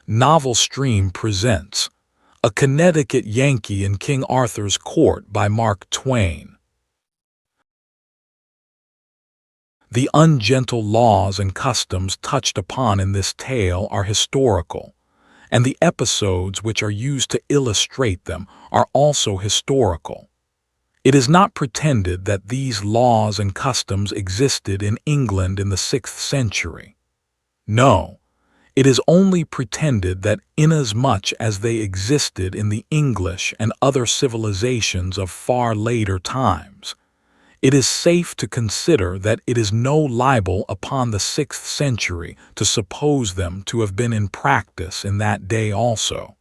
Novel Stream presents A Connecticut Yankee in King Arthur's Court by Mark Twain. The ungentle laws and customs touched upon in this tale are historical, and the episodes which are used to illustrate them are also historical. It is not pretended that these laws and customs existed in England in the 6th century. No. It is only pretended that inasmuch as they existed in the English and other civilizations of far later times, it is safe to consider that it is no libel upon the 6th century to suppose them to have been in practice in that day also.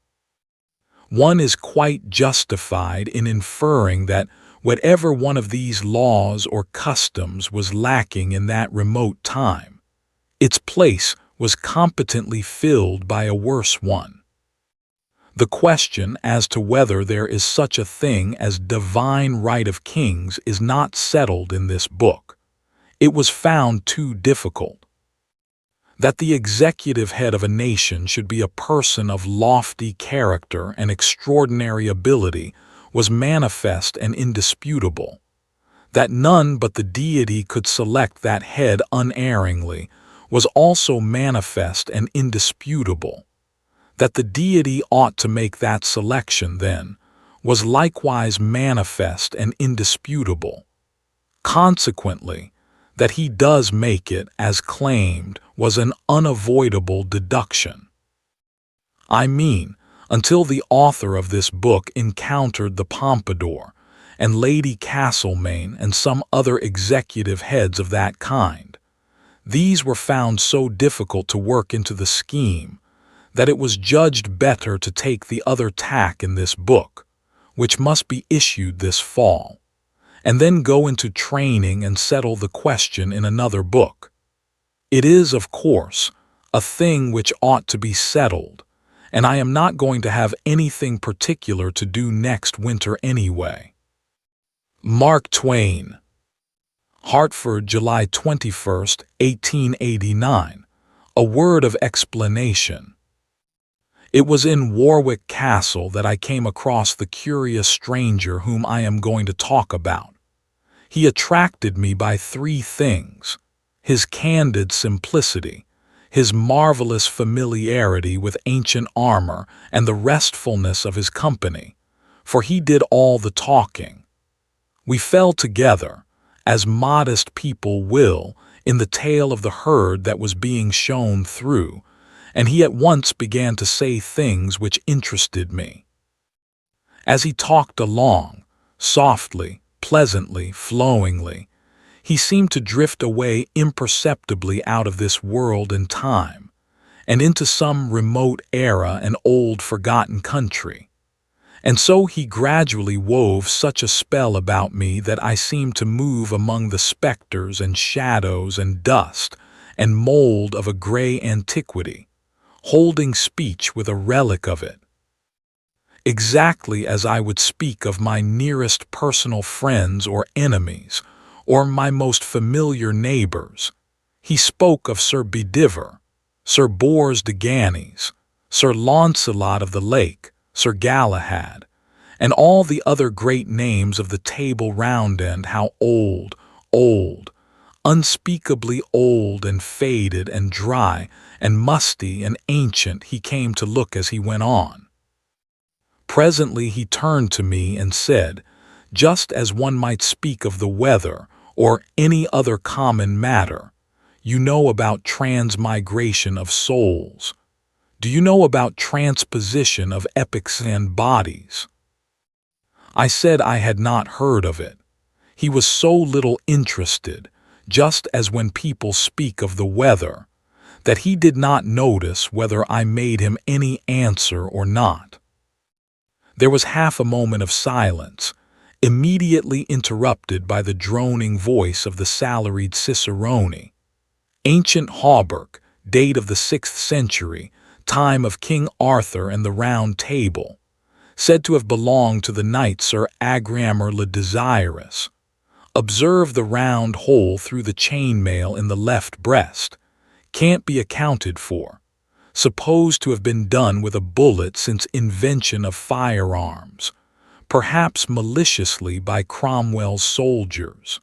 One is quite justified in inferring that whatever one of these laws or customs was lacking in that remote time, its place was competently filled by a worse one. The question as to whether there is such a thing as divine right of kings is not settled in this book. It was found too difficult. That the executive head of a nation should be a person of lofty character and extraordinary ability was manifest and indisputable. That none but the deity could select that head unerringly was also manifest and indisputable. That the deity ought to make that selection, then, was likewise manifest and indisputable. Consequently, that he does make it, as claimed, was an unavoidable deduction. I mean, until the author of this book encountered the Pompadour, and Lady Castlemaine and some other executive heads of that kind. These were found so difficult to work into the scheme that it was judged better to take the other tack in this book, which must be issued this fall, and then go into training and settle the question in another book. It is, of course, a thing which ought to be settled, and I am not going to have anything particular to do next winter anyway. Mark Twain. Hartford, July 21, 1889. A word of explanation. It was in Warwick Castle that I came across the curious stranger whom I am going to talk about. He attracted me by three things: his candid simplicity, his marvelous familiarity with ancient armor, and the restfulness of his company, for he did all the talking. We fell together, as modest people will, in the tail of the herd that was being shown through, and he at once began to say things which interested me. As he talked along, softly, pleasantly, flowingly, he seemed to drift away imperceptibly out of this world and time, and into some remote era and old forgotten country. And so he gradually wove such a spell about me that I seemed to move among the specters and shadows and dust and mold of a gray antiquity, holding speech with a relic of it. Exactly as I would speak of my nearest personal friends or enemies, or my most familiar neighbors, he spoke of Sir Bedivere, Sir Bors de Ganis, Sir Launcelot of the Lake, Sir Galahad, and all the other great names of the Table Round, and how old, unspeakably old and faded and dry and musty and ancient he came to look as he went on. Presently he turned to me and said, just as one might speak of the weather or any other common matter, "You know about transmigration of souls. Do you know about transposition of epics and bodies?" I said I had not heard of it. He was so little interested, just as when people speak of the weather, that he did not notice whether I made him any answer or not. There was half a moment of silence, immediately interrupted by the droning voice of the salaried cicerone. Ancient hauberk, date of the 6th century, time of King Arthur and the Round Table, said to have belonged to the knight Sir Agramor le Desirous. Observe the round hole through the chainmail in the left breast. Can't be accounted for. supposed to have been done with a bullet since invention of firearms, perhaps maliciously by Cromwell's soldiers.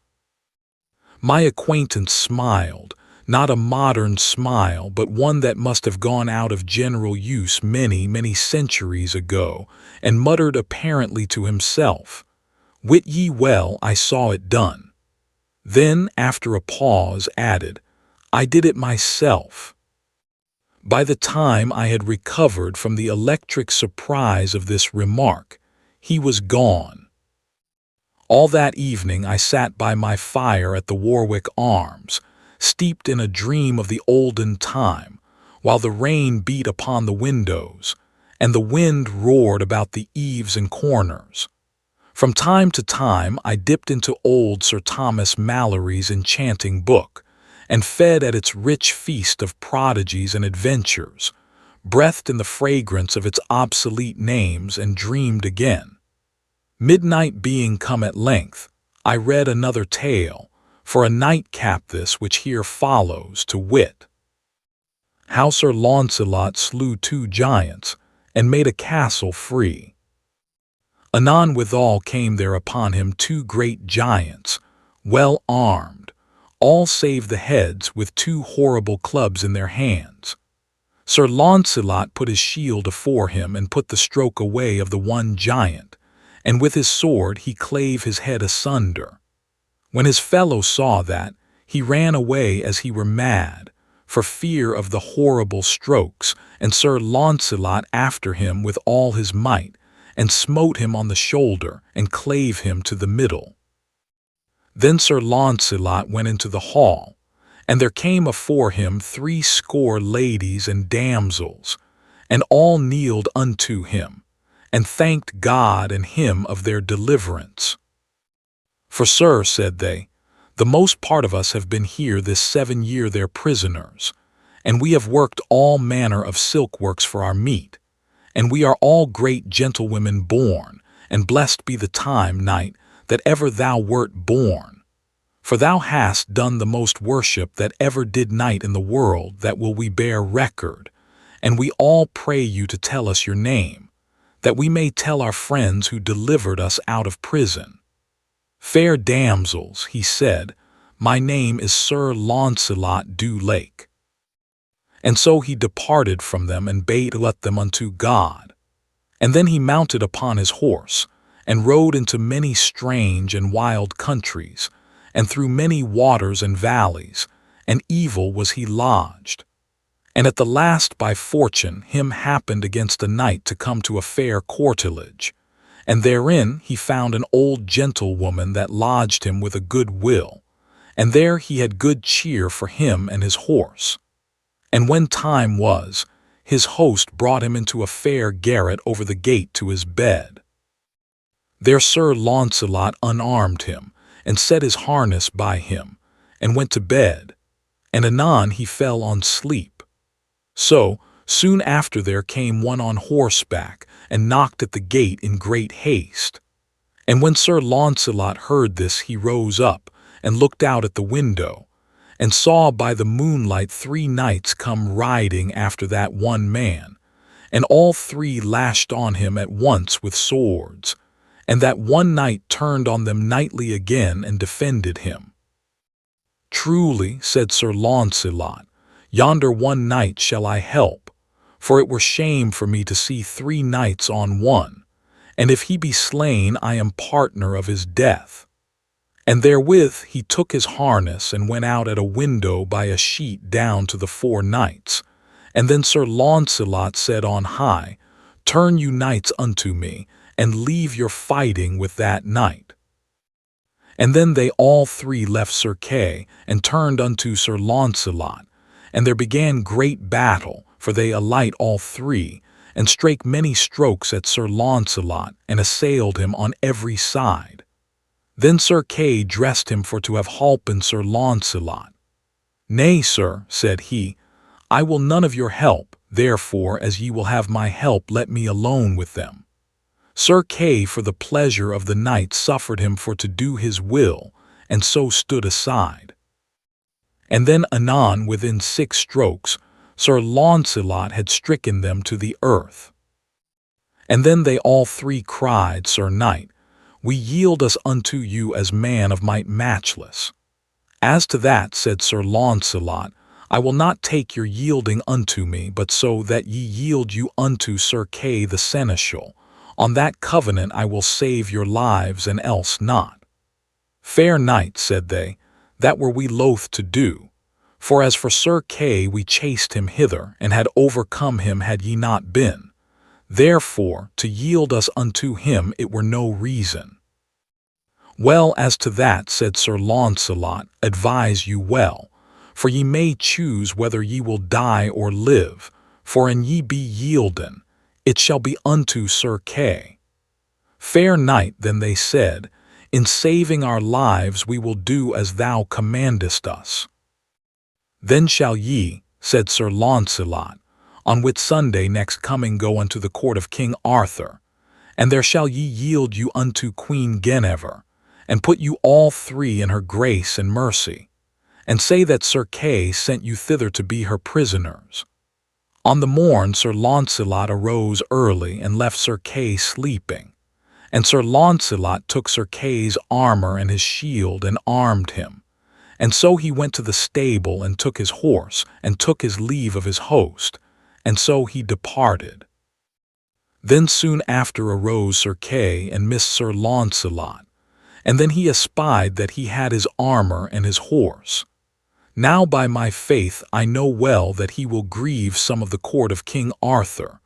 My acquaintance smiled, not a modern smile, but one that must have gone out of general use many, many centuries ago, and muttered apparently to himself, "Wit ye well I saw it done." Then, after a pause, added, "I did it myself." By the time I had recovered from the electric surprise of this remark, he was gone. All that evening I sat by my fire at the Warwick Arms, steeped in a dream of the olden time, while the rain beat upon the windows, and the wind roared about the eaves and corners. From time to time I dipped into old Sir Thomas Malory's enchanting book, and fed at its rich feast of prodigies and adventures, breathed in the fragrance of its obsolete names, and dreamed again. Midnight being come at length, I read another tale, for a nightcap this which here follows, to wit, How Sir Launcelot slew 2 giants, and made a castle free. Anon withal came there upon him 2 great giants, well armed, all save the heads, with 2 horrible clubs in their hands. Sir Launcelot put his shield afore him, and put the stroke away of the one giant, and with his sword he clave his head asunder. When his fellow saw that, he ran away as he were mad, for fear of the horrible strokes, and Sir Launcelot after him with all his might, and smote him on the shoulder, and clave him to the middle. Then Sir Launcelot went into the hall, and there came afore him 80 ladies and damsels, and all kneeled unto him, and thanked God and him of their deliverance. "For, sir," said they, "the most part of us have been here this 7 year their prisoners, and we have worked all manner of silkworks for our meat, and we are all great gentlewomen born, and blessed be the time, knight, that ever thou wert born. For thou hast done the most worship that ever did knight in the world, that will we bear record, and we all pray you to tell us your name, that we may tell our friends who delivered us out of prison." "Fair damsels," he said, "my name is Sir Launcelot du Lake." And so he departed from them, and bade let them unto God. And then he mounted upon his horse, and rode into many strange and wild countries, and through many waters and valleys, and evil was he lodged. And at the last by fortune him happened against a knight to come to a fair courtilage, and therein he found an old gentlewoman that lodged him with a good will, and there he had good cheer for him and his horse. And when time was, his host brought him into a fair garret over the gate to his bed. There Sir Launcelot unarmed him, and set his harness by him, and went to bed, and anon he fell on sleep. So, soon after there came one on horseback, and knocked at the gate in great haste. And when Sir Launcelot heard this, he rose up, and looked out at the window, and saw by the moonlight 3 knights come riding after that one man, and all 3 lashed on him at once with swords, and that one knight turned on them knightly again and defended him. "Truly," said Sir Launcelot, "yonder one knight shall I help, for it were shame for me to see 3 knights on one, and if he be slain I am partner of his death." And therewith he took his harness and went out at a window by a sheet down to the 4 knights. And then Sir Launcelot said on high, "Turn you knights unto me, and leave your fighting with that knight." And then they all 3 left Sir Kay, and turned unto Sir Launcelot, and there began great battle, for they alight all 3, and strake many strokes at Sir Launcelot, and assailed him on every side. Then Sir Kay dressed him for to have holpen Sir Launcelot. "Nay, sir," said he, "I will none of your help, therefore as ye will have my help let me alone with them." Sir Kay for the pleasure of the knight suffered him for to do his will, and so stood aside. And then anon within 6 strokes, Sir Launcelot had stricken them to the earth. And then they all three cried, Sir Knight, we yield us unto you as man of might matchless. As to that, said Sir Launcelot, I will not take your yielding unto me, but so that ye yield you unto Sir Kay the Seneschal. On that covenant I will save your lives, and else not. Fair knight, said they, that were we loath to do. For as for Sir Kay, we chased him hither, and had overcome him had ye not been. Therefore, to yield us unto him it were no reason. Well, as to that, said Sir Launcelot, advise you well, for ye may choose whether ye will die or live, for an ye be yielden, it shall be unto Sir Kay. Fair knight, then they said, in saving our lives we will do as thou commandest us. Then shall ye, said Sir Launcelot, on Whitsunday next coming go unto the court of King Arthur, and there shall ye yield you unto Queen Guinevere, and put you all three in her grace and mercy, and say that Sir Kay sent you thither to be her prisoners. On the morn Sir Launcelot arose early and left Sir Kay sleeping, and Sir Launcelot took Sir Kay's armor and his shield and armed him, and so he went to the stable and took his horse and took his leave of his host, and so he departed. Then soon after arose Sir Kay and missed Sir Launcelot, and then he espied that he had his armor and his horse. Now by my faith I know well that he will grieve some of the court of King Arthur,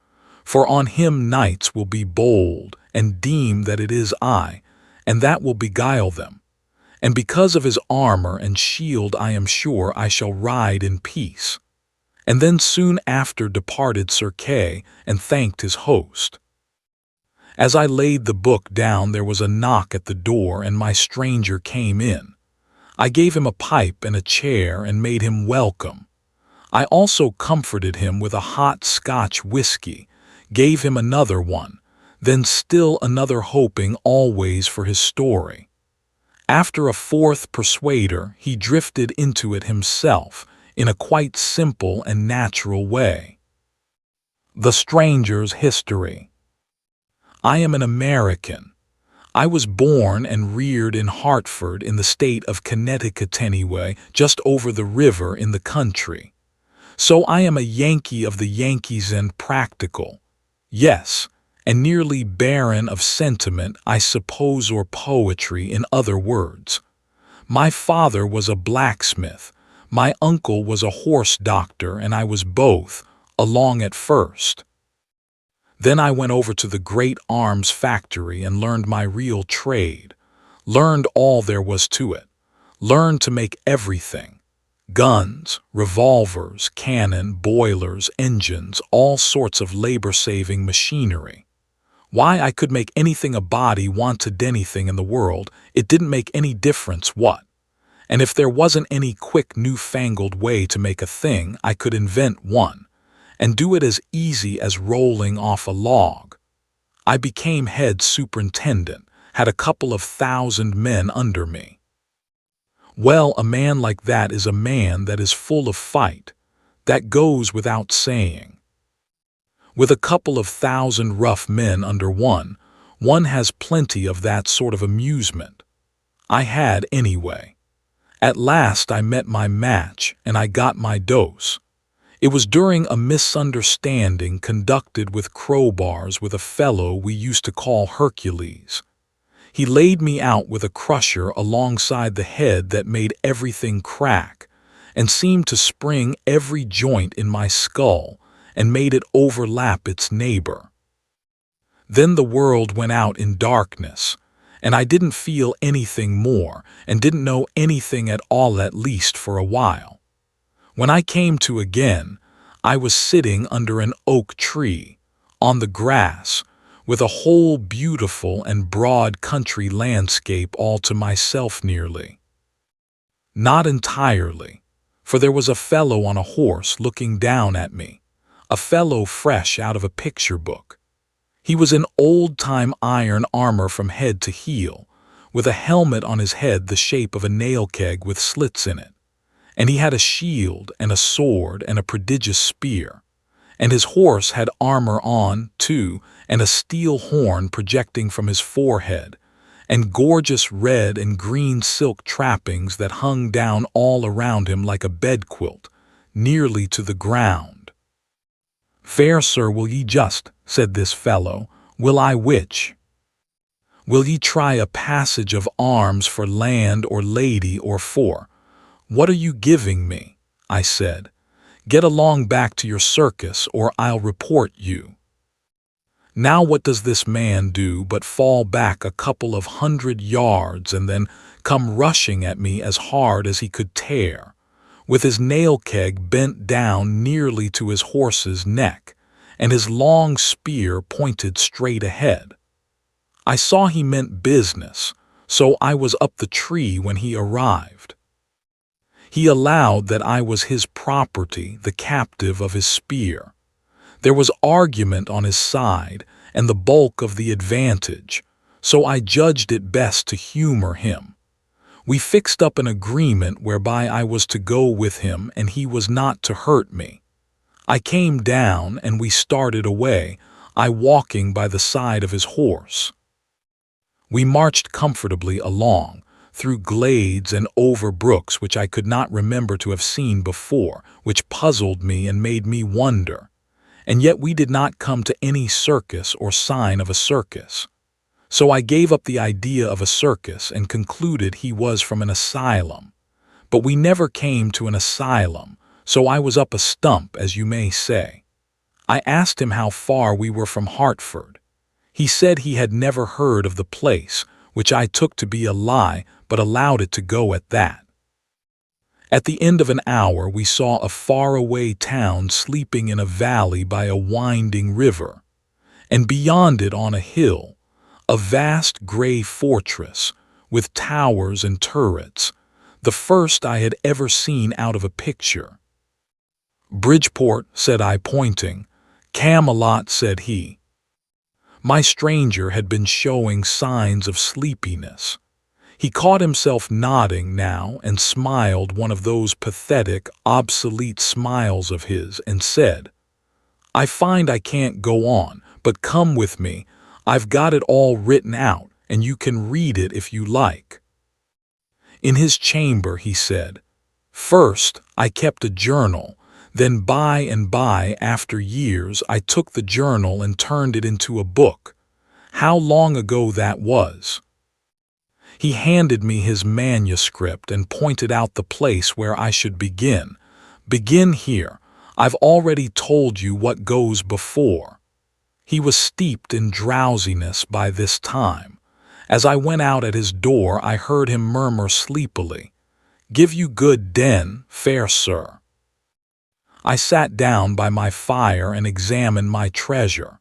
for on him knights will be bold, and deem that it is I, and that will beguile them. And because of his armor and shield I am sure I shall ride in peace. And then soon after departed Sir Kay, and thanked his host. As I laid the book down there was a knock at the door, and my stranger came in. I gave him a pipe and a chair, and made him welcome. I also comforted him with a hot Scotch whiskey, gave him another one, then still another, hoping always for his story. After a fourth persuader he drifted into it himself, in a quite simple and natural way. The Stranger's History. I am an American. I was born and reared in Hartford in the state of Connecticut anyway, just over the river in the country. So I am a Yankee of the Yankees and practical. Yes, and nearly barren of sentiment, I suppose, or poetry, in other words. My father was a blacksmith, my uncle was a horse doctor, and I was both, along at first. Then I went over to the great arms factory and learned my real trade, learned all there was to it, learned to make everything. Guns, revolvers, cannon, boilers, engines, all sorts of labor-saving machinery. Why, I could make anything a body wanted, anything in the world, it didn't make any difference what. And if there wasn't any quick newfangled way to make a thing, I could invent one, and do it as easy as rolling off a log. I became head superintendent, had a couple of 1,000 men under me. Well, a man like that is a man that is full of fight. That goes without saying. With a couple of 1,000 rough men under one has plenty of that sort of amusement. I had anyway. At last I met my match, and I got my dose. It was during a misunderstanding conducted with crowbars with a fellow we used to call Hercules. He laid me out with a crusher alongside the head that made everything crack, and seemed to spring every joint in my skull, and made it overlap its neighbor. Then the world went out in darkness, and I didn't feel anything more, and didn't know anything at all, at least for a while. When I came to again, I was sitting under an oak tree, on the grass, with a whole beautiful and broad country landscape all to myself nearly. Not entirely, for there was a fellow on a horse looking down at me, a fellow fresh out of a picture book. He was in old-time iron armor from head to heel, with a helmet on his head the shape of a nail keg with slits in it, and he had a shield and a sword and a prodigious spear. And his horse had armor on, too, and a steel horn projecting from his forehead, and gorgeous red and green silk trappings that hung down all around him like a bedquilt, nearly to the ground. "Fair sir, will ye just," said this fellow, "will I which? Will ye try a passage of arms for land or lady or for—" "What are you giving me?" I said. "Get along back to your circus or I'll report you." Now what does this man do but fall back a couple of 100 yards and then come rushing at me as hard as he could tear, with his nail keg bent down nearly to his horse's neck, and his long spear pointed straight ahead. I saw he meant business, so I was up the tree when he arrived. He allowed that I was his property, the captive of his spear. There was argument on his side and the bulk of the advantage, so I judged it best to humor him. We fixed up an agreement whereby I was to go with him and he was not to hurt me. I came down and we started away, I walking by the side of his horse. We marched comfortably along, through glades and over brooks which I could not remember to have seen before, which puzzled me and made me wonder. And yet we did not come to any circus or sign of a circus. So I gave up the idea of a circus and concluded he was from an asylum. But we never came to an asylum, so I was up a stump, as you may say. I asked him how far we were from Hartford. He said he had never heard of the place, which I took to be a lie, but allowed it to go at that. At the end of an hour we saw a faraway town sleeping in a valley by a winding river, and beyond it on a hill, a vast gray fortress with towers and turrets, the first I had ever seen out of a picture. "Bridgeport," said I, pointing. "Camelot," said he. My stranger had been showing signs of sleepiness. He caught himself nodding now and smiled one of those pathetic, obsolete smiles of his and said, "I find I can't go on, but come with me. I've got it all written out, and you can read it if you like." In his chamber, he said, "First, I kept a journal. Then by and by, after years, I took the journal and turned it into a book. How long ago that was." He handed me his manuscript and pointed out the place where I should begin. "Begin here. I've already told you what goes before." He was steeped in drowsiness by this time. As I went out at his door, I heard him murmur sleepily, "Give you good den, fair sir." I sat down by my fire and examined my treasure.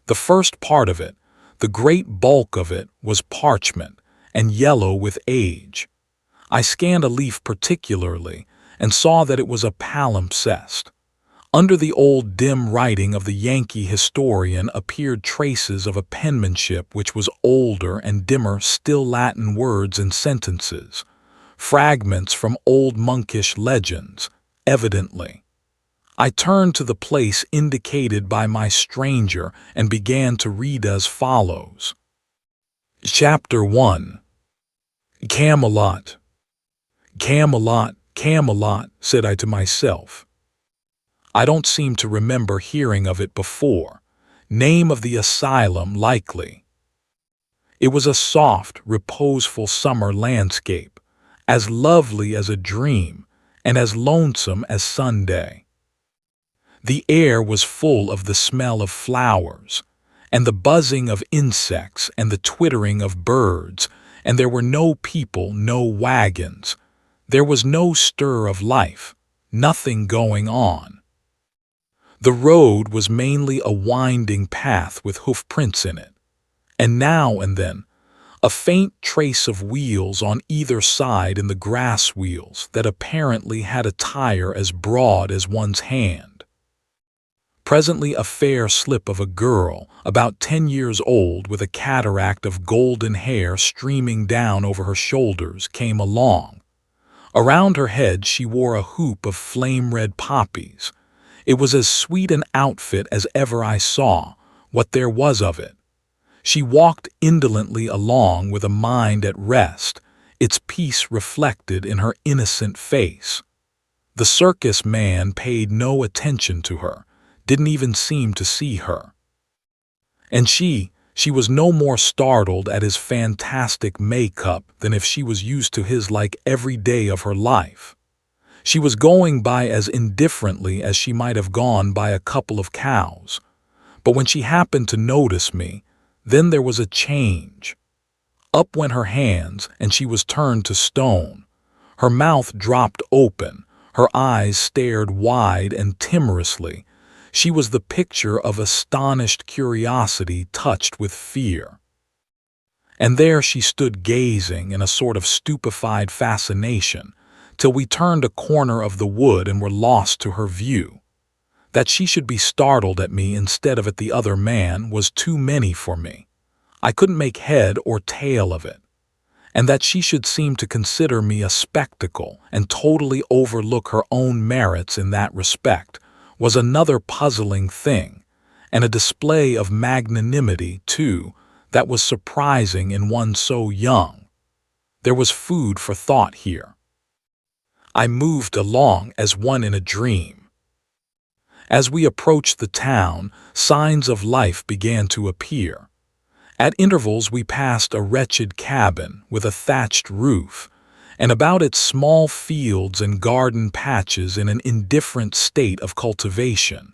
The first part of it, the great bulk of it, was parchment, and yellow with age. I scanned a leaf particularly, and saw that it was a palimpsest. Under the old dim writing of the Yankee historian appeared traces of a penmanship which was older and dimmer still, Latin words and sentences, fragments from old monkish legends, evidently. I turned to the place indicated by my stranger and began to read as follows. Chapter 1. Camelot. "Camelot, Camelot," said I to myself. I don't seem to remember hearing of it before. Name of the asylum, likely. It was a soft, reposeful summer landscape, as lovely as a dream, and as lonesome as Sunday. The air was full of the smell of flowers, and the buzzing of insects and the twittering of birds, and there were no people, no wagons. There was no stir of life, nothing going on. The road was mainly a winding path with hoofprints in it, and now and then a faint trace of wheels on either side in the grass wheels that apparently had a tire as broad as one's hand. Presently a fair slip of a girl, about 10 years old, with a cataract of golden hair streaming down over her shoulders, came along. Around her head she wore a hoop of flame-red poppies. It was as sweet an outfit as ever I saw, what there was of it. She walked indolently along with a mind at rest, its peace reflected in her innocent face. The circus man paid no attention to her, didn't even seem to see her. And she was no more startled at his fantastic makeup than if she was used to his like every day of her life. She was going by as indifferently as she might have gone by a couple of cows. But when she happened to notice me, then there was a change. Up went her hands, and she was turned to stone. Her mouth dropped open, her eyes stared wide and timorously. She was the picture of astonished curiosity touched with fear. And there she stood gazing in a sort of stupefied fascination, till we turned a corner of the wood and were lost to her view. That she should be startled at me instead of at the other man was too many for me. I couldn't make head or tail of it. And that she should seem to consider me a spectacle and totally overlook her own merits in that respect was another puzzling thing, and a display of magnanimity, too, that was surprising in one so young. There was food for thought here. I moved along as one in a dream. As we approached the town, signs of life began to appear. At intervals we passed a wretched cabin with a thatched roof, and about it small fields and garden patches in an indifferent state of cultivation.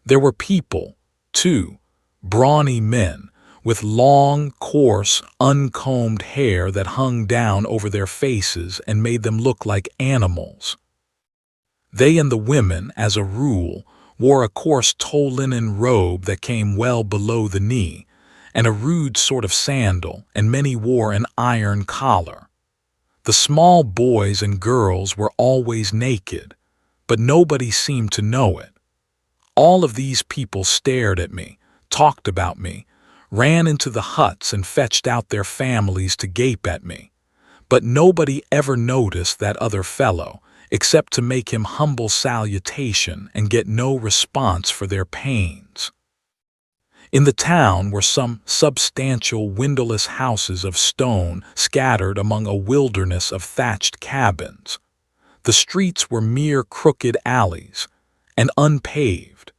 There were people, too, brawny men, with long, coarse, uncombed hair that hung down over their faces and made them look like animals. They and the women, as a rule, wore a coarse tow linen robe that came well below the knee, and a rude sort of sandal, and many wore an iron collar. The small boys and girls were always naked, but nobody seemed to know it. All of these people stared at me, talked about me, ran into the huts and fetched out their families to gape at me. But nobody ever noticed that other fellow, except to make him humble salutation and get no response for their pains. In the town were some substantial windowless houses of stone scattered among a wilderness of thatched cabins. The streets were mere crooked alleys, and unpaved.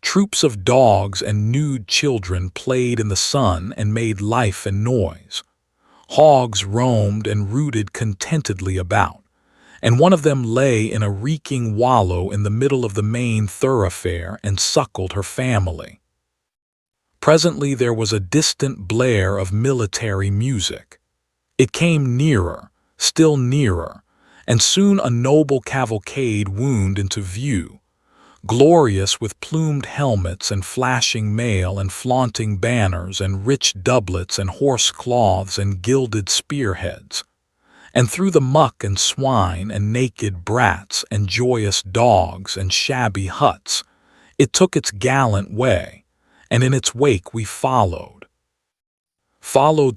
Troops of dogs and nude children played in the sun and made life and noise. Hogs roamed and rooted contentedly about, and one of them lay in a reeking wallow in the middle of the main thoroughfare and suckled her family. Presently there was a distant blare of military music. It came nearer, still nearer, and soon a noble cavalcade wound into view, glorious with plumed helmets and flashing mail and flaunting banners and rich doublets and horse cloths and gilded spearheads. And through the muck and swine and naked brats and joyous dogs and shabby huts, it took its gallant way, and in its wake we followed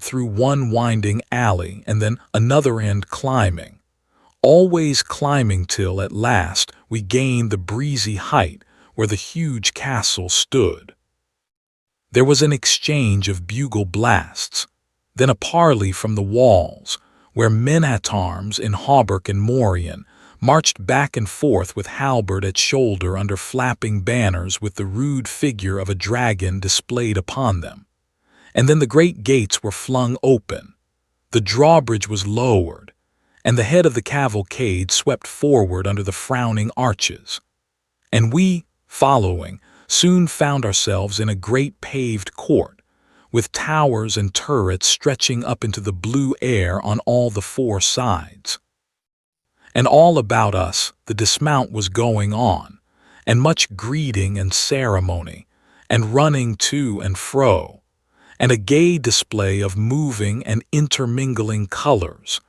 through one winding alley and then another end climbing, always climbing till, at last, we gained the breezy height where the huge castle stood. There was an exchange of bugle blasts, then a parley from the walls, where men-at-arms in hauberk and morion marched back and forth with halberd at shoulder under flapping banners with the rude figure of a dragon displayed upon them. And then the great gates were flung open, the drawbridge was lowered, and the head of the cavalcade swept forward under the frowning arches. And we, following, soon found ourselves in a great paved court, with towers and turrets stretching up into the blue air on all the four sides. And all about us the dismount was going on, and much greeting and ceremony, and running to and fro, and a gay display of moving and intermingling colors,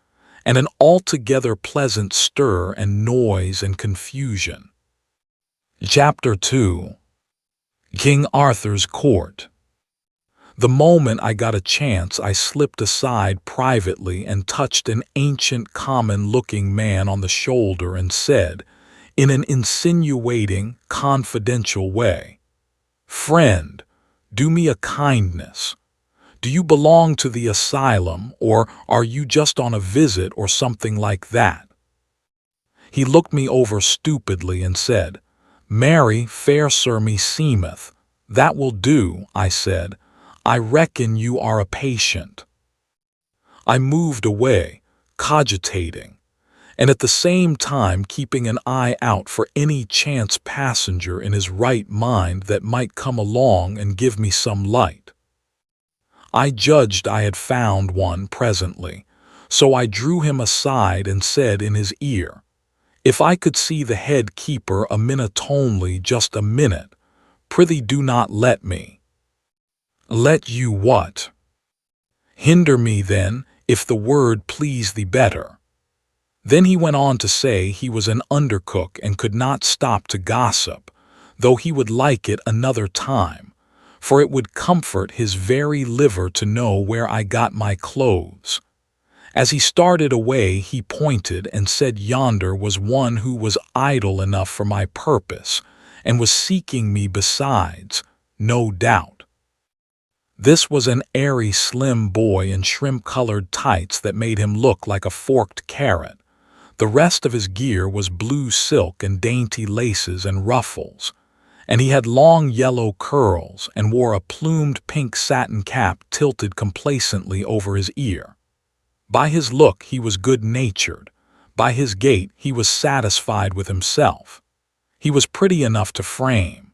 and an altogether pleasant stir and noise and confusion. Chapter 2. King Arthur's Court. The moment I got a chance, I slipped aside privately and touched an ancient, common-looking man on the shoulder and said, in an insinuating, confidential way, "Friend, do me a kindness. Do you belong to the asylum, or are you just on a visit or something like that?" He looked me over stupidly and said, "Marry, fair sir, me seemeth." "That will do," I said. "I reckon you are a patient." I moved away, cogitating, and at the same time keeping an eye out for any chance passenger in his right mind that might come along and give me some light. I judged I had found one presently, so I drew him aside and said in his ear, "If I could see the head keeper a minute only, just a minute, prithee do not let me." "Let you what?" "Hinder me then, if the word please thee better." Then he went on to say he was an undercook and could not stop to gossip, though he would like it another time, for it would comfort his very liver to know where I got my clothes. As he started away, he pointed and said yonder was one who was idle enough for my purpose, and was seeking me besides, no doubt. This was an airy, slim boy in shrimp-colored tights that made him look like a forked carrot. The rest of his gear was blue silk and dainty laces and ruffles, and he had long yellow curls and wore a plumed pink satin cap tilted complacently over his ear. By his look he was good-natured. By his gait he was satisfied with himself. He was pretty enough to frame.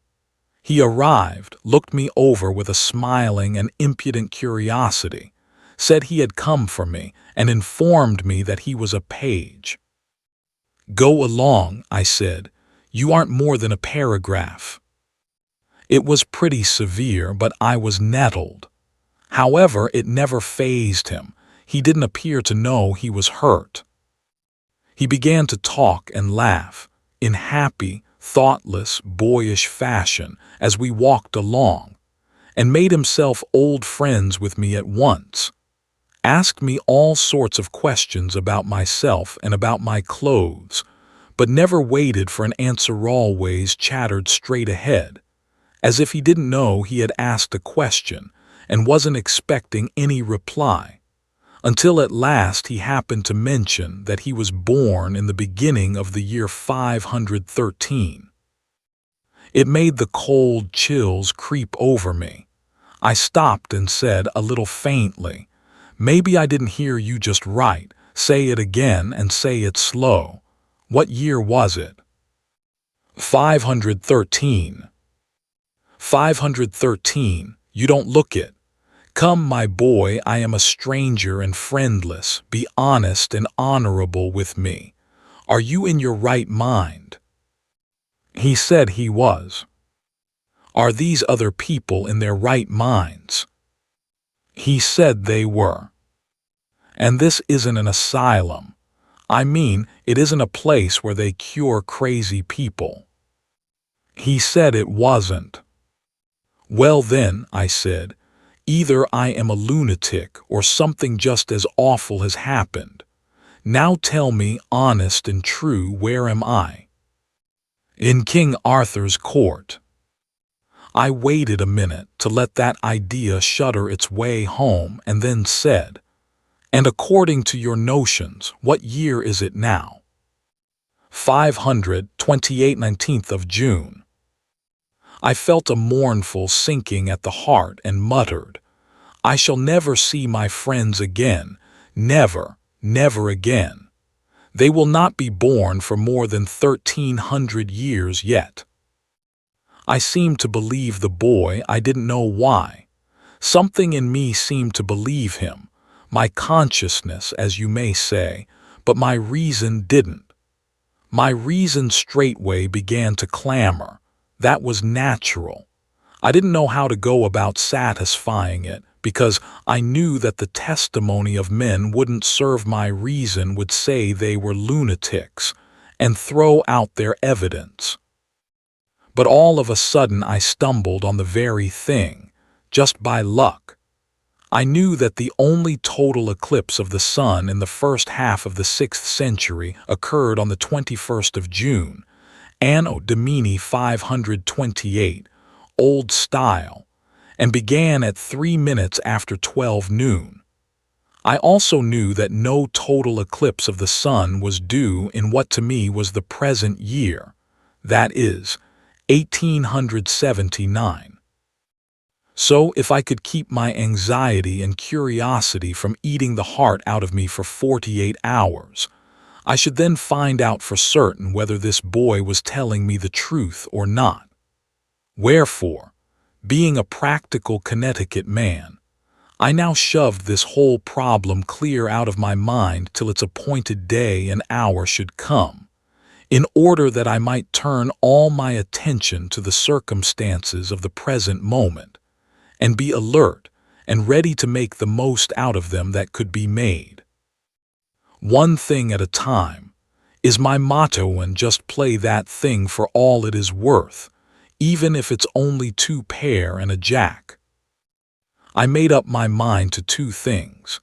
He arrived, looked me over with a smiling and impudent curiosity, said he had come for me, and informed me that he was a page. "Go along," I said. "You aren't more than a paragraph." It was pretty severe, but I was nettled. However, it never fazed him. He didn't appear to know he was hurt. He began to talk and laugh, in happy, thoughtless, boyish fashion, as we walked along, and made himself old friends with me at once. Asked me all sorts of questions about myself and about my clothes, but never waited for an answer, always chattered straight ahead, as if he didn't know he had asked a question and wasn't expecting any reply, until at last he happened to mention that he was born in the beginning of the year 513. It made the cold chills creep over me. I stopped and said a little faintly, "Maybe I didn't hear you just right. Say it again and say it slow. What year was it?" 513. 513. You don't look it. Come, my boy, I am a stranger and friendless. Be honest and honorable with me. Are you in your right mind? He said he was. Are these other people in their right minds? He said they were. And this isn't an asylum. I mean, it isn't a place where they cure crazy people. He said it wasn't. Well then, I said, either I am a lunatic or something just as awful has happened. Now tell me, honest and true, where am I? In King Arthur's court. I waited a minute to let that idea shudder its way home and then said, "And according to your notions, what year is it now?" 528, 19th of June. I felt a mournful sinking at the heart and muttered, "I shall never see my friends again, never, never again. They will not be born for more than 1,300 years yet." I seemed to believe the boy, I didn't know why. Something in me seemed to believe him, my consciousness, as you may say, but my reason didn't. My reason straightway began to clamor. That was natural. I didn't know how to go about satisfying it, because I knew that the testimony of men wouldn't serve my reason, would say they were lunatics, and throw out their evidence. But all of a sudden I stumbled on the very thing, just by luck. I knew that the only total eclipse of the sun in the first half of the 6th century occurred on the 21st of June, Anno Domini 528, Old Style, and began at 3 minutes after 12 noon. I also knew that no total eclipse of the sun was due in what to me was the present year, that is, 1879. So if I could keep my anxiety and curiosity from eating the heart out of me for 48 hours, I should then find out for certain whether this boy was telling me the truth or not. Wherefore, being a practical Connecticut man, I now shoved this whole problem clear out of my mind till its appointed day and hour should come, in order that I might turn all my attention to the circumstances of the present moment, and be alert and ready to make the most out of them that could be made. One thing at a time is my motto, and just play that thing for all it is worth, even if it's only 2 pair and a jack. I made up my mind to 2 things.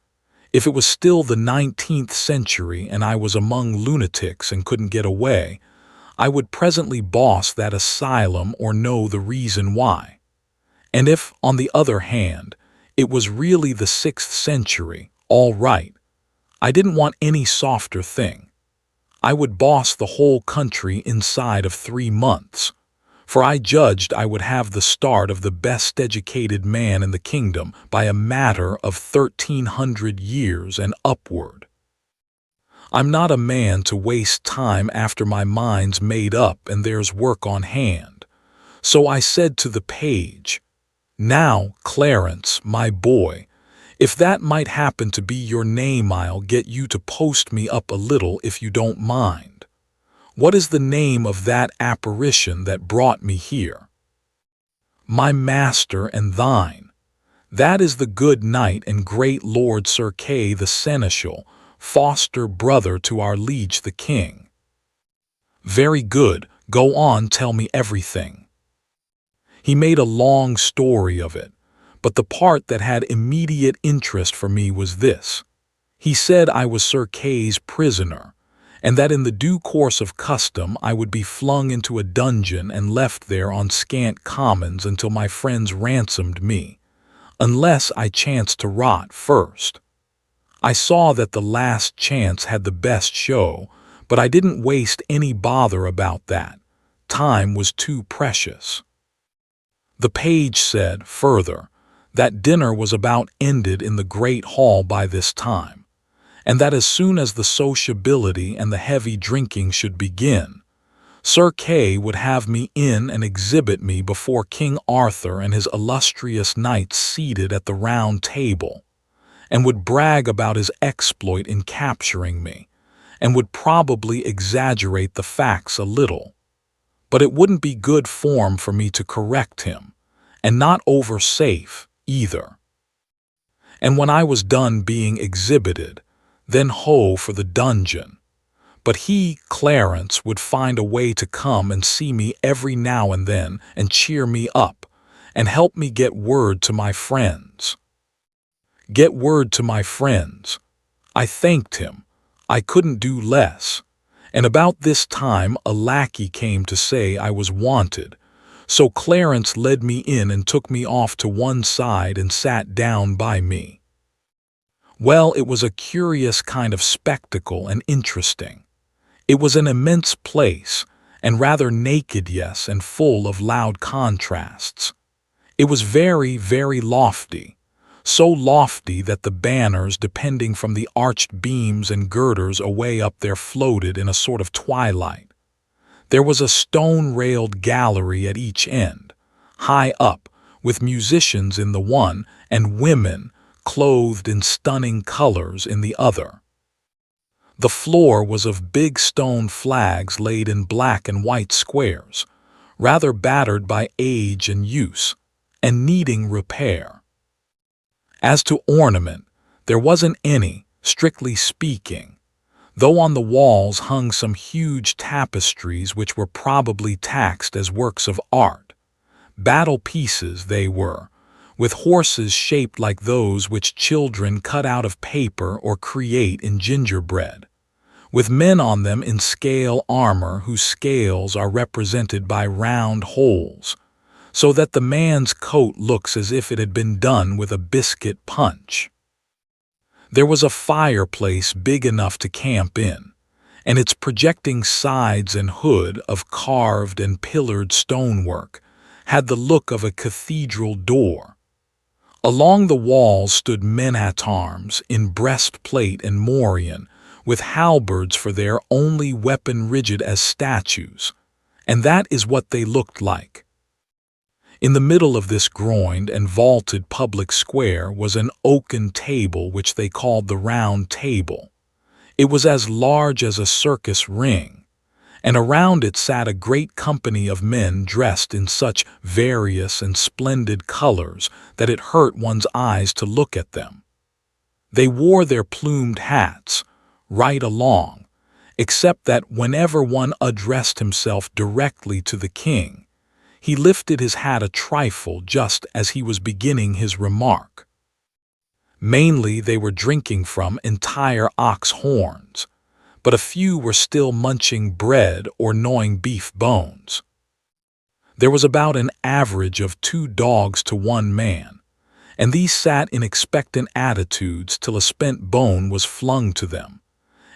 If it was still the 19th century and I was among lunatics and couldn't get away, I would presently boss that asylum or know the reason why. And if, on the other hand, it was really the 6th century, all right, I didn't want any softer thing. I would boss the whole country inside of 3 months, for I judged I would have the start of the best educated man in the kingdom by a matter of 1,300 years and upward. I'm not a man to waste time after my mind's made up and there's work on hand. So I said to the page, "Now, Clarence, my boy, if that might happen to be your name, I'll get you to post me up a little if you don't mind. What is the name of that apparition that brought me here?" "My master and thine. That is the good knight and great Lord Sir Kay the Seneschal, foster brother to our liege the king." "Very good, go on, tell me everything." He made a long story of it, but the part that had immediate interest for me was this. He said I was Sir Kay's prisoner, and that in the due course of custom I would be flung into a dungeon and left there on scant commons until my friends ransomed me, unless I chanced to rot first. I saw that the last chance had the best show, but I didn't waste any bother about that. Time was too precious. The page said, further, that dinner was about ended in the great hall by this time, and that as soon as the sociability and the heavy drinking should begin, Sir Kay would have me in and exhibit me before King Arthur and his illustrious knights seated at the round table, and would brag about his exploit in capturing me, and would probably exaggerate the facts a little. But it wouldn't be good form for me to correct him, and not over safe either. And when I was done being exhibited, then ho for the dungeon. But he, Clarence, would find a way to come and see me every now and then and cheer me up, and help me get word to my friends. Get word to my friends. I thanked him. I couldn't do less. And about this time a lackey came to say I was wanted, so Clarence led me in and took me off to one side and sat down by me. Well, it was a curious kind of spectacle and interesting. It was an immense place, and rather naked, yes, and full of loud contrasts. It was very, very lofty, so lofty that the banners depending from the arched beams and girders away up there floated in a sort of twilight. There was a stone-railed gallery at each end, high up, with musicians in the one and women, clothed in stunning colors, in the other. The floor was of big stone flags laid in black and white squares, rather battered by age and use, and needing repair. As to ornament, there wasn't any, strictly speaking, though on the walls hung some huge tapestries which were probably taxed as works of art. Battle pieces they were, with horses shaped like those which children cut out of paper or create in gingerbread, with men on them in scale armor whose scales are represented by round holes, so that the man's coat looks as if it had been done with a biscuit punch. There was a fireplace big enough to camp in, and its projecting sides and hood of carved and pillared stonework had the look of a cathedral door. Along the walls stood men-at-arms in breastplate and morion, with halberds for their only weapon rigid as statues, and that is what they looked like. In the middle of this groined and vaulted public square was an oaken table which they called the Round Table. It was as large as a circus ring, and around it sat a great company of men dressed in such various and splendid colors that it hurt one's eyes to look at them. They wore their plumed hats right along, except that whenever one addressed himself directly to the king, he lifted his hat a trifle just as he was beginning his remark. Mainly they were drinking from entire ox horns, but a few were still munching bread or gnawing beef bones. There was about an average of 2 dogs to 1 man, and these sat in expectant attitudes till a spent bone was flung to them,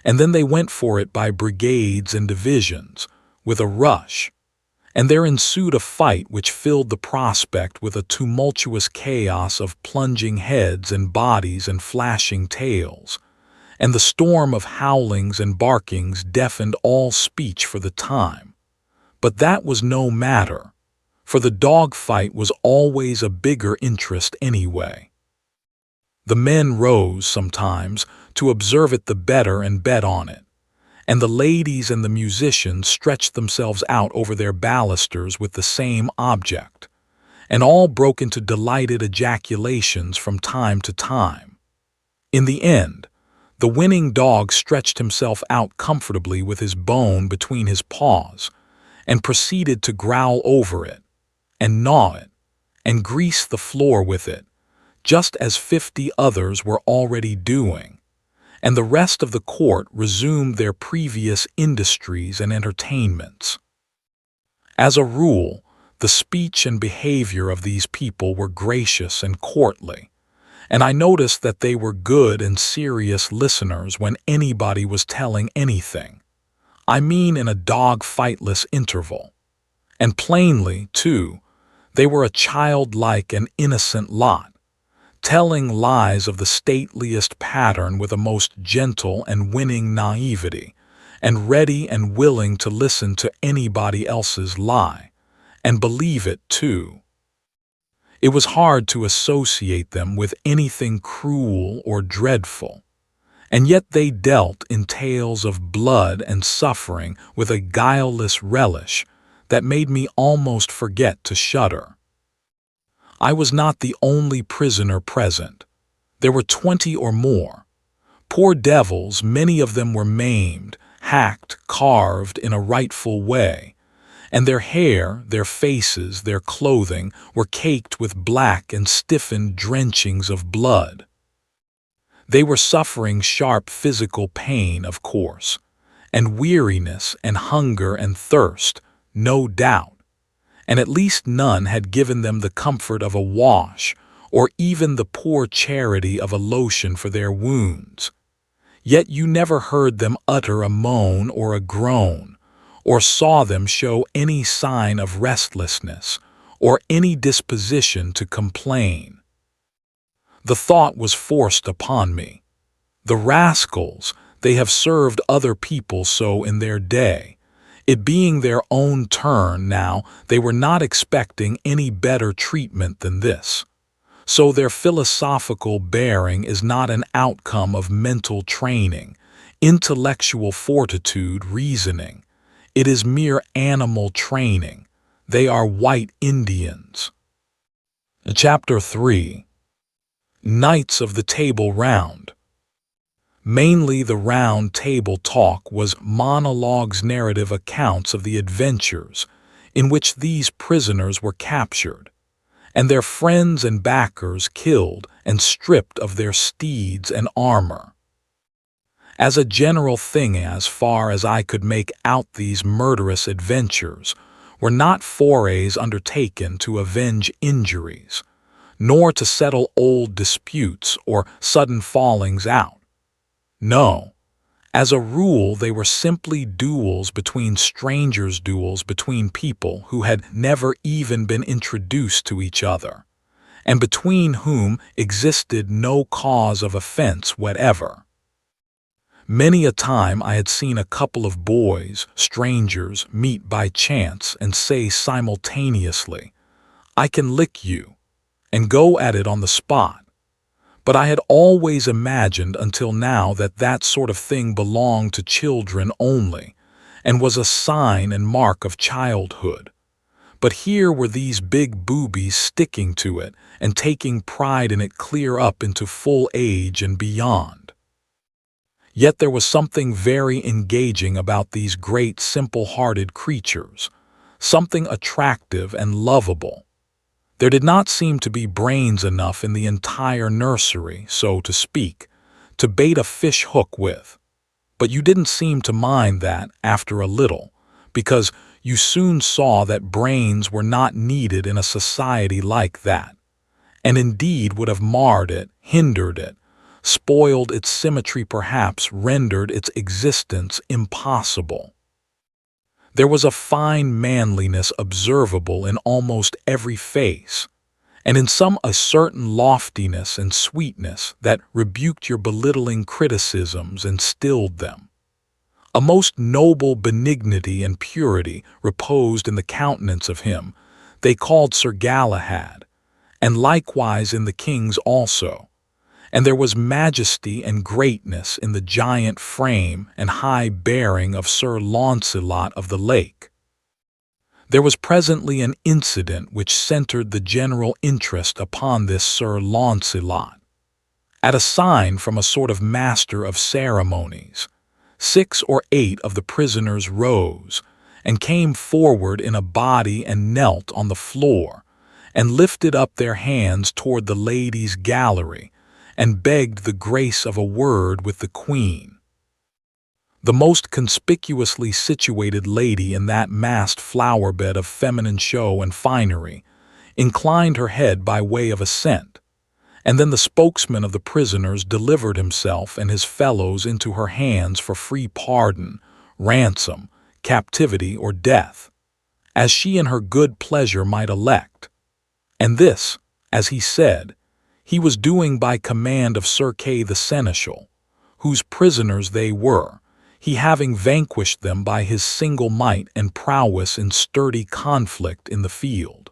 and then they went for it by brigades and divisions, with a rush, and there ensued a fight which filled the prospect with a tumultuous chaos of plunging heads and bodies and flashing tails, and the storm of howlings and barkings deafened all speech for the time. But that was no matter, for the dog fight was always a bigger interest anyway. The men rose sometimes to observe it the better and bet on it, and the ladies and the musicians stretched themselves out over their balusters with the same object, and all broke into delighted ejaculations from time to time. In the end, the winning dog stretched himself out comfortably with his bone between his paws, and proceeded to growl over it, and gnaw it, and grease the floor with it, just as 50 others were already doing, and the rest of the court resumed their previous industries and entertainments. As a rule, the speech and behavior of these people were gracious and courtly, and I noticed that they were good and serious listeners when anybody was telling anything. I mean in a dog-fightless interval. And plainly, too, they were a childlike and innocent lot, telling lies of the stateliest pattern with a most gentle and winning naivety, and ready and willing to listen to anybody else's lie, and believe it too. It was hard to associate them with anything cruel or dreadful, and yet they dealt in tales of blood and suffering with a guileless relish that made me almost forget to shudder. I was not the only prisoner present. There were 20 or more. Poor devils, many of them were maimed, hacked, carved in a rightful way, and their hair, their faces, their clothing were caked with black and stiffened drenchings of blood. They were suffering sharp physical pain, of course, and weariness and hunger and thirst, no doubt, and at least none had given them the comfort of a wash or even the poor charity of a lotion for their wounds. Yet you never heard them utter a moan or a groan, or saw them show any sign of restlessness or any disposition to complain. The thought was forced upon me. The rascals, they have served other people so in their day. It being their own turn now, they were not expecting any better treatment than this. So their philosophical bearing is not an outcome of mental training, intellectual fortitude, reasoning. It is mere animal training. They are white Indians. Chapter 3. Knights of the Table Round. Mainly the Round Table talk was monologues, narrative accounts of the adventures in which these prisoners were captured, and their friends and backers killed and stripped of their steeds and armor. As a general thing, as far as I could make out, these murderous adventures were not forays undertaken to avenge injuries, nor to settle old disputes or sudden fallings out. No, as a rule they were simply duels between strangers, duels between people who had never even been introduced to each other, and between whom existed no cause of offense whatever. Many a time I had seen a couple of boys, strangers, meet by chance and say simultaneously, "I can lick you," and go at it on the spot. But I had always imagined until now that that sort of thing belonged to children only, and was a sign and mark of childhood. But here were these big boobies sticking to it and taking pride in it clear up into full age and beyond. Yet there was something very engaging about these great simple-hearted creatures, something attractive and lovable. There did not seem to be brains enough in the entire nursery, so to speak, to bait a fish hook with. But you didn't seem to mind that after a little, because you soon saw that brains were not needed in a society like that, and indeed would have marred it, hindered it, spoiled its symmetry, perhaps rendered its existence impossible. There was a fine manliness observable in almost every face, and in some a certain loftiness and sweetness that rebuked your belittling criticisms and stilled them. A most noble benignity and purity reposed in the countenance of him they called Sir Galahad, and likewise in the king's also. And there was majesty and greatness in the giant frame and high bearing of Sir Launcelot of the Lake. There was presently an incident which centered the general interest upon this Sir Launcelot. At a sign from a sort of master of ceremonies, 6 or 8 of the prisoners rose and came forward in a body and knelt on the floor and lifted up their hands toward the ladies' gallery and begged the grace of a word with the Queen. The most conspicuously situated lady in that massed flower-bed of feminine show and finery inclined her head by way of assent, and then the spokesman of the prisoners delivered himself and his fellows into her hands for free pardon, ransom, captivity, or death, as she in her good pleasure might elect. And this, as he said, he was doing by command of Sir Kay the Seneschal, whose prisoners they were, he having vanquished them by his single might and prowess in sturdy conflict in the field.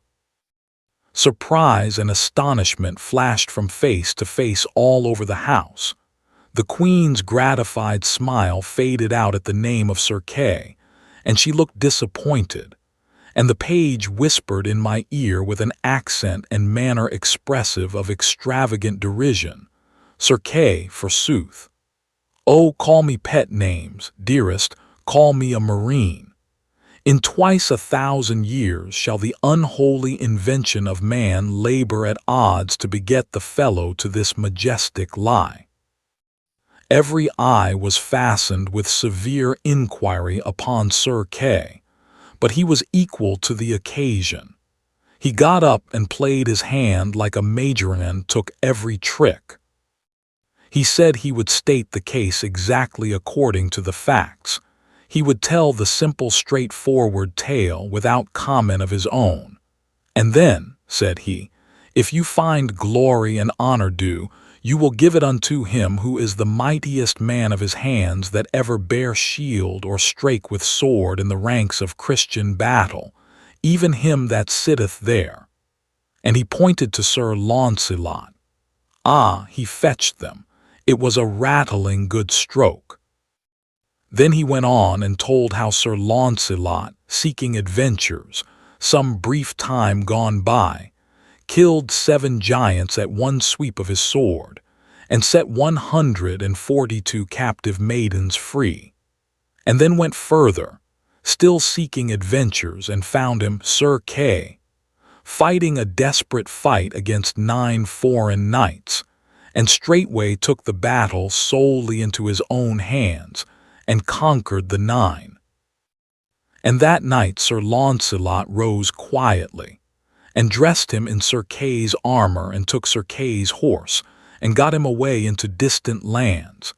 Surprise and astonishment flashed from face to face all over the house. The Queen's gratified smile faded out at the name of Sir Kay, and she looked disappointed, and the page whispered in my ear with an accent and manner expressive of extravagant derision, "Sir Kay, forsooth. Oh, call me pet names, dearest, call me a marine. In twice 1,000 years shall the unholy invention of man labor at odds to beget the fellow to this majestic lie." Every eye was fastened with severe inquiry upon Sir Kay, but he was equal to the occasion. He got up and played his hand like a majorman and took every trick. He said he would state the case exactly according to the facts. He would tell the simple, straightforward tale without comment of his own. And then, said he, if you find glory and honor due, you will give it unto him who is the mightiest man of his hands that ever bare shield or strake with sword in the ranks of Christian battle, even him that sitteth there. And he pointed to Sir Launcelot. Ah, he fetched them. It was a rattling good stroke. Then he went on and told how Sir Launcelot, seeking adventures, some brief time gone by, killed 7 giants at one sweep of his sword, and set 142 captive maidens free, and then went further, still seeking adventures, and found him, Sir Kay, fighting a desperate fight against 9 foreign knights, and straightway took the battle solely into his own hands, and conquered the 9. And that night Sir Launcelot rose quietly, and dressed him in Sir Kay's armor, and took Sir Kay's horse, and got him away into distant lands,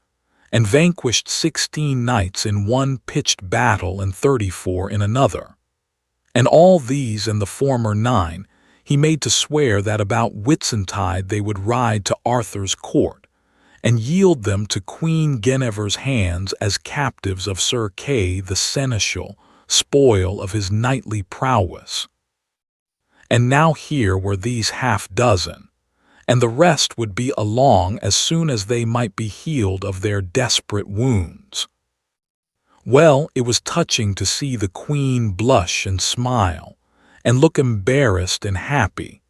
and vanquished 16 knights in one pitched battle and 34 in another. And all these and the former 9 he made to swear that about Whitsuntide they would ride to Arthur's court, and yield them to Queen Guinevere's hands as captives of Sir Kay the seneschal, spoil of his knightly prowess. And now here were these half-dozen, and the rest would be along as soon as they might be healed of their desperate wounds. Well, it was touching to see the Queen blush and smile, and look embarrassed and happy,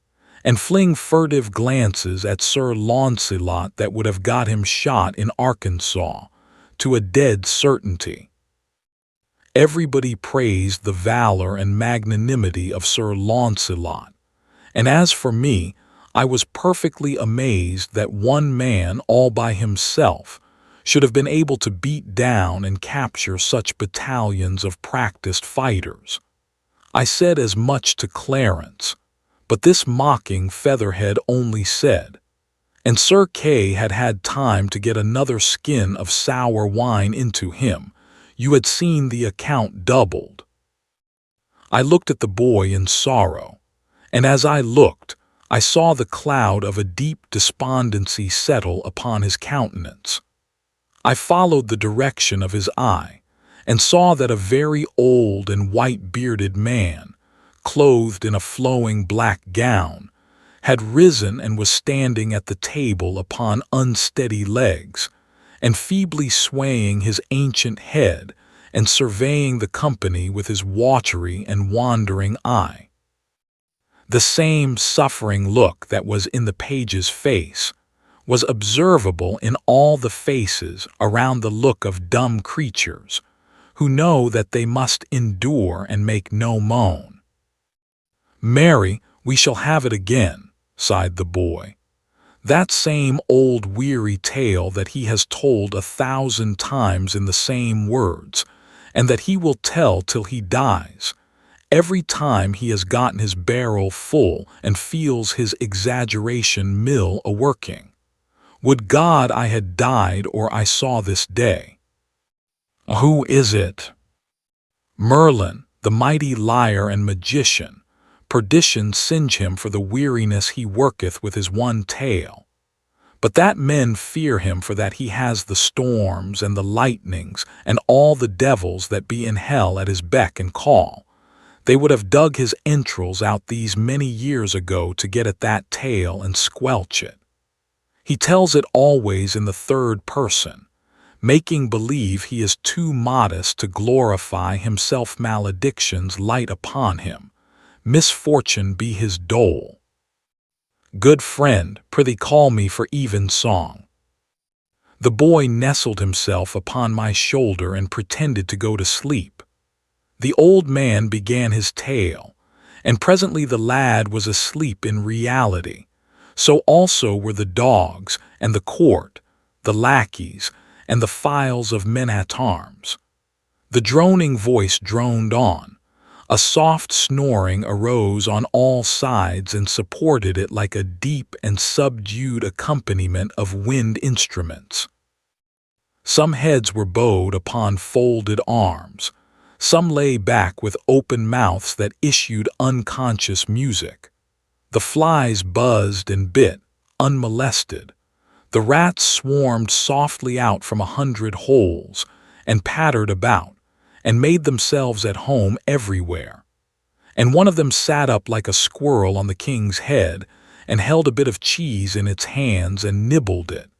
and fling furtive glances at Sir Launcelot that would have got him shot in Arkansas, to a dead certainty. Everybody praised the valor and magnanimity of Sir Launcelot, and as for me, I was perfectly amazed that one man all by himself should have been able to beat down and capture such battalions of practiced fighters. I said as much to Clarence, but this mocking featherhead only said, "And Sir Kay had had time to get another skin of sour wine into him. You had seen the account doubled." I looked at the boy in sorrow, and as I looked, I saw the cloud of a deep despondency settle upon his countenance. I followed the direction of his eye, and saw that a very old and white-bearded man, clothed in a flowing black gown, had risen and was standing at the table upon unsteady legs, and feebly swaying his ancient head and surveying the company with his watery and wandering eye. The same suffering look that was in the page's face was observable in all the faces around the look of dumb creatures, who know that they must endure and make no moan. "Marry, we shall have it again," sighed the boy. "That same old weary tale that he has told 1,000 times in the same words, and that he will tell till he dies, every time he has gotten his barrel full and feels his exaggeration mill a-working. Would God I had died or I saw this day." "Who is it?" "Merlin, the mighty liar and magician. Perdition singe him for the weariness he worketh with his one tale. But that men fear him for that he has the storms and the lightnings and all the devils that be in hell at his beck and call. They would have dug his entrails out these many years ago to get at that tale and squelch it. He tells it always in the third person, making believe he is too modest to glorify himself. Maledictions light upon him, misfortune be his dole. Good friend, prithee call me for even song." The boy nestled himself upon my shoulder and pretended to go to sleep. The old man began his tale, and presently the lad was asleep in reality. So also were the dogs and the court, the lackeys, and the files of men-at-arms. The droning voice droned on. A soft snoring arose on all sides and supported it like a deep and subdued accompaniment of wind instruments. Some heads were bowed upon folded arms. Some lay back with open mouths that issued unconscious music. The flies buzzed and bit, unmolested. The rats swarmed softly out from 100 holes, and pattered about, and made themselves at home everywhere. And one of them sat up like a squirrel on the king's head, and held a bit of cheese in its hands and nibbled it,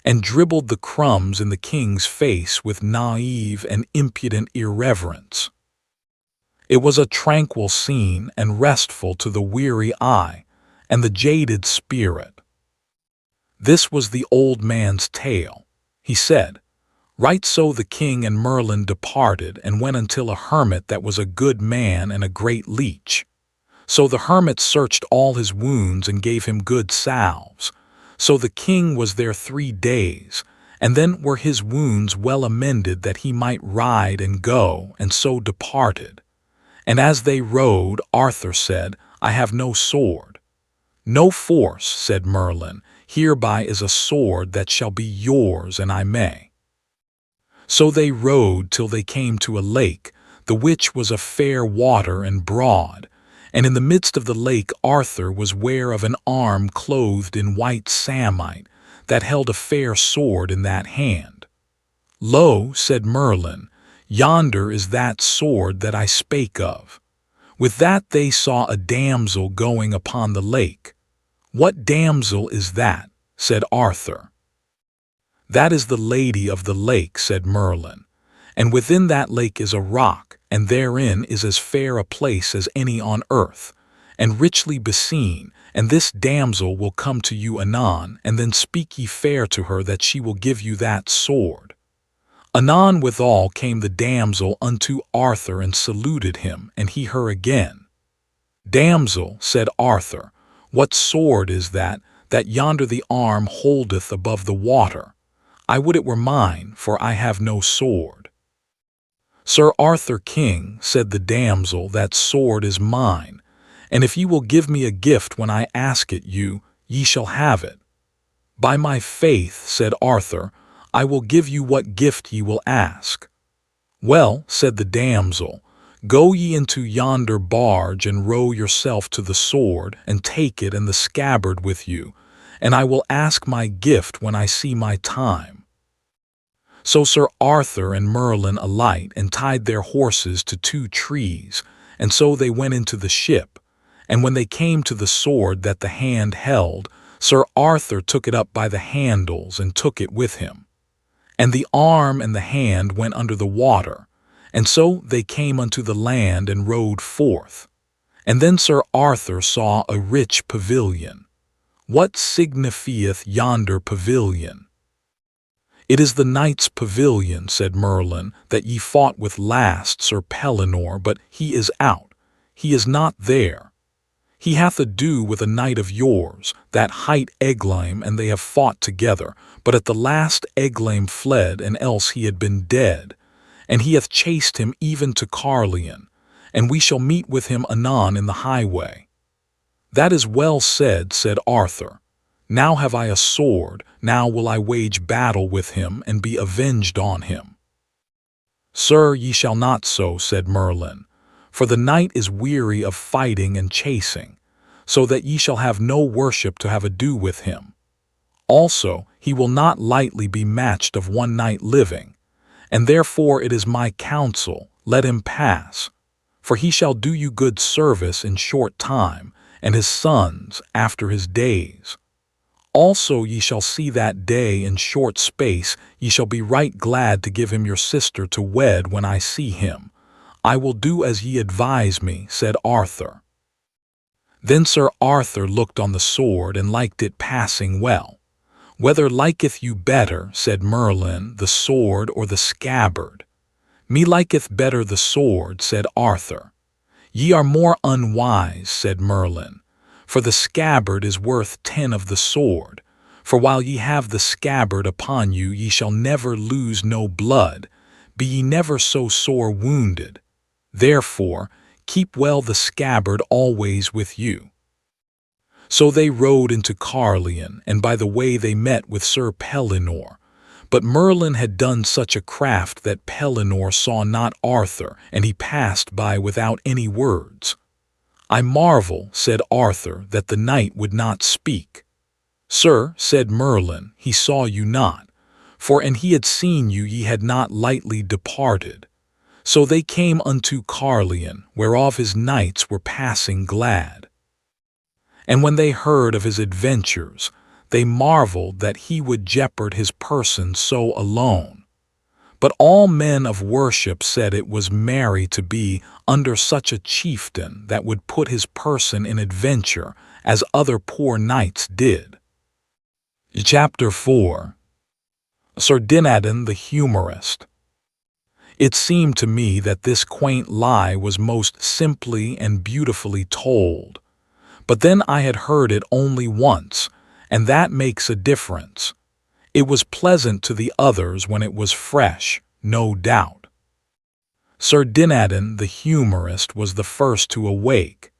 and dribbled the crumbs in the king's face with naive and impudent irreverence. It was a tranquil scene and restful to the weary eye and the jaded spirit. This was the old man's tale. He said, "Right so the king and Merlin departed and went until a hermit that was a good man and a great leech. So the hermit searched all his wounds and gave him good salves. So the king was there 3 days, and then were his wounds well amended that he might ride and go, and so departed. And as they rode, Arthur said, I have no sword. No force, said Merlin, hereby is a sword that shall be yours, and I may. So they rode till they came to a lake, the which was of fair water and broad. And in the midst of the lake Arthur was ware of an arm clothed in white samite, that held a fair sword in that hand. Lo, said Merlin, yonder is that sword that I spake of. With that they saw a damsel going upon the lake. What damsel is that? Said Arthur. That is the lady of the lake, said Merlin, and within that lake is a rock, and therein is as fair a place as any on earth, and richly beseen, and this damsel will come to you anon, and then speak ye fair to her that she will give you that sword. Anon withal came the damsel unto Arthur and saluted him, and he her again. Damsel, said Arthur, what sword is that yonder the arm holdeth above the water? I would it were mine, for I have no sword. Sir Arthur King, said the damsel, that sword is mine, and if ye will give me a gift when I ask it you, ye shall have it. By my faith, said Arthur, I will give you what gift ye will ask. Well, said the damsel, go ye into yonder barge and row yourself to the sword, and take it and the scabbard with you, and I will ask my gift when I see my time. So Sir Arthur and Merlin alight and tied their horses to 2 trees, and so they went into the ship. And when they came to the sword that the hand held, Sir Arthur took it up by the handles and took it with him. And the arm and the hand went under the water, and so they came unto the land and rode forth. And then Sir Arthur saw a rich pavilion. What signifieth yonder pavilion? It is the knight's pavilion, said Merlin, that ye fought with last, Sir Pellinore, but he is out. He is not there. He hath ado with a knight of yours, that hight Eglaim, and they have fought together, but at the last Eglaim fled, and else he had been dead. And he hath chased him even to Carlion, and we shall meet with him anon in the highway. That is well said, said Arthur. Now have I a sword, now will I wage battle with him, and be avenged on him. Sir, ye shall not so, said Merlin, for the knight is weary of fighting and chasing, so that ye shall have no worship to have ado with him. Also, he will not lightly be matched of one night living, and therefore it is my counsel, let him pass, for he shall do you good service in short time, and his sons after his days. Also ye shall see that day in short space, ye shall be right glad to give him your sister to wed when I see him. I will do as ye advise me, said Arthur. Then Sir Arthur looked on the sword and liked it passing well. Whether liketh you better, said Merlin, the sword or the scabbard? Me liketh better the sword, said Arthur. Ye are more unwise, said Merlin, for the scabbard is worth 10 of the sword. For while ye have the scabbard upon you, ye shall never lose no blood, be ye never so sore wounded. Therefore, keep well the scabbard always with you. So they rode into Carlion, and by the way they met with Sir Pellinore. But Merlin had done such a craft that Pellinore saw not Arthur, and he passed by without any words. I marvel, said Arthur, that the knight would not speak. Sir, said Merlin, he saw you not, for an he had seen you ye had not lightly departed. So they came unto Carlion, whereof his knights were passing glad. And when they heard of his adventures, they marveled that he would jeopard his person so alone. But all men of worship said it was merry to be under such a chieftain that would put his person in adventure as other poor knights did. Chapter 4. Sir Dinadan the Humorist. It seemed to me that this quaint lie was most simply and beautifully told. But then I had heard it only once, and that makes a difference. It was pleasant to the others when it was fresh, no doubt. Sir Dinadan, the humorist, was the first to awake,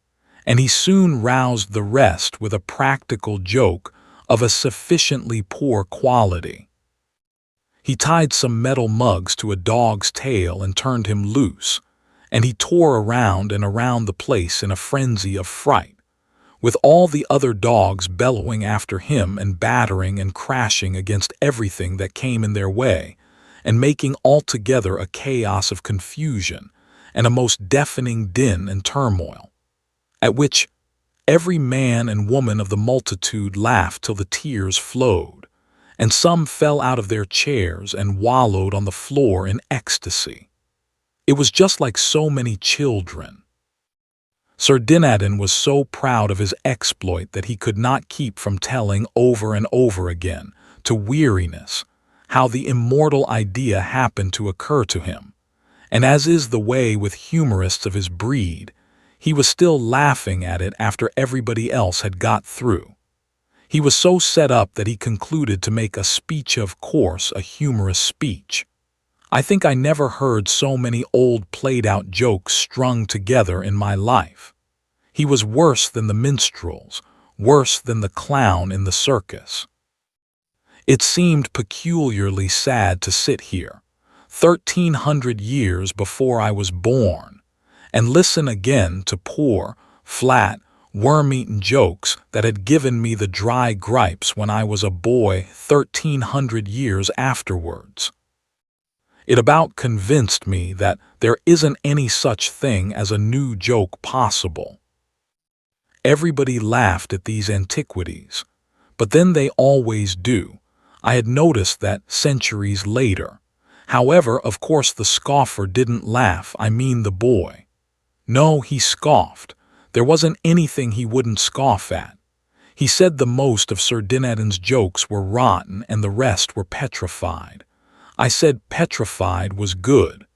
and he soon roused the rest with a practical joke of a sufficiently poor quality. He tied some metal mugs to a dog's tail and turned him loose, and he tore around and around the place in a frenzy of fright, with all the other dogs bellowing after him and battering and crashing against everything that came in their way, and making altogether a chaos of confusion and a most deafening din and turmoil, at which every man and woman of the multitude laughed till the tears flowed, and some fell out of their chairs and wallowed on the floor in ecstasy. It was just like so many children. Sir Dinadan was so proud of his exploit that he could not keep from telling over and over again, to weariness, how the immortal idea happened to occur to him, and as is the way with humorists of his breed, he was still laughing at it after everybody else had got through. He was so set up that he concluded to make a speech, of course, a humorous speech. I think I never heard so many old played-out jokes strung together in my life. He was worse than the minstrels, worse than the clown in the circus. It seemed peculiarly sad to sit here, 1,300 years before I was born, and listen again to poor, flat, worm-eaten jokes that had given me the dry gripes when I was a boy 1,300 years afterwards. It about convinced me that there isn't any such thing as a new joke possible. Everybody laughed at these antiquities, but then they always do. I had noticed that centuries later. However, of course the scoffer didn't laugh, I mean the boy. No, he scoffed. There wasn't anything he wouldn't scoff at. He said the most of Sir Dinadan's jokes were rotten and the rest were petrified. I said petrified was good,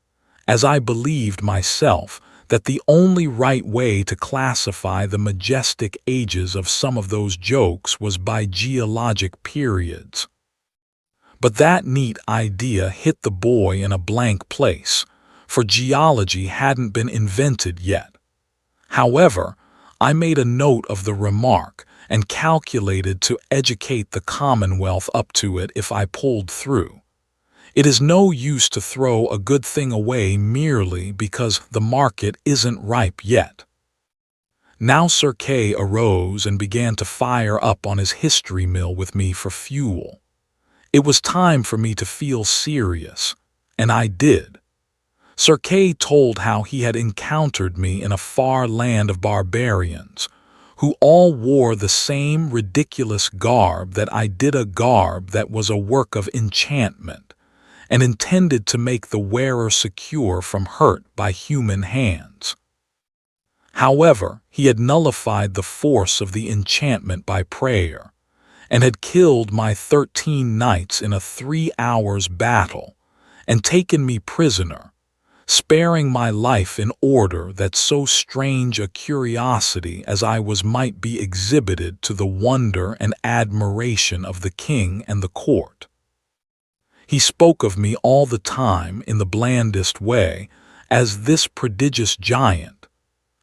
as I believed myself that the only right way to classify the majestic ages of some of those jokes was by geologic periods. But that neat idea hit the boy in a blank place, for geology hadn't been invented yet. However, I made a note of the remark and calculated to educate the Commonwealth up to it if I pulled through. It is no use to throw a good thing away merely because the market isn't ripe yet. Now Sir Kay arose and began to fire up on his history mill with me for fuel. It was time for me to feel serious, and I did. Sir Kay told how he had encountered me in a far land of barbarians, who all wore the same ridiculous garb that I did, a garb that was a work of enchantment, and intended to make the wearer secure from hurt by human hands. However, he had nullified the force of the enchantment by prayer, and had killed my 13 knights in a 3 hours battle, and taken me prisoner, sparing my life in order that so strange a curiosity as I was might be exhibited to the wonder and admiration of the king and the court. He spoke of me all the time in the blandest way as this prodigious giant,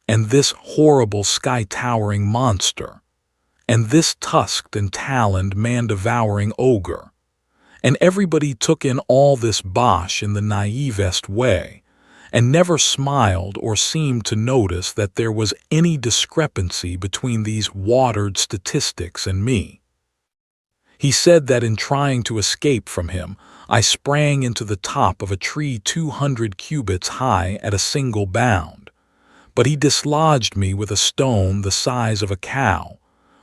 and this horrible sky-towering monster, and this tusked and taloned man-devouring ogre, and everybody took in all this bosh in the naivest way, and never smiled or seemed to notice that there was any discrepancy between these watered statistics and me. He said that in trying to escape from him, I sprang into the top of a tree 200 cubits high at a single bound, but he dislodged me with a stone the size of a cow,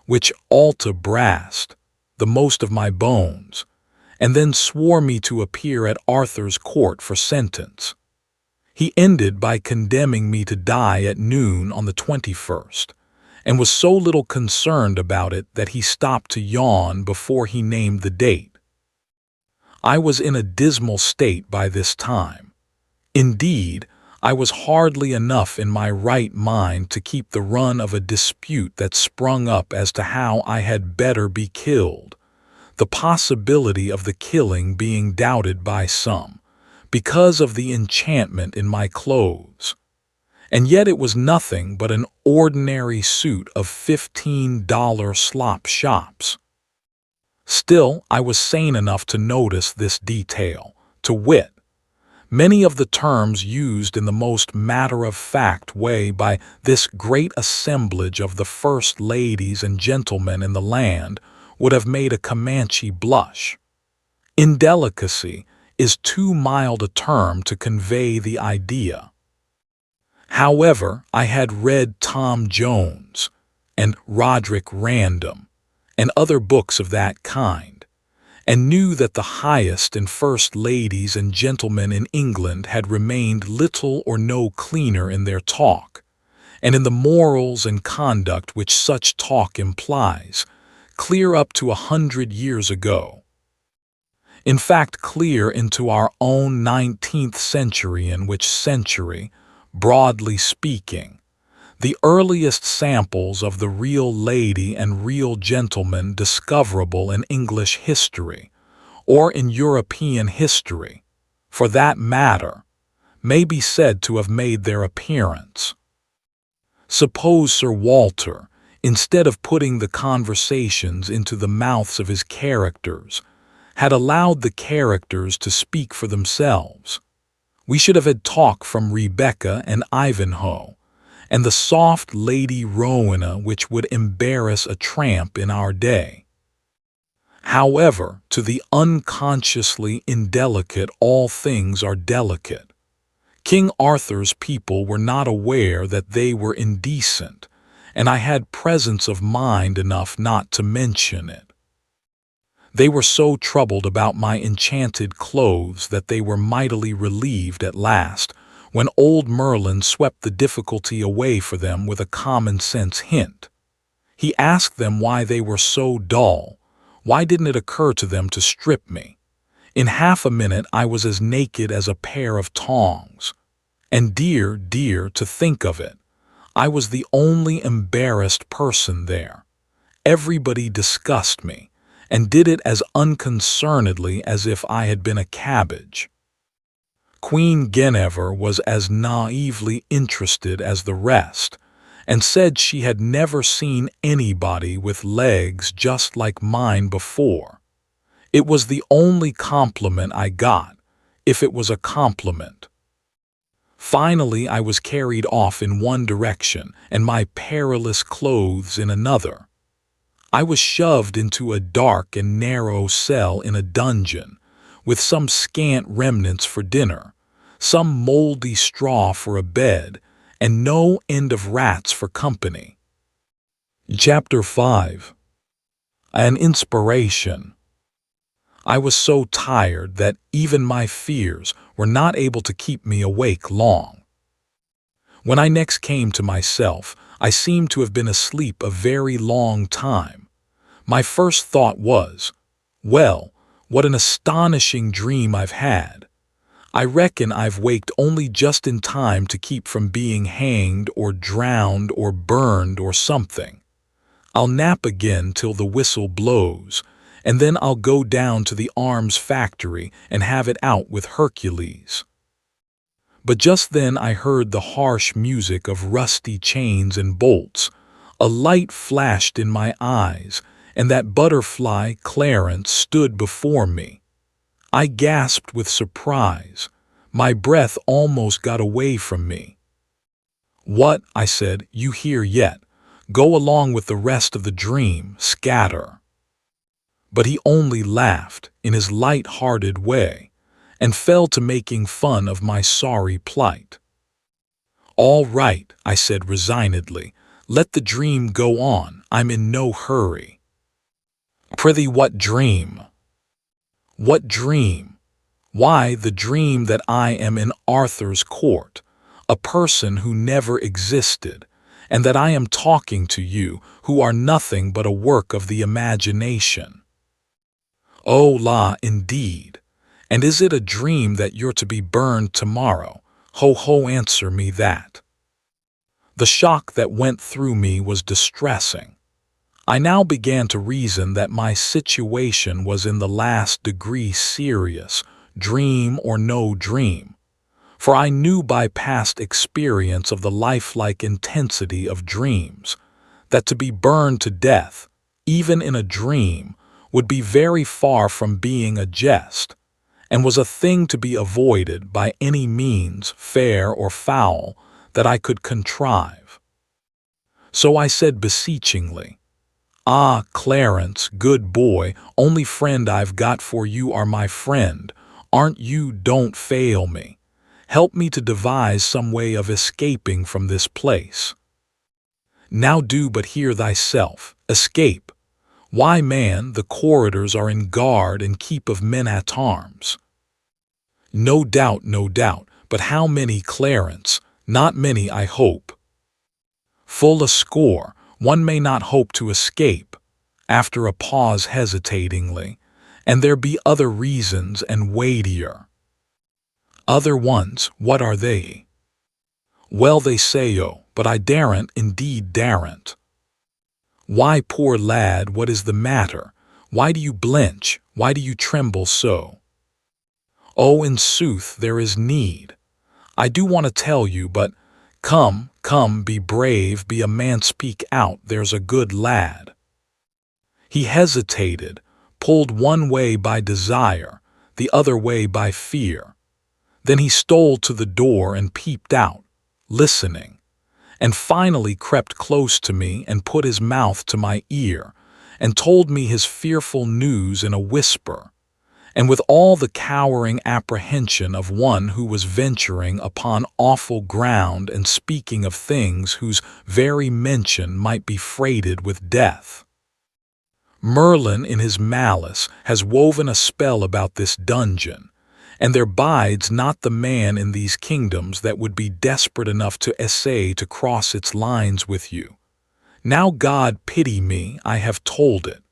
which alta brast, the most of my bones, and then swore me to appear at Arthur's court for sentence. He ended by condemning me to die at noon on the 21st, and was so little concerned about it that he stopped to yawn before he named the date. I was in a dismal state by this time. Indeed, I was hardly enough in my right mind to keep the run of a dispute that sprung up as to how I had better be killed, the possibility of the killing being doubted by some, because of the enchantment in my clothes. And yet it was nothing but an ordinary suit of $15 slop shops. Still, I was sane enough to notice this detail, to wit, many of the terms used in the most matter-of-fact way by this great assemblage of the first ladies and gentlemen in the land would have made a Comanche blush. Indelicacy is too mild a term to convey the idea. However, I had read Tom Jones and Roderick Random and other books of that kind, and knew that the highest and first ladies and gentlemen in England had remained little or no cleaner in their talk, and in the morals and conduct which such talk implies, clear up to 100 years ago. In fact, clear into our own 19th century, in which century, broadly speaking, the earliest samples of the real lady and real gentleman discoverable in English history, or in European history, for that matter, may be said to have made their appearance. Suppose Sir Walter, instead of putting the conversations into the mouths of his characters, had allowed the characters to speak for themselves. We should have had talk from Rebecca and Ivanhoe, and the soft Lady Rowena which would embarrass a tramp in our day. However, to the unconsciously indelicate all things are delicate. King Arthur's people were not aware that they were indecent, and I had presence of mind enough not to mention it. They were so troubled about my enchanted clothes that they were mightily relieved at last, when old Merlin swept the difficulty away for them with a common-sense hint. He asked them why they were so dull. Why didn't it occur to them to strip me? In half a minute I was as naked as a pair of tongs. And dear, to think of it, I was the only embarrassed person there. Everybody discussed me, and did it as unconcernedly as if I had been a cabbage. Queen Guinevere was as naively interested as the rest, and said she had never seen anybody with legs just like mine before. It was the only compliment I got, if it was a compliment. Finally, I was carried off in one direction, and my perilous clothes in another. I was shoved into a dark and narrow cell in a dungeon, with some scant remnants for dinner, some moldy straw for a bed, and no end of rats for company. Chapter 5. An Inspiration. I was so tired that even my fears were not able to keep me awake long. When I next came to myself, I seemed to have been asleep a very long time. My first thought was, well, what an astonishing dream I've had. I reckon I've waked only just in time to keep from being hanged or drowned or burned or something. I'll nap again till the whistle blows, and then I'll go down to the arms factory and have it out with Hercules. But just then I heard the harsh music of rusty chains and bolts. A light flashed in my eyes, and that butterfly Clarence stood before me. I gasped with surprise. My breath almost got away from me. "What," I said, "you here yet? Go along with the rest of the dream, scatter." But he only laughed in his light-hearted way, and fell to making fun of my sorry plight. "All right," I said resignedly, "let the dream go on, I'm in no hurry." "Prithee, what dream?" "What dream? Why, the dream that I am in Arthur's court, a person who never existed, and that I am talking to you, who are nothing but a work of the imagination." "Oh la, indeed. And is it a dream that you're to be burned tomorrow, Ho ho, answer me that. The shock that went through me was distressing. I now began to reason that my situation was in the last degree serious, dream or no dream, for I knew by past experience of the lifelike intensity of dreams that to be burned to death, even in a dream, would be very far from being a jest, and was a thing to be avoided by any means, fair or foul, that I could contrive. So I said beseechingly, "Ah, Clarence, good boy, only friend I've got for you are my friend. Aren't you? Don't fail me. Help me to devise some way of escaping from this place." "Now do but hear thyself. Escape! Why, man, the corridors are in guard and keep of men at arms." No doubt, no doubt, but how many, Clarence? Not many, I hope." "Full a score. One may not hope to escape," after a pause hesitatingly, "and there be other reasons and weightier." "Other ones, what are they?" "Well, they say, oh, but I daren't, indeed daren't." "Why, poor lad, what is the matter? Why do you blench? Why do you tremble so?" "Oh, in sooth, there is need. I do want to tell you, but come, come, be brave, be a man, speak out, there's a good lad." He hesitated, pulled one way by desire, the other way by fear. Then he stole to the door and peeped out, listening, and finally crept close to me and put his mouth to my ear, and told me his fearful news in a whisper, and with all the cowering apprehension of one who was venturing upon awful ground and speaking of things whose very mention might be freighted with death. "Merlin in his malice has woven a spell about this dungeon, and there bides not the man in these kingdoms that would be desperate enough to essay to cross its lines with you. Now God pity me, I have told it.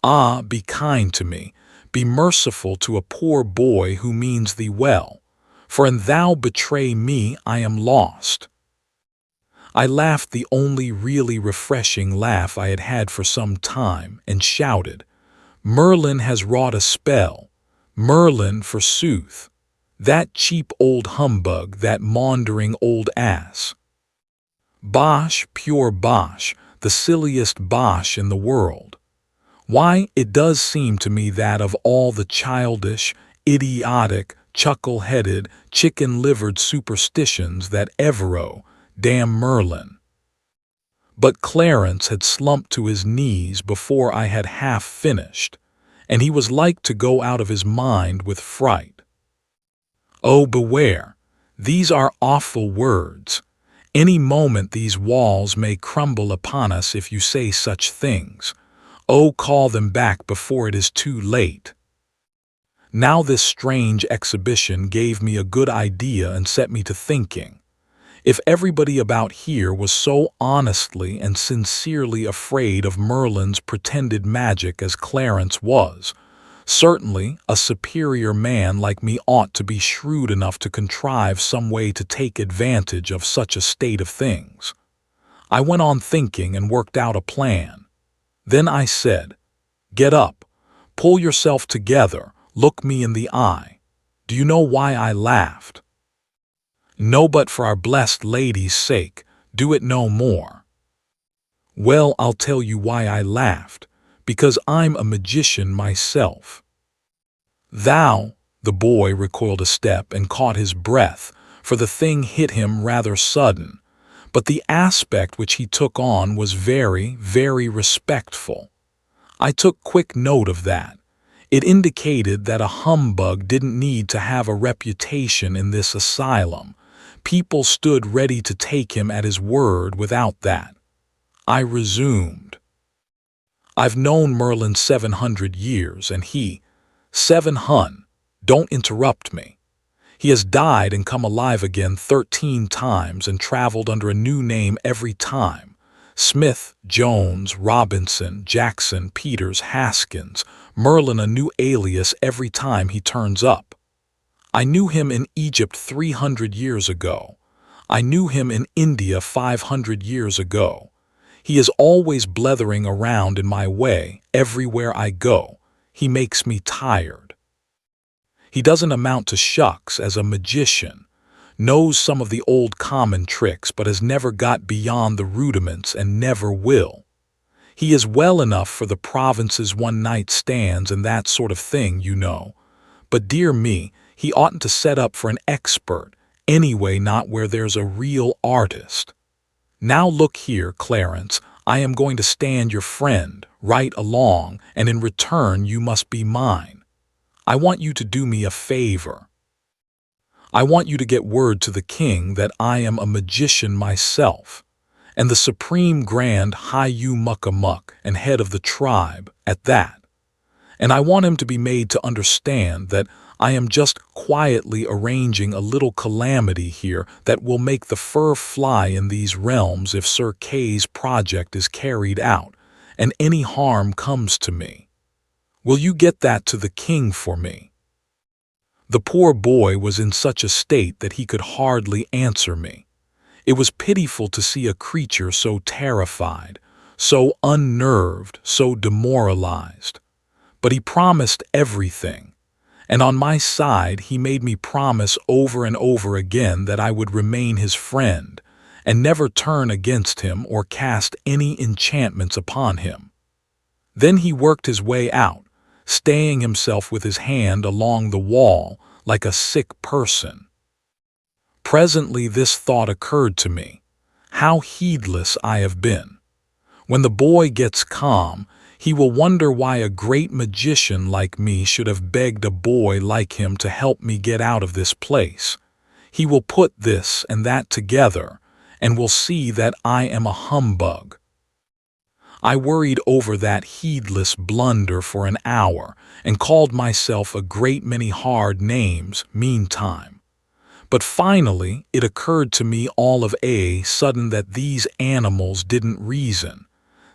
Ah, be kind to me, be merciful to a poor boy who means thee well, for an thou betray me I am lost." I laughed the only really refreshing laugh I had had for some time, and shouted, "Merlin has wrought a spell. Merlin, forsooth! That cheap old humbug, that maundering old ass. Bosh, pure bosh, the silliest bosh in the world. Why, it does seem to me that of all the childish, idiotic, chuckle-headed, chicken-livered superstitions that ever damn Merlin." But Clarence had slumped to his knees before I had half finished, and he was like to go out of his mind with fright. "Oh, beware! These are awful words. Any moment these walls may crumble upon us if you say such things. Oh, call them back before it is too late." Now this strange exhibition gave me a good idea and set me to thinking. If everybody about here was so honestly and sincerely afraid of Merlin's pretended magic as Clarence was, certainly a superior man like me ought to be shrewd enough to contrive some way to take advantage of such a state of things. I went on thinking and worked out a plan. Then I said, "Get up, pull yourself together, look me in the eye. Do you know why I laughed?" "No, but for our blessed lady's sake, do it no more." "Well, I'll tell you why I laughed, because I'm a magician myself." "Thou—" The boy recoiled a step and caught his breath, for the thing hit him rather sudden, but the aspect which he took on was very, very respectful. I took quick note of that. It indicated that a humbug didn't need to have a reputation in this asylum. People stood ready to take him at his word without that. I resumed. "I've known Merlin 700 years, and he— 700, don't interrupt me. He has died and come alive again 13 times and traveled under a new name every time. Smith, Jones, Robinson, Jackson, Peters, Haskins, Merlin a new alias every time he turns up. I knew him in Egypt 300 years ago. I knew him in India 500 years ago. He is always blethering around in my way everywhere I go. He makes me tired. He doesn't amount to shucks as a magician, knows some of the old common tricks but has never got beyond the rudiments and never will. He is well enough for the province's one-night stands and that sort of thing, you know. But dear me, he oughtn't to set up for an expert, anyway not where there's a real artist. Now look here, Clarence, I am going to stand your friend, right along, and in return you must be mine. I want you to do me a favor. I want you to get word to the king that I am a magician myself, and the supreme grand Muck and head of the tribe at that. And I want him to be made to understand that I am just quietly arranging a little calamity here that will make the fur fly in these realms if Sir Kay's project is carried out, and any harm comes to me. Will you get that to the king for me? The poor boy was in such a state that he could hardly answer me. It was pitiful to see a creature so terrified, so unnerved, so demoralized. But he promised everything, and on my side he made me promise over and over again that I would remain his friend, and never turn against him or cast any enchantments upon him. Then he worked his way out, staying himself with his hand along the wall like a sick person. Presently this thought occurred to me: how heedless I have been. When the boy gets calm, he will wonder why a great magician like me should have begged a boy like him to help me get out of this place. He will put this and that together, and will see that I am a humbug. I worried over that heedless blunder for an hour and called myself a great many hard names meantime. But finally it occurred to me all of a sudden that these animals didn't reason,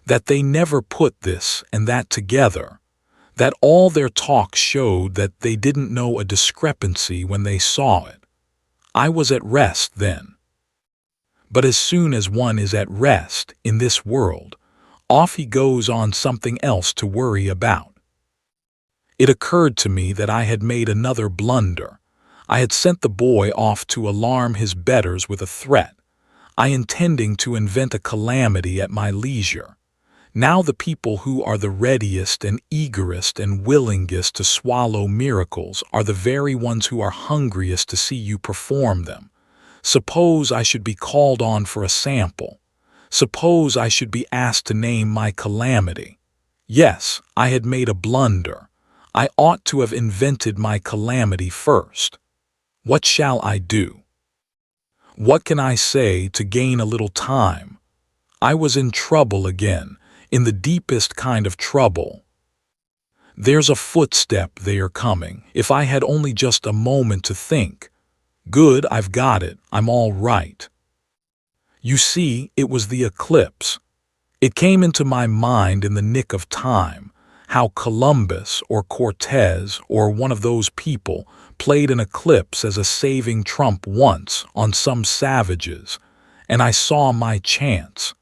that they never put this and that together, that all their talk showed that they didn't know a discrepancy when they saw it. I was at rest then. But as soon as one is at rest in this world, off he goes on something else to worry about. It occurred to me that I had made another blunder. I had sent the boy off to alarm his betters with a threat, I intending to invent a calamity at my leisure. Now the people who are the readiest and eagerest and willingest to swallow miracles are the very ones who are hungriest to see you perform them. Suppose I should be called on for a sample. Suppose I should be asked to name my calamity. Yes, I had made a blunder. I ought to have invented my calamity first. What shall I do? What can I say to gain a little time? I was in trouble again, in the deepest kind of trouble. There's a footstep they are coming. If I had only just a moment to think. Good, I've got it. I'm all right. You see, it was the eclipse. It came into my mind in the nick of time, how Columbus or Cortez or one of those people played an eclipse as a saving trump once on some savages, and I saw my chance.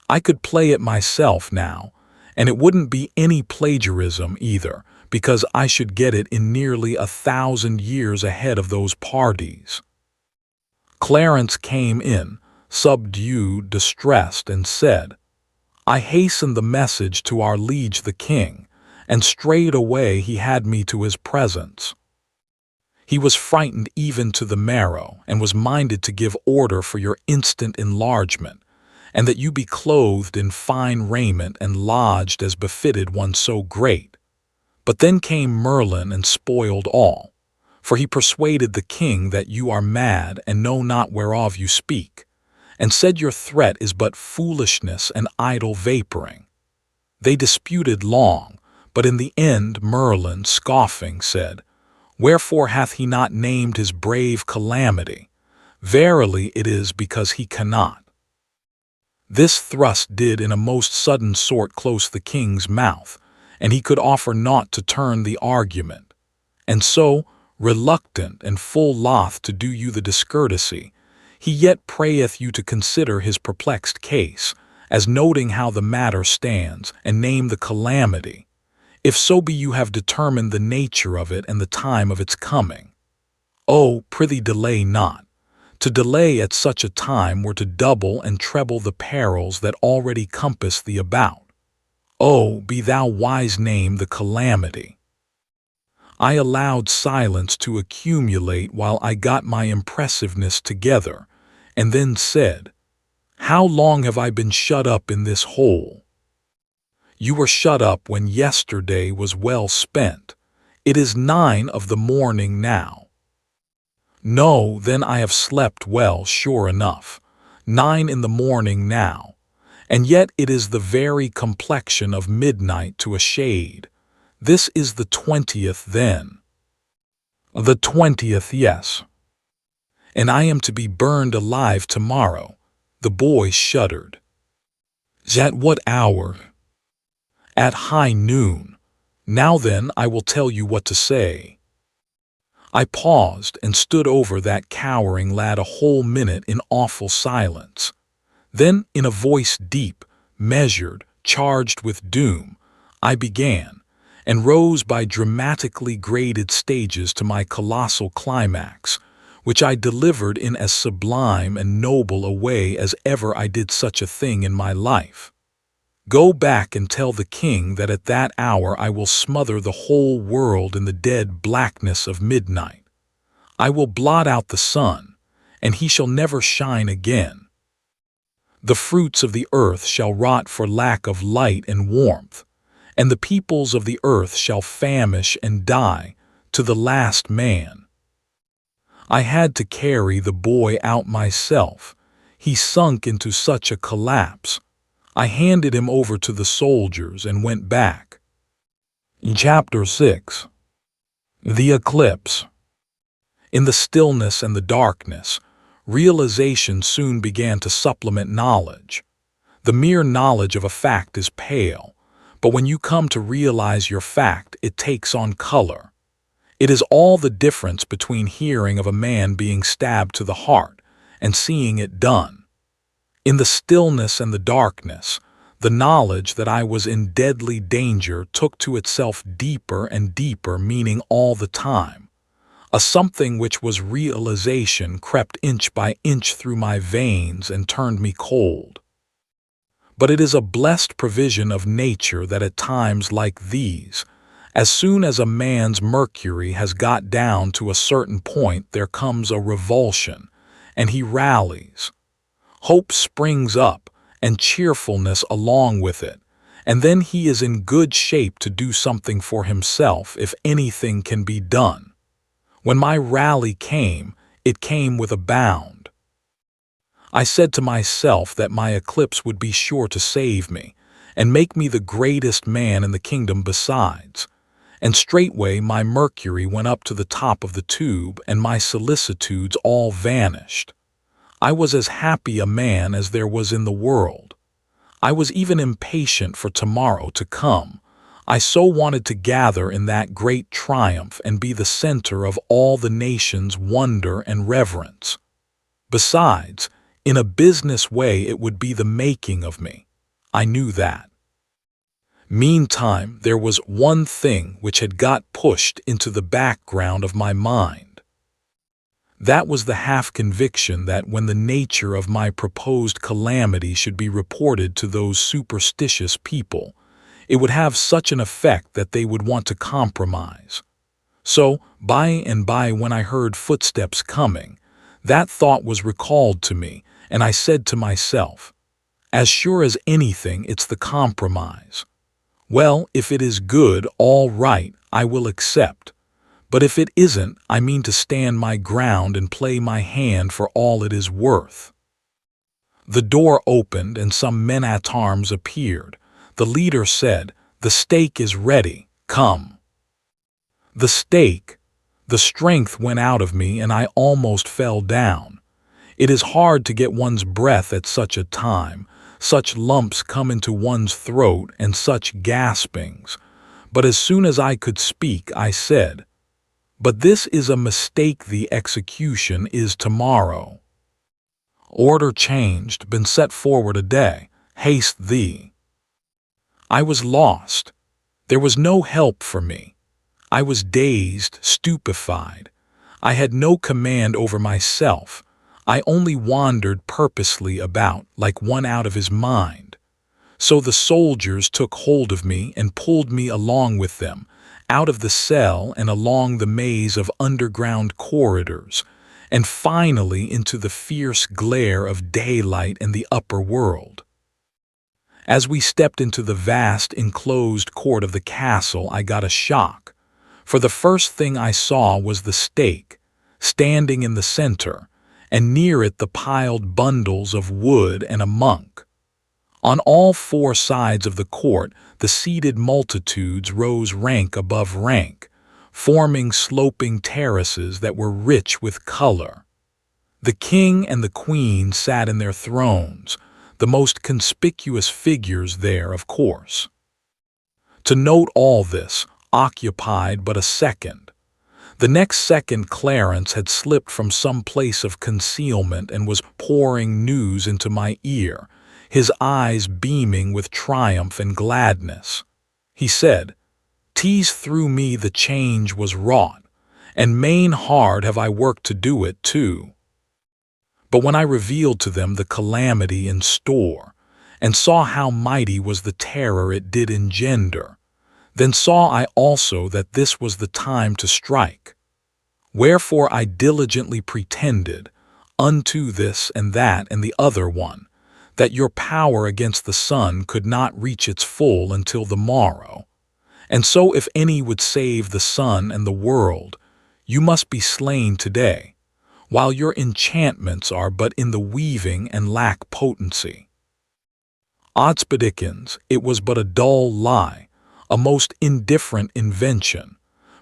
I could play it myself now, and it wouldn't be any plagiarism either, because I should get it in nearly 1,000 years ahead of those parties. Clarence came in, subdued, distressed, and said, I hastened the message to our liege the king, and straightway he had me to his presence. He was frightened even to the marrow, and was minded to give order for your instant enlargement, and that you be clothed in fine raiment and lodged as befitted one so great. But then came Merlin and spoiled all, for he persuaded the king that you are mad and know not whereof you speak, and said your threat is but foolishness and idle vaporing. They disputed long, but in the end Merlin, scoffing, said, Wherefore hath he not named his brave calamity? Verily it is because he cannot. This thrust did in a most sudden sort close the king's mouth, and he could offer naught to turn the argument. And so, reluctant and full loth to do you the discourtesy, he yet prayeth you to consider his perplexed case, as noting how the matter stands, and name the calamity, if so be you have determined the nature of it and the time of its coming. Oh, prithee delay not. To delay at such a time were to double and treble the perils that already compass thee about. Oh, be thou wise, name the calamity. I allowed silence to accumulate while I got my impressiveness together, and then said, How long have I been shut up in this hole? You were shut up when yesterday was well spent. It is 9 of the morning now. No, then I have slept well, sure enough. 9 in the morning now. And yet it is the very complexion of midnight to a shade. This is the 20th then. The 20th, yes. And I am to be burned alive tomorrow. The boy shuddered. At what hour? At high noon. Now then, I will tell you what to say. I paused and stood over that cowering lad a whole minute in awful silence. Then, in a voice deep, measured, charged with doom, I began, and rose by dramatically graded stages to my colossal climax, which I delivered in as sublime and noble a way as ever I did such a thing in my life. Go back and tell the king that at that hour I will smother the whole world in the dead blackness of midnight. I will blot out the sun, and he shall never shine again. The fruits of the earth shall rot for lack of light and warmth, and the peoples of the earth shall famish and die to the last man. I had to carry the boy out myself. He sunk into such a collapse. I handed him over to the soldiers and went back. Chapter 6. The Eclipse. In the stillness and the darkness, realization soon began to supplement knowledge. The mere knowledge of a fact is pale, but when you come to realize your fact, it takes on color. It is all the difference between hearing of a man being stabbed to the heart and seeing it done. In the stillness and the darkness, the knowledge that I was in deadly danger took to itself deeper and deeper meaning all the time. A something which was realization crept inch by inch through my veins and turned me cold. But it is a blessed provision of nature that at times like these, as soon as a man's mercury has got down to a certain point, there comes a revulsion, and he rallies. Hope springs up, and cheerfulness along with it, and then he is in good shape to do something for himself if anything can be done. When my rally came, it came with a bound. I said to myself that my eclipse would be sure to save me, and make me the greatest man in the kingdom besides, and straightway my mercury went up to the top of the tube, and my solicitudes all vanished. I was as happy a man as there was in the world. I was even impatient for tomorrow to come. I so wanted to gather in that great triumph and be the center of all the nation's wonder and reverence. Besides, in a business way it would be the making of me. I knew that. Meantime, there was one thing which had got pushed into the background of my mind. That was the half-conviction that when the nature of my proposed calamity should be reported to those superstitious people, it would have such an effect that they would want to compromise. So, by and by, when I heard footsteps coming, that thought was recalled to me, and I said to myself, as sure as anything, it's the compromise. Well, if it is good, all right, I will accept. But if it isn't, I mean to stand my ground and play my hand for all it is worth. The door opened and some men-at-arms appeared. The leader said, "The stake is ready, come." The stake. The strength went out of me and I almost fell down. It is hard to get one's breath at such a time. Such lumps come into one's throat and such gaspings. But as soon as I could speak, I said, But this is a mistake, the execution is tomorrow. Order changed, been set forward a day, haste thee. I was lost. There was no help for me. I was dazed, stupefied. I had no command over myself. I only wandered purposely about, like one out of his mind. So the soldiers took hold of me and pulled me along with them, out of the cell and along the maze of underground corridors, and finally into the fierce glare of daylight and the upper world. As we stepped into the vast enclosed court of the castle, I got a shock, for the first thing I saw was the stake, standing in the center, and near it the piled bundles of wood and a monk. On all four sides of the court, the seated multitudes rose rank above rank, forming sloping terraces that were rich with color. The king and the queen sat in their thrones, the most conspicuous figures there, of course. To note all this occupied but a second. The next second Clarence had slipped from some place of concealment and was pouring news into my ear, his eyes beaming with triumph and gladness. He said, "'Tis through me the change was wrought, and main hard have I worked to do it, too." But when I revealed to them the calamity in store, and saw how mighty was the terror it did engender, then saw I also that this was the time to strike. Wherefore I diligently pretended, unto this and that and the other one, that your power against the sun could not reach its full until the morrow. And so if any would save the sun and the world, you must be slain today, while your enchantments are but in the weaving and lack potency. Oddsbodikins, it was but a dull lie, a most indifferent invention,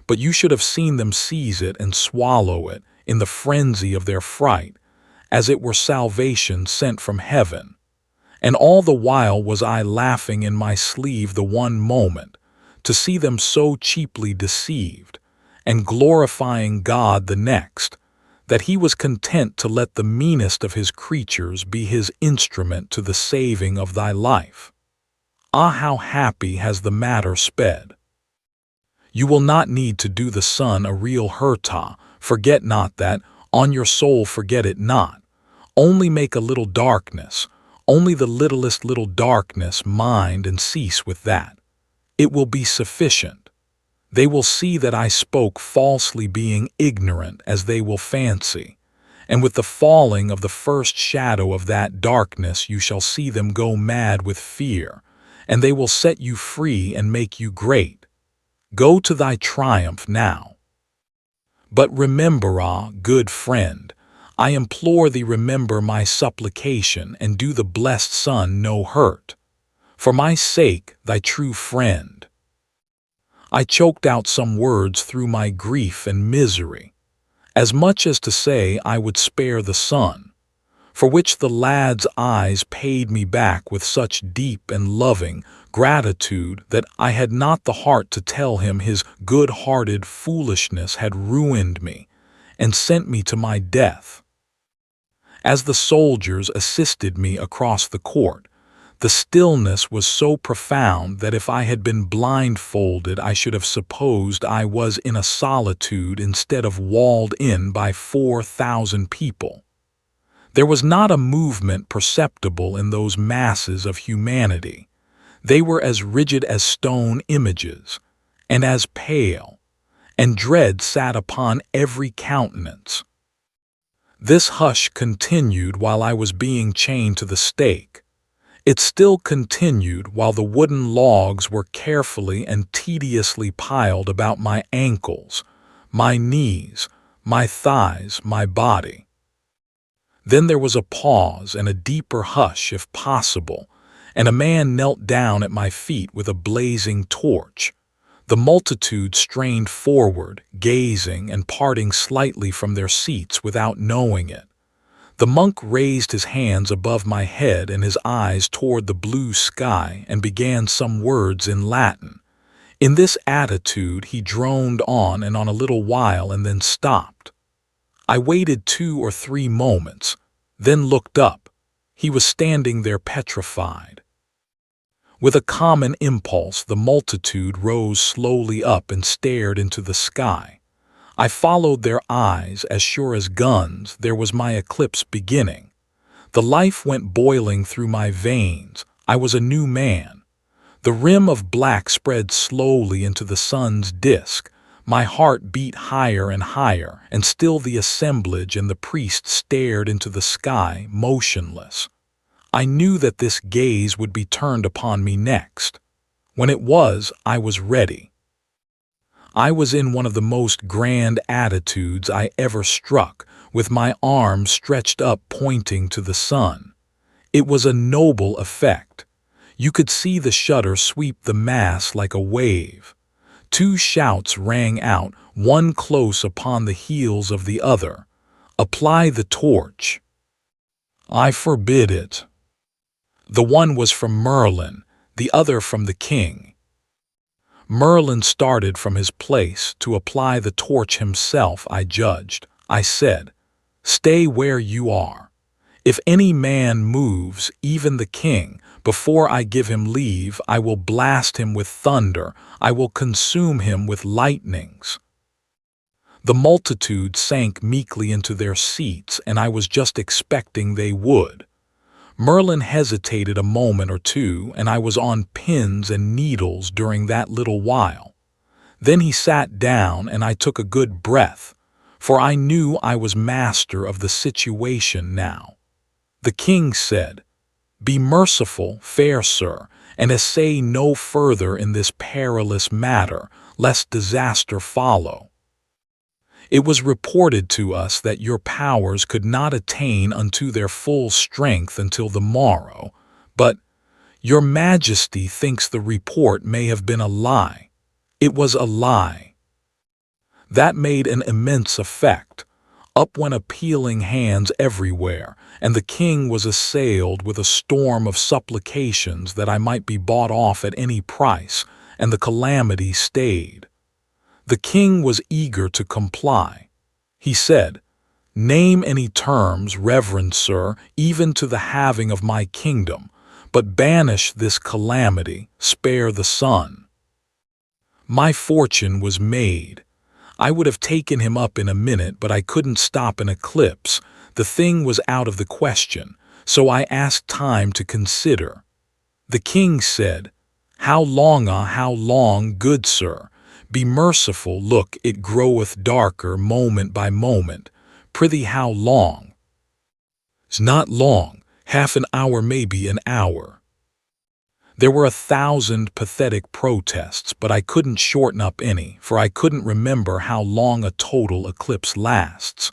but you should have seen them seize it and swallow it in the frenzy of their fright, as it were salvation sent from heaven. And all the while was I laughing in my sleeve the one moment, to see them so cheaply deceived, and glorifying God the next, that he was content to let the meanest of his creatures be his instrument to the saving of thy life. Ah, how happy has the matter sped! You will not need to do the sun a real hurtah, forget not that, on your soul forget it not. Only make a little darkness, only the littlest little darkness, mind, and cease with that. It will be sufficient. They will see that I spoke falsely, being ignorant as they will fancy, and with the falling of the first shadow of that darkness you shall see them go mad with fear, and they will set you free and make you great. Go to thy triumph now. But remember, good friend, I implore thee, remember my supplication, and do the blessed sun no hurt. For my sake, thy true friend. I choked out some words through my grief and misery, as much as to say I would spare the sun, for which the lad's eyes paid me back with such deep and loving gratitude that I had not the heart to tell him his good-hearted foolishness had ruined me and sent me to my death. As the soldiers assisted me across the court, the stillness was so profound that if I had been blindfolded I should have supposed I was in a solitude instead of walled in by 4,000 people. There was not a movement perceptible in those masses of humanity. They were as rigid as stone images, and as pale, and dread sat upon every countenance. This hush continued while I was being chained to the stake. It still continued while the wooden logs were carefully and tediously piled about my ankles, my knees, my thighs, my body. Then there was a pause and a deeper hush, if possible, and a man knelt down at my feet with a blazing torch. The multitude strained forward, gazing and parting slightly from their seats without knowing it. The monk raised his hands above my head and his eyes toward the blue sky and began some words in Latin. In this attitude he droned on and on a little while and then stopped. I waited 2 or 3 moments, then looked up. He was standing there petrified. With a common impulse, the multitude rose slowly up and stared into the sky. I followed their eyes, as sure as guns there was my eclipse beginning. The life went boiling through my veins. I was a new man. The rim of black spread slowly into the sun's disk. My heart beat higher and higher, and still the assemblage and the priest stared into the sky, motionless. I knew that this gaze would be turned upon me next. When it was, I was ready. I was in one of the most grand attitudes I ever struck, with my arms stretched up pointing to the sun. It was a noble effect. You could see the shudder sweep the mass like a wave. 2 shouts rang out, one close upon the heels of the other. "Apply the torch." "I forbid it." The one was from Merlin, the other from the king. Merlin started from his place to apply the torch himself, I judged. I said, "Stay where you are. If any man moves, even the king, before I give him leave, I will blast him with thunder, I will consume him with lightnings." The multitude sank meekly into their seats, and I was just expecting they would. Merlin hesitated a moment or two, and I was on pins and needles during that little while. Then he sat down, and I took a good breath, for I knew I was master of the situation now. The king said, "Be merciful, fair sir, and essay no further in this perilous matter, lest disaster follow. It was reported to us that your powers could not attain unto their full strength until the morrow, but your majesty thinks the report may have been a lie. It was a lie." That made an immense effect. Up went appealing hands everywhere, and the king was assailed with a storm of supplications that I might be bought off at any price, and the calamity stayed. The king was eager to comply. He said, "Name any terms, reverend sir, even to the halving of my kingdom, but banish this calamity, spare the sun." My fortune was made. I would have taken him up in a minute, but I couldn't stop an eclipse. The thing was out of the question, so I asked time to consider. The king said, how long, good sir? Be merciful, look, it groweth darker moment by moment. Prithee, how long? "'S not long, half an hour, maybe an hour." There were 1,000 pathetic protests, but I couldn't shorten up any, for I couldn't remember how long a total eclipse lasts.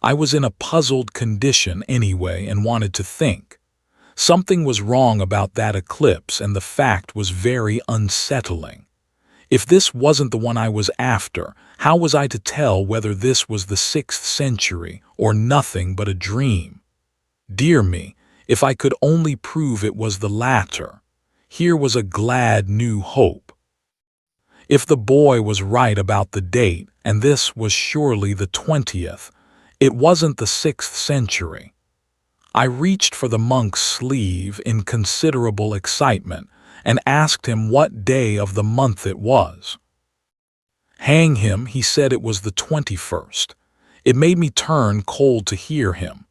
I was in a puzzled condition anyway and wanted to think. Something was wrong about that eclipse, and the fact was very unsettling. If this wasn't the one I was after, how was I to tell whether this was the 6th century or nothing but a dream? Dear me, if I could only prove it was the latter. Here was a glad new hope. If the boy was right about the date, and this was surely the 20th, it wasn't the 6th century. I reached for the monk's sleeve in considerable excitement, and asked him what day of the month it was. Hang him, he said it was the 21st. It made me turn cold to hear him.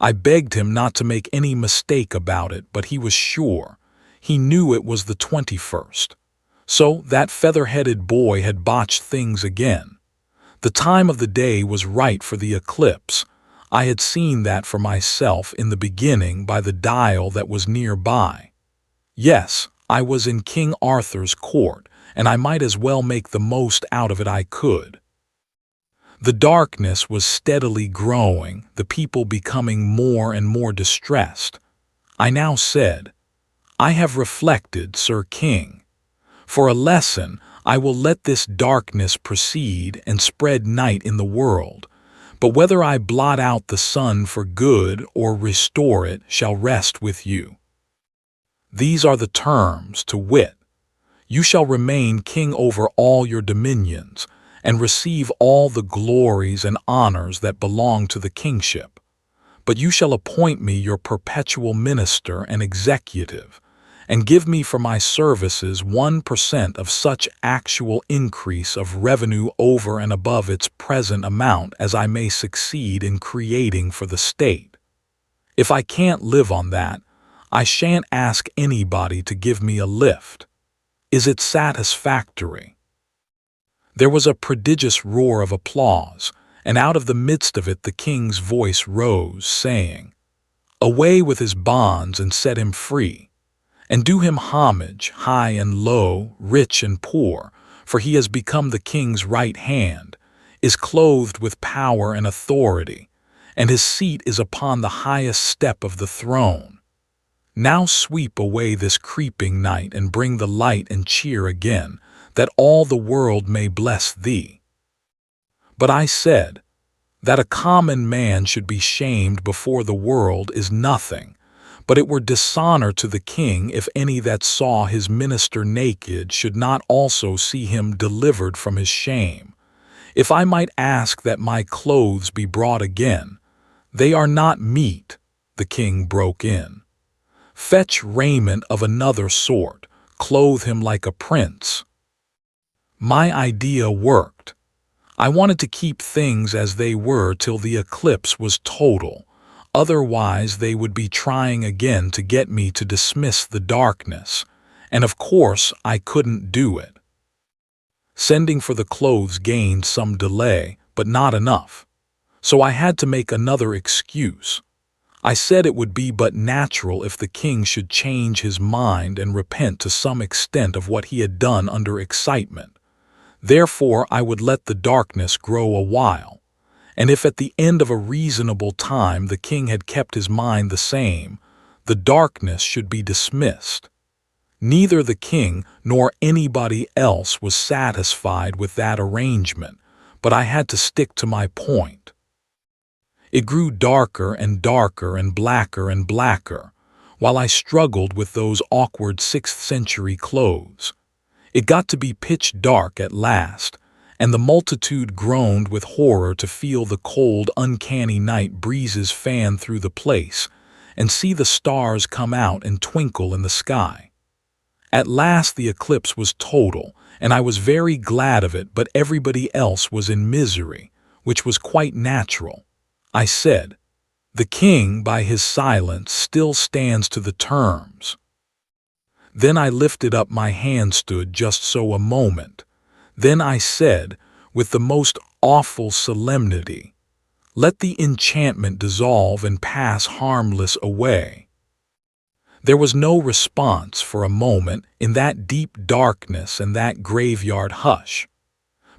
I begged him not to make any mistake about it, but he was sure. He knew it was the 21st. So that feather-headed boy had botched things again. The time of the day was right for the eclipse. I had seen that for myself in the beginning by the dial that was nearby. Yes, I was in King Arthur's court, and I might as well make the most out of it I could. The darkness was steadily growing, the people becoming more and more distressed. I now said, "I have reflected, Sir King. For a lesson, I will let this darkness proceed and spread night in the world, but whether I blot out the sun for good or restore it shall rest with you. These are the terms, to wit, You shall remain king over all your dominions, and receive all the glories and honors that belong to the kingship. But you shall appoint me your perpetual minister and executive, and give me for my services 1% of such actual increase of revenue over and above its present amount as I may succeed in creating for the state. If I can't live on that, I shan't ask anybody to give me a lift. Is it satisfactory?" There was a prodigious roar of applause, and out of the midst of it the king's voice rose, saying, "Away with his bonds and set him free, and do him homage, high and low, rich and poor, for he has become the king's right hand, is clothed with power and authority, and his seat is upon the highest step of the throne. Now sweep away this creeping night and bring the light and cheer again, that all the world may bless thee." But I said, "That a common man should be shamed before the world is nothing, but it were dishonor to the king if any that saw his minister naked should not also see him delivered from his shame. If I might ask that my clothes be brought again, they are not meet," the king broke in. "Fetch raiment of another sort, clothe him like a prince." My idea worked. I wanted to keep things as they were till the eclipse was total, otherwise they would be trying again to get me to dismiss the darkness, and of course I couldn't do it. Sending for the clothes gained some delay, but not enough, so I had to make another excuse. I said it would be but natural if the king should change his mind and repent to some extent of what he had done under excitement. Therefore I would let the darkness grow a while, and if at the end of a reasonable time the king had kept his mind the same, the darkness should be dismissed. Neither the king nor anybody else was satisfied with that arrangement, but I had to stick to my point. It grew darker and darker and blacker, while I struggled with those awkward 6th-century clothes. It got to be pitch dark at last, and the multitude groaned with horror to feel the cold, uncanny night breezes fan through the place, and see the stars come out and twinkle in the sky. At last the eclipse was total, and I was very glad of it, but everybody else was in misery, which was quite natural. I said, "The king, by his silence, still stands to the terms." Then I lifted up my hand, stood just so a moment. Then I said, with the most awful solemnity, "Let the enchantment dissolve and pass harmless away." There was no response for a moment in that deep darkness and that graveyard hush.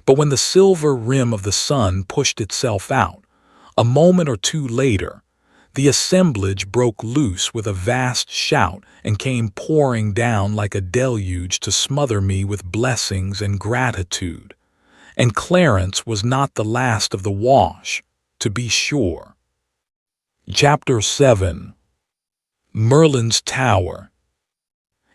But when the silver rim of the sun pushed itself out, a moment or two later, the assemblage broke loose with a vast shout and came pouring down like a deluge to smother me with blessings and gratitude. And Clarence was not the last of the wash, to be sure. Chapter 7. Merlin's Tower.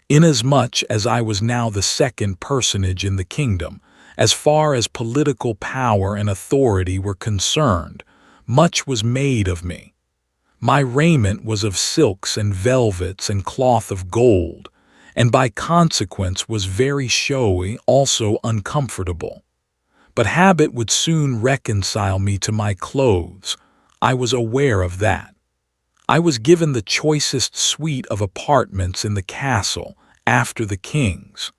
Inasmuch as I was now the second personage in the kingdom, as far as political power and authority were concerned, much was made of me. My raiment was of silks and velvets and cloth of gold, and by consequence was very showy, also uncomfortable. But habit would soon reconcile me to my clothes. I was aware of that. I was given the choicest suite of apartments in the castle, after the king's.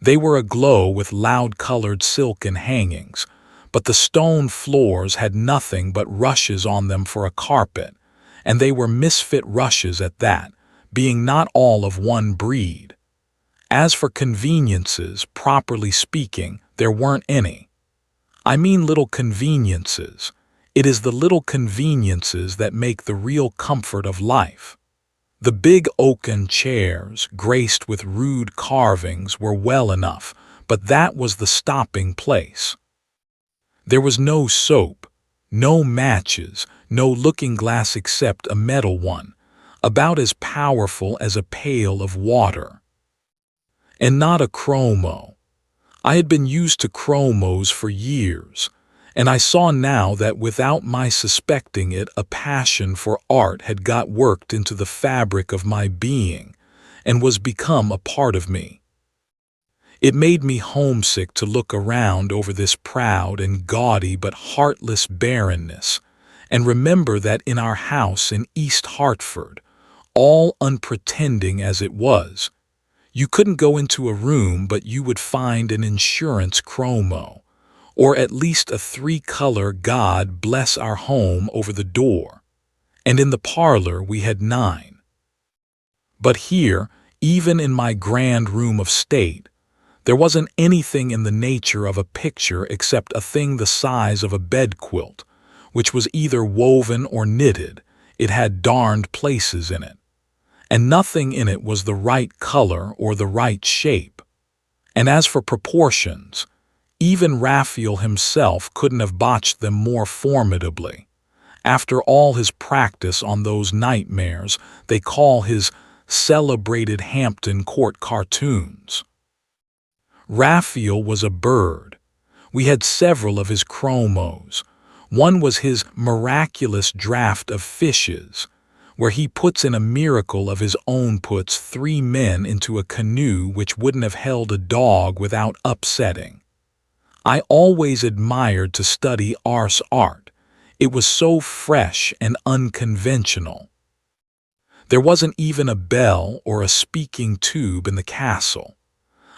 They were aglow with loud-colored silken hangings, but the stone floors had nothing but rushes on them for a carpet, and they were misfit rushes at that, being not all of one breed. As for conveniences, properly speaking, there weren't any. I mean little conveniences. It is the little conveniences that make the real comfort of life. The big oaken chairs, graced with rude carvings, were well enough, but that was the stopping place. There was no soap, no matches, no looking-glass except a metal one, about as powerful as a pail of water. and not a chromo. I had been used to chromos for years, and I saw now that without my suspecting it, a passion for art had got worked into the fabric of my being and was become a part of me. It made me homesick to look around over this proud and gaudy but heartless barrenness, and remember that in our house in East Hartford, all unpretending as it was, you couldn't go into a room but you would find an insurance chromo, or at least a three-color God bless our home over the door, and in the parlor we had 9. But here, even in my grand room of state, there wasn't anything in the nature of a picture except a thing the size of a bedquilt, which was either woven or knitted. It had darned places in it, and nothing in it was the right color or the right shape. And as for proportions, even Raphael himself couldn't have botched them more formidably. After all his practice on those nightmares they call his celebrated Hampton Court cartoons. Raphael was a bird. We had several of his chromos. One was his miraculous draft of fishes, where he puts in a miracle of his own, puts 3 men into a canoe which wouldn't have held a dog without upsetting. I always admired to study Ars art. It was so fresh and unconventional. There wasn't even a bell or a speaking tube in the castle.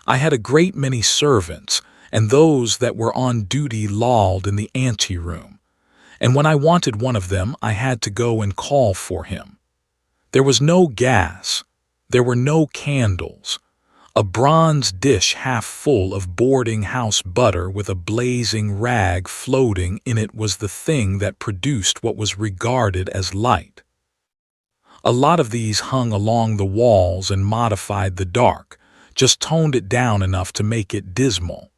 I had a great many servants, and those that were on duty lolled in the anteroom, and when I wanted one of them I had to go and call for him. There was no gas, there were no candles. A bronze dish half full of boarding-house butter with a blazing rag floating in it was the thing that produced what was regarded as light. A lot of these hung along the walls and modified the dark, just toned it down enough to make it dismal.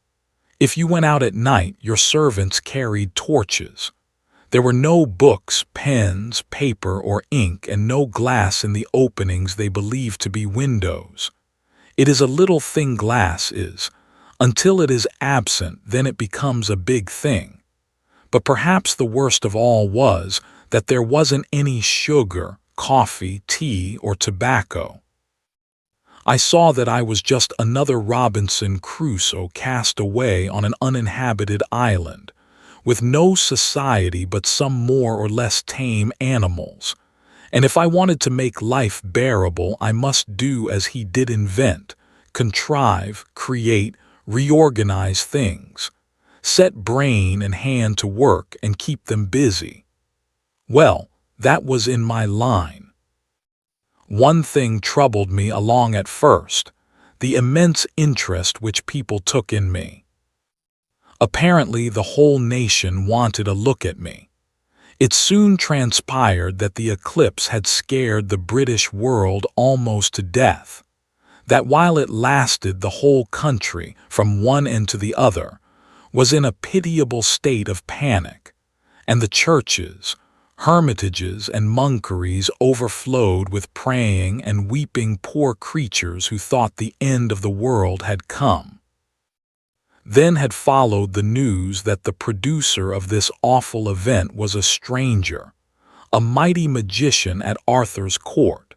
If you went out at night, your servants carried torches. There were no books, pens, paper, or ink, and no glass in the openings they believed to be windows. It is a little thing glass is. Until it is absent, then it becomes a big thing. But perhaps the worst of all was that there wasn't any sugar, coffee, tea, or tobacco. I saw that I was just another Robinson Crusoe cast away on an uninhabited island, with no society but some more or less tame animals, and if I wanted to make life bearable I must do as he did: invent, contrive, create, reorganize things, set brain and hand to work and keep them busy. Well, that was in my line. One thing troubled me along at first: the immense interest which people took in me. Apparently the whole nation wanted a look at me. It soon transpired that the eclipse had scared the British world almost to death, that while it lasted the whole country, from one end to the other, was in a pitiable state of panic, and the churches, hermitages, and monkeries overflowed with praying and weeping poor creatures who thought the end of the world had come. Then had followed the news that the producer of this awful event was a stranger, a mighty magician at Arthur's court,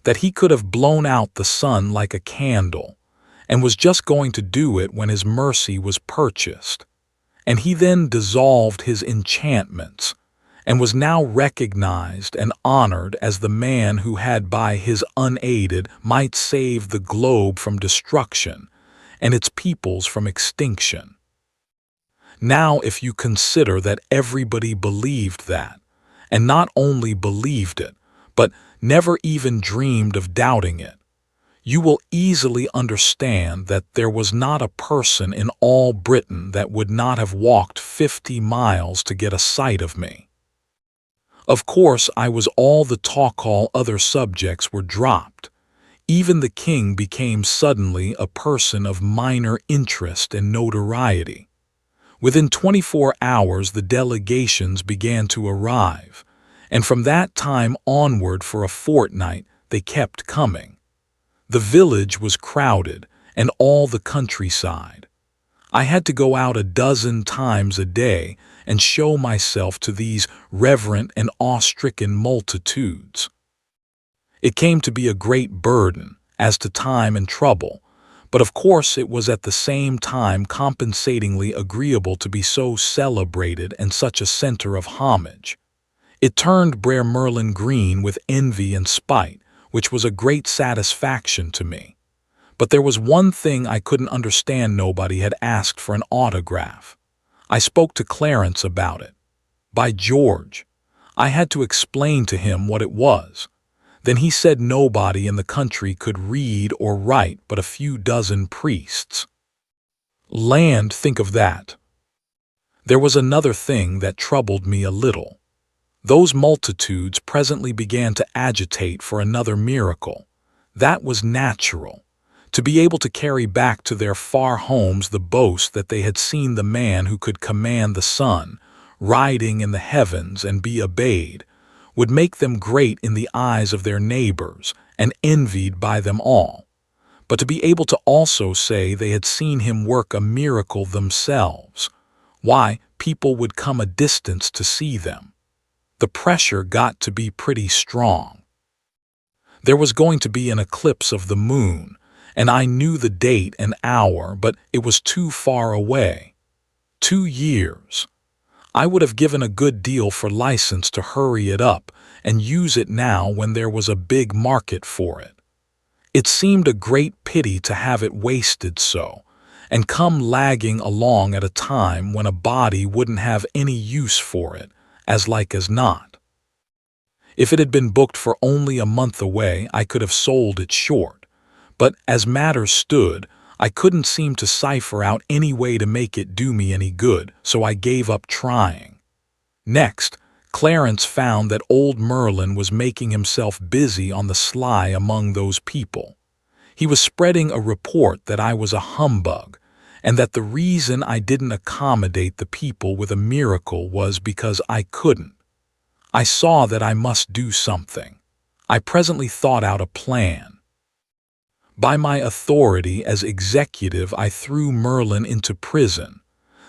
that he could have blown out the sun like a candle, and was just going to do it when his mercy was purchased, and he then dissolved his enchantments, and was now recognized and honored as the man who had by his unaided might save the globe from destruction and its peoples from extinction. Now if you consider that everybody believed that, and not only believed it, but never even dreamed of doubting it, you will easily understand that there was not a person in all Britain that would not have walked 50 miles to get a sight of me. Of course, I was all the talk. All other subjects were dropped. Even the king became suddenly a person of minor interest and notoriety. Within 24 hours the delegations began to arrive, and from that time onward for a fortnight they kept coming. The village was crowded, and all the countryside. I had to go out 12 times a day and show myself to these reverent and awe-stricken multitudes. It came to be a great burden, as to time and trouble, but of course it was at the same time compensatingly agreeable to be so celebrated and such a center of homage. It turned Brer Merlin green with envy and spite, which was a great satisfaction to me. But there was one thing I couldn't understand. Nobody had asked for an autograph. I spoke to Clarence about it. By George, I had to explain to him what it was. Then he said nobody in the country could read or write but a few dozen priests. Land, think of that. There was another thing that troubled me a little. Those multitudes presently began to agitate for another miracle. That was natural. To be able to carry back to their far homes the boast that they had seen the man who could command the sun, riding in the heavens and be obeyed, would make them great in the eyes of their neighbors and envied by them all. But to be able to also say they had seen him work a miracle themselves, why, people would come a distance to see them. The pressure got to be pretty strong. There was going to be an eclipse of the moon, and I knew the date and hour, but it was too far away. 2 years. I would have given a good deal for license to hurry it up and use it now when there was a big market for it. It seemed a great pity to have it wasted so, and come lagging along at a time when a body wouldn't have any use for it, as like as not. If it had been booked for only a month away, I could have sold it short. But as matters stood, I couldn't seem to cipher out any way to make it do me any good, so I gave up trying. Next, Clarence found that old Merlin was making himself busy on the sly among those people. He was spreading a report that I was a humbug, and that the reason I didn't accommodate the people with a miracle was because I couldn't. I saw that I must do something. I presently thought out a plan. By my authority as executive, I threw Merlin into prison,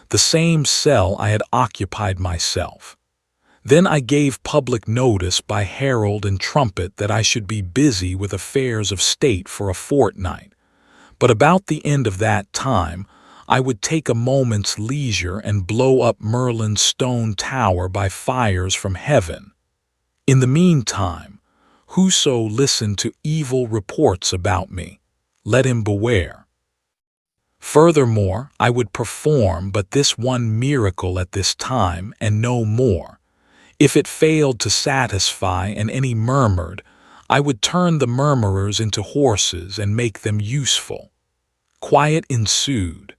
the same cell I had occupied myself. Then I gave public notice by herald and trumpet that I should be busy with affairs of state for a fortnight, but about the end of that time I would take a moment's leisure and blow up Merlin's stone tower by fires from heaven. In the meantime, whoso listened to evil reports about me, let him beware. Furthermore, I would perform but this one miracle at this time, and no more. If it failed to satisfy and any murmured, I would turn the murmurers into horses and make them useful. Quiet ensued.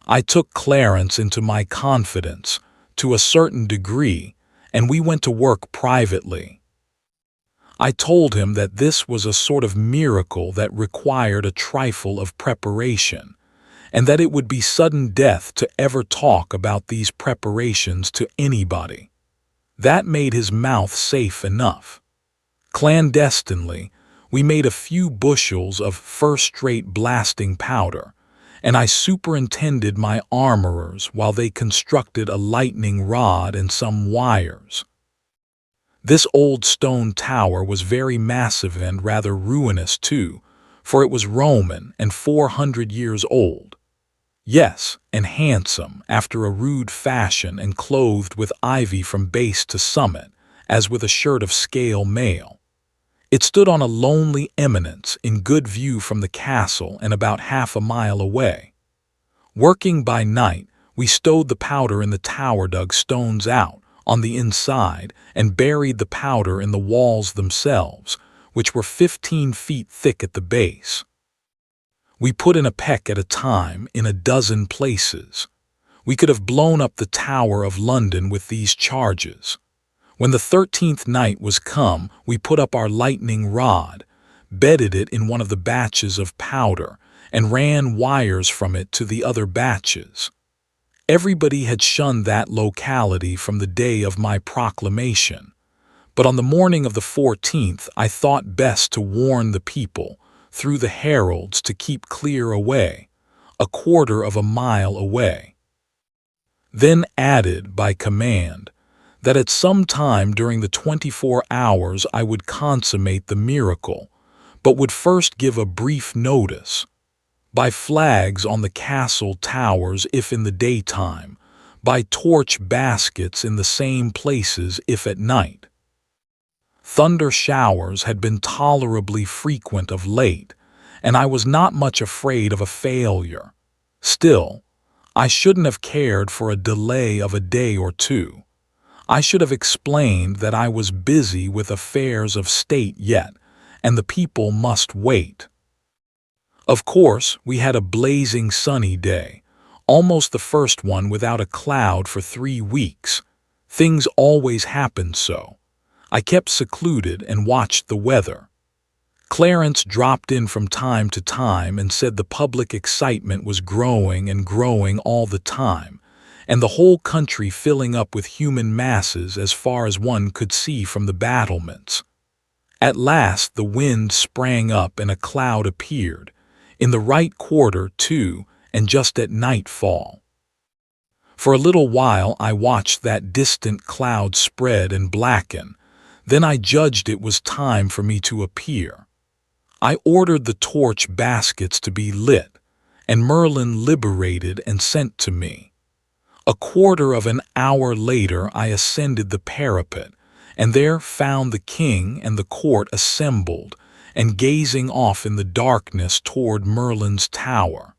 I took Clarence into my confidence, to a certain degree, and we went to work privately. I told him that this was a sort of miracle that required a trifle of preparation, and that it would be sudden death to ever talk about these preparations to anybody. That made his mouth safe enough. Clandestinely, we made a few bushels of first-rate blasting powder, and I superintended my armorers while they constructed a lightning rod and some wires. This old stone tower was very massive and rather ruinous too, for it was Roman and 400 years old. Yes, and handsome after a rude fashion and clothed with ivy from base to summit, as with a shirt of scale mail. It stood on a lonely eminence in good view from the castle and about half a mile away. Working by night, we stowed the powder in the tower, dug stones out on the inside, and buried the powder in the walls themselves, which were 15 feet thick at the base. We put in a peck at a time in 12 places. We could have blown up the Tower of London with these charges. When the 13th night was come, we put up our lightning rod, bedded it in one of the batches of powder, and ran wires from it to the other batches. Everybody had shunned that locality from the day of my proclamation, but on the morning of the 14th I thought best to warn the people, through the heralds to keep clear away, a quarter of a mile away. Then added by command that at some time during the 24 hours I would consummate the miracle, but would first give a brief notice, by flags on the castle towers if in the daytime, by torch baskets in the same places if at night. Thunder showers had been tolerably frequent of late, and I was not much afraid of a failure. Still, I shouldn't have cared for a delay of a day or two. I should have explained that I was busy with affairs of state yet, and the people must wait. Of course, we had a blazing sunny day, almost the first one without a cloud for 3 weeks. Things always happened so. I kept secluded and watched the weather. Clarence dropped in from time to time and said the public excitement was growing and growing all the time, and the whole country filling up with human masses as far as one could see from the battlements. At last the wind sprang up and a cloud appeared, in the right quarter, too, and just at nightfall. For a little while I watched that distant cloud spread and blacken. Then I judged it was time for me to appear. I ordered the torch baskets to be lit, and Merlin liberated and sent to me. A quarter of an hour later I ascended the parapet, and there found the king and the court assembled, and gazing off in the darkness toward Merlin's tower.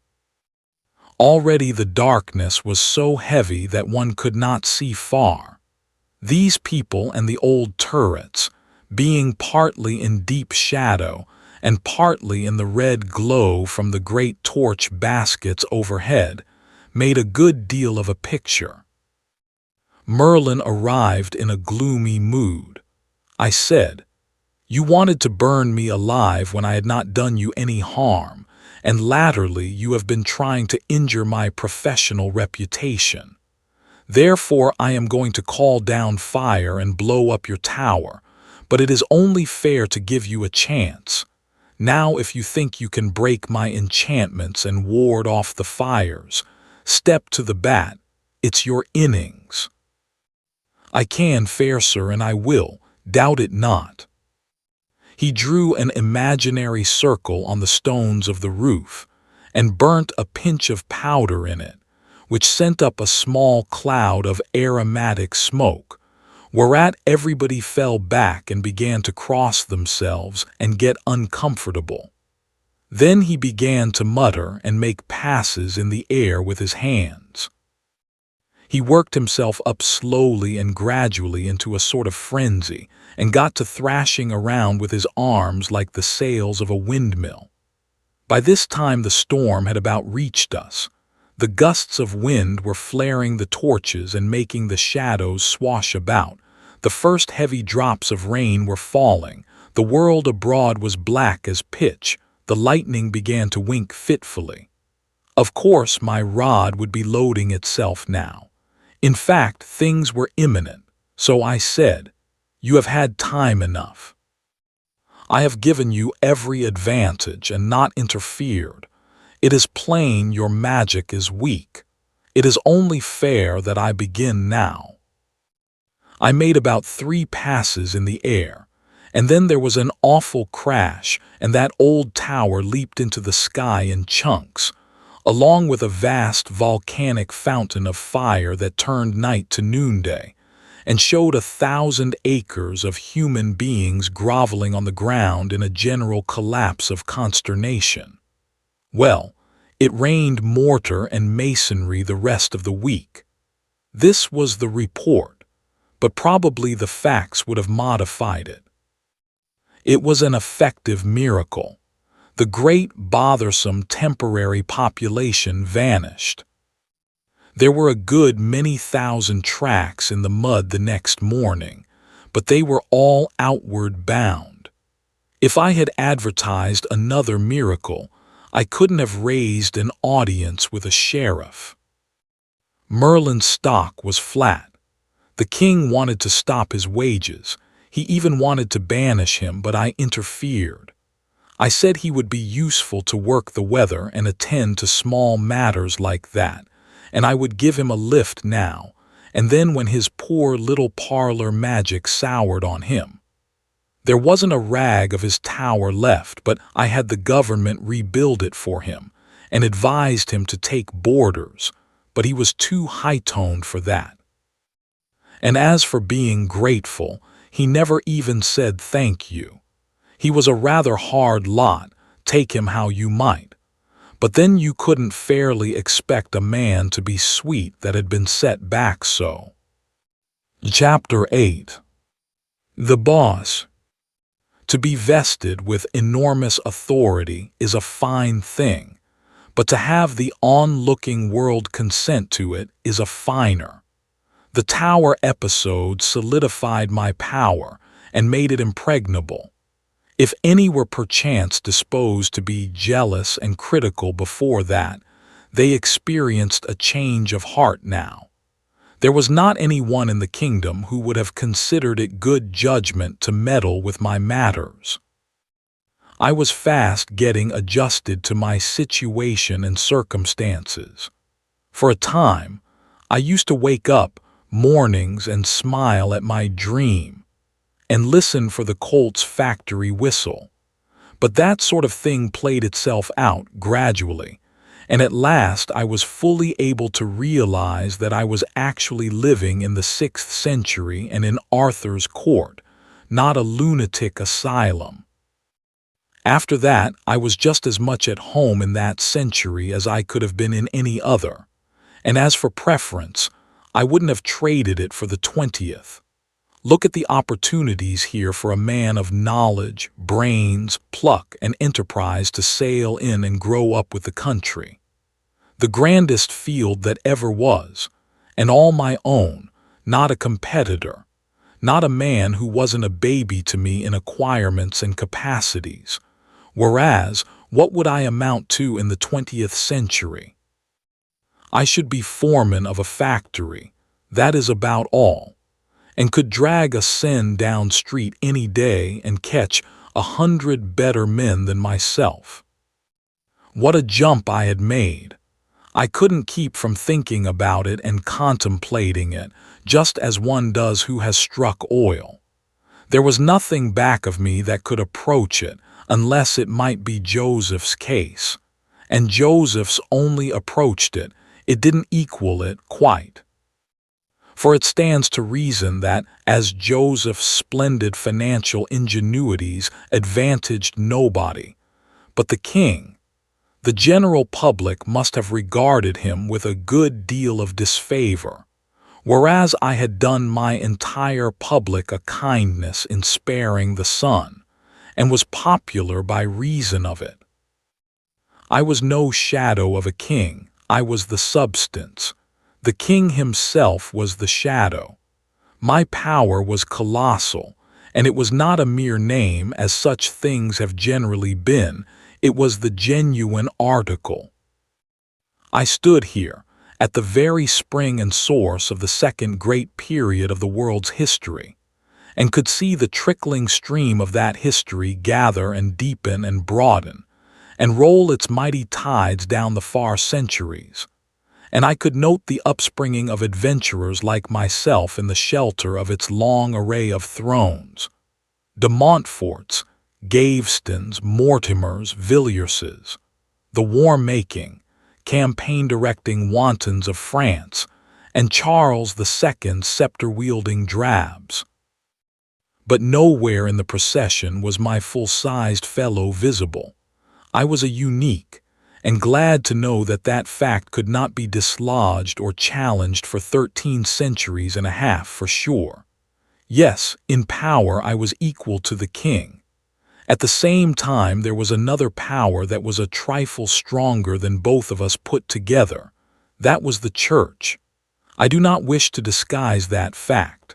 Already the darkness was so heavy that one could not see far. These people and the old turrets, being partly in deep shadow and partly in the red glow from the great torch baskets overhead, made a good deal of a picture. Merlin arrived in a gloomy mood. I said, "You wanted to burn me alive when I had not done you any harm, and latterly you have been trying to injure my professional reputation. Therefore I am going to call down fire and blow up your tower, but it is only fair to give you a chance. Now if you think you can break my enchantments and ward off the fires, step to the bat. It's your innings." "I can, fair sir, and I will, doubt it not." He drew an imaginary circle on the stones of the roof, and burnt a pinch of powder in it, which sent up a small cloud of aromatic smoke, whereat everybody fell back and began to cross themselves and get uncomfortable. Then he began to mutter and make passes in the air with his hands. He worked himself up slowly and gradually into a sort of frenzy, and got to thrashing around with his arms like the sails of a windmill. By this time the storm had about reached us. The gusts of wind were flaring the torches and making the shadows swash about. The first heavy drops of rain were falling. The world abroad was black as pitch. The lightning began to wink fitfully. Of course my rod would be loading itself now. In fact, things were imminent, so I said, "You have had time enough. I have given you every advantage and not interfered. It is plain your magic is weak. It is only fair that I begin now." I made about 3 passes in the air, and then there was an awful crash, and that old tower leaped into the sky in chunks, along with a vast volcanic fountain of fire that turned night to noonday, and showed 1,000 acres of human beings groveling on the ground in a general collapse of consternation. Well, it rained mortar and masonry the rest of the week. This was the report, but probably the facts would have modified it. It was an effective miracle. The great, bothersome, temporary population vanished. There were a good many thousand tracks in the mud the next morning, but they were all outward bound. If I had advertised another miracle, I couldn't have raised an audience with a sheriff. Merlin's stock was flat. The king wanted to stop his wages. He even wanted to banish him, but I interfered. I said he would be useful to work the weather and attend to small matters like that, and I would give him a lift now, and then when his poor little parlor magic soured on him. There wasn't a rag of his tower left, but I had the government rebuild it for him, and advised him to take boarders, but he was too high-toned for that. And as for being grateful, he never even said thank you. He was a rather hard lot, take him how you might. But then you couldn't fairly expect a man to be sweet that had been set back so. Chapter 8. The Boss. To be vested with enormous authority is a fine thing, but to have the onlooking world consent to it is a finer. The Tower episode solidified my power and made it impregnable. If any were perchance disposed to be jealous and critical before that, they experienced a change of heart now. There was not any one in the kingdom who would have considered it good judgment to meddle with my matters. I was fast getting adjusted to my situation and circumstances. For a time, I used to wake up mornings and smile at my dream, and listen for the Colt's factory whistle. But that sort of thing played itself out gradually, and at last I was fully able to realize that I was actually living in the 6th century and in Arthur's court, not a lunatic asylum. After that, I was just as much at home in that century as I could have been in any other, and as for preference, I wouldn't have traded it for the 20th. Look at the opportunities here for a man of knowledge, brains, pluck, and enterprise to sail in and grow up with the country. The grandest field that ever was, and all my own, not a competitor, not a man who wasn't a baby to me in acquirements and capacities. Whereas, what would I amount to in the 20th century? I should be foreman of a factory, that is about all, and could drag a seine down street any day and catch 100 better men than myself. What a jump I had made! I couldn't keep from thinking about it and contemplating it, just as one does who has struck oil. There was nothing back of me that could approach it, unless it might be Joseph's case. And Joseph's only approached it, it didn't equal it quite. For it stands to reason that, as Joseph's splendid financial ingenuities advantaged nobody, but the king, the general public must have regarded him with a good deal of disfavor, whereas I had done my entire public a kindness in sparing the son, and was popular by reason of it. I was no shadow of a king, I was the substance. The king himself was the shadow. My power was colossal, and it was not a mere name as such things have generally been, it was the genuine article. I stood here, at the very spring and source of the second great period of the world's history, and could see the trickling stream of that history gather and deepen and broaden, and roll its mighty tides down the far centuries. And I could note the upspringing of adventurers like myself in the shelter of its long array of thrones. De Montforts, Gavestons, Mortimers, Villierses, the war-making, campaign-directing wantons of France, and Charles II's scepter-wielding drabs. But nowhere in the procession was my full-sized fellow visible. I was a unique, and glad to know that that fact could not be dislodged or challenged for 13 centuries and a half for sure. Yes, in power I was equal to the king. At the same time there was another power that was a trifle stronger than both of us put together. That was the church. I do not wish to disguise that fact.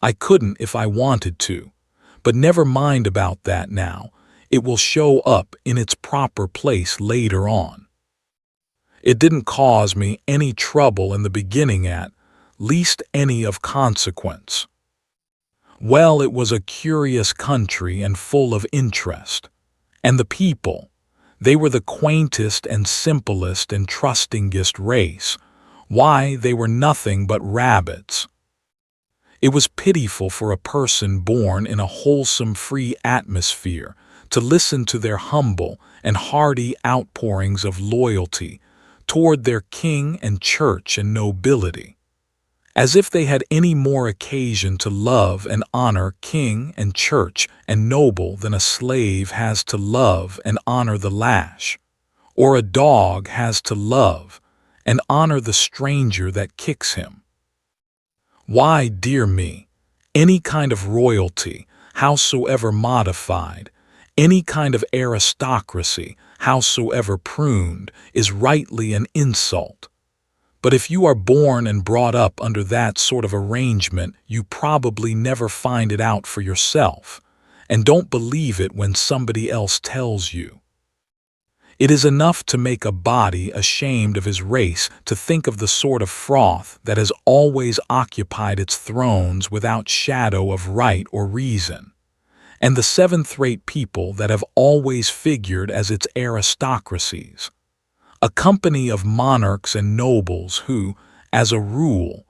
I couldn't if I wanted to. But never mind about that now. It will show up in its proper place later on. It didn't cause me any trouble in the beginning at least any of consequence. Well, it was a curious country and full of interest. And the people, they were the quaintest and simplest and trustingest race. Why, they were nothing but rabbits. It was pitiful for a person born in a wholesome, free atmosphere to listen to their humble and hearty outpourings of loyalty toward their king and church and nobility, as if they had any more occasion to love and honor king and church and noble than a slave has to love and honor the lash, or a dog has to love and honor the stranger that kicks him. Why, dear me, any kind of royalty, howsoever modified, any kind of aristocracy, howsoever pruned, is rightly an insult. But if you are born and brought up under that sort of arrangement, you probably never find it out for yourself, and don't believe it when somebody else tells you. It is enough to make a body ashamed of his race to think of the sort of froth that has always occupied its thrones without shadow of right or reason, and the seventh-rate people that have always figured as its aristocracies. A company of monarchs and nobles who, as a rule,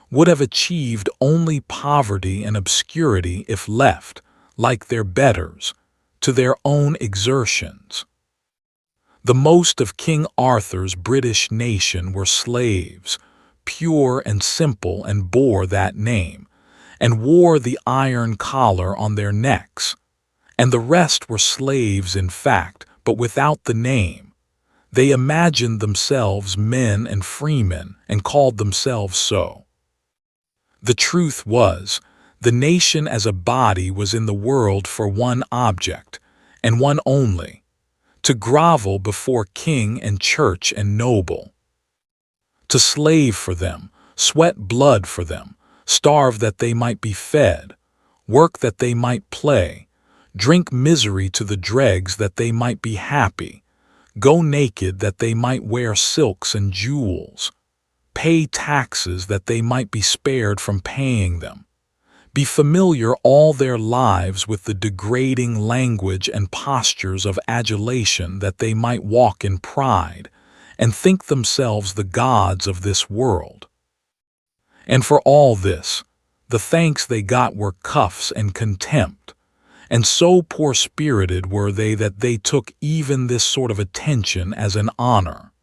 would have achieved only poverty and obscurity if left, like their betters, to their own exertions. The most of King Arthur's British nation were slaves, pure and simple, and bore that name, and wore the iron collar on their necks, and the rest were slaves in fact, but without the name. They imagined themselves men and freemen, and called themselves so. The truth was, the nation as a body was in the world for one object, and one only: to grovel before king and church and noble, to slave for them, sweat blood for them, starve that they might be fed, work that they might play, drink misery to the dregs that they might be happy, go naked that they might wear silks and jewels, pay taxes that they might be spared from paying them, be familiar all their lives with the degrading language and postures of adulation that they might walk in pride, and think themselves the gods of this world. And for all this, the thanks they got were cuffs and contempt, and so poor-spirited were they that they took even this sort of attention as an honor.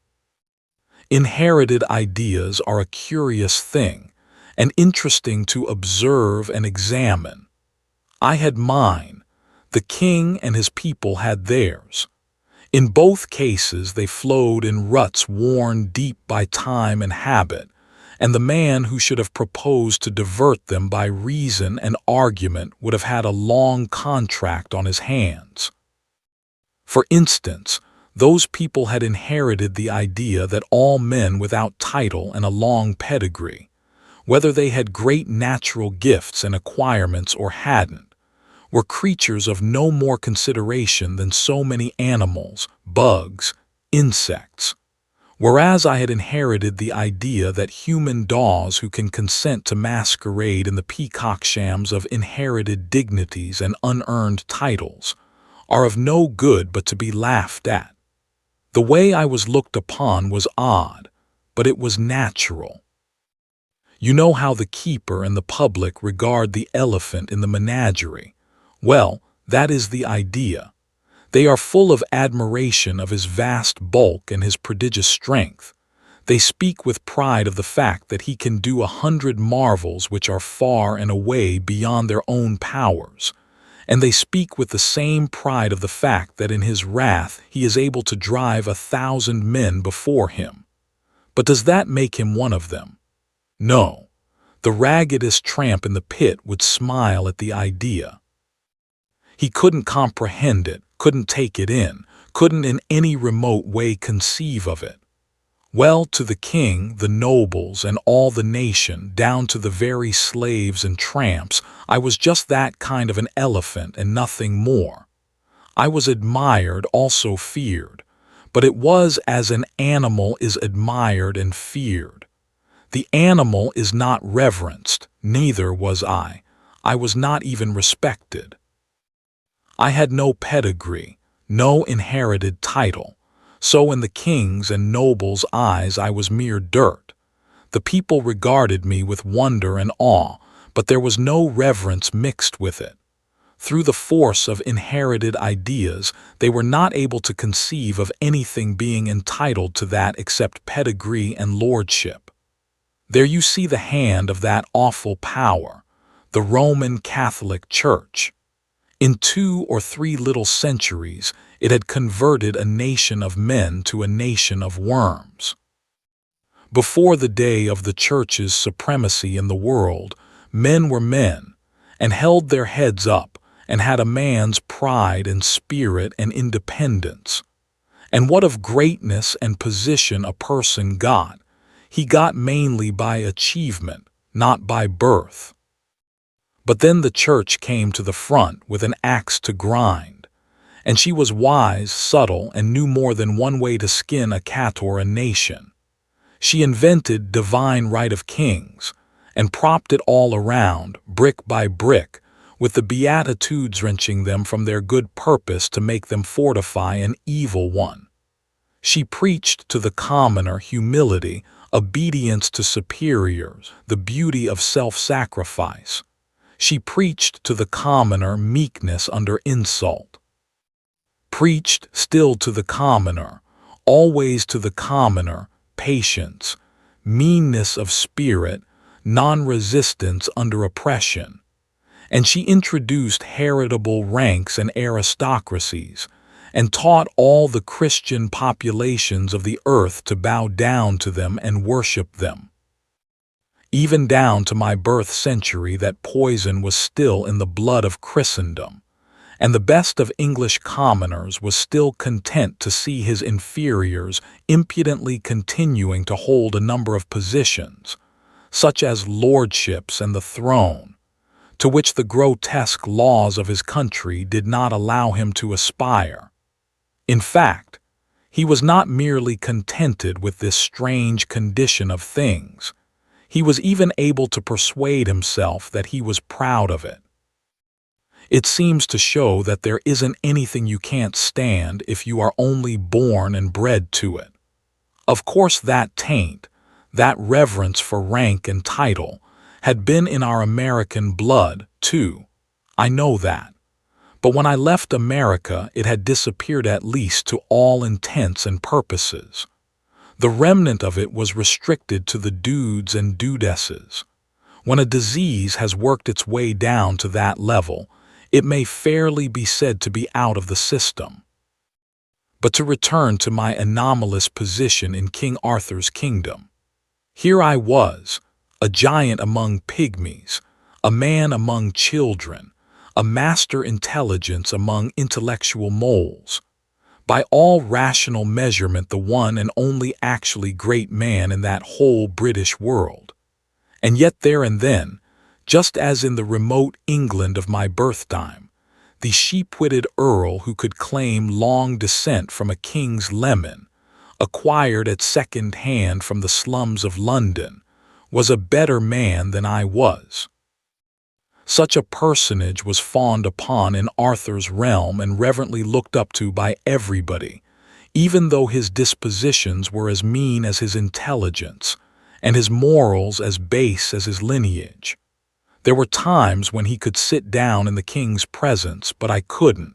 Inherited ideas are a curious thing, and interesting to observe and examine. I had mine, the king and his people had theirs. In both cases they flowed in ruts worn deep by time and habit, and the man who should have proposed to divert them by reason and argument would have had a long contract on his hands. For instance, those people had inherited the idea that all men without title and a long pedigree, whether they had great natural gifts and acquirements or hadn't, were creatures of no more consideration than so many animals, bugs, insects. Whereas I had inherited the idea that human daws who can consent to masquerade in the peacock shams of inherited dignities and unearned titles are of no good but to be laughed at. The way I was looked upon was odd, but it was natural. You know how the keeper and the public regard the elephant in the menagerie. Well, that is the idea. They are full of admiration of his vast bulk and his prodigious strength. They speak with pride of the fact that he can do 100 marvels which are far and away beyond their own powers, and they speak with the same pride of the fact that in his wrath he is able to drive 1,000 men before him. But does that make him one of them? No. The raggedest tramp in the pit would smile at the idea. He couldn't comprehend it, couldn't take it in, couldn't in any remote way conceive of it. Well, to the king, the nobles, and all the nation, down to the very slaves and tramps, I was just that kind of an elephant and nothing more. I was admired, also feared, but it was as an animal is admired and feared. The animal is not reverenced, neither was I. I was not even respected. I had no pedigree, no inherited title. So in the king's and noble's eyes I was mere dirt. The people regarded me with wonder and awe, but there was no reverence mixed with it. Through the force of inherited ideas, they were not able to conceive of anything being entitled to that except pedigree and lordship. There you see the hand of that awful power, the Roman Catholic Church. In 2 or 3 little centuries, it had converted a nation of men to a nation of worms. Before the day of the Church's supremacy in the world, men were men, and held their heads up, and had a man's pride and spirit and independence. And what of greatness and position a person got? He got mainly by achievement, not by birth. But then the Church came to the front with an axe to grind, and she was wise, subtle, and knew more than one way to skin a cat or a nation. She invented divine right of kings, and propped it all around, brick by brick, with the Beatitudes wrenching them from their good purpose to make them fortify an evil one. She preached to the commoner humility, obedience to superiors, the beauty of self-sacrifice. She preached to the commoner meekness under insult. Preached still to the commoner, always to the commoner, patience, meanness of spirit, non-resistance under oppression. And she introduced heritable ranks and aristocracies, and taught all the Christian populations of the earth to bow down to them and worship them. Even down to my birth century that poison was still in the blood of Christendom, and the best of English commoners was still content to see his inferiors impudently continuing to hold a number of positions, such as lordships and the throne, to which the grotesque laws of his country did not allow him to aspire. In fact, he was not merely contented with this strange condition of things. He was even able to persuade himself that he was proud of it. It seems to show that there isn't anything you can't stand if you are only born and bred to it. Of course that taint, that reverence for rank and title, had been in our American blood, too. I know that. But when I left America, it had disappeared at least to all intents and purposes. The remnant of it was restricted to the dudes and dudesses. When a disease has worked its way down to that level, it may fairly be said to be out of the system. But to return to my anomalous position in King Arthur's kingdom. Here I was, a giant among pygmies, a man among children, a master intelligence among intellectual moles. By all rational measurement, the one and only actually great man in that whole British world. And yet there and then, just as in the remote England of my birthtime, the sheep-witted earl who could claim long descent from a king's leman, acquired at second hand from the slums of London, was a better man than I was. Such a personage was fawned upon in Arthur's realm and reverently looked up to by everybody, even though his dispositions were as mean as his intelligence, and his morals as base as his lineage. There were times when he could sit down in the king's presence, but I couldn't.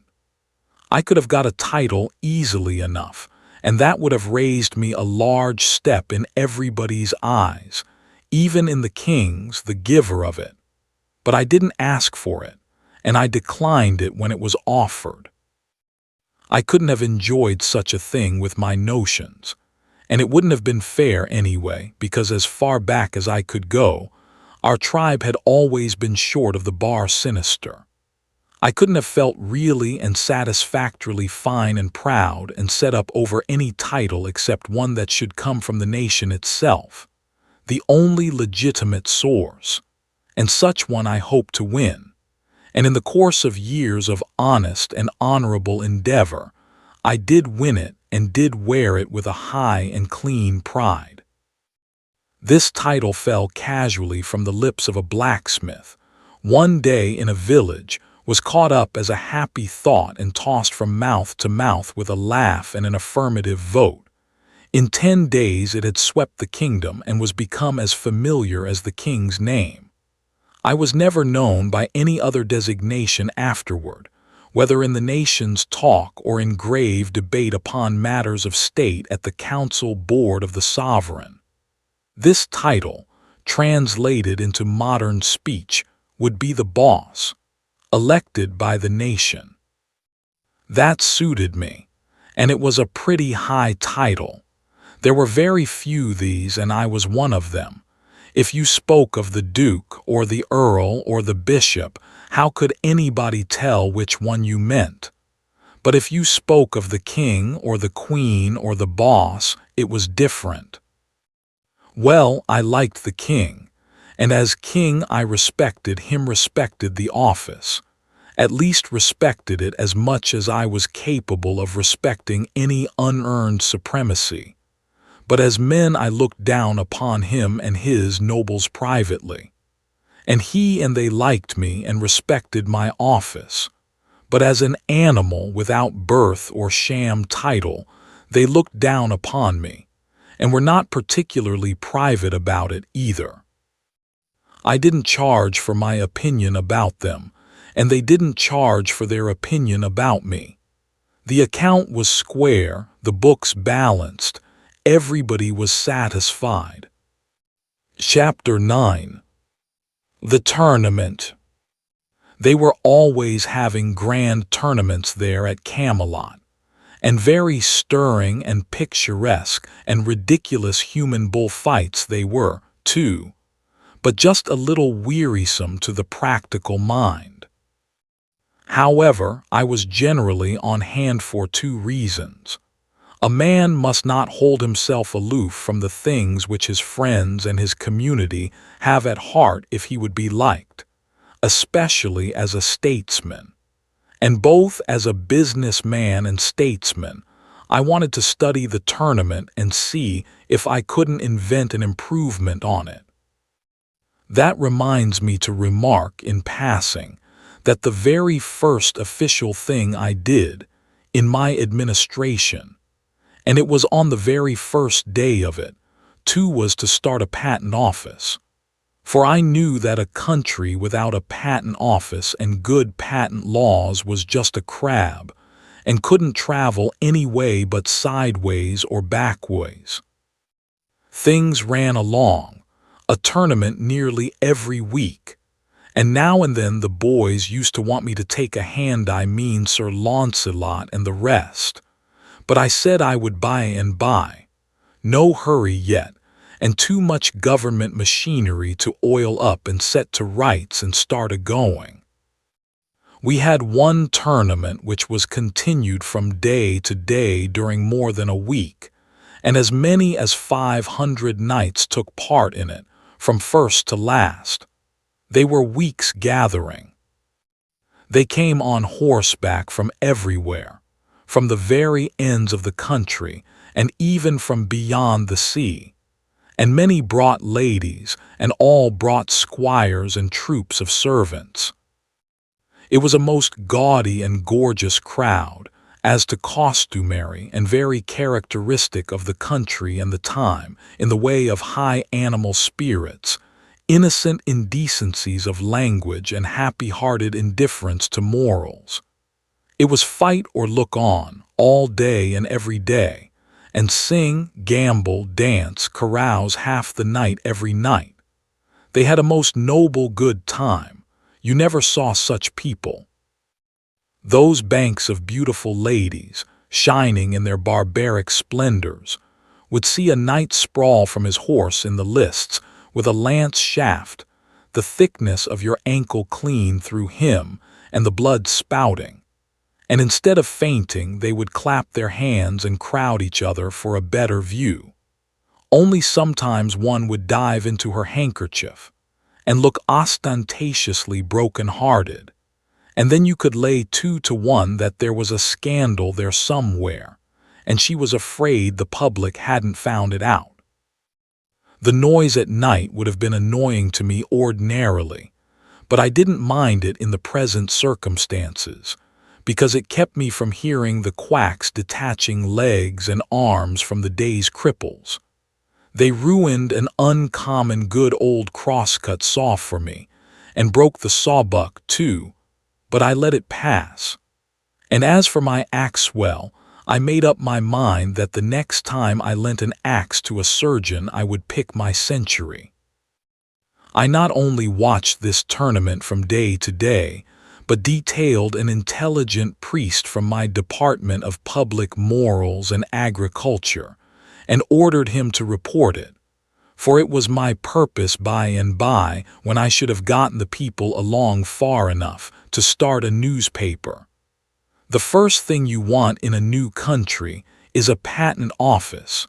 I could have got a title easily enough, and that would have raised me a large step in everybody's eyes, even in the king's, the giver of it. But I didn't ask for it, and I declined it when it was offered. I couldn't have enjoyed such a thing with my notions, and it wouldn't have been fair anyway, because as far back as I could go, our tribe had always been short of the bar sinister. I couldn't have felt really and satisfactorily fine and proud and set up over any title except one that should come from the nation itself, the only legitimate source, and such one I hoped to win. And in the course of years of honest and honorable endeavor, I did win it and did wear it with a high and clean pride. This title fell casually from the lips of a blacksmith, one day in a village was caught up as a happy thought and tossed from mouth to mouth with a laugh and an affirmative vote. In 10 days it had swept the kingdom and was become as familiar as the king's name. I was never known by any other designation afterward, whether in the nation's talk or in grave debate upon matters of state at the council board of the sovereign. This title, translated into modern speech, would be the boss, elected by the nation. That suited me, and it was a pretty high title. There were very few these, and I was one of them. If you spoke of the duke or the earl or the bishop, how could anybody tell which one you meant? But if you spoke of the king or the queen or the boss, it was different. Well, I liked the king, and as king I respected the office, at least respected it as much as I was capable of respecting any unearned supremacy. But as men I looked down upon him and his nobles privately. And he and they liked me and respected my office. But as an animal without birth or sham title, they looked down upon me, and were not particularly private about it either. I didn't charge for my opinion about them, and they didn't charge for their opinion about me. The account was square, the books balanced, everybody was satisfied. Chapter 9. The Tournament. They were always having grand tournaments there at Camelot, and very stirring and picturesque and ridiculous human bullfights they were, too, but just a little wearisome to the practical mind. However, I was generally on hand for 2 reasons. A man must not hold himself aloof from the things which his friends and his community have at heart if he would be liked, especially as a statesman. And both as a businessman and statesman, I wanted to study the tournament and see if I couldn't invent an improvement on it. That reminds me to remark in passing that the very first official thing I did in my administration, and it was on the very first day of it, too, was to start a patent office. For I knew that a country without a patent office and good patent laws was just a crab, and couldn't travel any way but sideways or backways. Things ran along, a tournament nearly every week, and now and then the boys used to want me to take a hand, I mean Sir Launcelot and the rest. But I said I would by and by, no hurry yet, and too much government machinery to oil up and set to rights and start a-going. We had one tournament which was continued from day to day during more than a week, and as many as 500 knights took part in it, from first to last. They were weeks gathering. They came on horseback from everywhere, from the very ends of the country, and even from beyond the sea. And many brought ladies, and all brought squires and troops of servants. It was a most gaudy and gorgeous crowd, as to costumery, and very characteristic of the country and the time, in the way of high animal spirits, innocent indecencies of language, and happy-hearted indifference to morals. It was fight or look on, all day and every day, and sing, gamble, dance, carouse half the night every night. They had a most noble good time. You never saw such people. Those banks of beautiful ladies, shining in their barbaric splendors, would see a knight sprawl from his horse in the lists with a lance shaft, the thickness of your ankle clean through him, and the blood spouting. And instead of fainting, they would clap their hands and crowd each other for a better view. Only sometimes one would dive into her handkerchief and look ostentatiously broken-hearted, and then you could lay 2 to 1 that there was a scandal there somewhere, and she was afraid the public hadn't found it out. The noise at night would have been annoying to me ordinarily, but I didn't mind it in the present circumstances, because it kept me from hearing the quacks detaching legs and arms from the day's cripples. They ruined an uncommon good old crosscut saw for me, and broke the sawbuck too, but I let it pass. And as for my axewell, I made up my mind that the next time I lent an axe to a surgeon I would pick my century. I not only watched this tournament from day to day, but detailed an intelligent priest from my Department of Public Morals and Agriculture, and ordered him to report it, for it was my purpose by and by, when I should have gotten the people along far enough, to start a newspaper. The first thing you want in a new country is a patent office,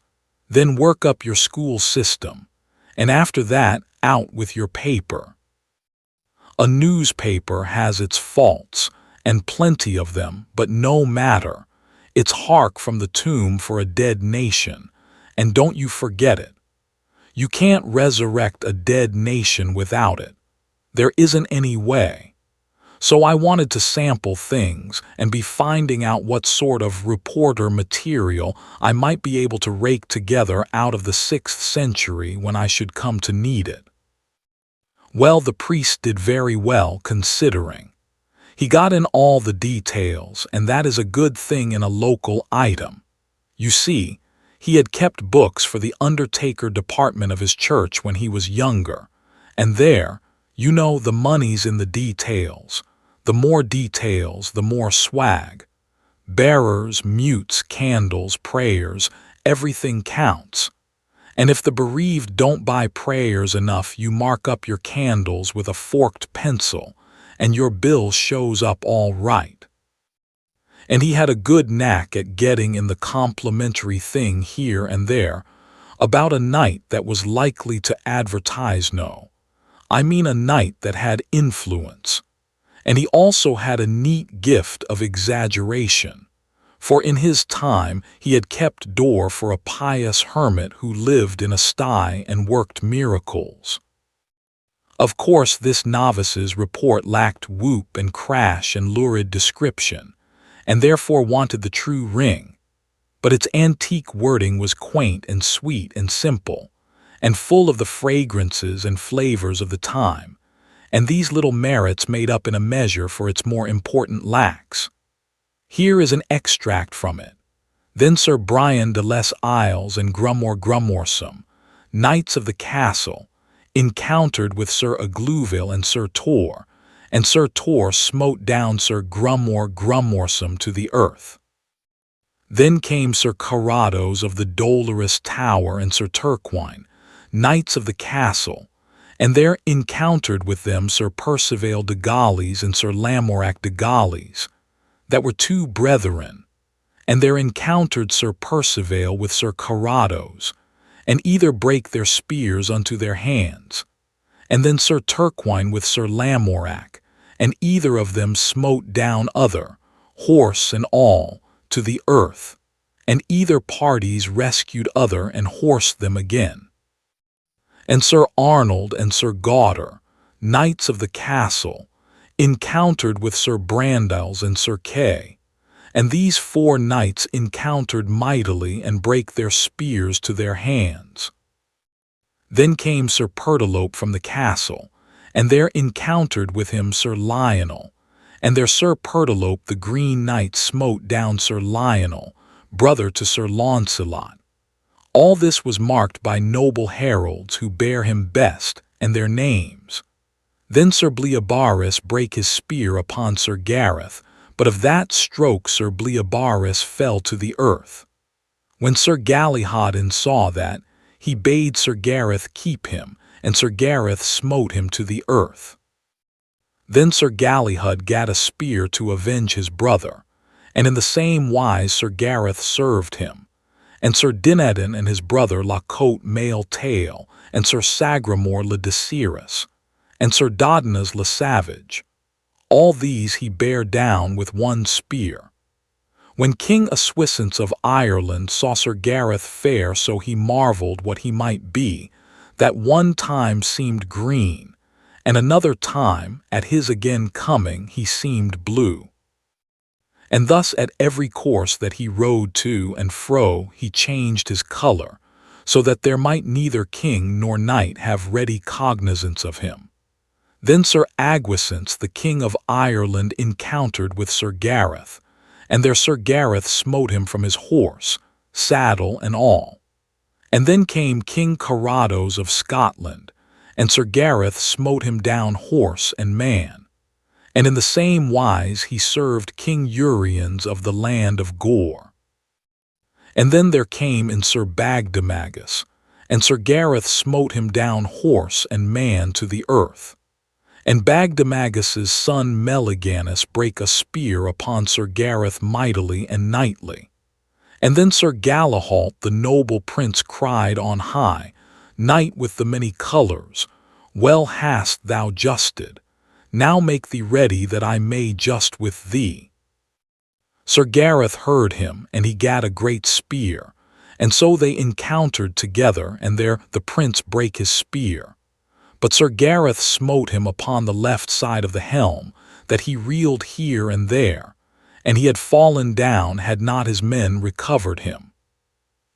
then work up your school system, and after that, out with your paper. A newspaper has its faults, and plenty of them, but no matter. It's hark from the tomb for a dead nation, and don't you forget it. You can't resurrect a dead nation without it. There isn't any way. So I wanted to sample things and be finding out what sort of reporter material I might be able to rake together out of the 6th century when I should come to need it. Well, the priest did very well, considering. He got in all the details, and that is a good thing in a local item. You see, he had kept books for the undertaker department of his church when he was younger, and there, you know, the money's in the details. The more details, the more swag. Bearers, mutes, candles, prayers, everything counts. And if the bereaved don't buy prayers enough, you mark up your candles with a forked pencil, and your bill shows up all right. And he had a good knack at getting in the complimentary thing here and there, about a night that was likely to advertise I mean a night that had influence. And he also had a neat gift of exaggeration, for in his time he had kept door for a pious hermit who lived in a sty and worked miracles. Of course, this novice's report lacked whoop and crash and lurid description, and therefore wanted the true ring, but its antique wording was quaint and sweet and simple, and full of the fragrances and flavors of the time, and these little merits made up in a measure for its more important lacks. Here is an extract from it. Then Sir Brian de les Isles and Grummore Grummorsome, knights of the castle, encountered with Sir Aglouville and Sir Tor, and Sir Tor smote down Sir Grummore Grummorsome to the earth. Then came Sir Carados of the Dolorous Tower and Sir Turquine, knights of the castle, and there encountered with them Sir Perceval de Gaulies and Sir Lamorac de Gaulies, that were two brethren, and there encountered Sir Perceval with Sir Carados, and either brake their spears unto their hands, and then Sir Turquine with Sir Lamorac, and either of them smote down other, horse and all, to the earth, and either parties rescued other and horsed them again. And Sir Arnold and Sir Gauder, knights of the castle, encountered with Sir Brandiles and Sir Kay, and these 4 knights encountered mightily and brake their spears to their hands. Then came Sir Pertilope from the castle, and there encountered with him Sir Lionel, and there Sir Pertilope the Green Knight smote down Sir Lionel, brother to Sir Launcelot. All this was marked by noble heralds who bear him best, and their names. Then Sir Bleobaris brake his spear upon Sir Gareth, but of that stroke Sir Bleobaris fell to the earth. When Sir Galihodin saw that, he bade Sir Gareth keep him, and Sir Gareth smote him to the earth. Then Sir Galihud gat a spear to avenge his brother, and in the same wise Sir Gareth served him. And Sir Dinedin and his brother La Cote Male Tail, and Sir Sagramore le Desirous, and Sir Dodinas le Savage. All these he bare down with one spear. When King Aswisance of Ireland saw Sir Gareth fare, so he marvelled what he might be, that one time seemed green, and another time, at his again coming, he seemed blue. And thus at every course that he rode to and fro he changed his color, so that there might neither king nor knight have ready cognizance of him. Then Sir Agwisance, the king of Ireland, encountered with Sir Gareth, and there Sir Gareth smote him from his horse, saddle and all. And then came King Carados of Scotland, and Sir Gareth smote him down horse and man. And in the same wise he served King Uriens of the land of Gore. And then there came in Sir Bagdemagus, and Sir Gareth smote him down horse and man to the earth. And Bagdemagus's son Meliganus brake a spear upon Sir Gareth mightily and knightly. And then Sir Galahalt the noble prince cried on high, Knight with the many colours, well hast thou justed. Now make thee ready that I may just with thee. Sir Gareth heard him, and he gat a great spear, and so they encountered together, and there the prince brake his spear. But Sir Gareth smote him upon the left side of the helm, that he reeled here and there, and he had fallen down had not his men recovered him.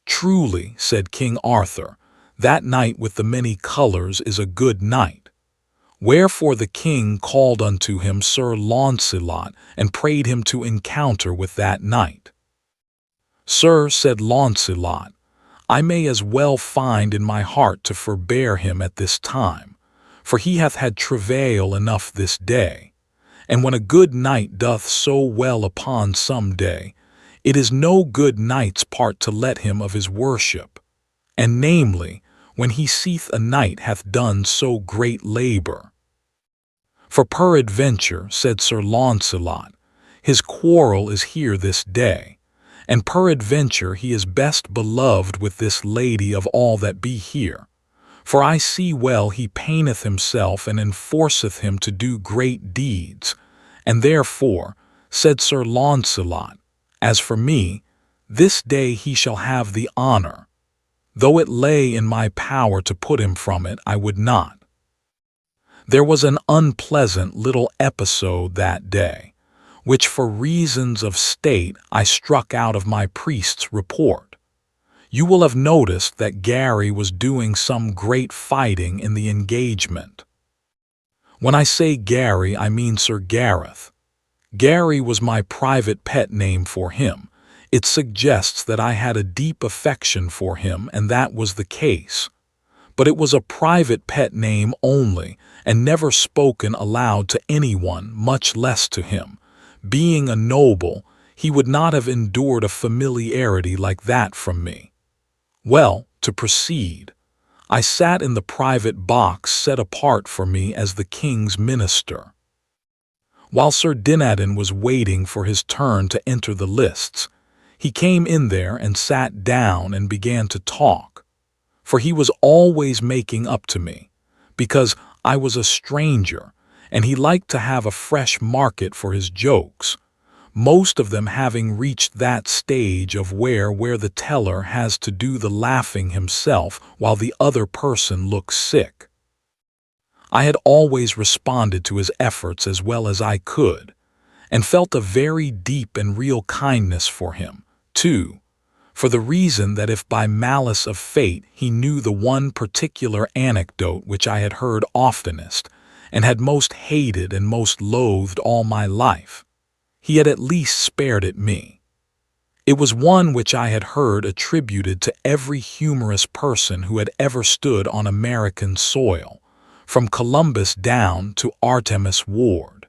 Truly, said King Arthur, that knight with the many colours is a good knight. Wherefore the king called unto him Sir Launcelot, and prayed him to encounter with that knight. Sir, said Launcelot, I may as well find in my heart to forbear him at this time, for he hath had travail enough this day. And when a good knight doth so well upon some day, it is no good knight's part to let him of his worship, and namely, when he seeth a knight hath done so great labour. For peradventure, said Sir Launcelot, his quarrel is here this day, and peradventure he is best beloved with this lady of all that be here. For I see well he paineth himself and enforceth him to do great deeds, and therefore, said Sir Launcelot, as for me, this day he shall have the honour. Though it lay in my power to put him from it, I would not. There was an unpleasant little episode that day, which for reasons of state I struck out of my priest's report. You will have noticed that Gary was doing some great fighting in the engagement. When I say Gary, I mean Sir Gareth. Gary was my private pet name for him. It suggests that I had a deep affection for him, and that was the case. But it was a private pet name only, and never spoken aloud to anyone, much less to him. Being a noble, he would not have endured a familiarity like that from me. Well, to proceed, I sat in the private box set apart for me as the king's minister. While Sir Dinadan was waiting for his turn to enter the lists, he came in there and sat down and began to talk, for he was always making up to me, because I was a stranger, and he liked to have a fresh market for his jokes, most of them having reached that stage of where the teller has to do the laughing himself while the other person looks sick. I had always responded to his efforts as well as I could, and felt a very deep and real kindness for him, too, for the reason that if by malice of fate he knew the one particular anecdote which I had heard oftenest, and had most hated and most loathed all my life, he had at least spared it me. It was one which I had heard attributed to every humorous person who had ever stood on American soil, from Columbus down to Artemus Ward.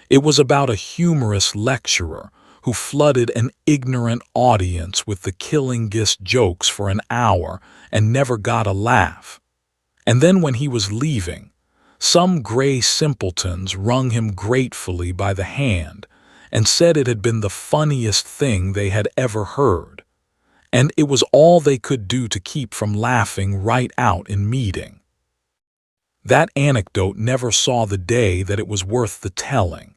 It was about a humorous lecturer who flooded an ignorant audience with the killingest jokes for an hour and never got a laugh. And then when he was leaving, some gray simpletons wrung him gratefully by the hand and said it had been the funniest thing they had ever heard, and it was all they could do to keep from laughing right out in meeting. That anecdote never saw the day that it was worth the telling,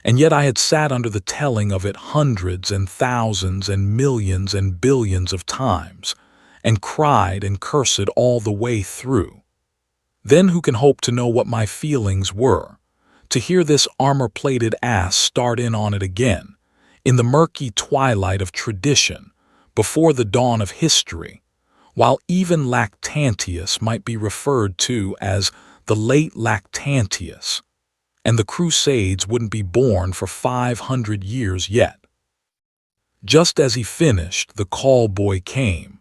and yet I had sat under the telling of it hundreds and thousands and millions and billions of times, and cried and cursed all the way through. Then who can hope to know what my feelings were? To hear this armor-plated ass start in on it again, in the murky twilight of tradition, before the dawn of history, while even Lactantius might be referred to as the late Lactantius, and the Crusades wouldn't be born for 500 years yet. Just as he finished, the call boy came.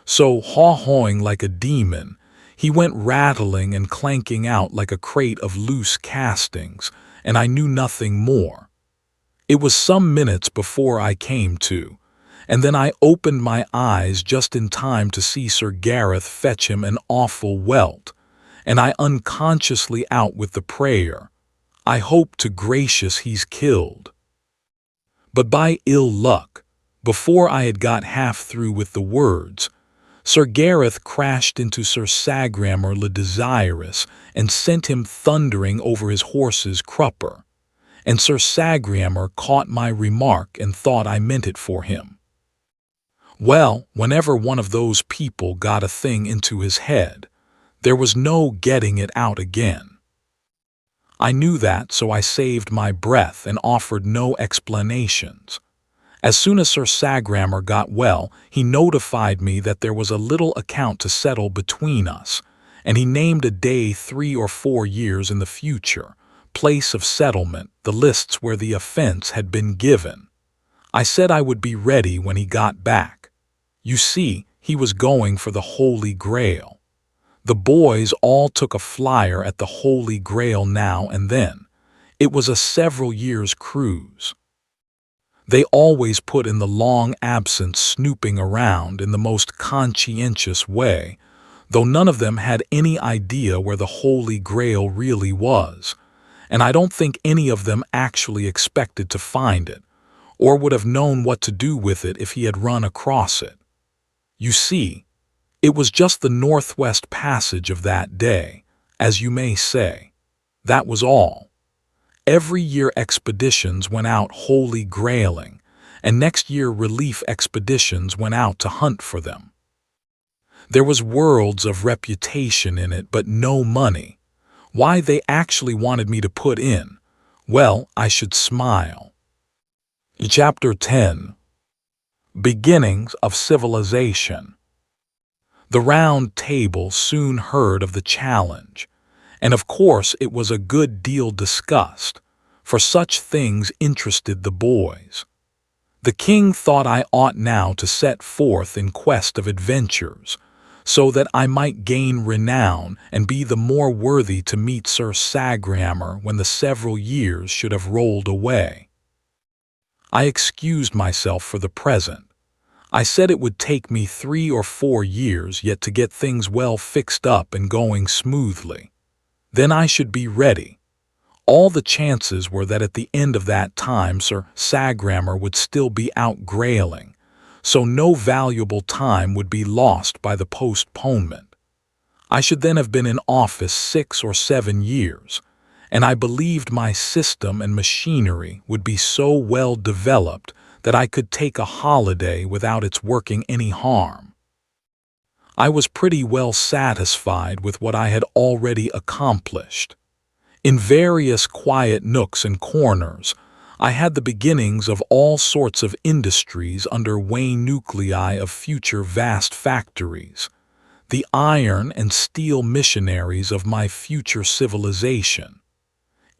So, haw-hawing like a demon, he went rattling and clanking out like a crate of loose castings, and I knew nothing more. It was some minutes before I came to, and then I opened my eyes just in time to see Sir Gareth fetch him an awful welt, and I unconsciously out with the prayer, "I hope to gracious he's killed." But by ill luck, before I had got half through with the words, Sir Gareth crashed into Sir Sagramor le Desirous and sent him thundering over his horse's crupper, and Sir Sagramor caught my remark and thought I meant it for him. Well, whenever one of those people got a thing into his head, there was no getting it out again. I knew that, so I saved my breath and offered no explanations. As soon as Sir Sagramor got well, he notified me that there was a little account to settle between us, and he named a day 3 or 4 years in the future, place of settlement, the lists where the offense had been given. I said I would be ready when he got back. You see, he was going for the Holy Grail. The boys all took a flyer at the Holy Grail now and then. It was a several years' cruise. They always put in the long absence snooping around in the most conscientious way, though none of them had any idea where the Holy Grail really was, and I don't think any of them actually expected to find it, or would have known what to do with it if he had run across it. You see, it was just the Northwest Passage of that day, as you may say. That was all. Every year expeditions went out Holy Grailing, and next year relief expeditions went out to hunt for them. There was worlds of reputation in it, but no money. Why they actually wanted me to put in, well, I should smile. Chapter 10. Beginnings of Civilization. The Round Table soon heard of the challenge, and of course it was a good deal discussed, for such things interested the boys. The king thought I ought now to set forth in quest of adventures, so that I might gain renown and be the more worthy to meet Sir Sagramor when the several years should have rolled away. I excused myself for the present. I said it would take me 3 or 4 years yet to get things well fixed up and going smoothly. Then I should be ready. All the chances were that at the end of that time Sir Sagramor would still be out grailing, so no valuable time would be lost by the postponement. I should then have been in office 6 or 7 years, and I believed my system and machinery would be so well developed that I could take a holiday without its working any harm. I was pretty well satisfied with what I had already accomplished. In various quiet nooks and corners, I had the beginnings of all sorts of industries under Wayne nuclei of future vast factories, the iron and steel missionaries of my future civilization.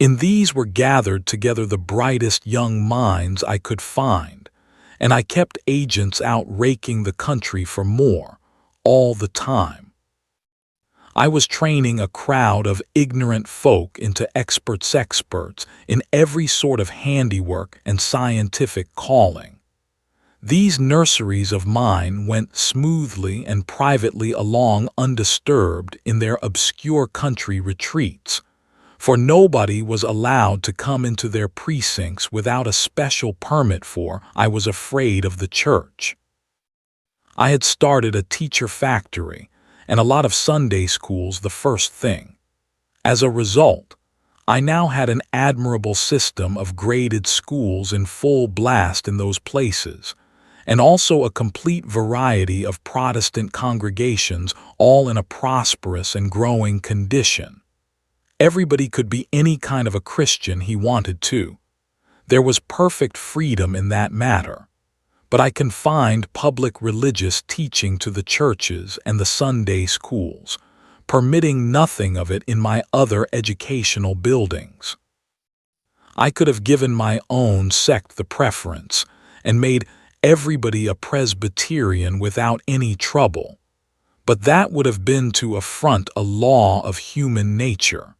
In these were gathered together the brightest young minds I could find, and I kept agents out raking the country for more, all the time. I was training a crowd of ignorant folk into experts in every sort of handiwork and scientific calling. These nurseries of mine went smoothly and privately along undisturbed in their obscure country retreats, for nobody was allowed to come into their precincts without a special permit, for I was afraid of the church. I had started a teacher factory and a lot of Sunday schools the first thing. As a result, I now had an admirable system of graded schools in full blast in those places, and also a complete variety of Protestant congregations, all in a prosperous and growing condition. Everybody could be any kind of a Christian he wanted to. There was perfect freedom in that matter. But I confined public religious teaching to the churches and the Sunday schools, permitting nothing of it in my other educational buildings. I could have given my own sect the preference and made everybody a Presbyterian without any trouble, but that would have been to affront a law of human nature.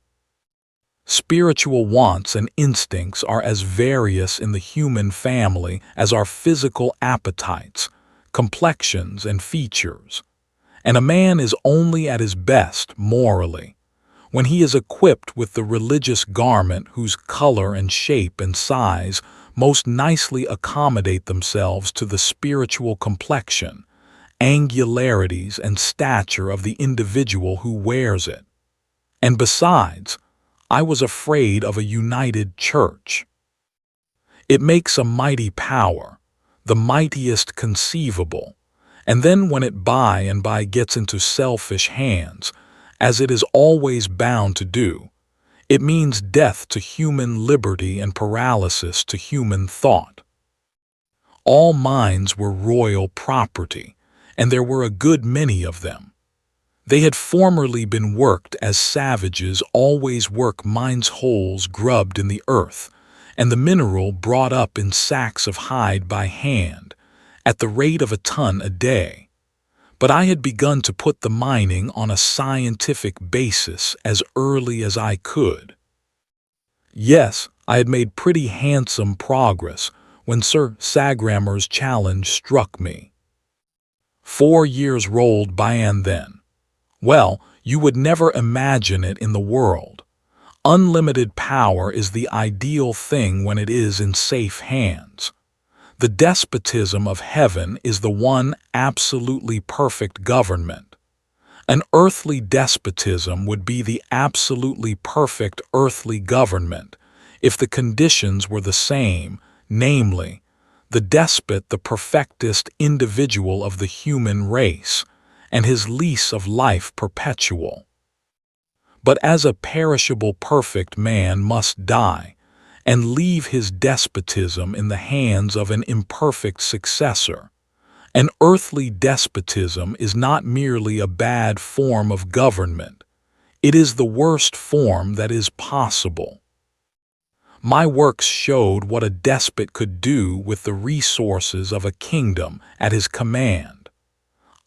Spiritual wants and instincts are as various in the human family as our physical appetites, complexions, and features, and a man is only at his best morally when he is equipped with the religious garment whose color and shape and size most nicely accommodate themselves to the spiritual complexion, angularities, and stature of the individual who wears it. And besides, I was afraid of a united church. It makes a mighty power, the mightiest conceivable, and then when it by and by gets into selfish hands, as it is always bound to do, it means death to human liberty and paralysis to human thought. All minds were royal property, and there were a good many of them. They had formerly been worked as savages always work mines' holes grubbed in the earth, and the mineral brought up in sacks of hide by hand, at the rate of a ton a day. But I had begun to put the mining on a scientific basis as early as I could. Yes, I had made pretty handsome progress when Sir Sagramor's challenge struck me. 4 years rolled by, and then, well, you would never imagine it in the world. Unlimited power is the ideal thing when it is in safe hands. The despotism of heaven is the one absolutely perfect government. An earthly despotism would be the absolutely perfect earthly government if the conditions were the same, namely, the despot the perfectest individual of the human race, and his lease of life perpetual. But as a perishable perfect man must die, and leave his despotism in the hands of an imperfect successor, an earthly despotism is not merely a bad form of government, it is the worst form that is possible. My works showed what a despot could do with the resources of a kingdom at his command.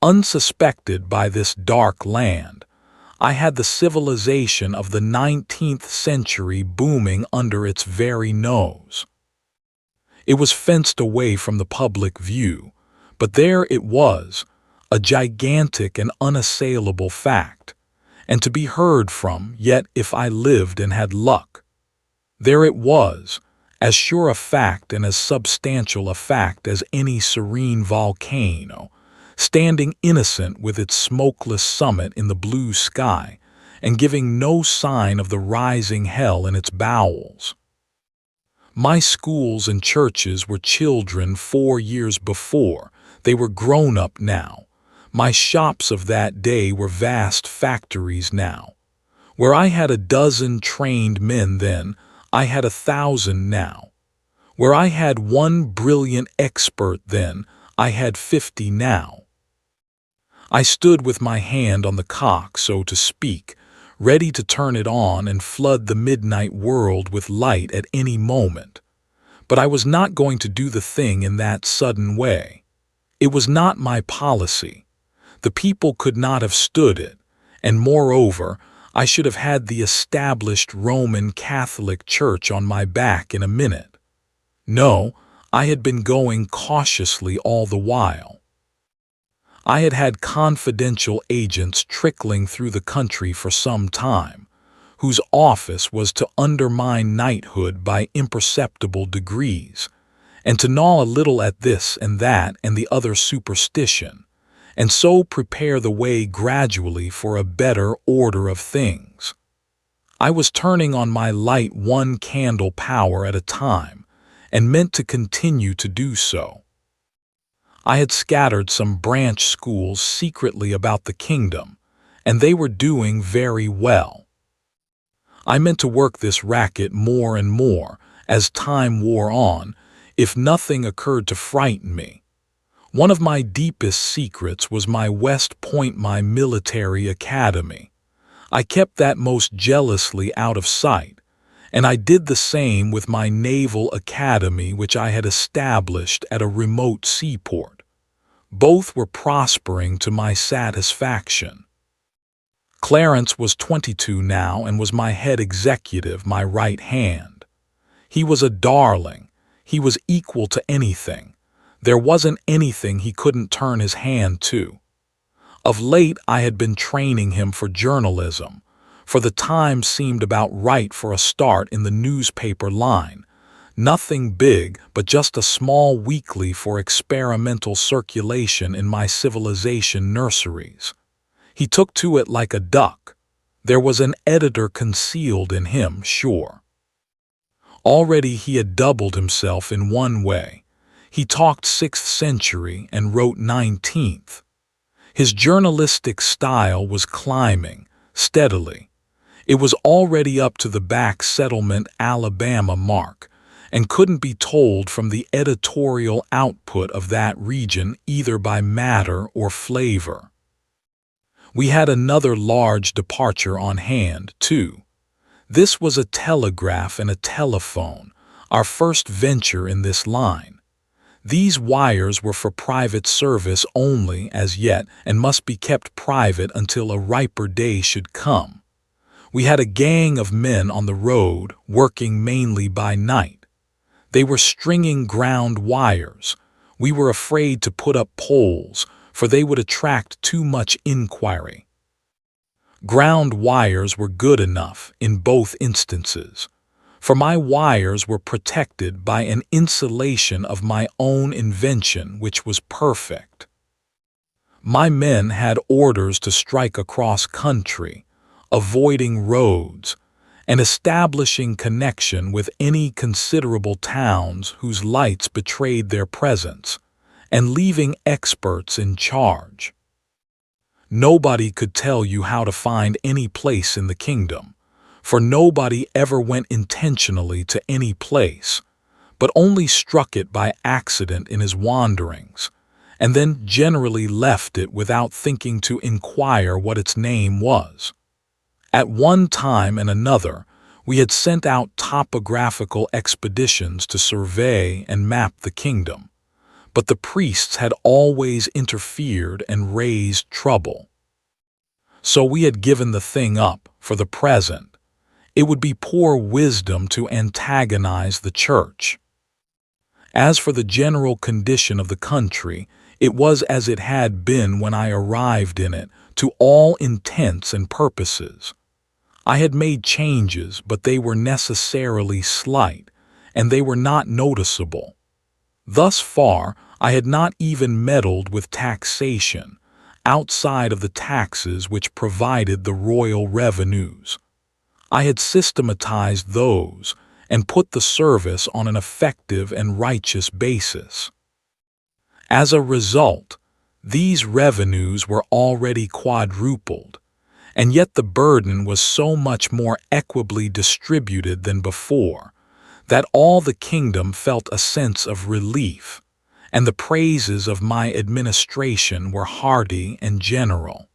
Unsuspected by this dark land, I had the civilization of the 19th century booming under its very nose. It was fenced away from the public view, but there it was, a gigantic and unassailable fact, and to be heard from, yet if I lived and had luck. There it was, as sure a fact and as substantial a fact as any serene volcano, standing innocent with its smokeless summit in the blue sky, and giving no sign of the rising hell in its bowels. My schools and churches were children 4 years before, they were grown up now. My shops of that day were vast factories now. Where I had a dozen trained men then, I had 1,000 now. Where I had one brilliant expert then, I had 50 now. I stood with my hand on the cock, so to speak, ready to turn it on and flood the midnight world with light at any moment. But I was not going to do the thing in that sudden way. It was not my policy. The people could not have stood it, and moreover, I should have had the established Roman Catholic Church on my back in a minute. No, I had been going cautiously all the while. I had had confidential agents trickling through the country for some time, whose office was to undermine knighthood by imperceptible degrees, and to gnaw a little at this and that and the other superstition, and so prepare the way gradually for a better order of things. I was turning on my light one candle power at a time, and meant to continue to do so. I had scattered some branch schools secretly about the kingdom, and they were doing very well. I meant to work this racket more and more as time wore on, if nothing occurred to frighten me. One of my deepest secrets was my West Point, my military academy. I kept that most jealously out of sight, and I did the same with my naval academy which I had established at a remote seaport. Both were prospering to my satisfaction. Clarence was 22 now and was my head executive, my right hand. He was a darling. He was equal to anything. There wasn't anything he couldn't turn his hand to. Of late I had been training him for journalism, for the time seemed about right for a start in the newspaper line. Nothing big, but just a small weekly for experimental circulation in my civilization nurseries. He took to it like a duck. There was an editor concealed in him, sure. Already he had doubled himself in one way. He talked 6th century and wrote 19th. His journalistic style was climbing, steadily. It was already up to the back settlement Alabama mark, and couldn't be told from the editorial output of that region either by matter or flavor. We had another large departure on hand, too. This was a telegraph and a telephone, our first venture in this line. These wires were for private service only as yet and must be kept private until a riper day should come. We had a gang of men on the road, working mainly by night. They were stringing ground wires. We were afraid to put up poles, for they would attract too much inquiry. Ground wires were good enough in both instances, for my wires were protected by an insulation of my own invention which was perfect. My men had orders to strike across country, avoiding roads, and establishing connection with any considerable towns whose lights betrayed their presence, and leaving experts in charge. Nobody could tell you how to find any place in the kingdom, for nobody ever went intentionally to any place, but only struck it by accident in his wanderings, and then generally left it without thinking to inquire what its name was. At one time and another, we had sent out topographical expeditions to survey and map the kingdom, but the priests had always interfered and raised trouble. So we had given the thing up for the present. It would be poor wisdom to antagonize the church. As for the general condition of the country, it was as it had been when I arrived in it, to all intents and purposes. I had made changes, but they were necessarily slight, and they were not noticeable. Thus far, I had not even meddled with taxation, outside of the taxes which provided the royal revenues. I had systematized those and put the service on an effective and righteous basis. As a result, these revenues were already quadrupled, and yet the burden was so much more equably distributed than before, that all the kingdom felt a sense of relief, and the praises of my administration were hearty and general.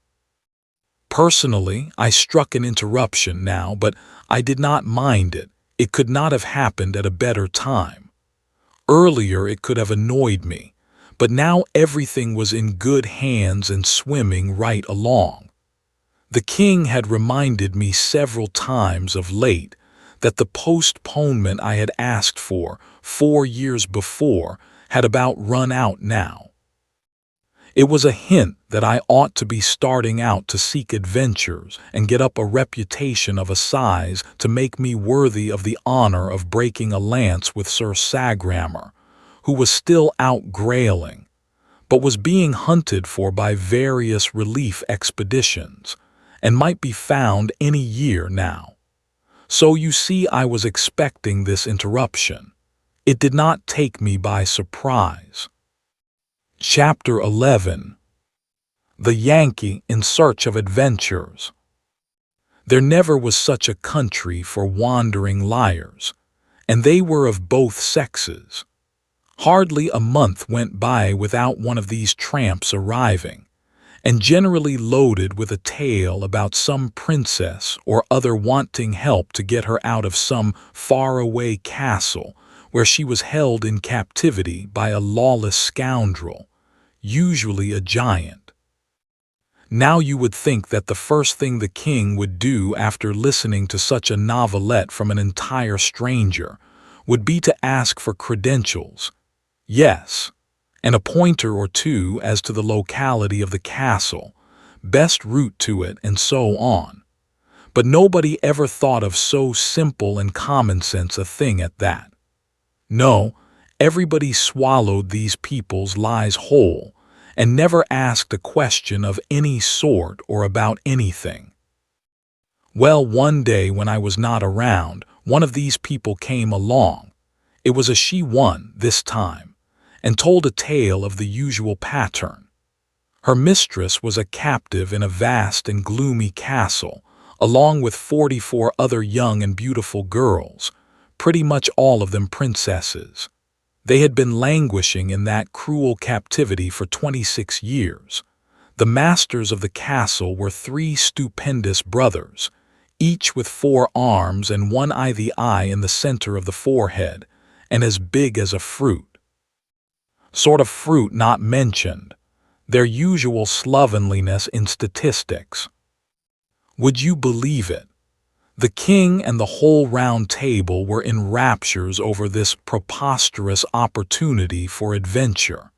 Personally, I struck an interruption now, but I did not mind it. It could not have happened at a better time. Earlier it could have annoyed me, but now everything was in good hands and swimming right along. The king had reminded me several times of late that the postponement I had asked for 4 years before had about run out now. It was a hint that I ought to be starting out to seek adventures and get up a reputation of a size to make me worthy of the honor of breaking a lance with Sir Sagramor, who was still out grailing, but was being hunted for by various relief expeditions, and might be found any year now. So you see I was expecting this interruption. It did not take me by surprise. Chapter 11. The Yankee in Search of Adventures. There never was such a country for wandering liars, and they were of both sexes. Hardly a month went by without one of these tramps arriving, and generally loaded with a tale about some princess or other wanting help to get her out of some faraway castle where she was held in captivity by a lawless scoundrel, usually a giant. Now you would think that the first thing the king would do after listening to such a novelette from an entire stranger would be to ask for credentials. Yes, and a pointer or two as to the locality of the castle, best route to it, and so on. But nobody ever thought of so simple and common sense a thing at that. No, everybody swallowed these people's lies whole, and never asked a question of any sort or about anything. Well, one day when I was not around, one of these people came along. It was a she-one this time, and told a tale of the usual pattern. Her mistress was a captive in a vast and gloomy castle, along with 44 other young and beautiful girls, pretty much all of them princesses. They had been languishing in that cruel captivity for 26 years. The masters of the castle were 3 stupendous brothers, each with 4 arms and one ivy eye in the center of the forehead, and as big as a fruit. Sort of fruit not mentioned, their usual slovenliness in statistics. Would you believe it? The king and the whole round table were in raptures over this preposterous opportunity for adventure.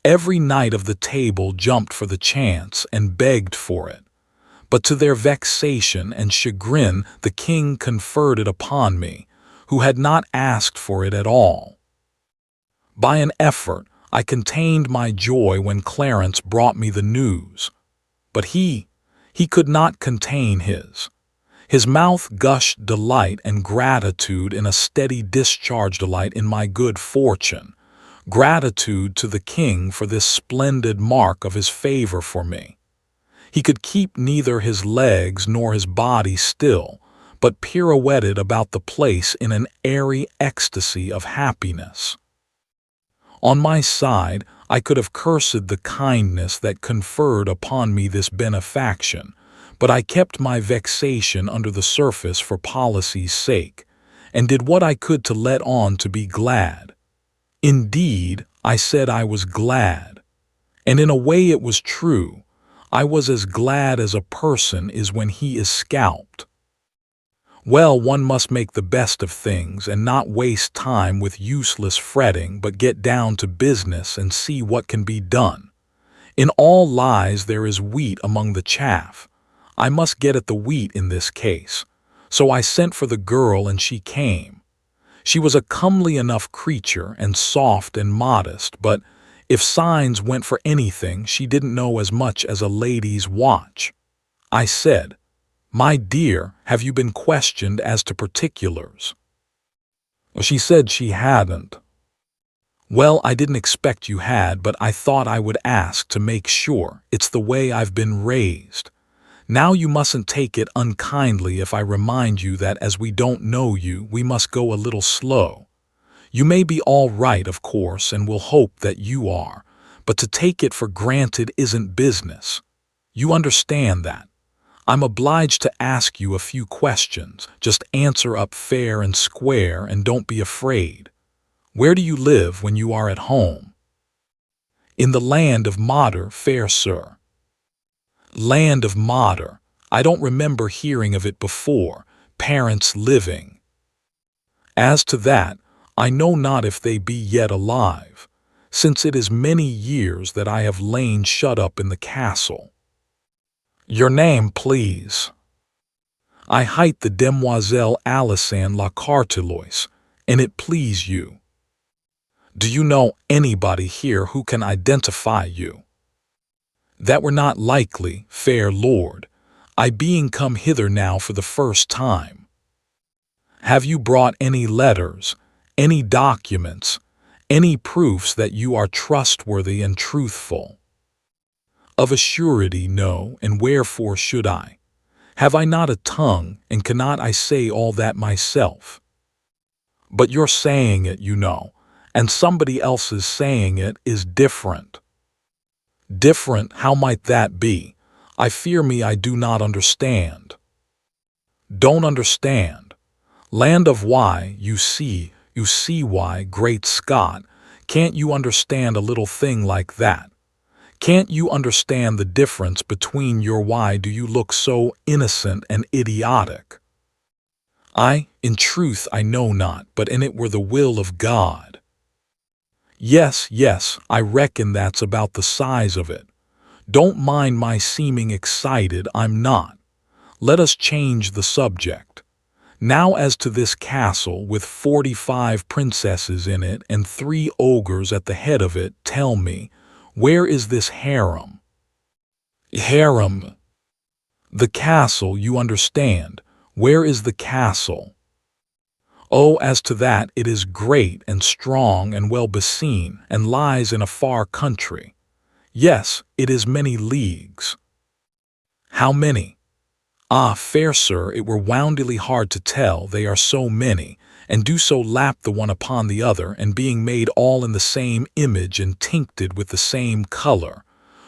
Every knight of the table jumped for the chance and begged for it. But to their vexation and chagrin the king conferred it upon me, who had not asked for it at all. By an effort, I contained my joy when Clarence brought me the news. But he could not contain his. His mouth gushed delight and gratitude in a steady discharge, delight in my good fortune, gratitude to the king for this splendid mark of his favor for me. He could keep neither his legs nor his body still, but pirouetted about the place in an airy ecstasy of happiness. On my side, I could have cursed the kindness that conferred upon me this benefaction, but I kept my vexation under the surface for policy's sake, and did what I could to let on to be glad. Indeed, I said I was glad, and in a way it was true. I was as glad as a person is when he is scalped. Well, one must make the best of things and not waste time with useless fretting, but get down to business and see what can be done. In all lies there is wheat among the chaff. I must get at the wheat in this case. So I sent for the girl and she came. She was a comely enough creature and soft and modest, but if signs went for anything, she didn't know as much as a lady's watch. I said, "My dear, have you been questioned as to particulars?" She said she hadn't. Well, I didn't expect you had, but I thought I would ask to make sure. It's the way I've been raised. Now you mustn't take it unkindly if I remind you that as we don't know you, we must go a little slow. You may be all right, of course, and we'll hope that you are, but to take it for granted isn't business. You understand that. I'm obliged to ask you a few questions. Just answer up fair and square and don't be afraid. Where do you live when you are at home? In the land of Mater, fair sir. Land of Mater. I don't remember hearing of it before. Parents living. As to that, I know not if they be yet alive, since it is many years that I have lain shut up in the castle. Your name, please. I hight the Demoiselle Alison La Cartelois, and it please you. Do you know anybody here who can identify you? That were not likely, fair lord, I being come hither now for the first time. Have you brought any letters, any documents, Any proofs that you are trustworthy and truthful? Of a surety, no, and wherefore should I? Have I not a tongue, and cannot I say all that myself? But you're saying it, you know, and somebody else's saying it is different. Different, how might that be? I fear me I do not understand. Don't understand. Land of why, you see why, great Scott, can't you understand a little thing like that? Can't you understand the difference between your why do you look so innocent and idiotic? In truth I know not, but in it were the will of God. Yes, I reckon that's about the size of it. Don't mind my seeming excited, I'm not. Let us change the subject. Now as to this castle with 45 princesses in it and 3 ogres at the head of it, tell me, where is this harem? Harem. The castle, you understand. Where is the castle? Oh, as to that, it is great and strong and well beseen, and lies in a far country. Yes, it is many leagues. How many? Ah, fair sir, it were woundily hard to tell, they are so many, and do so lap the one upon the other, and being made all in the same image and tincted with the same color,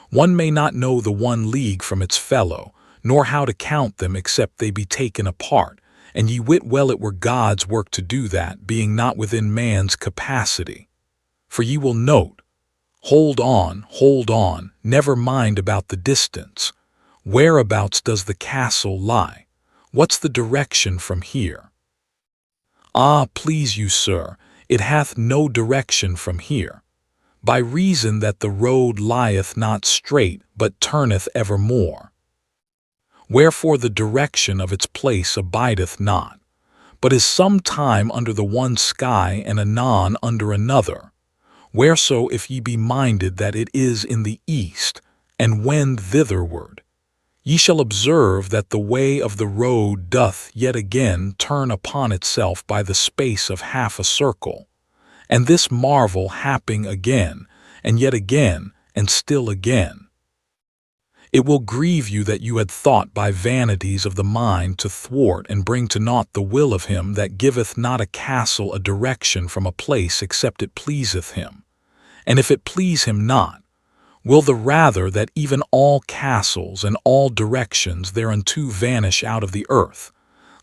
one may not know the one league from its fellow, nor how to count them except they be taken apart, and ye wit well it were God's work to do that, being not within man's capacity. For ye will note, hold on, never mind about the distance. Whereabouts does the castle lie? What's the direction from here? Ah, please you, sir, it hath no direction from here, by reason that the road lieth not straight, but turneth evermore. Wherefore the direction of its place abideth not, but is some time under the one sky and anon under another. Whereso if ye be minded that it is in the east, and wend thitherward, ye shall observe that the way of the road doth yet again turn upon itself by the space of half a circle, and this marvel happing again, and yet again, and still again. It will grieve you that you had thought by vanities of the mind to thwart and bring to naught the will of him that giveth not a castle a direction from a place except it pleaseth him, and if it please him not, will the rather that even all castles and all directions thereunto vanish out of the earth,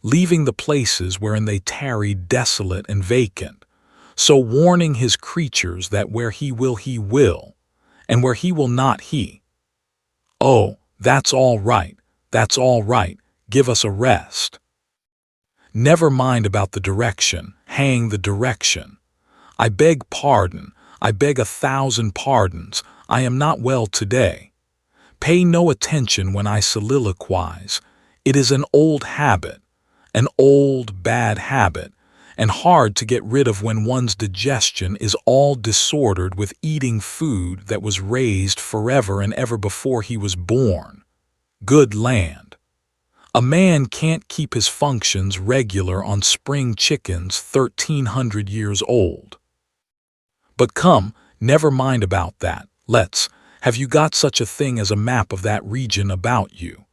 leaving the places wherein they tarry desolate and vacant, so warning his creatures that where he will, and where he will not he. Oh, that's all right, give us a rest. Never mind about the direction, hang the direction. I beg pardon, I beg 1,000 pardons, I am not well today. Pay no attention when I soliloquize. It is an old habit, an old bad habit, and hard to get rid of when one's digestion is all disordered with eating food that was raised forever and ever before he was born. Good land. A man can't keep his functions regular on spring chickens 1,300 years old. But come, never mind about that. Have you got such a thing as a map of that region about you?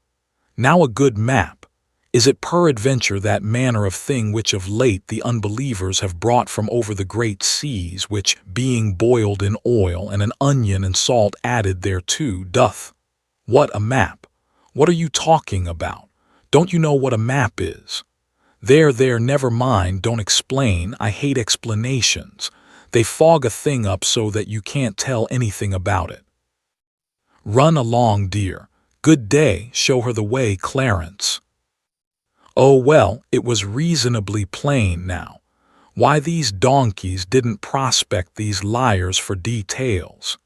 Now a good map. Is it peradventure that manner of thing which of late the unbelievers have brought from over the great seas, which, being boiled in oil and an onion and salt added thereto, doth? What a map? What are you talking about? Don't you know what a map is? There, never mind, don't explain, I hate explanations. They fog a thing up so that you can't tell anything about it. Run along, dear. Good day, show her the way, Clarence. Oh well, it was reasonably plain now. Why these donkeys didn't prospect these liars for details.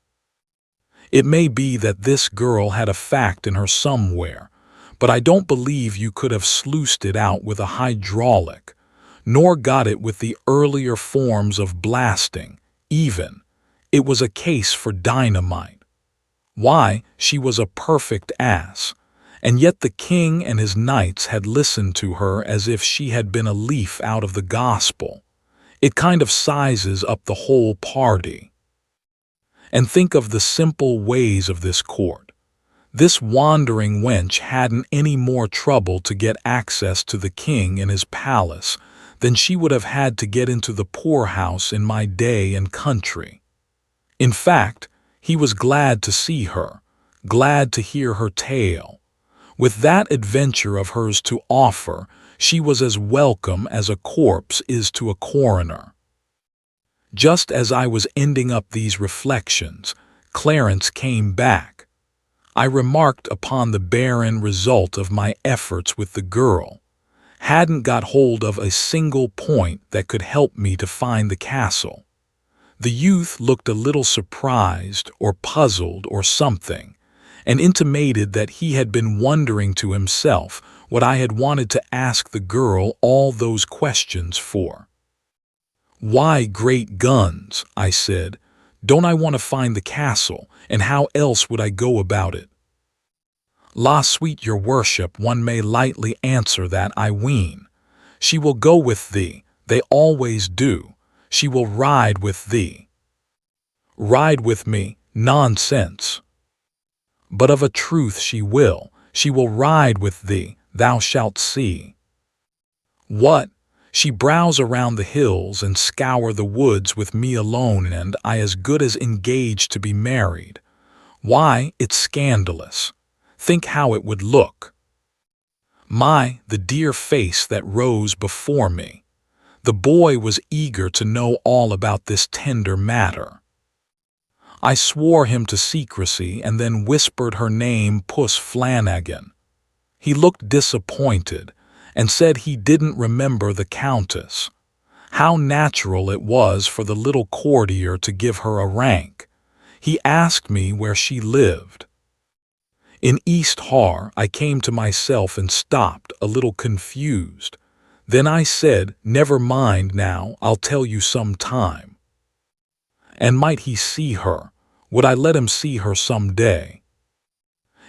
It may be that this girl had a fact in her somewhere, but I don't believe you could have sluiced it out with a hydraulic, nor got it with the earlier forms of blasting, even. It was a case for dynamite. Why, she was a perfect ass, and yet the king and his knights had listened to her as if she had been a leaf out of the gospel. It kind of sizes up the whole party. And think of the simple ways of this court. This wandering wench hadn't any more trouble to get access to the king in his palace than she would have had to get into the poorhouse in my day and country. In fact, he was glad to see her, glad to hear her tale. With that adventure of hers to offer, she was as welcome as a corpse is to a coroner. Just as I was ending up these reflections, Clarence came back. I remarked upon the barren result of my efforts with the girl. Hadn't got hold of a single point that could help me to find the castle. The youth looked a little surprised or puzzled or something, and intimated that he had been wondering to himself what I had wanted to ask the girl all those questions for. "Why, great guns," I said, "don't I want to find the castle, and how else would I go about it?" "La sweet your worship, one may lightly answer that, I ween. She will go with thee, they always do. She will ride with thee." "Ride with me? Nonsense." "But of a truth she will ride with thee, thou shalt see." "What? She browse around the hills and scour the woods with me alone, and I as good as engaged to be married. Why, it's scandalous. Think how it would look." The dear face that rose before me. The boy was eager to know all about this tender matter. I swore him to secrecy and then whispered her name, Puss Flanagan. He looked disappointed and said he didn't remember the Countess. How natural it was for the little courtier to give her a rank. He asked me where she lived. "In East Har," I came to myself and stopped, a little confused. Then I said, "Never mind now, I'll tell you some time." And might he see her? Would I let him see her some day?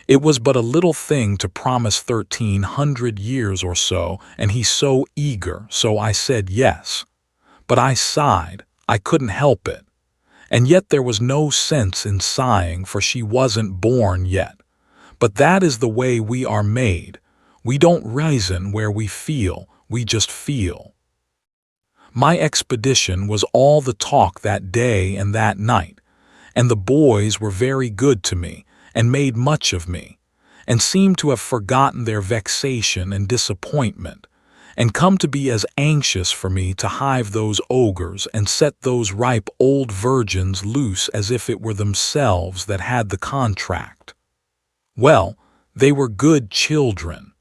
It was but a little thing to promise 1,300 years or so, and he so eager, so I said yes. But I sighed, I couldn't help it. And yet there was no sense in sighing, for she wasn't born yet. But that is the way we are made. We don't reason where we feel, we just feel. My expedition was all the talk that day and that night, and the boys were very good to me, and made much of me, and seemed to have forgotten their vexation and disappointment, and come to be as anxious for me to hive those ogres and set those ripe old virgins loose as if it were themselves that had the contract. Well, they were good children,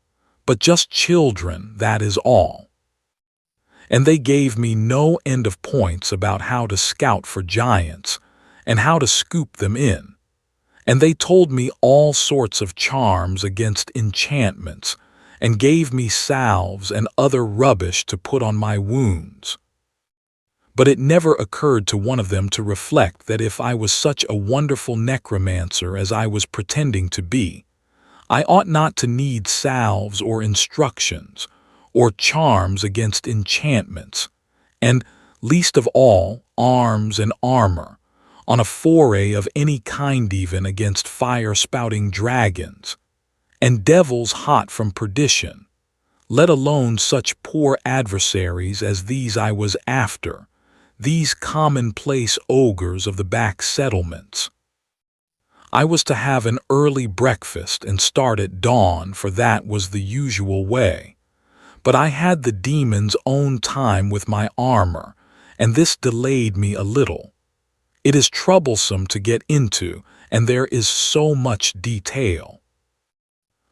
but just children, that is all. And they gave me no end of points about how to scout for giants, and how to scoop them in. And they told me all sorts of charms against enchantments, and gave me salves and other rubbish to put on my wounds. But it never occurred to one of them to reflect that if I was such a wonderful necromancer as I was pretending to be, I ought not to need salves or instructions, or charms against enchantments, and, least of all, arms and armor, on a foray of any kind, even against fire-spouting dragons, and devils hot from perdition, let alone such poor adversaries as these I was after, these commonplace ogres of the back settlements. I was to have an early breakfast and start at dawn, for that was the usual way. But I had the demon's own time with my armor, and this delayed me a little. It is troublesome to get into, and there is so much detail.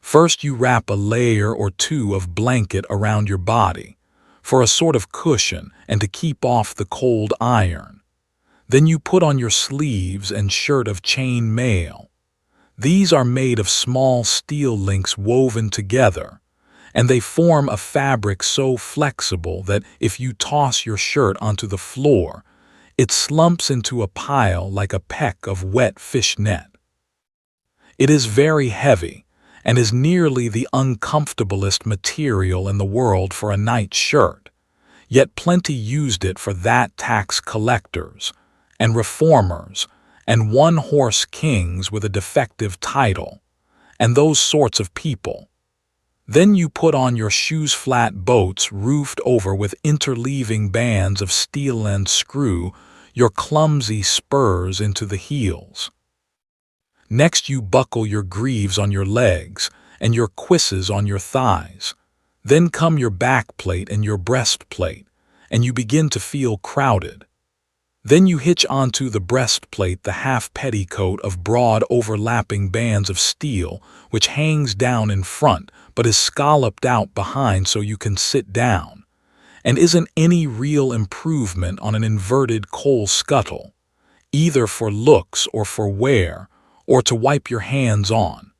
First you wrap a layer or two of blanket around your body, for a sort of cushion and to keep off the cold iron. Then you put on your sleeves and shirt of chain mail. These are made of small steel links woven together, and they form a fabric so flexible that if you toss your shirt onto the floor, it slumps into a pile like a peck of wet fish net. It is very heavy, and is nearly the uncomfortablest material in the world for a night shirt, Yet plenty used it for that tax collectors, and reformers, and one-horse kings with a defective title, and those sorts of people. Then you put on your shoes-flat boats roofed over with interleaving bands of steel and screw your clumsy spurs into the heels. Next you buckle your greaves on your legs and your cuisses on your thighs. Then come your backplate and your breastplate, and you begin to feel crowded. Then you hitch onto the breastplate the half-petticoat of broad overlapping bands of steel which hangs down in front but is scalloped out behind so you can sit down, and isn't any real improvement on an inverted coal scuttle, either for looks or for wear, or to wipe your hands on.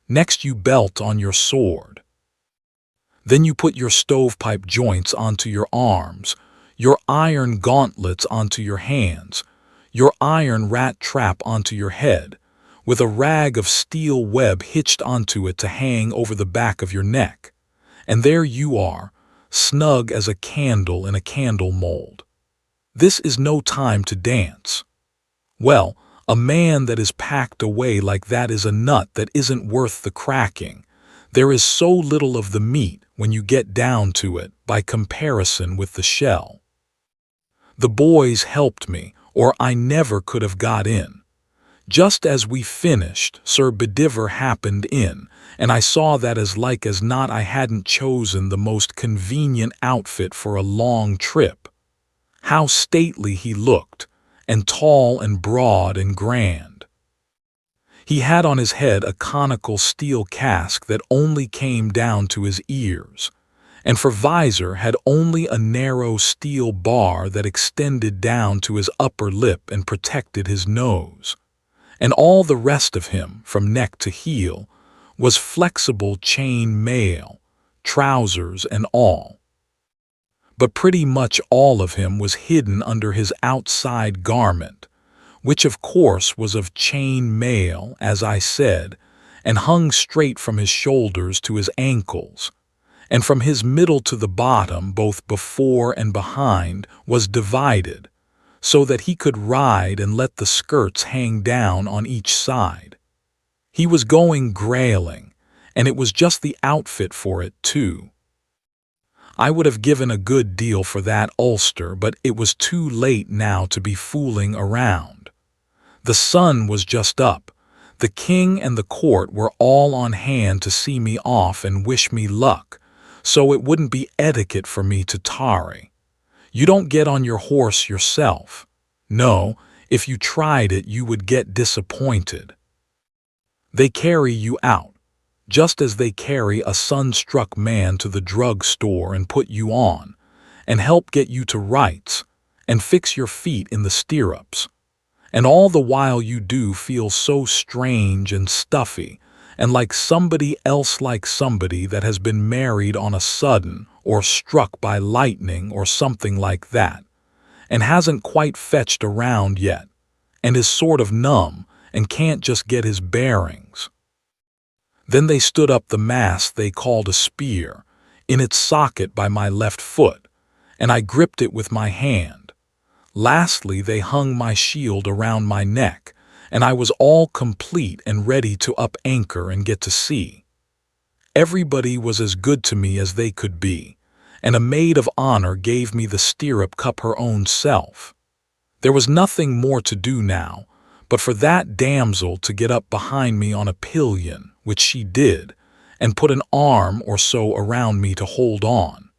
Next you belt on your sword. Then you put your stovepipe joints onto your arms, your iron gauntlets onto your hands, your iron rat trap onto your head, with a rag of steel web hitched onto it to hang over the back of your neck. And there you are, snug as a candle in a candle mold. This is no time to dance. Well, a man that is packed away like that is a nut that isn't worth the cracking. There is so little of the meat when you get down to it by comparison with the shell. The boys helped me, or I never could have got in. Just as we finished, Sir Bediver happened in, and I saw that as like as not I hadn't chosen the most convenient outfit for a long trip. How stately he looked, and tall and broad and grand. He had on his head a conical steel casque that only came down to his ears, and for visor had only a narrow steel bar that extended down to his upper lip and protected his nose. And all the rest of him, from neck to heel, was flexible chain mail, trousers and all. But pretty much all of him was hidden under his outside garment, which of course was of chain mail, as I said, and hung straight from his shoulders to his ankles, and from his middle to the bottom, both before and behind, was divided, so that he could ride and let the skirts hang down on each side. He was going grailing, and it was just the outfit for it, too. I would have given a good deal for that ulster, but it was too late now to be fooling around. The sun was just up. The king and the court were all on hand to see me off and wish me luck, so it wouldn't be etiquette for me to tarry. You don't get on your horse yourself. No, if you tried it you would get disappointed. They carry you out, just as they carry a sunstruck man to the drug store and put you on, and help get you to rights, and fix your feet in the stirrups. And all the while you do feel so strange and stuffy, and like somebody else, like somebody that has been married on a sudden, or struck by lightning or something like that, and hasn't quite fetched around yet, and is sort of numb and can't just get his bearings. Then they stood up the mast they called a spear, in its socket by my left foot, and I gripped it with my hand. Lastly they hung my shield around my neck, and I was all complete and ready to up anchor and get to sea. Everybody was as good to me as they could be, and a maid of honor gave me the stirrup cup her own self. There was nothing more to do now, but for that damsel to get up behind me on a pillion, which she did, and put an arm or so around me to hold on.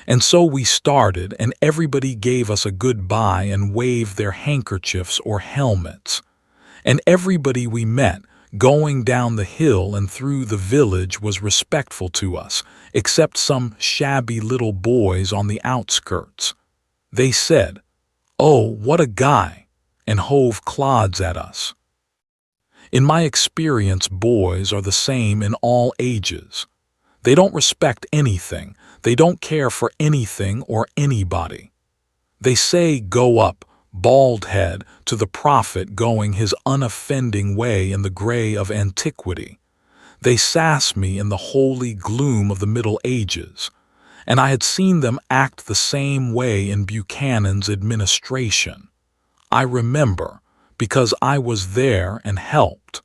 And so we started, and everybody gave us a good-bye and waved their handkerchiefs or helmets. And everybody we met, going down the hill and through the village, was respectful to us, except some shabby little boys on the outskirts. They said, "Oh, what a guy," and hove clods at us. In my experience, boys are the same in all ages. They don't respect anything, they don't care for anything or anybody. They say go up, bald head, to the prophet going his unoffending way in the gray of antiquity. They sass me in the holy gloom of the Middle Ages, and I had seen them act the same way in Buchanan's administration. I remember, because I was there and helped.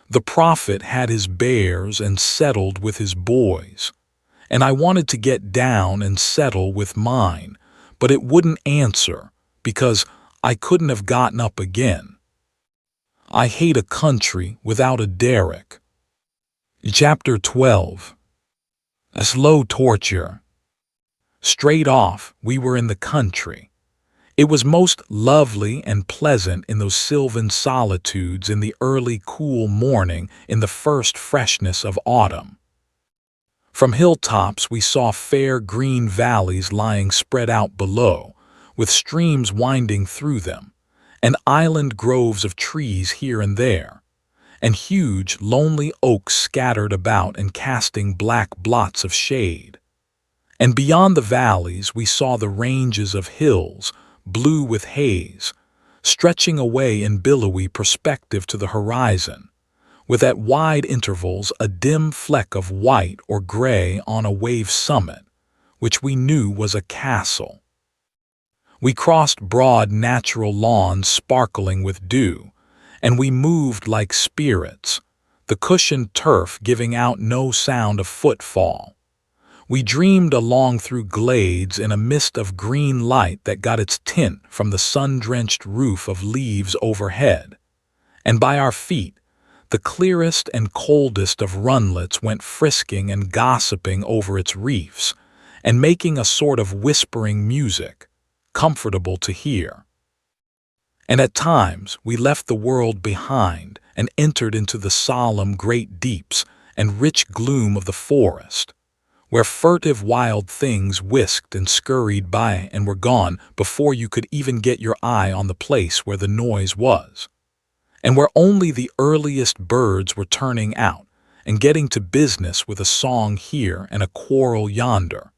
The prophet had his bears and settled with his boys, and I wanted to get down and settle with mine, but it wouldn't answer because I couldn't have gotten up again. I hate a country without a derrick. Chapter 12. A slow torture. Straight off, we were in the country. It was most lovely and pleasant in those sylvan solitudes in the early cool morning in the first freshness of autumn. From hilltops we saw fair green valleys lying spread out below, with streams winding through them, and island groves of trees here and there, and huge, lonely oaks scattered about and casting black blots of shade. And beyond the valleys we saw the ranges of hills, blue with haze, stretching away in billowy perspective to the horizon, with at wide intervals a dim fleck of white or gray on a wave summit, which we knew was a castle. We crossed broad natural lawns sparkling with dew, and we moved like spirits, the cushioned turf giving out no sound of footfall. We dreamed along through glades in a mist of green light that got its tint from the sun-drenched roof of leaves overhead, and by our feet, the clearest and coldest of runlets went frisking and gossiping over its reefs, and making a sort of whispering music, comfortable to hear. And at times we left the world behind and entered into the solemn great deeps and rich gloom of the forest, where furtive wild things whisked and scurried by and were gone before you could even get your eye on the place where the noise was, and where only the earliest birds were turning out and getting to business with a song here and a quarrel yonder,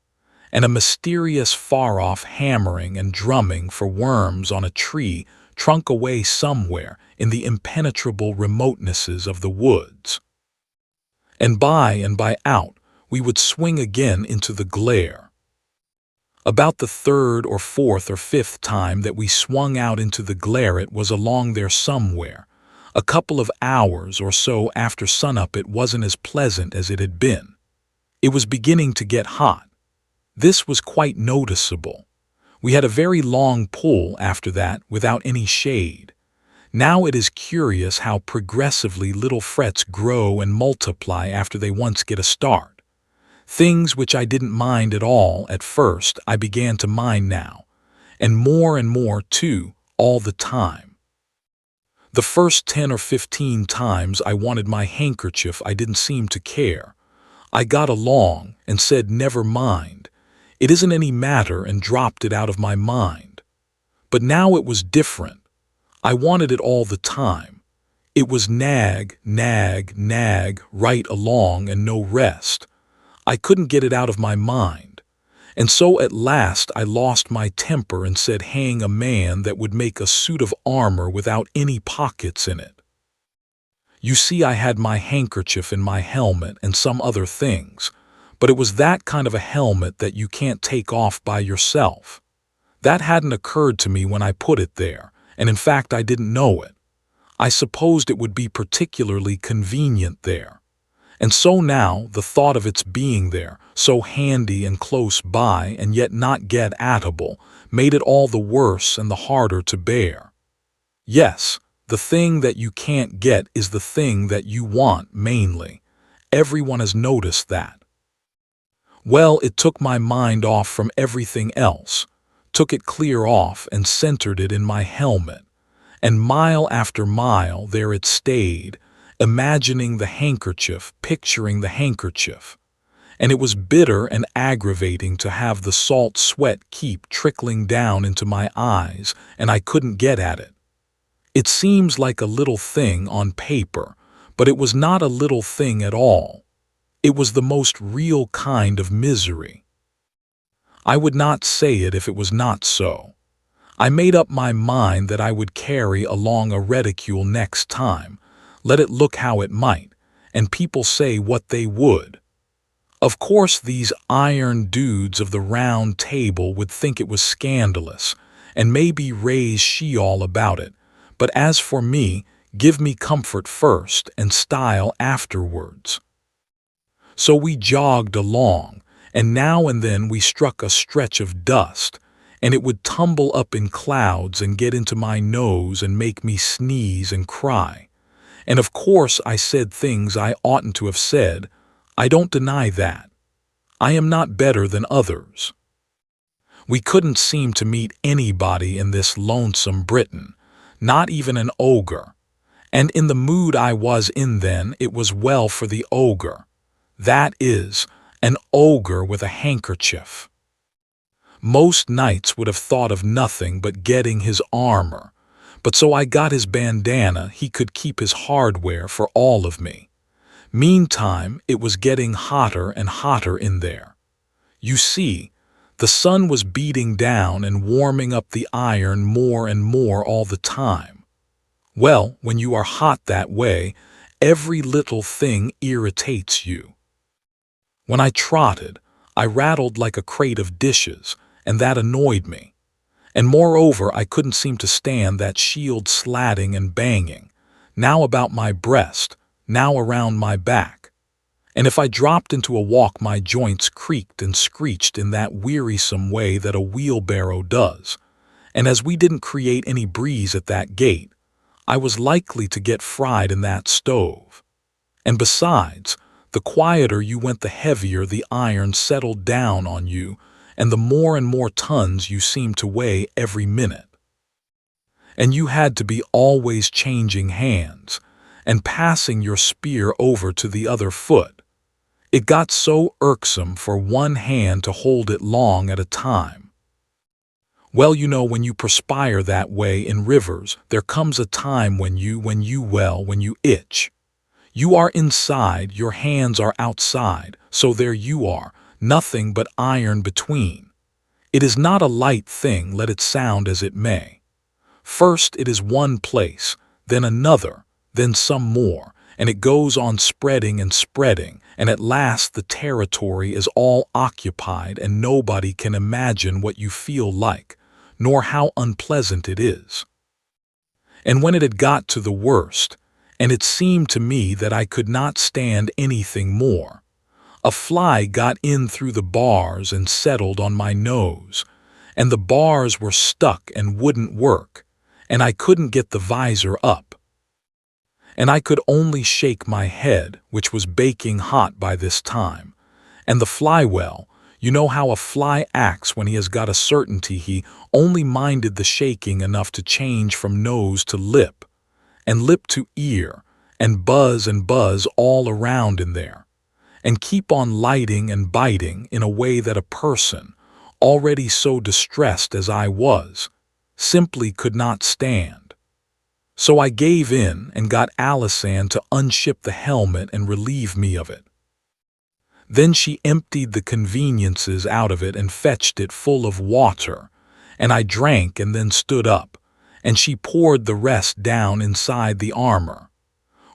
and a mysterious far-off hammering and drumming for worms on a tree trunk away somewhere in the impenetrable remotenesses of the woods. And by out, we would swing again into the glare. About the third or fourth or fifth time that we swung out into the glare it was along there somewhere. A couple of hours or so after sunup it wasn't as pleasant as it had been. It was beginning to get hot. This was quite noticeable. We had a very long pull after that without any shade. Now it is curious how progressively little frets grow and multiply after they once get a start. Things which I didn't mind at all at first I began to mind now, and more too, all the time. The first 10 or 15 times I wanted my handkerchief I didn't seem to care. I got along and said never mind, it isn't any matter, and dropped it out of my mind. But now it was different. I wanted it all the time. It was nag right along and no rest. I couldn't get it out of my mind, and so at last I lost my temper and said hang a man that would make a suit of armor without any pockets in it. You see, I had my handkerchief in my helmet and some other things, but it was that kind of a helmet that you can't take off by yourself. That hadn't occurred to me when I put it there, and in fact I didn't know it. I supposed it would be particularly convenient there. And so now the thought of its being there, so handy and close by and yet not get-atable, made it all the worse and the harder to bear. Yes, the thing that you can't get is the thing that you want mainly. Everyone has noticed that. Well, it took my mind off from everything else, took it clear off and centered it in my helmet, and mile after mile there it stayed, imagining the handkerchief, picturing the handkerchief, and it was bitter and aggravating to have the salt sweat keep trickling down into my eyes, and I couldn't get at it. It seems like a little thing on paper, but it was not a little thing at all. It was the most real kind of misery. I would not say it if it was not so. I made up my mind that I would carry along a reticule next time, let it look how it might, and people say what they would. Of course, these iron dudes of the round table would think it was scandalous, and maybe raise Sheol about it, but as for me, give me comfort first and style afterwards. So we jogged along, and now and then we struck a stretch of dust, and it would tumble up in clouds and get into my nose and make me sneeze and cry. And of course I said things I oughtn't to have said. I don't deny that. I am not better than others. We couldn't seem to meet anybody in this lonesome Britain, not even an ogre. And in the mood I was in then, it was well for the ogre. That is, an ogre with a handkerchief. Most knights would have thought of nothing but getting his armor, but so I got his bandana he could keep his hardware for all of me. Meantime, it was getting hotter and hotter in there. You see, the sun was beating down and warming up the iron more and more all the time. Well, when you are hot that way, every little thing irritates you. When I trotted, I rattled like a crate of dishes, and that annoyed me. And moreover, I couldn't seem to stand that shield slatting and banging, now about my breast, now around my back. And if I dropped into a walk, my joints creaked and screeched in that wearisome way that a wheelbarrow does. And as we didn't create any breeze at that gate, I was likely to get fried in that stove. And besides, the quieter you went, the heavier the iron settled down on you, and the more and more tons you seemed to weigh every minute. And you had to be always changing hands, and passing your spear over to the other foot. It got so irksome for one hand to hold it long at a time. Well, you know, when you perspire that way in rivers, there comes a time when you itch. You are inside, your hands are outside, so there you are, nothing but iron between. It is not a light thing, let it sound as it may. First it is one place, then another, then some more, and it goes on spreading and spreading, and at last the territory is all occupied and nobody can imagine what you feel like, nor how unpleasant it is. And when it had got to the worst, and it seemed to me that I could not stand anything more, a fly got in through the bars and settled on my nose, and the bars were stuck and wouldn't work, and I couldn't get the visor up. And I could only shake my head, which was baking hot by this time, and the fly, well, you know how a fly acts when he has got a certainty. He only minded the shaking enough to change from nose to lip, and lip to ear, and buzz all around in there, and keep on lighting and biting in a way that a person, already so distressed as I was, simply could not stand. So I gave in and got Alison to unship the helmet and relieve me of it. Then she emptied the conveniences out of it and fetched it full of water, and I drank and then stood up, and she poured the rest down inside the armor.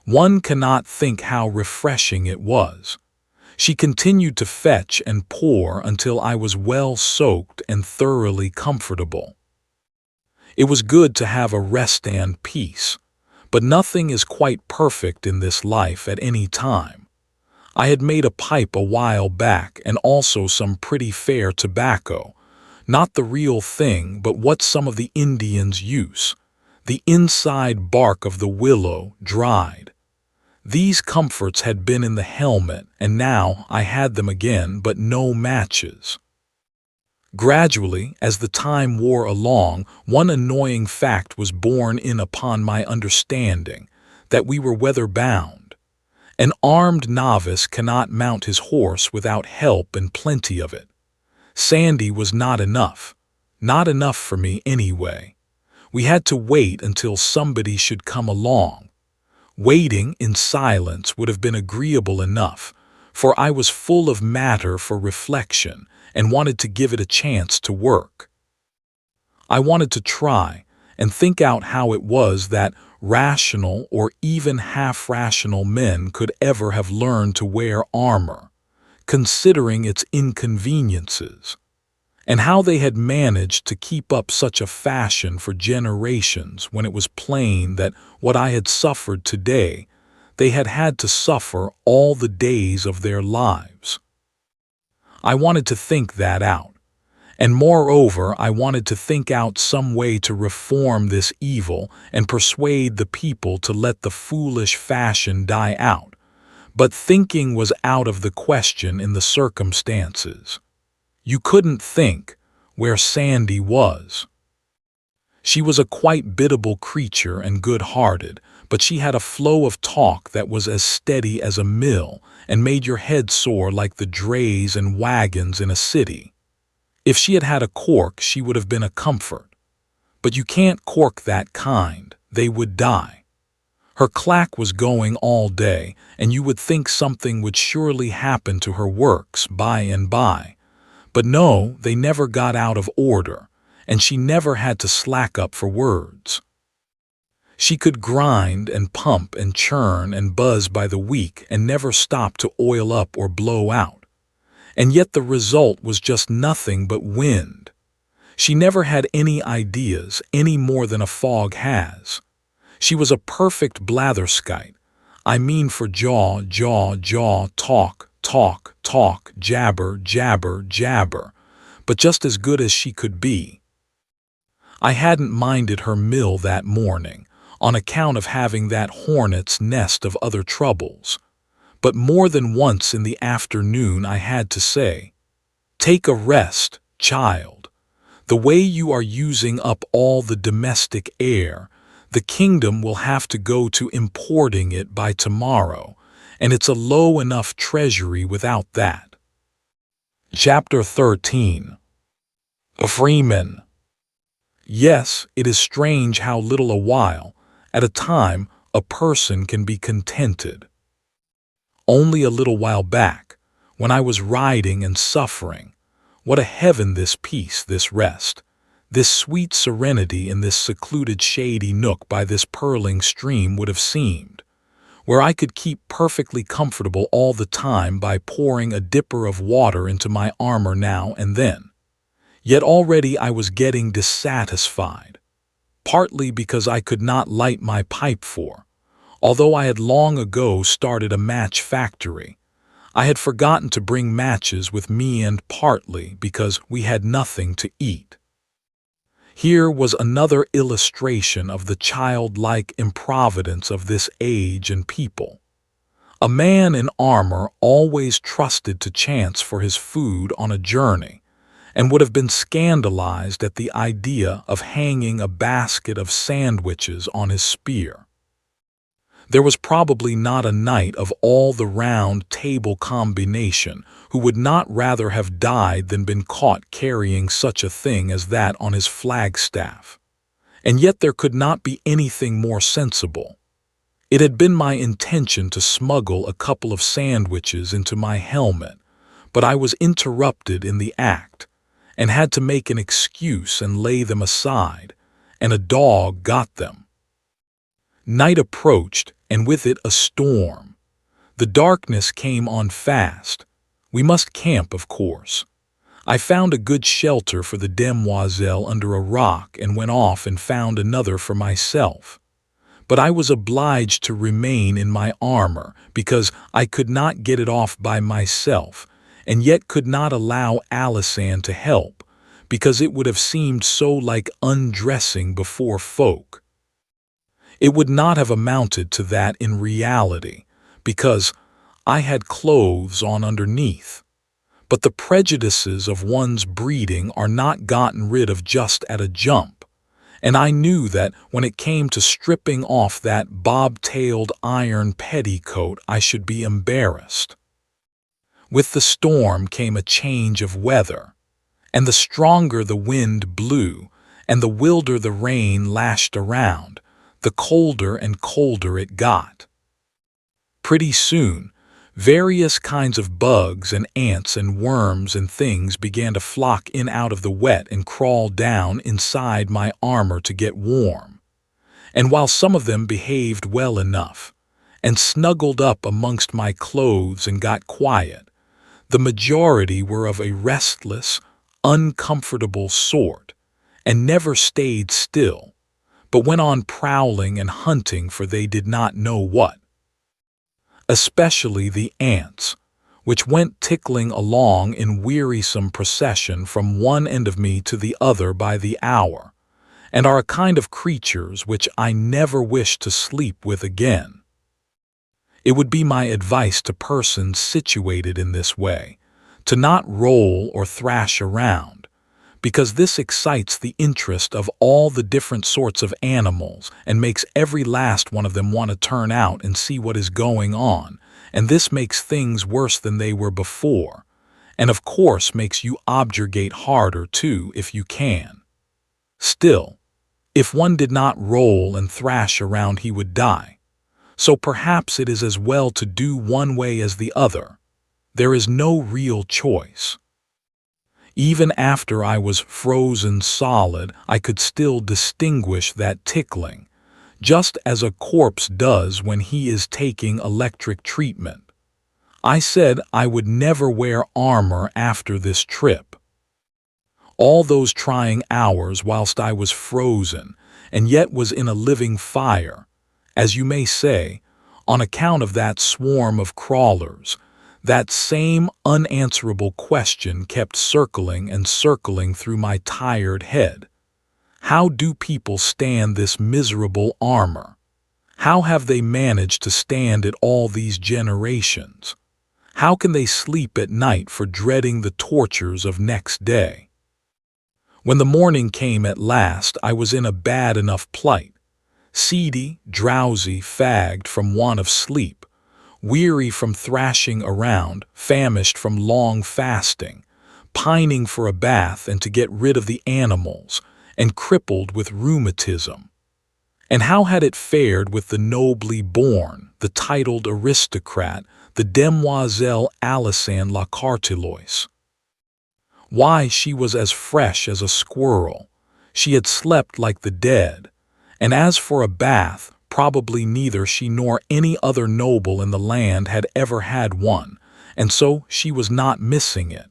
One cannot think how refreshing it was. She continued to fetch and pour until I was well soaked and thoroughly comfortable. It was good to have a rest and peace, but nothing is quite perfect in this life at any time. I had made a pipe a while back and also some pretty fair tobacco, not the real thing but what some of the Indians use, the inside bark of the willow dried. These comforts had been in the helmet, and now I had them again, but no matches. Gradually, as the time wore along, one annoying fact was borne in upon my understanding, that we were weather-bound. An armed novice cannot mount his horse without help and plenty of it. Sandy was not enough for me anyway. We had to wait until somebody should come along. Waiting in silence would have been agreeable enough, for I was full of matter for reflection and wanted to give it a chance to work. I wanted to try and think out how it was that rational or even half-rational men could ever have learned to wear armor, considering its inconveniences, and how they had managed to keep up such a fashion for generations when it was plain that what I had suffered today they had had to suffer all the days of their lives. I wanted to think that out, and moreover I wanted to think out some way to reform this evil and persuade the people to let the foolish fashion die out, but thinking was out of the question in the circumstances. You couldn't think where Sandy was. She was a quite biddable creature and good-hearted, but she had a flow of talk that was as steady as a mill and made your head soar like the drays and wagons in a city. If she had had a cork, she would have been a comfort. But you can't cork that kind, they would die. Her clack was going all day, and you would think something would surely happen to her works by and by. But no, they never got out of order, and she never had to slack up for words. She could grind and pump and churn and buzz by the week and never stop to oil up or blow out. And yet the result was just nothing but wind. She never had any ideas any more than a fog has. She was a perfect blatherskite. I mean for jaw, talk, talk, talk, jabber, jabber, jabber, but just as good as she could be. I hadn't minded her mill that morning, on account of having that hornet's nest of other troubles. But more than once in the afternoon I had to say, "Take a rest, child. The way you are using up all the domestic air, the kingdom will have to go to importing it by tomorrow, and it's a low enough treasury without that." Chapter 13. A Freeman. Yes, it is strange how little a while, at a time, a person can be contented. Only a little while back, when I was riding and suffering, what a heaven this peace, this rest, this sweet serenity in this secluded shady nook by this purling stream would have seemed, where I could keep perfectly comfortable all the time by pouring a dipper of water into my armor now and then. Yet already I was getting dissatisfied, partly because I could not light my pipe although I had long ago started a match factory. I had forgotten to bring matches with me, and partly because we had nothing to eat. Here was another illustration of the childlike improvidence of this age and people. A man in armor always trusted to chance for his food on a journey, and would have been scandalized at the idea of hanging a basket of sandwiches on his spear. There was probably not a knight of all the round table combination who would not rather have died than been caught carrying such a thing as that on his flagstaff. And yet there could not be anything more sensible. It had been my intention to smuggle a couple of sandwiches into my helmet, but I was interrupted in the act, and had to make an excuse and lay them aside, and a dog got them. Night approached, and with it a storm. The darkness came on fast. We must camp, of course. I found a good shelter for the demoiselle under a rock and went off and found another for myself. But I was obliged to remain in my armor because I could not get it off by myself, and yet could not allow Alisanne to help, because it would have seemed so like undressing before folk. It would not have amounted to that in reality, because I had clothes on underneath. But the prejudices of one's breeding are not gotten rid of just at a jump, and I knew that when it came to stripping off that bob-tailed iron petticoat I should be embarrassed. With the storm came a change of weather, and the stronger the wind blew, and the wilder the rain lashed around, the colder and colder it got. Pretty soon, various kinds of bugs and ants and worms and things began to flock in out of the wet and crawl down inside my armor to get warm. And while some of them behaved well enough, and snuggled up amongst my clothes and got quiet, The majority were of a restless, uncomfortable sort, and never stayed still, but went on prowling and hunting for they did not know what. Especially the ants, which went tickling along in wearisome procession from one end of me to the other by the hour, and are a kind of creatures which I never wish to sleep with again. It would be my advice to persons situated in this way, to not roll or thrash around, because this excites the interest of all the different sorts of animals and makes every last one of them want to turn out and see what is going on, and this makes things worse than they were before, and of course makes you objurgate harder too if you can. Still, if one did not roll and thrash around he would die, so perhaps it is as well to do one way as the other. There is no real choice. Even after I was frozen solid, I could still distinguish that tickling, just as a corpse does when he is taking electric treatment. I said I would never wear armor after this trip. All those trying hours whilst I was frozen, and yet was in a living fire, as you may say, on account of that swarm of crawlers, that same unanswerable question kept circling and circling through my tired head. How do people stand this miserable armor? How have they managed to stand it all these generations? How can they sleep at night for dreading the tortures of next day? When the morning came at last, I was in a bad enough plight, seedy, drowsy, fagged from want of sleep, weary from thrashing around, famished from long fasting, pining for a bath and to get rid of the animals, and crippled with rheumatism. And how had it fared with the nobly born, the titled aristocrat, the demoiselle Alison la Cartelois? Why, she was as fresh as a squirrel. She had slept like the dead. And as for a bath, probably neither she nor any other noble in the land had ever had one, and so she was not missing it.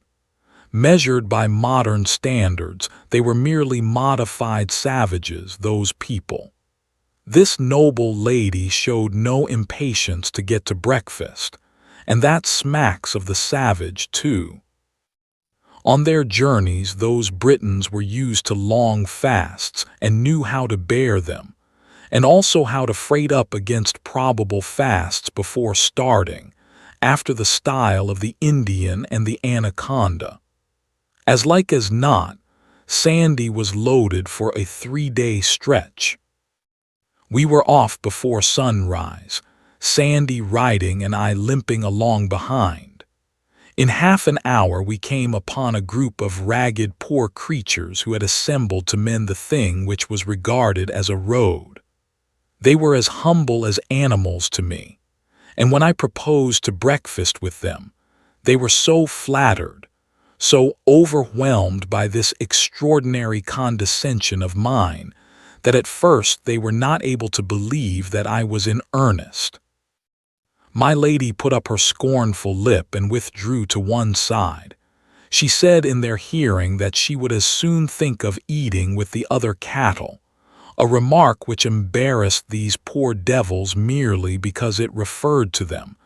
Measured by modern standards, they were merely modified savages, those people. This noble lady showed no impatience to get to breakfast, and that smacks of the savage, too. On their journeys, those Britons were used to long fasts and knew how to bear them, and also how to freight up against probable fasts before starting, after the style of the Indian and the anaconda. As like as not, Sandy was loaded for a 3-day stretch. We were off before sunrise, Sandy riding and I limping along behind. In half an hour we came upon a group of ragged poor creatures who had assembled to mend the thing which was regarded as a road. They were as humble as animals to me, and when I proposed to breakfast with them, they were so flattered, so overwhelmed by this extraordinary condescension of mine, that at first they were not able to believe that I was in earnest. My lady put up her scornful lip and withdrew to one side. She said in their hearing that she would as soon think of eating with the other cattle, a remark which embarrassed these poor devils merely because it referred to them,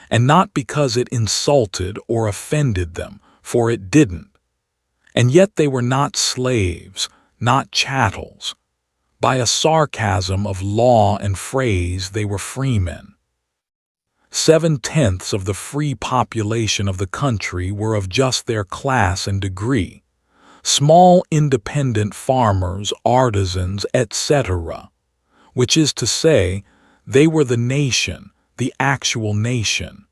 and not because it insulted or offended them, for it didn't. And yet they were not slaves, not chattels. By a sarcasm of law and phrase they were freemen. 7/10 of the free population of the country were of just their class and degree, small independent farmers, artisans, etc., which is to say, they were the nation, the actual nation.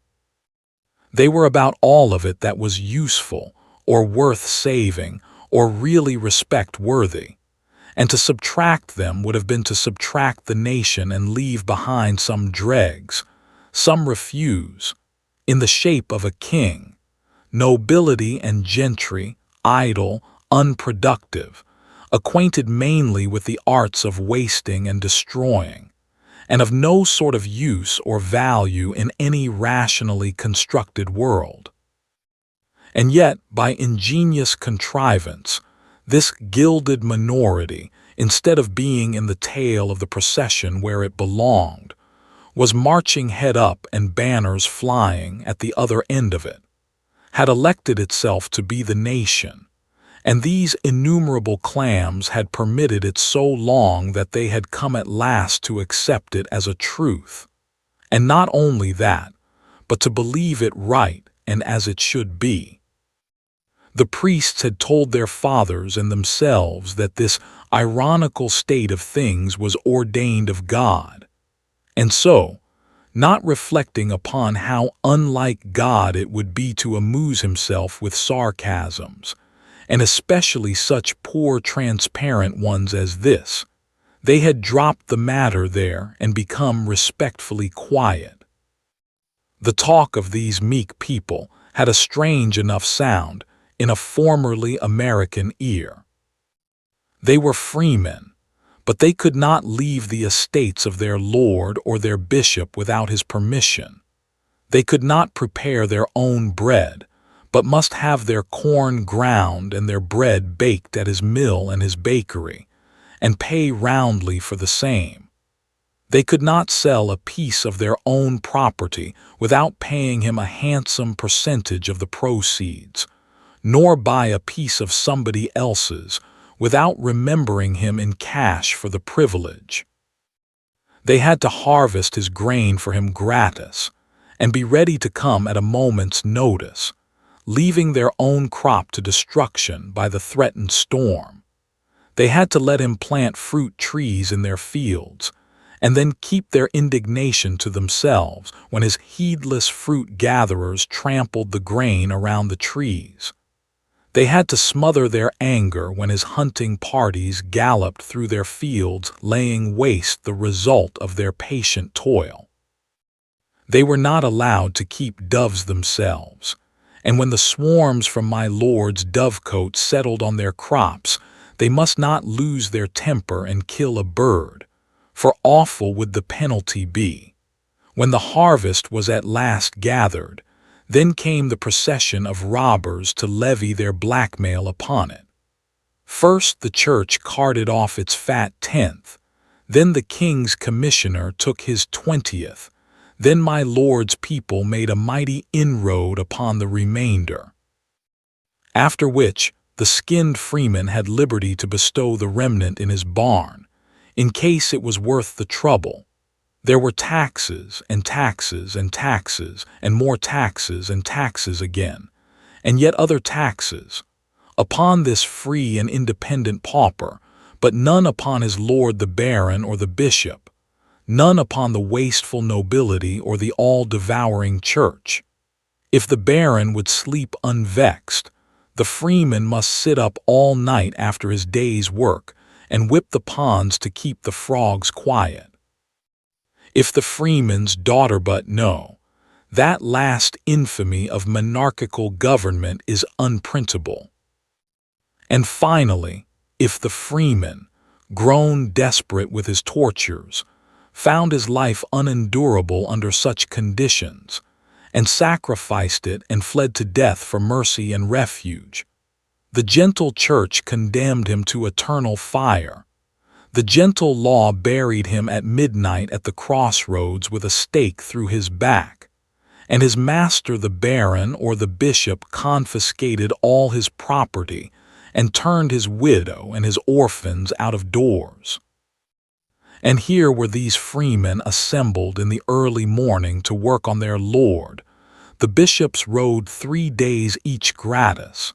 They were about all of it that was useful, or worth saving, or really respect-worthy, and to subtract them would have been to subtract the nation and leave behind some dregs, some refuse, in the shape of a king, nobility and gentry, idle, unproductive, acquainted mainly with the arts of wasting and destroying, and of no sort of use or value in any rationally constructed world. And yet, by ingenious contrivance, this gilded minority, instead of being in the tail of the procession where it belonged, was marching head up and banners flying at the other end of it, had elected itself to be the nation, and these innumerable clams had permitted it so long that they had come at last to accept it as a truth. And not only that, but to believe it right and as it should be. The priests had told their fathers and themselves that this ironical state of things was ordained of God. And so, not reflecting upon how unlike God it would be to amuse himself with sarcasms, and especially such poor transparent ones as this, they had dropped the matter there and become respectfully quiet. The talk of these meek people had a strange enough sound in a formerly American ear. They were freemen, but they could not leave the estates of their lord or their bishop without his permission. They could not prepare their own bread, but must have their corn ground and their bread baked at his mill and his bakery, and pay roundly for the same. They could not sell a piece of their own property without paying him a handsome percentage of the proceeds, nor buy a piece of somebody else's without remembering him in cash for the privilege. They had to harvest his grain for him gratis, and be ready to come at a moment's notice, leaving their own crop to destruction by the threatened storm. They had to let him plant fruit trees in their fields, and then keep their indignation to themselves when his heedless fruit gatherers trampled the grain around the trees. They had to smother their anger when his hunting parties galloped through their fields, laying waste the result of their patient toil. They were not allowed to keep doves themselves, and when the swarms from my lord's dovecote settled on their crops, they must not lose their temper and kill a bird, for awful would the penalty be. When the harvest was at last gathered, then came the procession of robbers to levy their blackmail upon it. First the church carted off its fat 10th, then the king's commissioner took his 20th, then my lord's people made a mighty inroad upon the remainder. After which, the skinned freeman had liberty to bestow the remnant in his barn, in case it was worth the trouble. There were taxes and taxes and taxes and more taxes and taxes again, and yet other taxes, upon this free and independent pauper, but none upon his lord the baron or the bishop, none upon the wasteful nobility or the all-devouring church. If the baron would sleep unvexed, the freeman must sit up all night after his day's work and whip the ponds to keep the frogs quiet. If the freeman's daughter but know, that last infamy of monarchical government is unprintable. And finally, if the freeman, grown desperate with his tortures, found his life unendurable under such conditions, and sacrificed it and fled to death for mercy and refuge, the gentle church condemned him to eternal fire. The gentle law buried him at midnight at the crossroads with a stake through his back, and his master the baron or the bishop confiscated all his property and turned his widow and his orphans out of doors. And here were these freemen assembled in the early morning to work on their lord. The bishops rode 3 days each gratis.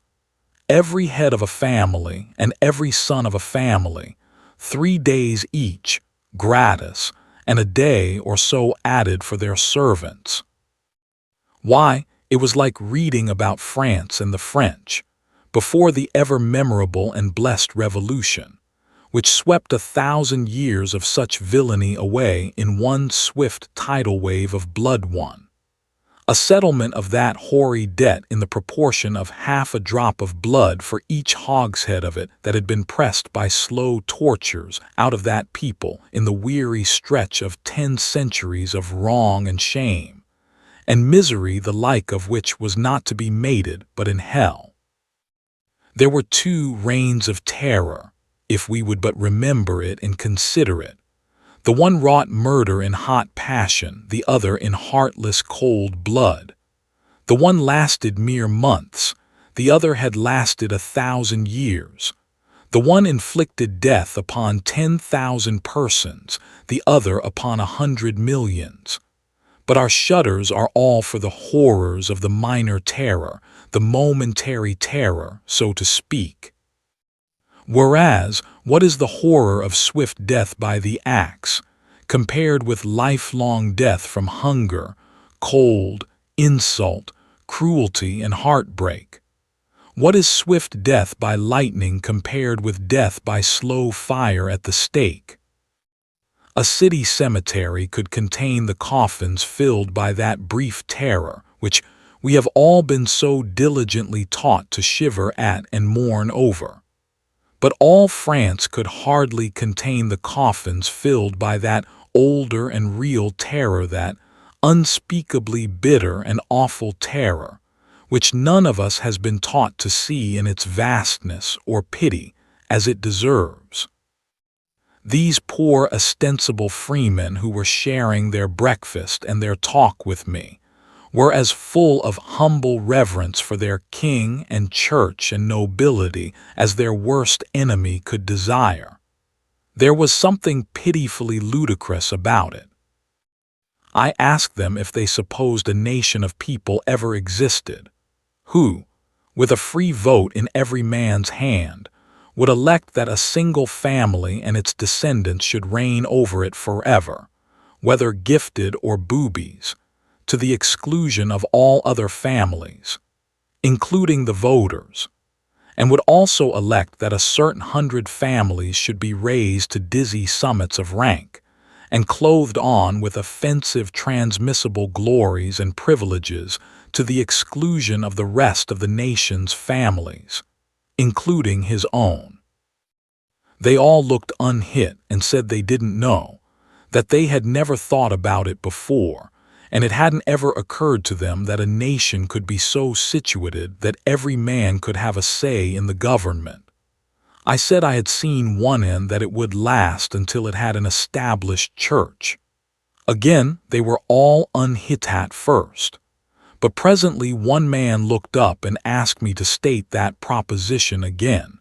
Every head of a family and every son of a family, 3 days each, gratis, and a day or so added for their servants. Why, it was like reading about France and the French, before the ever-memorable and blessed Revolution, which swept 1,000 years of such villainy away in one swift tidal wave of blood won. A settlement of that hoary debt in the proportion of half a drop of blood for each hogshead of it that had been pressed by slow tortures out of that people in the weary stretch of 10 centuries of wrong and shame, and misery the like of which was not to be mated but in hell. There were two reigns of terror, if we would but remember it and consider it. The one wrought murder in hot passion, the other in heartless cold blood. The one lasted mere months, the other had lasted 1,000 years. The one inflicted death upon 10,000 persons, the other upon 100 millions. But our shudders are all for the horrors of the minor terror, the momentary terror, so to speak. Whereas, what is the horror of swift death by the axe, compared with lifelong death from hunger, cold, insult, cruelty, and heartbreak? What is swift death by lightning compared with death by slow fire at the stake? A city cemetery could contain the coffins filled by that brief terror, which we have all been so diligently taught to shiver at and mourn over. But all France could hardly contain the coffins filled by that older and real terror, that unspeakably bitter and awful terror, which none of us has been taught to see in its vastness or pity as it deserves. These poor ostensible freemen who were sharing their breakfast and their talk with me were as full of humble reverence for their king and church and nobility as their worst enemy could desire. There was something pitifully ludicrous about it. I asked them if they supposed a nation of people ever existed, who, with a free vote in every man's hand, would elect that a single family and its descendants should reign over it forever, whether gifted or boobies, to the exclusion of all other families, including the voters, and would also elect that a certain 100 families should be raised to dizzy summits of rank, and clothed on with offensive transmissible glories and privileges to the exclusion of the rest of the nation's families, including his own. They all looked unhit and said they didn't know, that they had never thought about it before, and it hadn't ever occurred to them that a nation could be so situated that every man could have a say in the government. I said I had seen one end that it would last until it had an established church. Again, they were all unhit at first. But presently one man looked up and asked me to state that proposition again,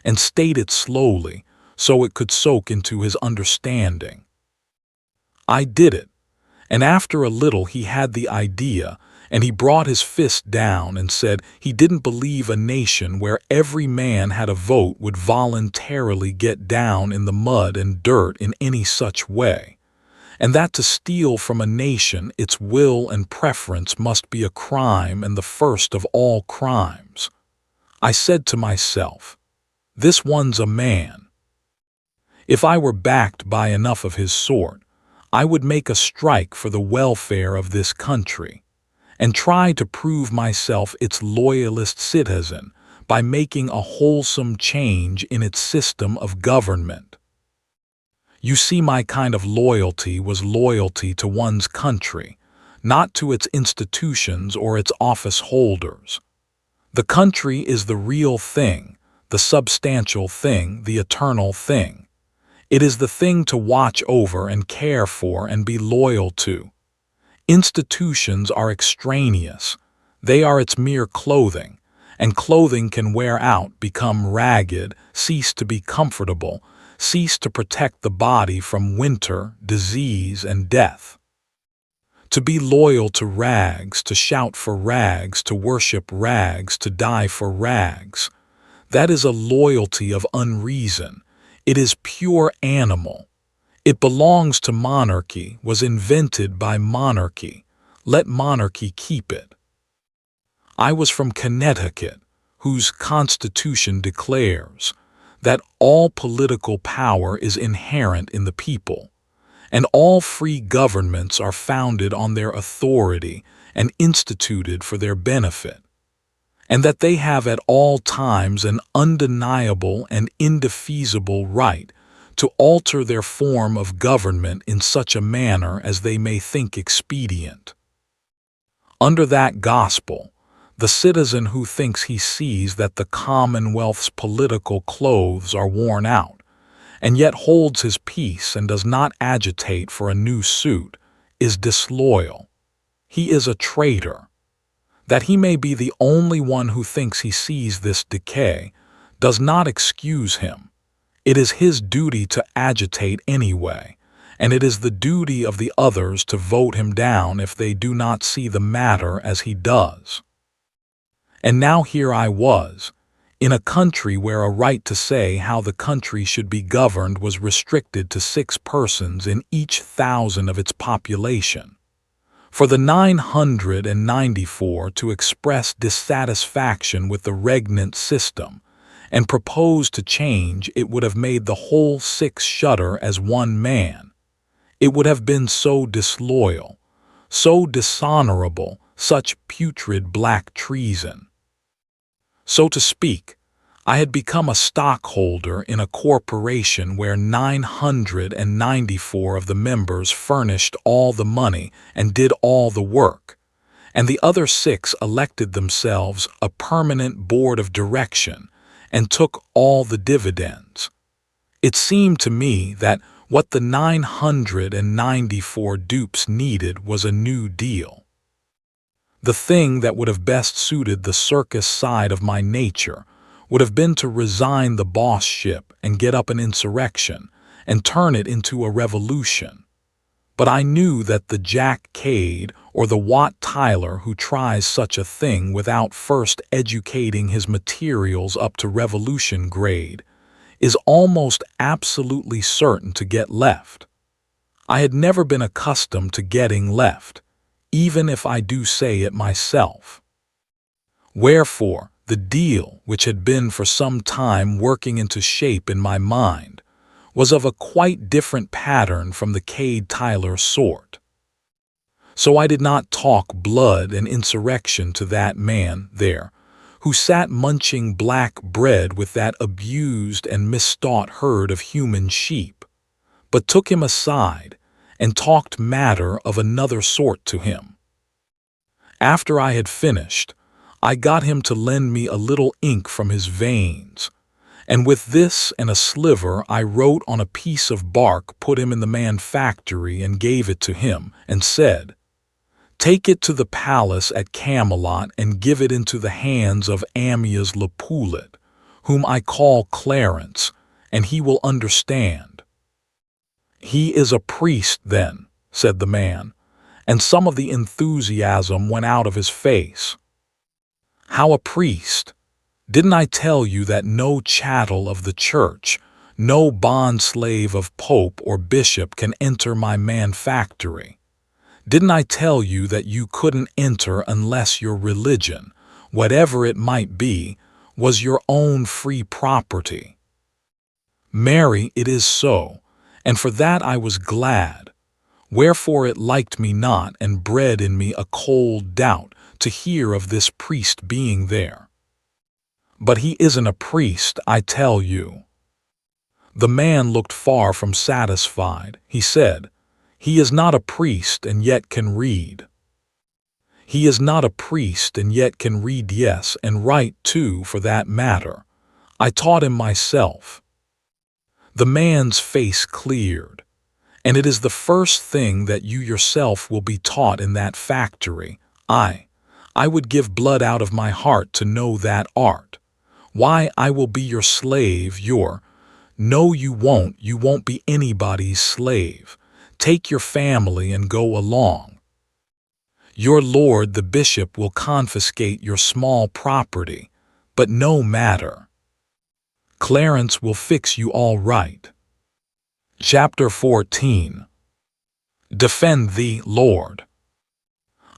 and state it slowly, so it could soak into his understanding. I did it, and after a little he had the idea, and he brought his fist down and said he didn't believe a nation where every man had a vote would voluntarily get down in the mud and dirt in any such way, and that to steal from a nation its will and preference must be a crime and the first of all crimes. I said to myself, this one's a man. If I were backed by enough of his sort, I would make a strike for the welfare of this country, and try to prove myself its loyalist citizen by making a wholesome change in its system of government. You see, my kind of loyalty was loyalty to one's country, not to its institutions or its office holders. The country is the real thing, the substantial thing, the eternal thing. It is the thing to watch over and care for and be loyal to. Institutions are extraneous. They are its mere clothing, and clothing can wear out, become ragged, cease to be comfortable, cease to protect the body from winter, disease, and death. To be loyal to rags, to shout for rags, to worship rags, to die for rags, that is a loyalty of unreason. It is pure animal. It belongs to monarchy, was invented by monarchy. Let monarchy keep it. I was from Connecticut, whose Constitution declares that all political power is inherent in the people, and all free governments are founded on their authority and instituted for their benefit, and that they have at all times an undeniable and indefeasible right to alter their form of government in such a manner as they may think expedient. Under that gospel, the citizen who thinks he sees that the Commonwealth's political clothes are worn out, and yet holds his peace and does not agitate for a new suit, is disloyal. He is a traitor. That he may be the only one who thinks he sees this decay does not excuse him. It is his duty to agitate anyway, and it is the duty of the others to vote him down if they do not see the matter as he does. And now here I was, in a country where a right to say how the country should be governed was restricted to 6 persons in each 1,000 of its population. For the 994 to express dissatisfaction with the regnant system and propose to change, it would have made the whole 6 shudder as one man. It would have been so disloyal, so dishonorable, such putrid black treason. So to speak, I had become a stockholder in a corporation where 994 of the members furnished all the money and did all the work, and the other 6 elected themselves a permanent board of direction and took all the dividends. It seemed to me that what the 994 dupes needed was a new deal. The thing that would have best suited the circus side of my nature would have been to resign the bossship and get up an insurrection and turn it into a revolution. But I knew that the Jack Cade or the Wat Tyler who tries such a thing without first educating his materials up to revolution grade is almost absolutely certain to get left. I had never been accustomed to getting left, even if I do say it myself. Wherefore, the deal, which had been for some time working into shape in my mind, was of a quite different pattern from the Cade-Tyler sort. So I did not talk blood and insurrection to that man there, who sat munching black bread with that abused and mistaught herd of human sheep, but took him aside and talked matter of another sort to him. After I had finished, I got him to lend me a little ink from his veins, and with this and a sliver I wrote on a piece of bark, put him in the manufactory and gave it to him, and said, "Take it to the palace at Camelot and give it into the hands of Amyas le Poulet, whom I call Clarence, and he will understand." "He is a priest, then," said the man, and some of the enthusiasm went out of his face. "How a priest? Didn't I tell you that no chattel of the church, no bond-slave of pope or bishop can enter my manufactory? Didn't I tell you that you couldn't enter unless your religion, whatever it might be, was your own free property? Marry, it is so, and for that I was glad. Wherefore it liked me not and bred in me a cold doubt to hear of this priest being there. But he isn't a priest, I tell you." The man looked far from satisfied. He said, "He is not a priest and yet can read." "He is not a priest and yet can read, yes, and write too, for that matter. I taught him myself." The man's face cleared. "And it is the first thing that you yourself will be taught in that factory. I would give blood out of my heart to know that art. Why, I will be your slave, No, you won't be anybody's slave. Take your family and go along. Your lord the bishop will confiscate your small property, but no matter. Clarence will fix you all right." Chapter 14. Defend thee, Lord.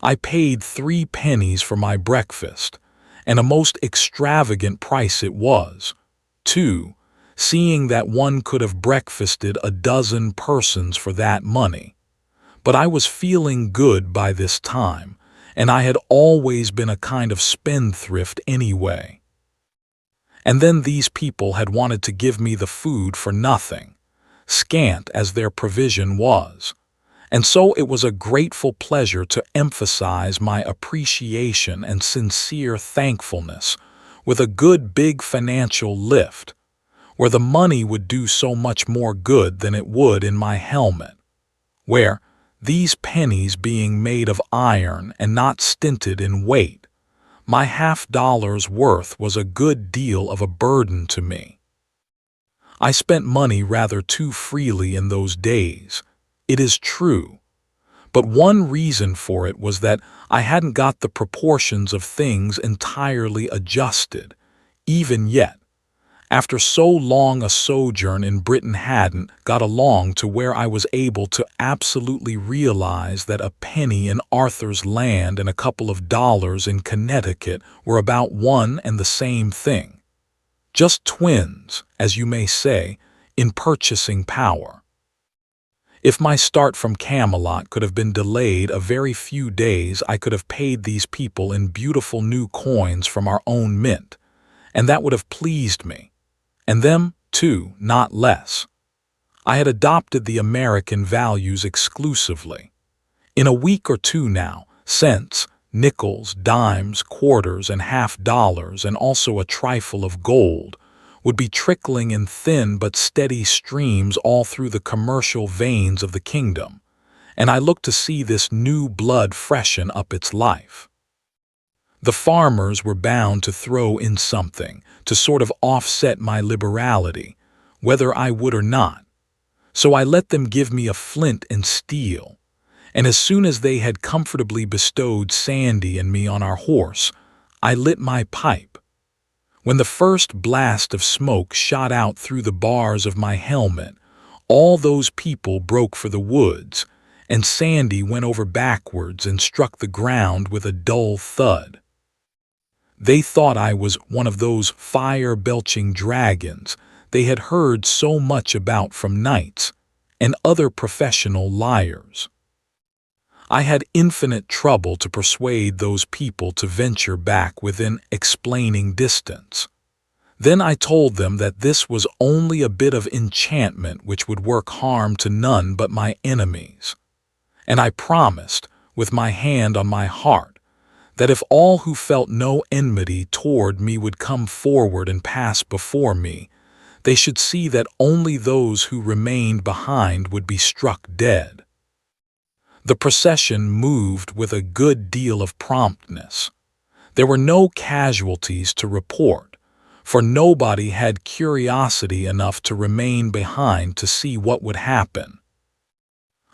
I paid 3 pennies for my breakfast, and a most extravagant price it was, too, seeing that one could have breakfasted a dozen persons for that money. But I was feeling good by this time, and I had always been a kind of spendthrift anyway. And then these people had wanted to give me the food for nothing, scant as their provision was, And so it was a grateful pleasure to emphasize my appreciation and sincere thankfulness with a good big financial lift, where the money would do so much more good than it would in my helmet, where, these pennies being made of iron and not stinted in weight, my $50 worth was a good deal of a burden to me. I spent money rather too freely in those days, it is true, but one reason for it was that I hadn't got the proportions of things entirely adjusted, even yet. After so long a sojourn in Britain hadn't got along to where I was able to absolutely realize that a penny in Arthur's Land and a couple of dollars in Connecticut were about one and the same thing. Just twins, as you may say, in purchasing power. If my start from Camelot could have been delayed a very few days, I could have paid these people in beautiful new coins from our own mint, and that would have pleased me. And them, too, not less. I had adopted the American values exclusively. In a week or two now, cents, nickels, dimes, quarters, and $50, and also a trifle of gold, would be trickling in thin but steady streams all through the commercial veins of the kingdom, and I looked to see this new blood freshen up its life. The farmers were bound to throw in something to sort of offset my liberality, whether I would or not. So I let them give me a flint and steel, and as soon as they had comfortably bestowed Sandy and me on our horse, I lit my pipe. When the first blast of smoke shot out through the bars of my helmet, all those people broke for the woods, and Sandy went over backwards and struck the ground with a dull thud. They thought I was one of those fire-belching dragons they had heard so much about from knights and other professional liars. I had infinite trouble to persuade those people to venture back within explaining distance. Then I told them that this was only a bit of enchantment which would work harm to none but my enemies. And I promised, with my hand on my heart, that if all who felt no enmity toward me would come forward and pass before me, they should see that only those who remained behind would be struck dead. The procession moved with a good deal of promptness. There were no casualties to report, for nobody had curiosity enough to remain behind to see what would happen.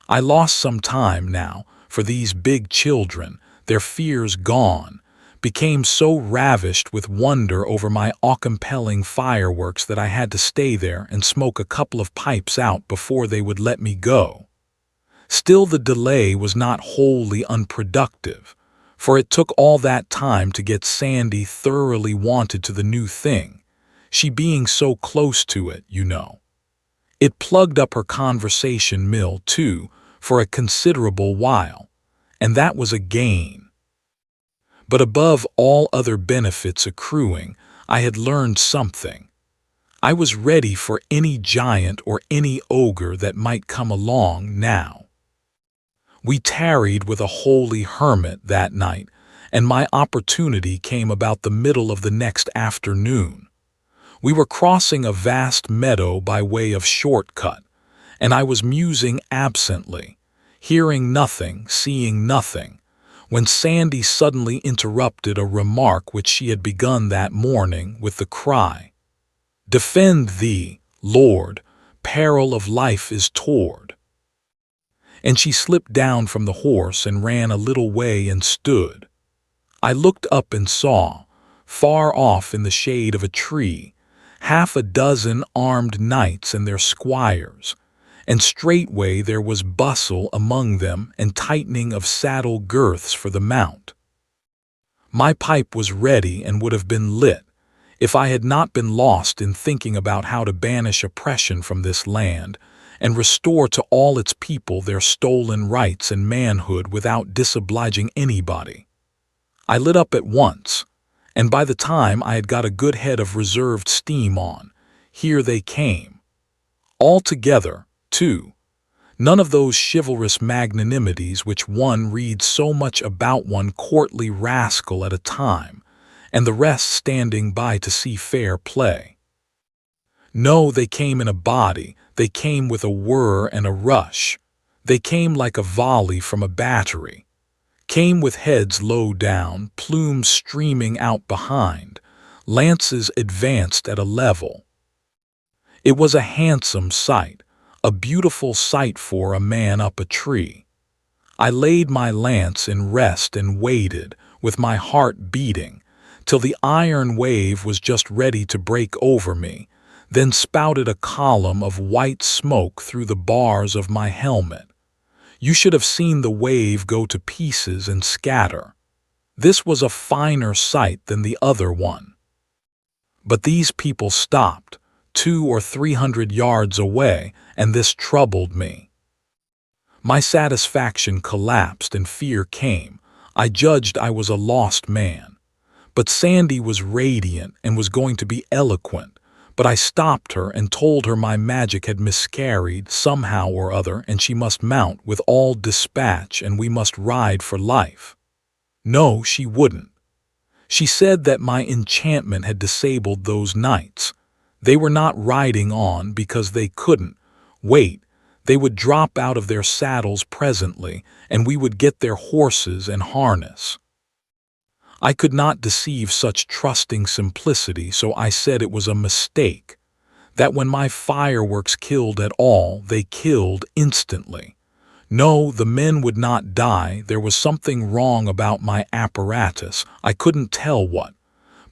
I lost some time now, for these big children, their fears gone, became so ravished with wonder over my awe-compelling fireworks that I had to stay there and smoke a couple of pipes out before they would let me go. Still, the delay was not wholly unproductive, for it took all that time to get Sandy thoroughly wanted to the new thing, she being so close to it, you know. It plugged up her conversation mill, too, for a considerable while, and that was a gain. But above all other benefits accruing, I had learned something. I was ready for any giant or any ogre that might come along now. We tarried with a holy hermit that night, and my opportunity came about the middle of the next afternoon. We were crossing a vast meadow by way of shortcut, and I was musing absently, hearing nothing, seeing nothing, when Sandy suddenly interrupted a remark which she had begun that morning with the cry, "Defend thee, Lord, peril of life is toward." And she slipped down from the horse and ran a little way and stood. I looked up and saw, far off in the shade of a tree, half a dozen armed knights and their squires, and straightway there was bustle among them and tightening of saddle girths for the mount. My pipe was ready and would have been lit, if I had not been lost in thinking about how to banish oppression from this land, and restore to all its people their stolen rights and manhood without disobliging anybody. I lit up at once, and by the time I had got a good head of reserved steam on, here they came. All together, too, None of those chivalrous magnanimities which one reads so much about, one courtly rascal at a time, and the rest standing by to see fair play. No, they came in a body, they came with a whir and a rush. They came like a volley from a battery, came with heads low down, plumes streaming out behind, lances advanced at a level. It was a handsome sight, a beautiful sight for a man up a tree. I laid my lance in rest and waited, with my heart beating, till the iron wave was just ready to break over me, then spouted a column of white smoke through the bars of my helmet. You should have seen the wave go to pieces and scatter. This was a finer sight than the other one. But these people stopped, 200 or 300 yards away, and this troubled me. My satisfaction collapsed and fear came. I judged I was a lost man. But Sandy was radiant and was going to be eloquent, but I stopped her and told her my magic had miscarried somehow or other, and she must mount with all dispatch and we must ride for life. No, she wouldn't. She said that my enchantment had disabled those knights. They were not riding on because they couldn't. Wait, they would drop out of their saddles presently, and we would get their horses and harness. I could not deceive such trusting simplicity, so I said it was a mistake, that when my fireworks killed at all, they killed instantly. No, the men would not die. There was something wrong about my apparatus. I couldn't tell what.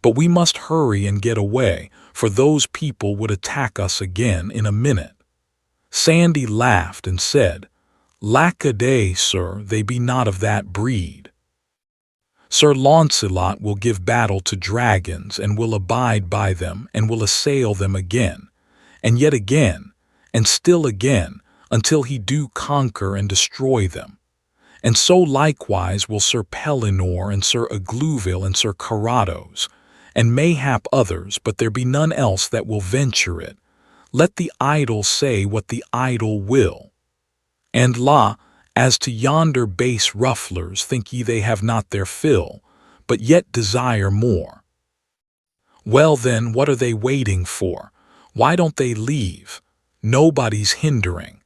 But we must hurry and get away, for those people would attack us again in a minute. Sandy laughed and said, "Lack-a-day, sir, they be not of that breed. Sir Launcelot will give battle to dragons, and will abide by them, and will assail them again, and yet again, and still again, until he do conquer and destroy them. And so likewise will Sir Pellinore, and Sir Aglouville, and Sir Carados, and mayhap others, but there be none else that will venture it. Let the idle say what the idle will. And la, as to yonder base rufflers, think ye they have not their fill, but yet desire more. Well then, what are they waiting for? Why don't they leave? Nobody's hindering.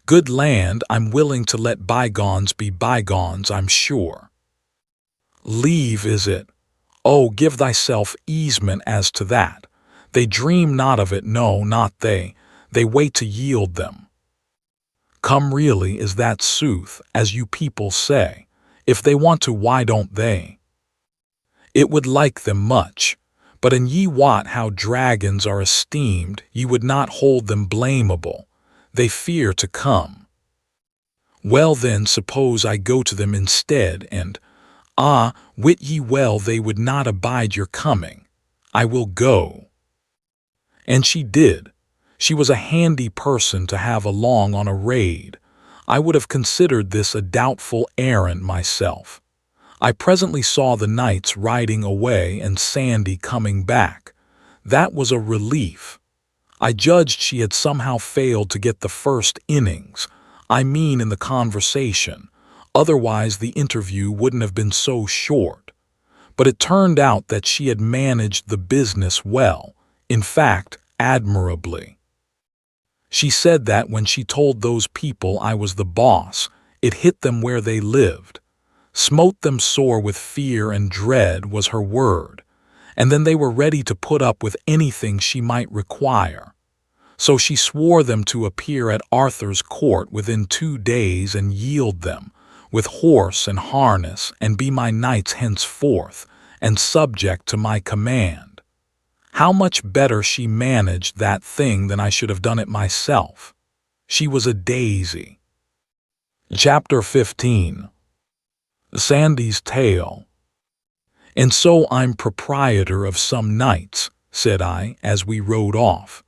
Good land, I'm willing to let bygones be bygones, I'm sure. Leave, is it? Oh, give thyself easement as to that. They dream not of it, no, not they. They wait to yield them. Come, really, is that sooth, as you people say? If they want to, why don't they? It would like them much, but an ye wot how dragons are esteemed, ye would not hold them blamable. They fear to come. Well then, suppose I go to them instead, and, wit ye well they would not abide your coming. I will go. And she did. She was a handy person to have along on a raid. I would have considered this a doubtful errand myself. I presently saw the knights riding away and Sandy coming back. That was a relief. I judged she had somehow failed to get the first innings, I mean in the conversation, otherwise the interview wouldn't have been so short. But it turned out that she had managed the business well, in fact, admirably. She said that when she told those people I was the boss, it hit them where they lived. Smote them sore with fear and dread was her word, and then they were ready to put up with anything she might require. So she swore them to appear at Arthur's court within 2 days and yield them, with horse and harness, and be my knights henceforth, and subject to my command. How much better she managed that thing than I should have done it myself. She was a daisy. Chapter 15. Sandy's Tale. And so I'm proprietor of some knights, said I, as we rode off.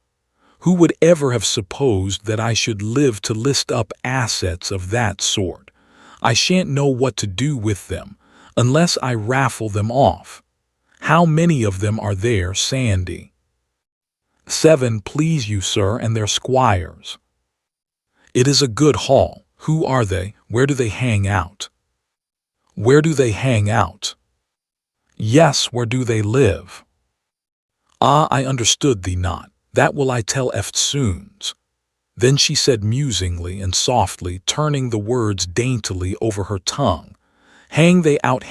Who would ever have supposed that I should live to list up assets of that sort? I shan't know what to do with them, unless I raffle them off. How many of them are there, Sandy? 7, please you, sir, and their squires. It is a good hall. Who are they? Where do they hang out? Where do they hang out? Yes, where do they live? Ah, I understood thee not. That will I tell eftsoons. Then she said musingly and softly, turning the words daintily over her tongue, hang they out,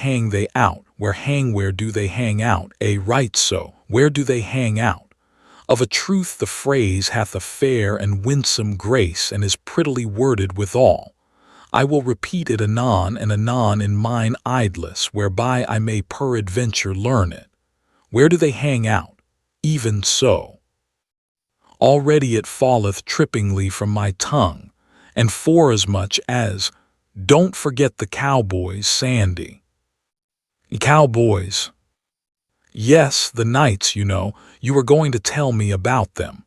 where do they hang out, right so, where do they hang out? Of a truth the phrase hath a fair and winsome grace, and is prettily worded withal. I will repeat it anon and anon in mine idlesse, whereby I may peradventure learn it. Where do they hang out? Even so. Already it falleth trippingly from my tongue, and forasmuch as, don't forget the cowboys, Sandy. Cowboys. Yes, the knights, you know, you were going to tell me about them.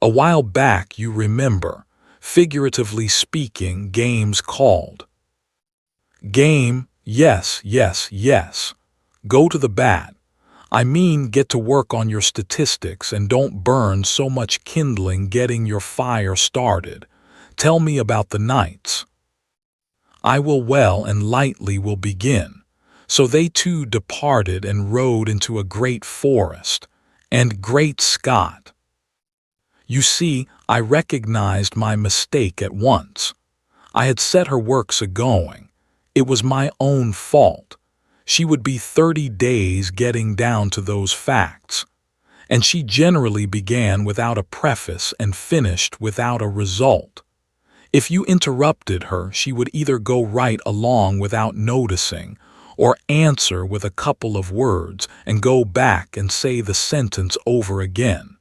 A while back, you remember, figuratively speaking, games called. Game, yes. Go to the bat. I mean, get to work on your statistics and don't burn so much kindling getting your fire started. Tell me about the knights. I will well and lightly will begin. So they two departed and rode into a great forest, and great Scott! You see, I recognized my mistake at once. I had set her works a-going. It was my own fault. She would be 30 days getting down to those facts, and she generally began without a preface and finished without a result. If you interrupted her, she would either go right along without noticing, or answer with a couple of words and go back and say the sentence over again.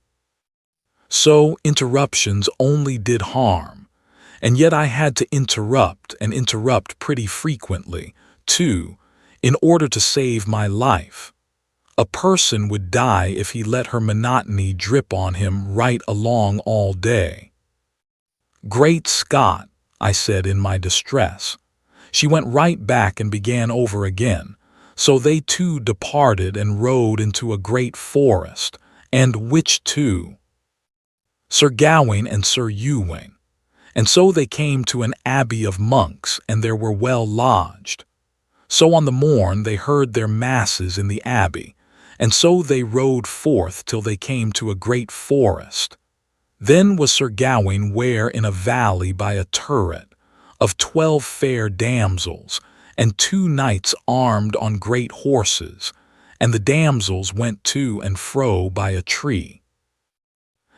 So interruptions only did harm, and yet I had to interrupt and interrupt pretty frequently, too, in order to save my life. A person would die if he let her monotony drip on him right along all day. Great Scott, I said in my distress. She went right back and began over again. So they two departed and rode into a great forest. And which two? Sir Gawain and Sir Ewain. And so they came to an abbey of monks, and there were well lodged. So on the morn they heard their masses in the abbey, and so they rode forth till they came to a great forest. Then was Sir Gawain ware in a valley by a turret, of 12 fair damsels, and 2 knights armed on great horses, and the damsels went to and fro by a tree.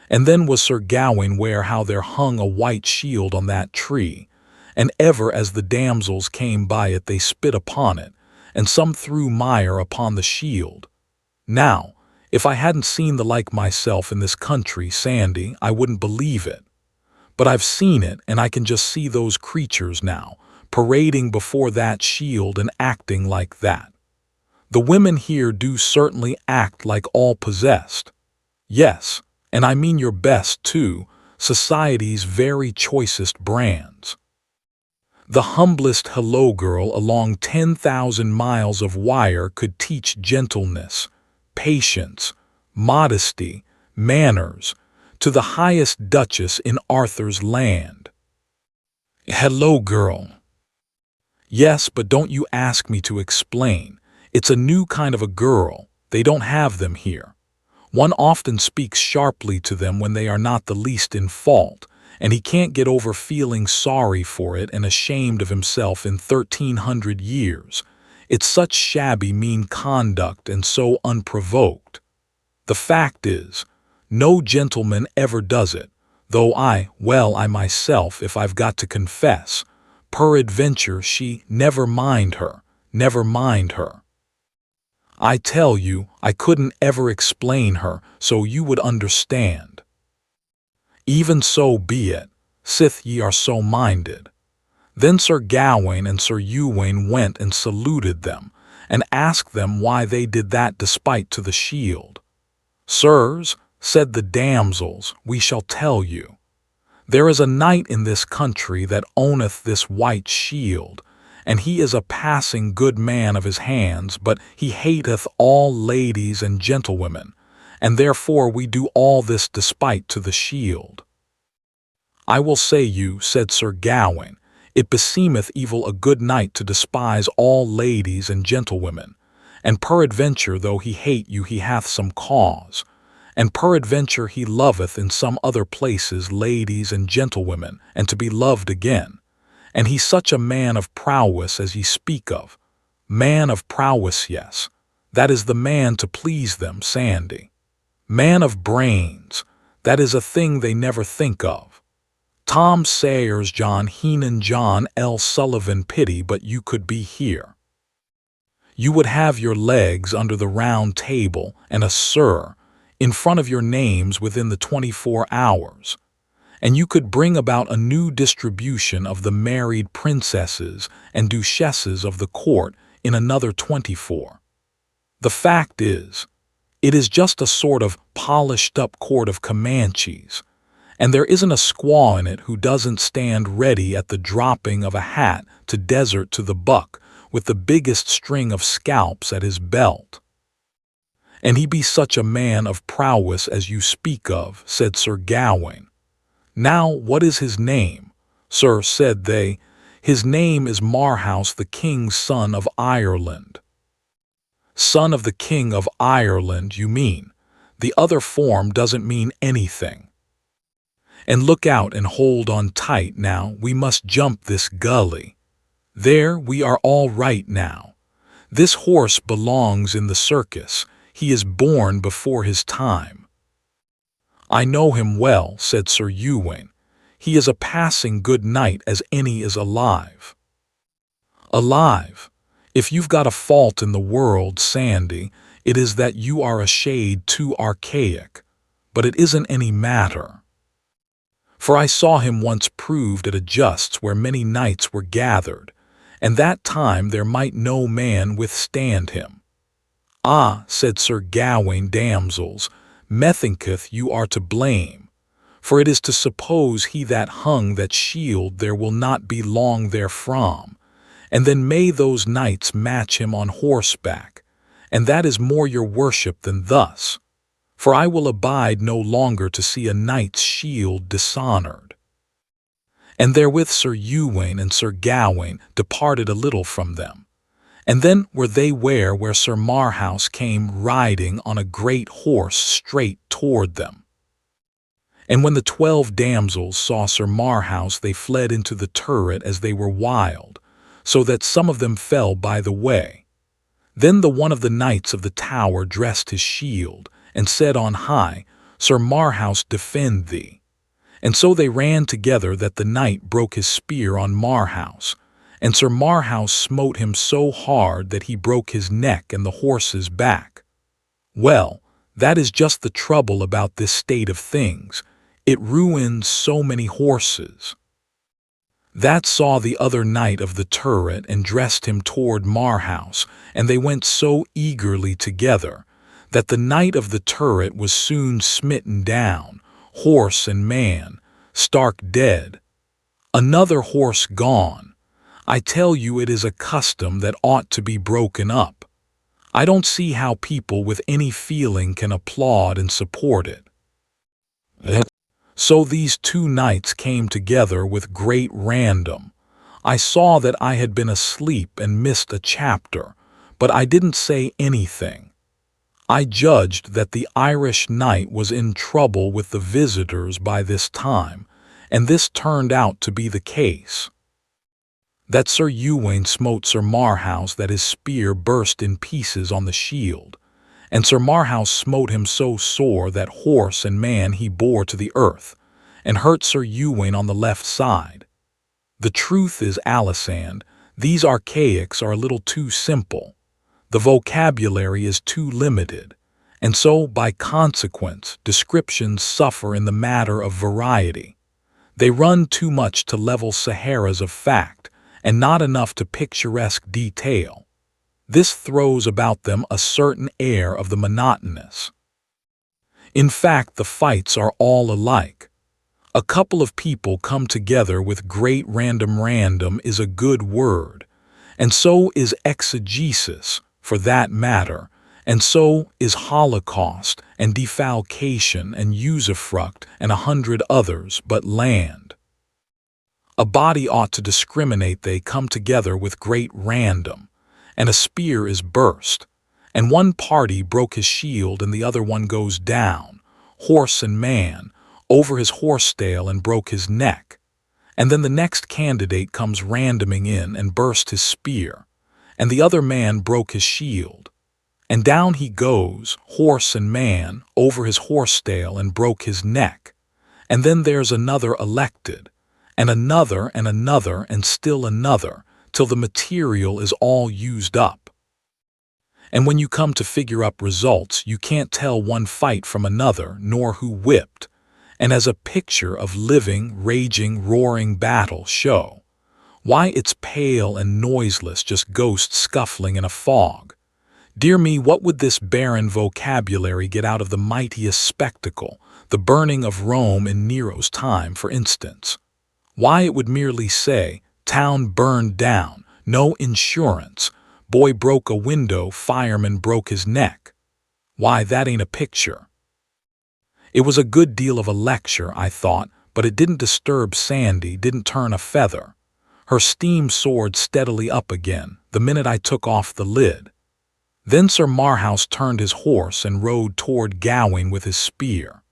And then was Sir Gawain ware how there hung a white shield on that tree, and ever as the damsels came by it they spit upon it, and some threw mire upon the shield. Now, if I hadn't seen the like myself in this country, Sandy, I wouldn't believe it. But I've seen it, and I can just see those creatures now, parading before that shield and acting like that. The women here do certainly act like all possessed. Yes, and I mean your best, too, society's very choicest brands. The humblest hello girl along 10,000 miles of wire could teach gentleness, patience, modesty, manners, to the highest duchess in Arthur's land. Hello, girl. Yes, but don't you ask me to explain. It's a new kind of a girl. They don't have them here. One often speaks sharply to them when they are not the least in fault, and he can't get over feeling sorry for it and ashamed of himself in 1300 years. It's such shabby, mean conduct and so unprovoked. The fact is, no gentleman ever does it, though I myself, if I've got to confess, peradventure never mind her. I tell you, I couldn't ever explain her so you would understand. Even so be it, sith ye are so minded. Then Sir Gawain and Sir Ewain went and saluted them, and asked them why they did that despite to the shield. Sirs, said the damsels, we shall tell you. There is a knight in this country that owneth this white shield, and he is a passing good man of his hands, but he hateth all ladies and gentlewomen, and therefore we do all this despite to the shield. I will say you, said Sir Gawain, it beseemeth evil a good knight to despise all ladies and gentlewomen, and peradventure though he hate you he hath some cause, and peradventure he loveth in some other places ladies and gentlewomen, and to be loved again, and he such a man of prowess as ye speak of. Man of prowess, yes, that is the man to please them, Sandy. Man of brains, that is a thing they never think of. Tom Sayers, John Heenan, John L. Sullivan, pity but you could be here. You would have your legs under the round table and a sir in front of your names within the 24 hours, and you could bring about a new distribution of the married princesses and duchesses of the court in another 24. The fact is, it is just a sort of polished-up court of Comanches, and there isn't a squaw in it who doesn't stand ready at the dropping of a hat to desert to the buck with the biggest string of scalps at his belt. And he be such a man of prowess as you speak of, said Sir Gawain. Now, what is his name? Sir, said they, his name is Marhaus, the king's son of Ireland. Son of the king of Ireland, you mean. The other form doesn't mean anything. And look out and hold on tight now, we must jump this gully. There, we are all right now. This horse belongs in the circus. He is born before his time. I know him well, said Sir Ewain. He is a passing good knight as any is alive. Alive? If you've got a fault in the world, Sandy, it is that you are a shade too archaic. But it isn't any matter. For I saw him once proved at a justs where many knights were gathered, and that time there might no man withstand him. Ah, said Sir Gawain, damsels, methinketh you are to blame, for it is to suppose he that hung that shield there will not be long therefrom, and then may those knights match him on horseback, and that is more your worship than thus, for I will abide no longer to see a knight's shield dishonored. And therewith Sir Ewain and Sir Gawain departed a little from them, and then were they where Sir Marhaus came riding on a great horse straight toward them. And when the 12 damsels saw Sir Marhaus, they fled into the turret as they were wild, so that some of them fell by the way. Then the one of the knights of the tower dressed his shield, and said on high, Sir Marhaus, defend thee. And so they ran together that the knight broke his spear on Marhaus, and Sir Marhaus smote him so hard that he broke his neck and the horse's back. Well, that is just the trouble about this state of things. It ruins so many horses. That saw the other knight of the turret and dressed him toward Marhaus, and they went so eagerly together that the knight of the turret was soon smitten down, horse and man, stark dead. Another horse gone. I tell you it is a custom that ought to be broken up. I don't see how people with any feeling can applaud and support it. So these two knights came together with great random. I saw that I had been asleep and missed a chapter, but I didn't say anything. I judged that the Irish knight was in trouble with the visitors by this time, and this turned out to be the case. That Sir Ewain smote Sir Marhaus that his spear burst in pieces on the shield, and Sir Marhaus smote him so sore that horse and man he bore to the earth, and hurt Sir Ewain on the left side. The truth is, Alisande, these archaics are a little too simple. The vocabulary is too limited, and so, by consequence, descriptions suffer in the matter of variety. They run too much to level Saharas of fact, and not enough to picturesque detail. This throws about them a certain air of the monotonous. In fact, the fights are all alike. A couple of people come together with great random. Random is a good word, and so is exegesis, for that matter, and so is holocaust and defalcation and usufruct and 100 others, but land. A body ought to discriminate. They come together with great random, and a spear is burst, and one party broke his shield and the other one goes down, horse and man, over his horse tail and broke his neck. And then the next candidate comes randoming in and burst his spear, and the other man broke his shield. And down he goes, horse and man, over his horse tail and broke his neck. And then there's another elected, and another and still another, till the material is all used up. And when you come to figure up results, you can't tell one fight from another, nor who whipped. And as a picture of living, raging, roaring battle show, why, it's pale and noiseless, just ghosts scuffling in a fog. Dear me, what would this barren vocabulary get out of the mightiest spectacle, the burning of Rome in Nero's time, for instance? Why, it would merely say, town burned down, no insurance, boy broke a window, fireman broke his neck. Why, that ain't a picture. It was a good deal of a lecture, I thought, but it didn't disturb Sandy, didn't turn a feather. Her steam soared steadily up again, the minute I took off the lid. Then Sir Marhaus turned his horse and rode toward Gawain with his spear.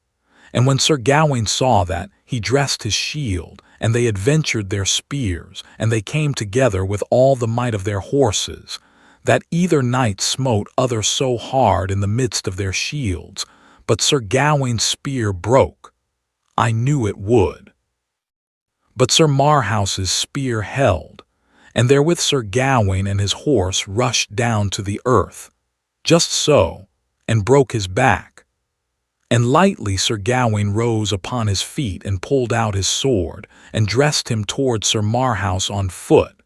And when Sir Gawain saw that, he dressed his shield, and they adventured their spears, and they came together with all the might of their horses, that either knight smote other so hard in the midst of their shields, but Sir Gawain's spear broke. I knew it would. But Sir Marhaus's spear held, and therewith Sir Gawain and his horse rushed down to the earth, just so, and broke his back. And lightly Sir Gawain rose upon his feet and pulled out his sword, and dressed him toward Sir Marhaus on foot,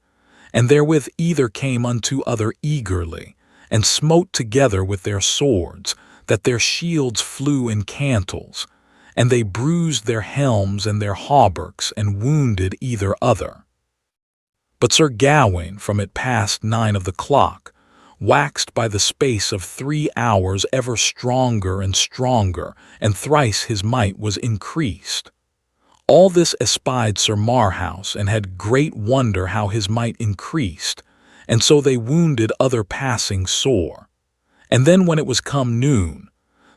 and therewith either came unto other eagerly, and smote together with their swords, that their shields flew in cantels, and they bruised their helms and their hauberks, and wounded either other. But Sir Gawain, from it past 9 of the clock, waxed by the space of 3 hours ever stronger and stronger, and thrice his might was increased. All this espied Sir Marhaus, and had great wonder how his might increased, and so they wounded other passing sore. And then when it was come noon,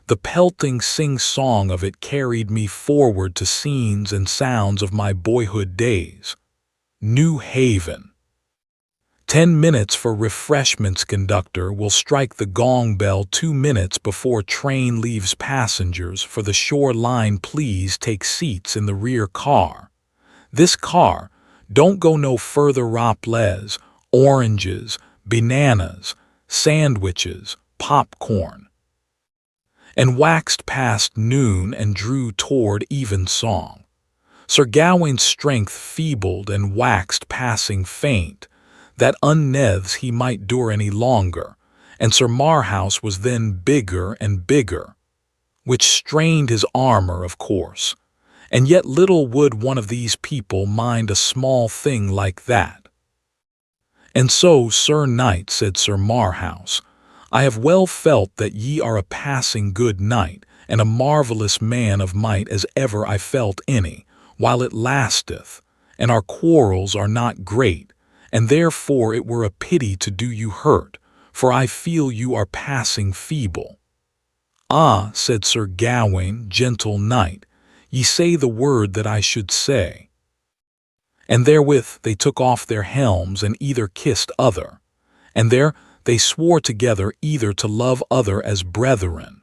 the pelting sing-song of it carried me forward to scenes and sounds of my boyhood days. New Haven. 10 minutes for refreshments. Conductor will strike the gong bell 2 minutes before train leaves. Passengers for the shore line, please take seats in the rear car. This car don't go no further. Roplez, oranges, bananas, sandwiches, popcorn. And waxed past noon and drew toward evensong. Sir Gawain's strength feebled and waxed passing faint, that unnethes he might dure any longer, and Sir Marhaus was then bigger and bigger, which strained his armor, of course, and yet little would one of these people mind a small thing like that. And so, Sir Knight, said Sir Marhaus, I have well felt that ye are a passing good knight, and a marvellous man of might as ever I felt any, while it lasteth, and our quarrels are not great, and therefore it were a pity to do you hurt, for I feel you are passing feeble. Ah, said Sir Gawain, gentle knight, ye say the word that I should say. And therewith they took off their helms and either kissed other, and there they swore together either to love other as brethren.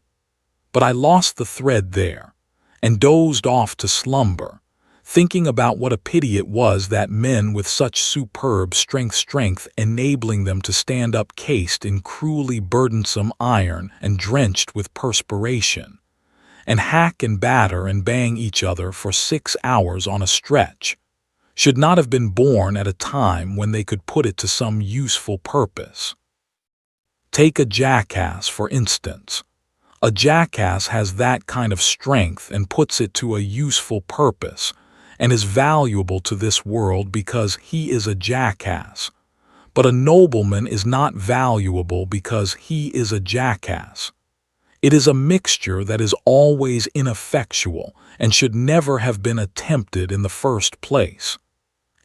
But I lost the thread there, and dozed off to slumber, thinking about what a pity it was that men with such superb strength enabling them to stand up cased in cruelly burdensome iron and drenched with perspiration, and hack and batter and bang each other for 6 hours on a stretch, should not have been born at a time when they could put it to some useful purpose. Take a jackass, for instance. A jackass has that kind of strength and puts it to a useful purpose, and is valuable to this world because he is a jackass. But a nobleman is not valuable because he is a jackass. It is a mixture that is always ineffectual and should never have been attempted in the first place.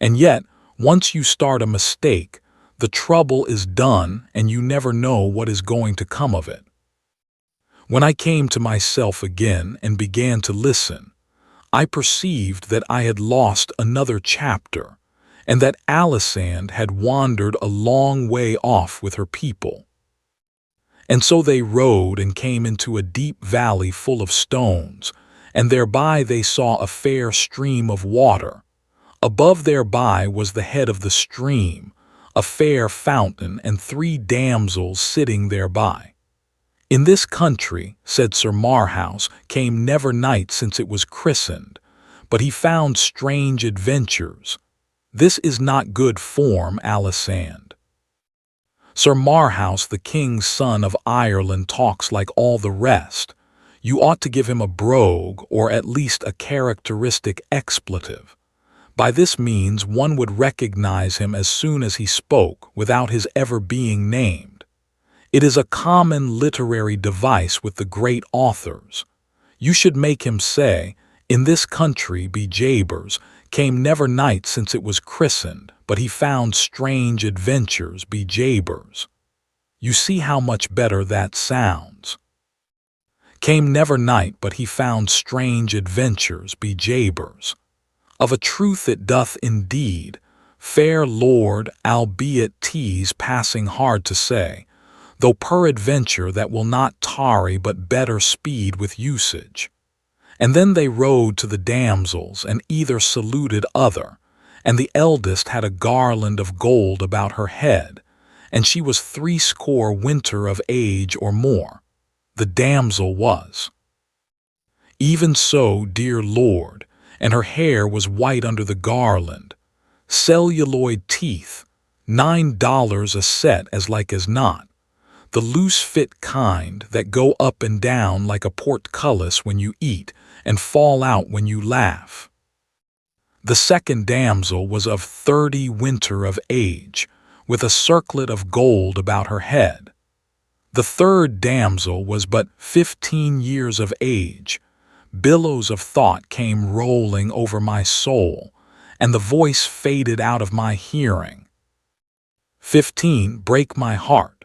And yet, once you start a mistake, the trouble is done and you never know what is going to come of it. When I came to myself again and began to listen, I perceived that I had lost another chapter and that Alisande had wandered a long way off with her people. And so they rode and came into a deep valley full of stones, and thereby they saw a fair stream of water. Above thereby was the head of the stream, a fair fountain, and 3 damsels sitting thereby. In this country, said Sir Marhaus, came never knight since it was christened, but he found strange adventures. This is not good form, Alisande. Sir Marhaus, the king's son of Ireland, talks like all the rest. You ought to give him a brogue, or at least a characteristic expletive. By this means one would recognize him as soon as he spoke, without his ever being named. It is a common literary device with the great authors. You should make him say, in this country, be jabers, came never knight since it was christened, but he found strange adventures, be jabers. You see how much better that sounds. Came never knight, but he found strange adventures, be jabers. Of a truth it doth indeed, fair lord, albeit 'tis passing hard to say, though peradventure that will not tarry but better speed with usage. And then they rode to the damsels, and either saluted other, and the eldest had a garland of gold about her head, and she was 80 winter of age or more. The damsel was. Even so, dear lord, and her hair was white under the garland, celluloid teeth, $9 a set as like as not, the loose-fit kind that go up and down like a portcullis when you eat and fall out when you laugh. The second damsel was of 30 winter of age, with a circlet of gold about her head. The third damsel was but 15 years of age. Billows of thought came rolling over my soul, and the voice faded out of my hearing. 15, break my heart.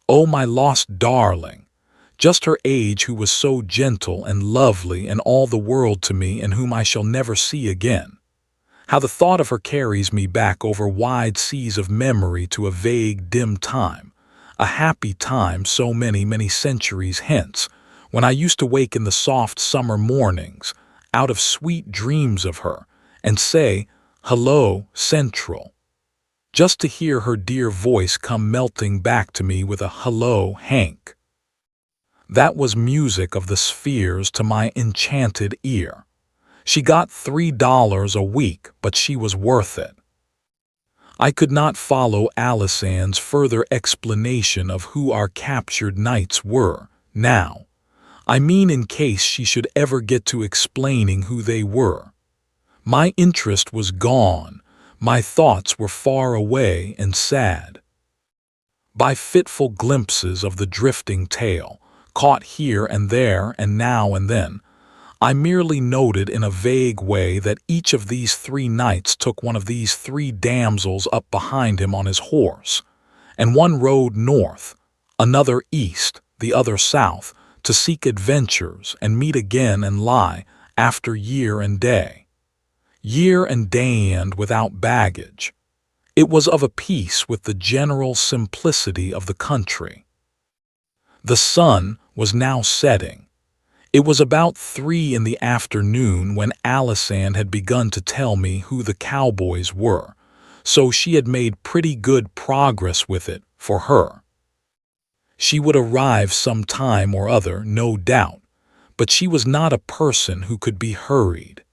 Oh, my lost darling, just her age, who was so gentle and lovely and all the world to me, and whom I shall never see again. How the thought of her carries me back over wide seas of memory to a vague, dim time, a happy time so many, many centuries hence, when I used to wake in the soft summer mornings, out of sweet dreams of her, and say, "Hello, Central," just to hear her dear voice come melting back to me with a "Hello, Hank." That was music of the spheres to my enchanted ear. She got $3 a week, but she was worth it. I could not follow Alisande's further explanation of who our captured knights were, now. I mean, in case she should ever get to explaining who they were. My interest was gone, my thoughts were far away and sad. By fitful glimpses of the drifting tale, caught here and there and now and then, I merely noted in a vague way that each of these 3 knights took one of these 3 damsels up behind him on his horse, and one rode north, another east, the other south, to seek adventures and meet again and lie after year and day and without baggage. It was of a piece with the general simplicity of the country. The sun was now setting. It was about 3 in the afternoon when Alisande had begun to tell me who the cowboys were, so she had made pretty good progress with it for her. She would arrive some time or other, no doubt, but she was not a person who could be hurried.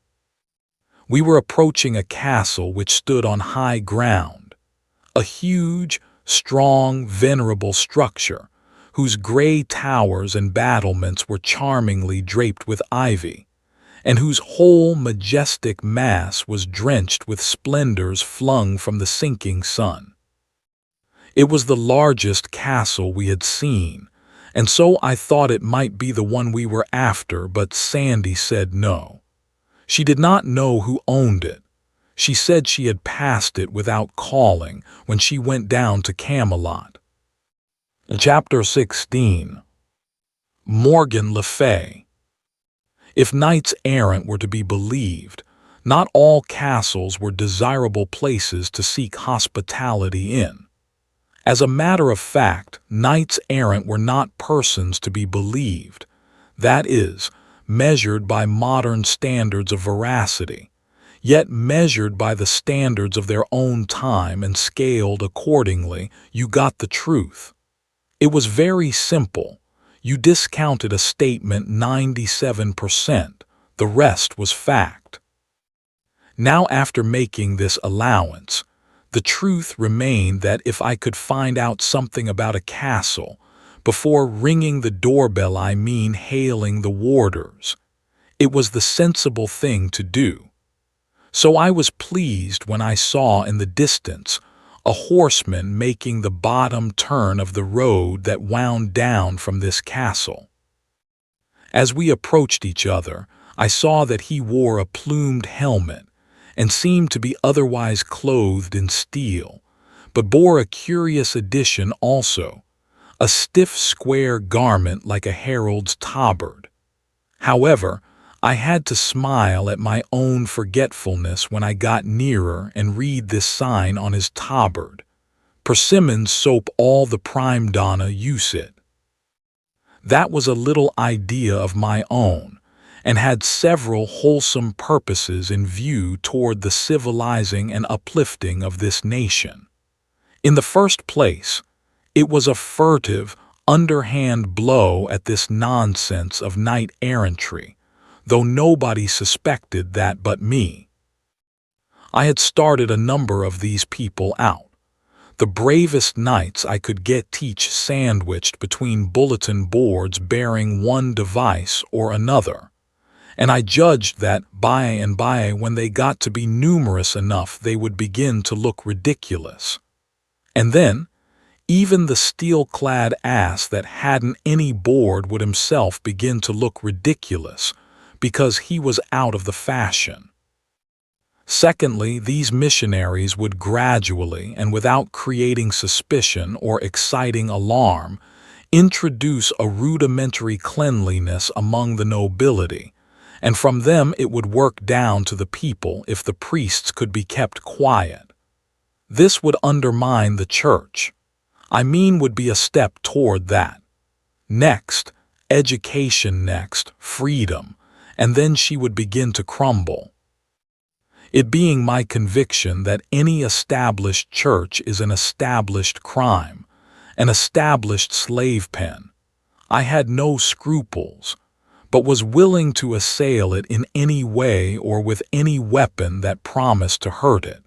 We were approaching a castle which stood on high ground, a huge, strong, venerable structure, whose gray towers and battlements were charmingly draped with ivy, and whose whole majestic mass was drenched with splendors flung from the sinking sun. It was the largest castle we had seen, and so I thought it might be the one we were after, but Sandy said no. She did not know who owned it. She said she had passed it without calling when she went down to Camelot. Chapter 16. Morgan Le Fay. If knights errant were to be believed, not all castles were desirable places to seek hospitality in. As a matter of fact, knights errant were not persons to be believed, that is, measured by modern standards of veracity, yet measured by the standards of their own time and scaled accordingly. You got the truth. It was very simple. You discounted a statement 97%, the rest was fact. Now, after making this allowance, the truth remained that if I could find out something about a castle, before ringing the doorbell, I mean hailing the warders, it was the sensible thing to do. So I was pleased when I saw in the distance a horseman making the bottom turn of the road that wound down from this castle. As we approached each other, I saw that he wore a plumed helmet and seemed to be otherwise clothed in steel, but bore a curious addition also, a stiff square garment like a herald's tabard. However, I had to smile at my own forgetfulness when I got nearer and read this sign on his tabard: Persimmons soap all the prime donna use it. That was a little idea of my own, and had several wholesome purposes in view toward the civilizing and uplifting of this nation. In the first place, it was a furtive, underhand blow at this nonsense of knight-errantry, though nobody suspected that but me. I had started a number of these people out. The bravest knights I could get teach sandwiched between bulletin boards bearing one device or another, and I judged that by and by, when they got to be numerous enough, they would begin to look ridiculous. And then, even the steel-clad ass that hadn't any board would himself begin to look ridiculous, because he was out of the fashion. Secondly, these missionaries would gradually, and without creating suspicion or exciting alarm, introduce a rudimentary cleanliness among the nobility, and from them it would work down to the people if the priests could be kept quiet. This would undermine the church. I mean, would be a step toward that. Next, education, next, freedom, and then she would begin to crumble. It being my conviction that any established church is an established crime, an established slave pen, I had no scruples, but was willing to assail it in any way or with any weapon that promised to hurt it.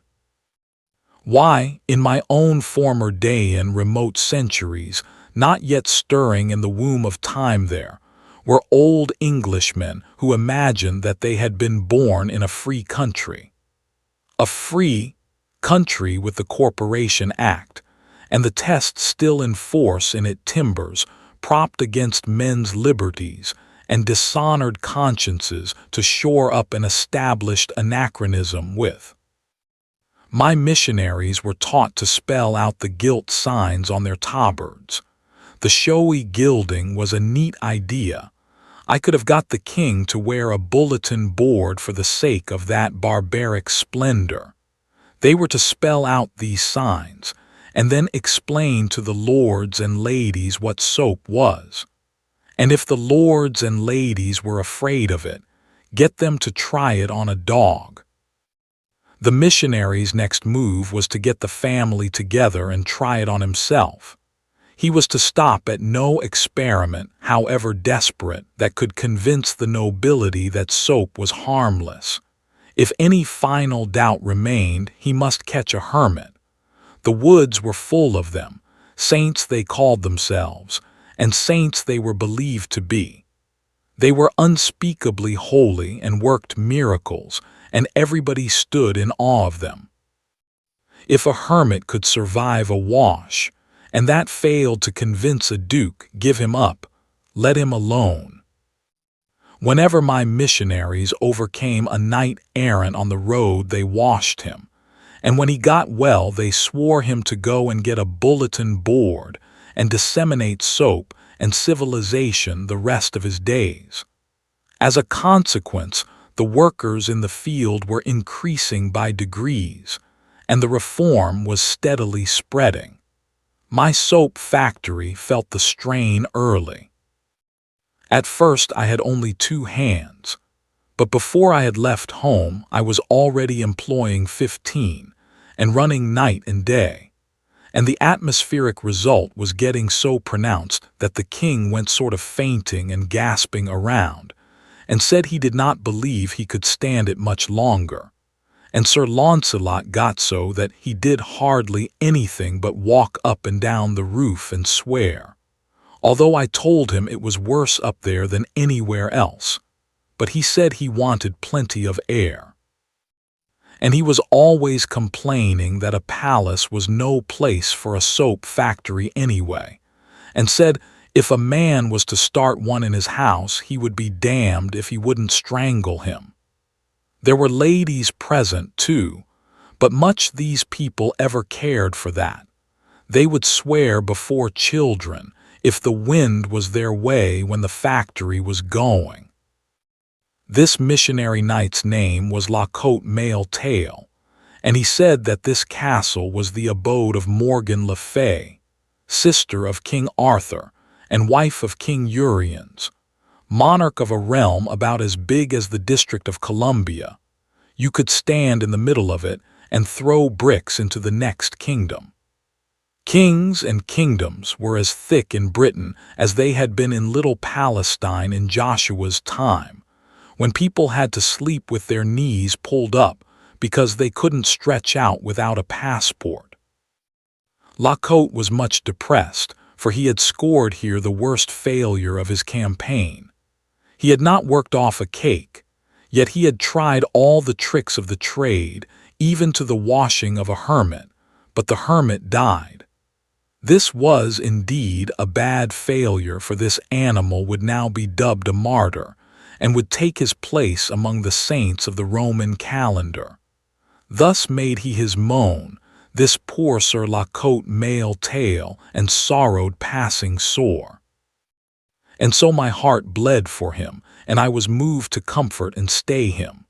Why, in my own former day in remote centuries, not yet stirring in the womb of time, there were old Englishmen who imagined that they had been born in a free country. A free country with the Corporation Act, and the test still in force in it, timbers propped against men's liberties and dishonored consciences to shore up an established anachronism with. My missionaries were taught to spell out the gilt signs on their tabards. The showy gilding was a neat idea. I could have got the king to wear a bulletin board for the sake of that barbaric splendor. They were to spell out these signs, and then explain to the lords and ladies what soap was. And if the lords and ladies were afraid of it, get them to try it on a dog. The missionary's next move was to get the family together and try it on himself. He was to stop at no experiment, however desperate, that could convince the nobility that soap was harmless. If any final doubt remained, he must catch a hermit. The woods were full of them. Saints they called themselves, and saints they were believed to be. They were unspeakably holy and worked miracles, and everybody stood in awe of them. If a hermit could survive a wash, and that failed to convince a duke, give him up, let him alone. Whenever my missionaries overcame a knight-errant on the road, they washed him, and when he got well, they swore him to go and get a bulletin board and disseminate soap and civilization the rest of his days. As a consequence, the workers in the field were increasing by degrees, and the reform was steadily spreading. My soap factory felt the strain early. At first I had only 2 hands, but before I had left home I was already employing 15 and running night and day, and the atmospheric result was getting so pronounced that the king went sort of fainting and gasping around, and said he did not believe he could stand it much longer, and Sir Launcelot got so that he did hardly anything but walk up and down the roof and swear, although I told him it was worse up there than anywhere else, but he said he wanted plenty of air. And he was always complaining that a palace was no place for a soap factory anyway, and said if a man was to start one in his house, he would be damned if he wouldn't strangle him. There were ladies present, too, but much these people ever cared for that. They would swear before children if the wind was their way when the factory was going. This missionary knight's name was La Cote Male Tail, and he said that this castle was the abode of Morgan le Fay, sister of King Arthur and wife of King Uriens, monarch of a realm about as big as the District of Columbia. You could stand in the middle of it and throw bricks into the next kingdom. Kings and kingdoms were as thick in Britain as they had been in Little Palestine in Joshua's time, when people had to sleep with their knees pulled up because they couldn't stretch out without a passport. La Cote was much depressed, for he had scored here the worst failure of his campaign. He had not worked off a cake, yet he had tried all the tricks of the trade, even to the washing of a hermit, but the hermit died. This was indeed a bad failure, for this animal would now be dubbed a martyr, and would take his place among the saints of the Roman calendar. Thus made he his moan, this poor Sir La Cote Male Tail, and sorrowed passing sore. And so my heart bled for him, and I was moved to comfort and stay him.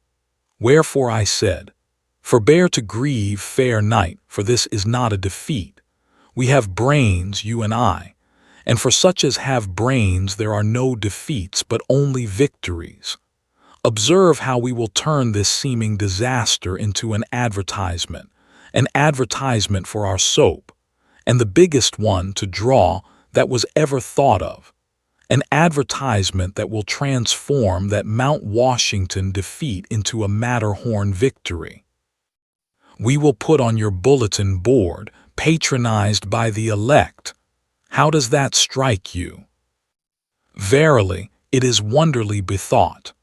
Wherefore I said, Forbear to grieve, fair knight, for this is not a defeat. We have brains, you and I, and for such as have brains there are no defeats but only victories. Observe how we will turn this seeming disaster into an advertisement for our soap, and the biggest one to draw that was ever thought of, an advertisement that will transform that Mount Washington defeat into a Matterhorn victory. We will put on your bulletin board, patronized by the elect. How does that strike you? Verily, it is wonderly bethought.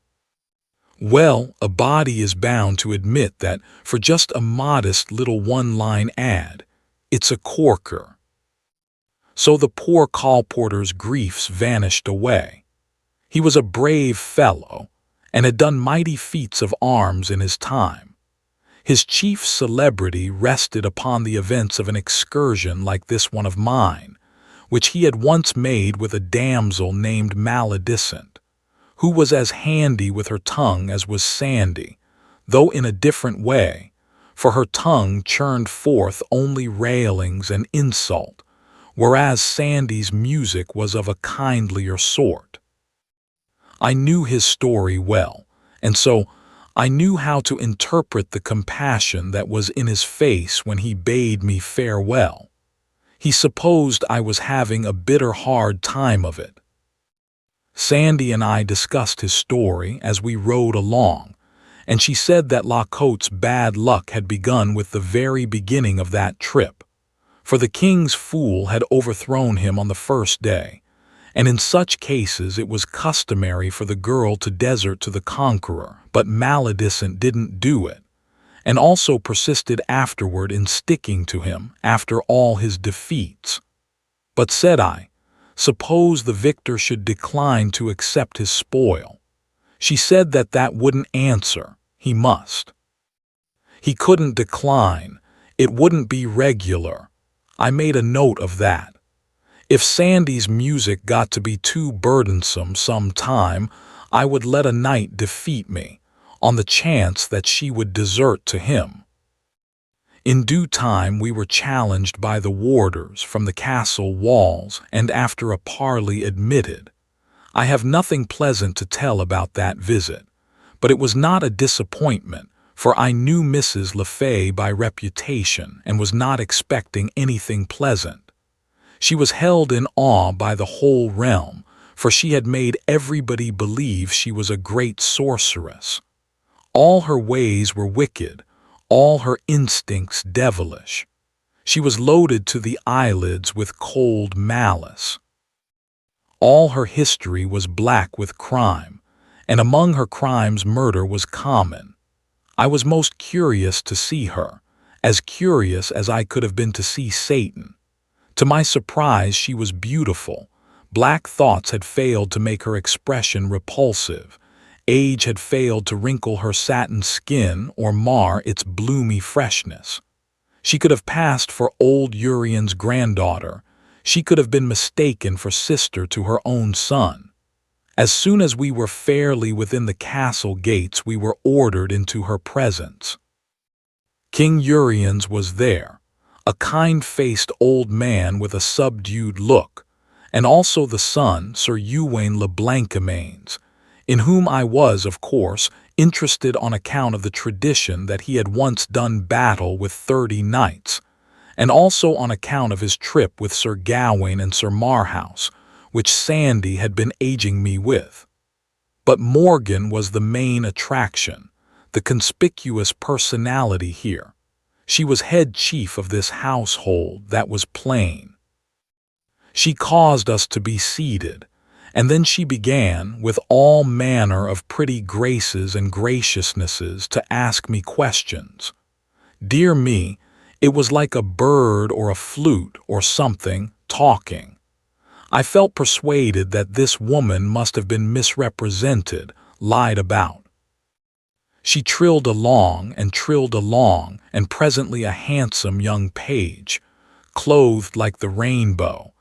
Well, a body is bound to admit that, for just a modest little one-line ad, it's a corker. So the poor colporteur's griefs vanished away. He was a brave fellow, and had done mighty feats of arms in his time. His chief celebrity rested upon the events of an excursion like this one of mine, which he had once made with a damsel named Maledicent, who was as handy with her tongue as was Sandy, though in a different way, for her tongue churned forth only railings and insult, whereas Sandy's music was of a kindlier sort. I knew his story well, and so I knew how to interpret the compassion that was in his face when he bade me farewell. He supposed I was having a bitter hard time of it. Sandy and I discussed his story as we rode along, and she said that La Cote's bad luck had begun with the very beginning of that trip, for the king's fool had overthrown him on the first day, and in such cases it was customary for the girl to desert to the conqueror, but Maledicent didn't do it, and also persisted afterward in sticking to him after all his defeats. But said I, suppose the victor should decline to accept his spoil. She said that that wouldn't answer. He must. He couldn't decline. It wouldn't be regular. I made a note of that. If Sandy's music got to be too burdensome some time, I would let a night defeat me, on the chance that she would desert to him. In due time we were challenged by the warders from the castle walls, and after a parley admitted. I have nothing pleasant to tell about that visit, but it was not a disappointment, for I knew Mrs. LeFay by reputation and was not expecting anything pleasant. She was held in awe by the whole realm, for she had made everybody believe she was a great sorceress. All her ways were wicked, all her instincts devilish. She was loaded to the eyelids with cold malice. All her history was black with crime, and among her crimes murder was common. I was most curious to see her, as curious as I could have been to see Satan. To my surprise, she was beautiful. Black thoughts had failed to make her expression repulsive. Age had failed to wrinkle her satin skin or mar its bloomy freshness. She could have passed for old Urian's granddaughter. She could have been mistaken for sister to her own son. As soon as we were fairly within the castle gates, we were ordered into her presence. King Urian's was there, a kind-faced old man with a subdued look, and also the son, Sir Ewain le Blancamains, in whom I was, of course, interested on account of the tradition that he had once done battle with 30 knights, and also on account of his trip with Sir Gawain and Sir Marhaus, which Sandy had been aging me with. But Morgan was the main attraction, the conspicuous personality here. She was head chief of this household, that was plain. She caused us to be seated, and then she began, with all manner of pretty graces and graciousnesses, to ask me questions. Dear me, it was like a bird or a flute or something talking. I felt persuaded that this woman must have been misrepresented, lied about. She trilled along, and presently a handsome young page, clothed like the rainbow,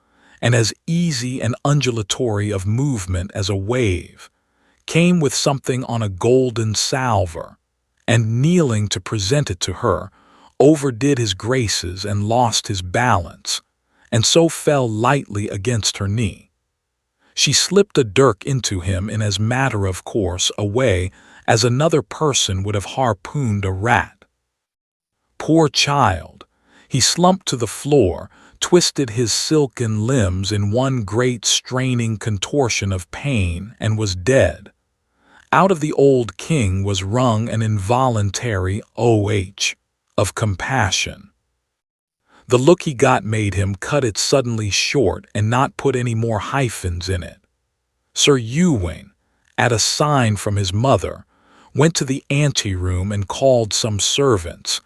and as easy and undulatory of movement as a wave, came with something on a golden salver, and kneeling to present it to her, overdid his graces and lost his balance, and so fell lightly against her knee. She slipped a dirk into him in as matter-of-course a way as another person would have harpooned a rat. Poor child! He slumped to the floor, twisted his silken limbs in one great straining contortion of pain, and was dead. Out of the old king was wrung an involuntary "oh" of compassion. The look he got made him cut it suddenly short and not put any more hyphens in it. Sir Ewain, at a sign from his mother, went to the anteroom and called some servants,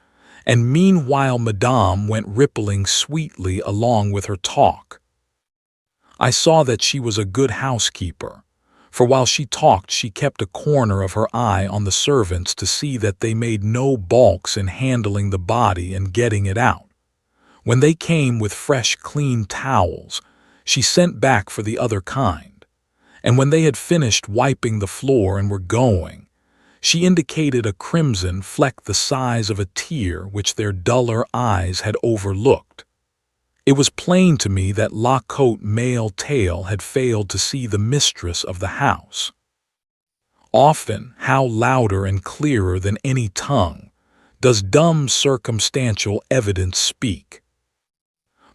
and meanwhile Madame went rippling sweetly along with her talk. I saw that she was a good housekeeper, for while she talked she kept a corner of her eye on the servants to see that they made no balks in handling the body and getting it out. When they came with fresh clean towels, she sent back for the other kind, and when they had finished wiping the floor and were going, she indicated a crimson fleck the size of a tear which their duller eyes had overlooked. It was plain to me that La Cote Male Tail had failed to see the mistress of the house. Often, how louder and clearer than any tongue, does dumb circumstantial evidence speak.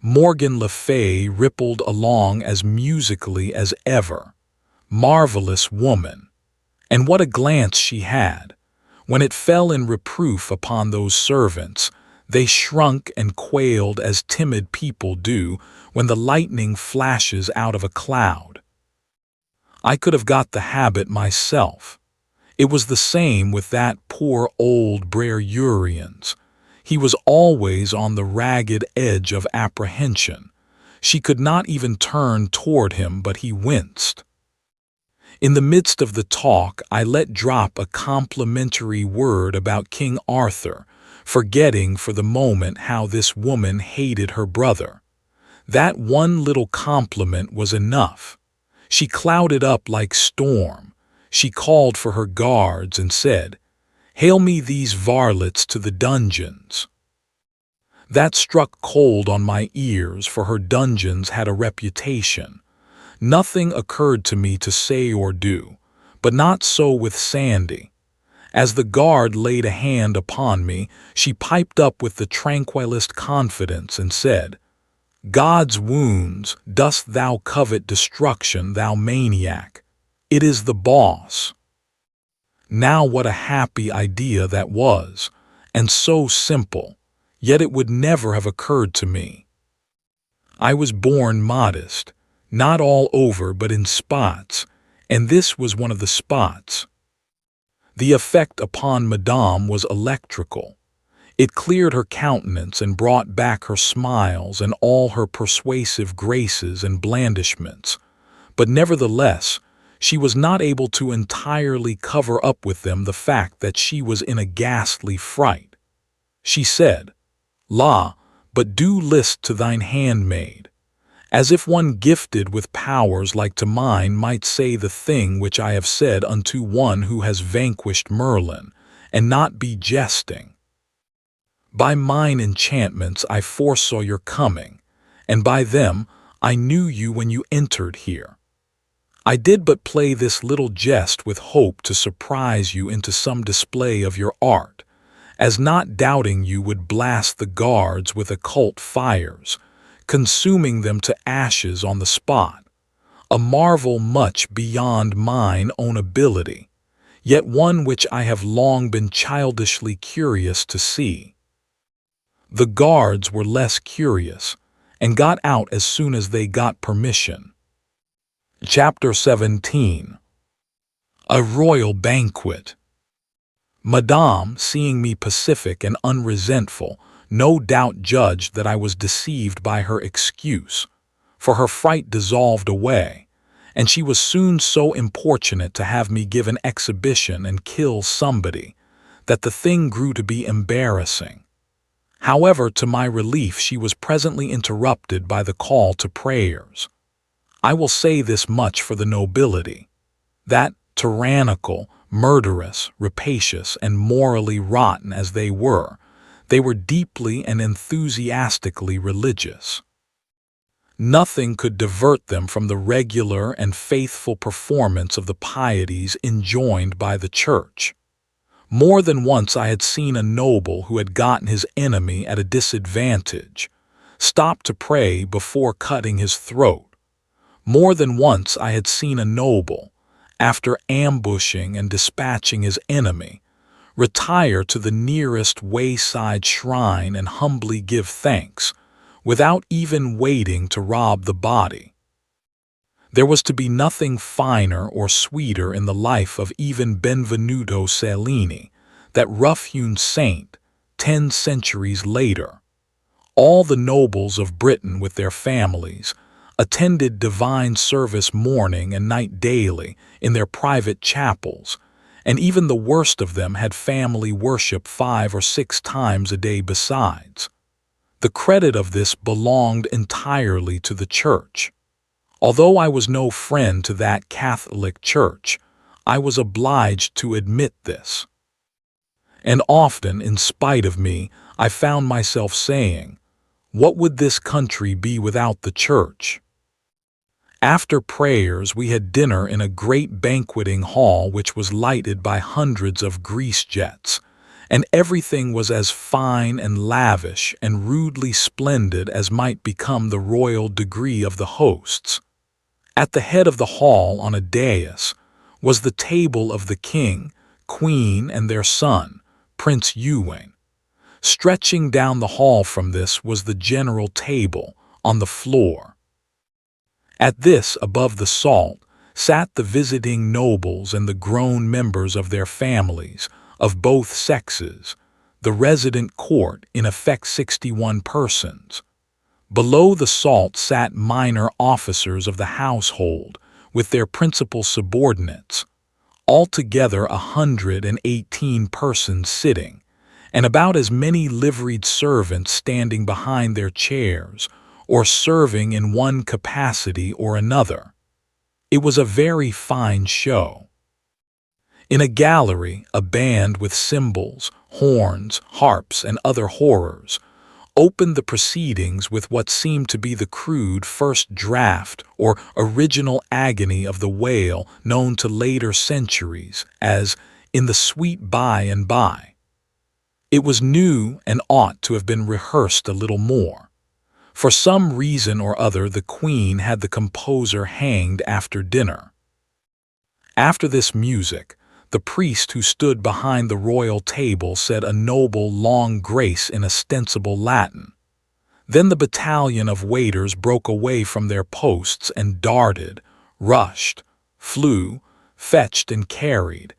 Morgan Le Fay rippled along as musically as ever. Marvelous woman! And what a glance she had! When it fell in reproof upon those servants, they shrunk and quailed as timid people do when the lightning flashes out of a cloud. I could have got the habit myself. It was the same with that poor old Brer Urian's. He was always on the ragged edge of apprehension. She could not even turn toward him, but he winced. In the midst of the talk, I let drop a complimentary word about King Arthur, forgetting for the moment how this woman hated her brother. That one little compliment was enough. She clouded up like storm. She called for her guards and said, "Hail me these varlets to the dungeons." That struck cold on my ears, for her dungeons had a reputation. Nothing occurred to me to say or do, but not so with Sandy. As the guard laid a hand upon me, she piped up with the tranquilest confidence and said, "God's wounds, dost thou covet destruction, thou maniac? It is the boss." Now what a happy idea that was, and so simple, yet it would never have occurred to me. I was born modest, not all over but in spots, and this was one of the spots. The effect upon Madame was electrical. It cleared her countenance and brought back her smiles and all her persuasive graces and blandishments, but nevertheless, she was not able to entirely cover up with them the fact that she was in a ghastly fright. She said, "La, but do list to thine handmaid," as if one gifted with powers like to mine might say the thing which I have said unto one who has vanquished Merlin, and not be jesting. "By mine enchantments I foresaw your coming, and by them I knew you when you entered here. I did but play this little jest with hope to surprise you into some display of your art, as not doubting you would blast the guards with occult fires, consuming them to ashes on the spot, a marvel much beyond mine own ability, yet one which I have long been childishly curious to see." The guards were less curious, and got out as soon as they got permission. Chapter 17. A Royal Banquet. Madame, seeing me pacific and unresentful, no doubt judged that I was deceived by her excuse, for her fright dissolved away, and she was soon so importunate to have me give an exhibition and kill somebody, that the thing grew to be embarrassing. However, to my relief, she was presently interrupted by the call to prayers. I will say this much for the nobility, that, tyrannical, murderous, rapacious, and morally rotten as they were deeply and enthusiastically religious. Nothing could divert them from the regular and faithful performance of the pieties enjoined by the Church. More than once I had seen a noble who had gotten his enemy at a disadvantage stop to pray before cutting his throat. More than once I had seen a noble, after ambushing and dispatching his enemy, retire to the nearest wayside shrine and humbly give thanks, without even waiting to rob the body. There was to be nothing finer or sweeter in the life of even Benvenuto Cellini, that rough-hewn saint, 10 centuries later. All the nobles of Britain with their families attended divine service morning and night daily in their private chapels, and even the worst of them had family worship 5 or 6 times a day besides. The credit of this belonged entirely to the Church. Although I was no friend to that Catholic Church, I was obliged to admit this. And often, in spite of me, I found myself saying, "What would this country be without the Church?" After prayers we had dinner in a great banqueting hall which was lighted by hundreds of grease jets, and everything was as fine and lavish and rudely splendid as might become the royal degree of the hosts. At the head of the hall on a dais was the table of the king, queen, and their son, Prince Ewan. Stretching down the hall from this was the general table, on the floor. At this, above the salt, sat the visiting nobles and the grown members of their families, of both sexes, the resident court, in effect 61 persons. Below the salt sat minor officers of the household, with their principal subordinates, altogether 118 persons sitting, and about as many liveried servants standing behind their chairs or serving in one capacity or another. It was a very fine show. In a gallery, a band with cymbals, horns, harps, and other horrors opened the proceedings with what seemed to be the crude first draft or original agony of the wail known to later centuries as "In the Sweet By and By." It was new and ought to have been rehearsed a little more. For some reason or other, the Queen had the composer hanged after dinner. After this music, the priest who stood behind the royal table said a noble long grace in ostensible Latin. Then the battalion of waiters broke away from their posts and darted, rushed, flew, fetched and carried,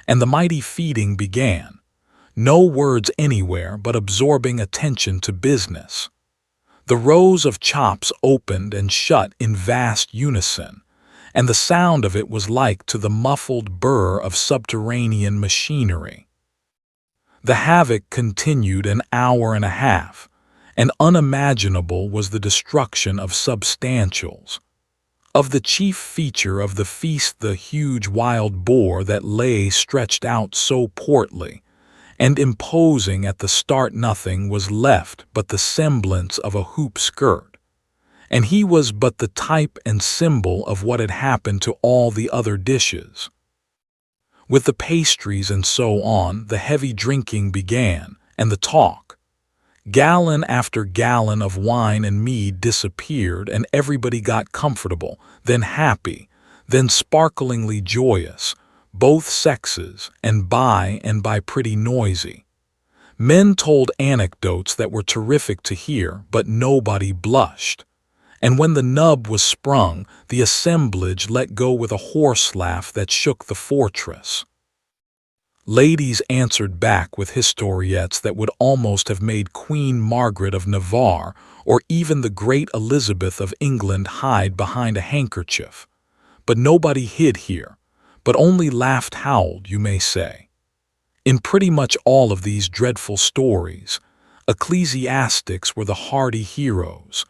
and the mighty feeding began. No words anywhere but absorbing attention to business. The rows of chops opened and shut in vast unison, and the sound of it was like to the muffled burr of subterranean machinery. The havoc continued an hour and a half, and unimaginable was the destruction of substantials. Of the chief feature of the feast, the huge wild boar that lay stretched out so portly and imposing at the start, nothing was left but the semblance of a hoop skirt, and he was but the type and symbol of what had happened to all the other dishes. With the pastries and so on, the heavy drinking began, and the talk. Gallon after gallon of wine and mead disappeared, and everybody got comfortable, then happy, then sparklingly joyous, both sexes, and by pretty noisy. Men told anecdotes that were terrific to hear, but nobody blushed. And when the nub was sprung, the assemblage let go with a horse laugh that shook the fortress. Ladies answered back with historiettes that would almost have made Queen Margaret of Navarre or even the great Elizabeth of England hide behind a handkerchief. But nobody hid here, but only laughed, howled, you may say. In pretty much all of these dreadful stories, ecclesiastics were the hardy heroes,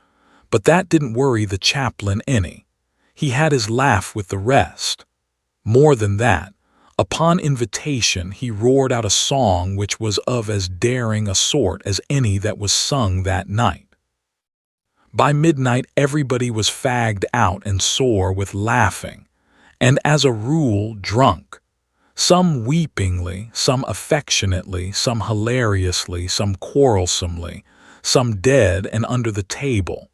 but that didn't worry the chaplain any. He had his laugh with the rest. More than that, upon invitation he roared out a song which was of as daring a sort as any that was sung that night. By midnight everybody was fagged out and sore with laughing, and as a rule drunk, some weepingly, some affectionately, some hilariously, some quarrelsomely, some dead and under the table.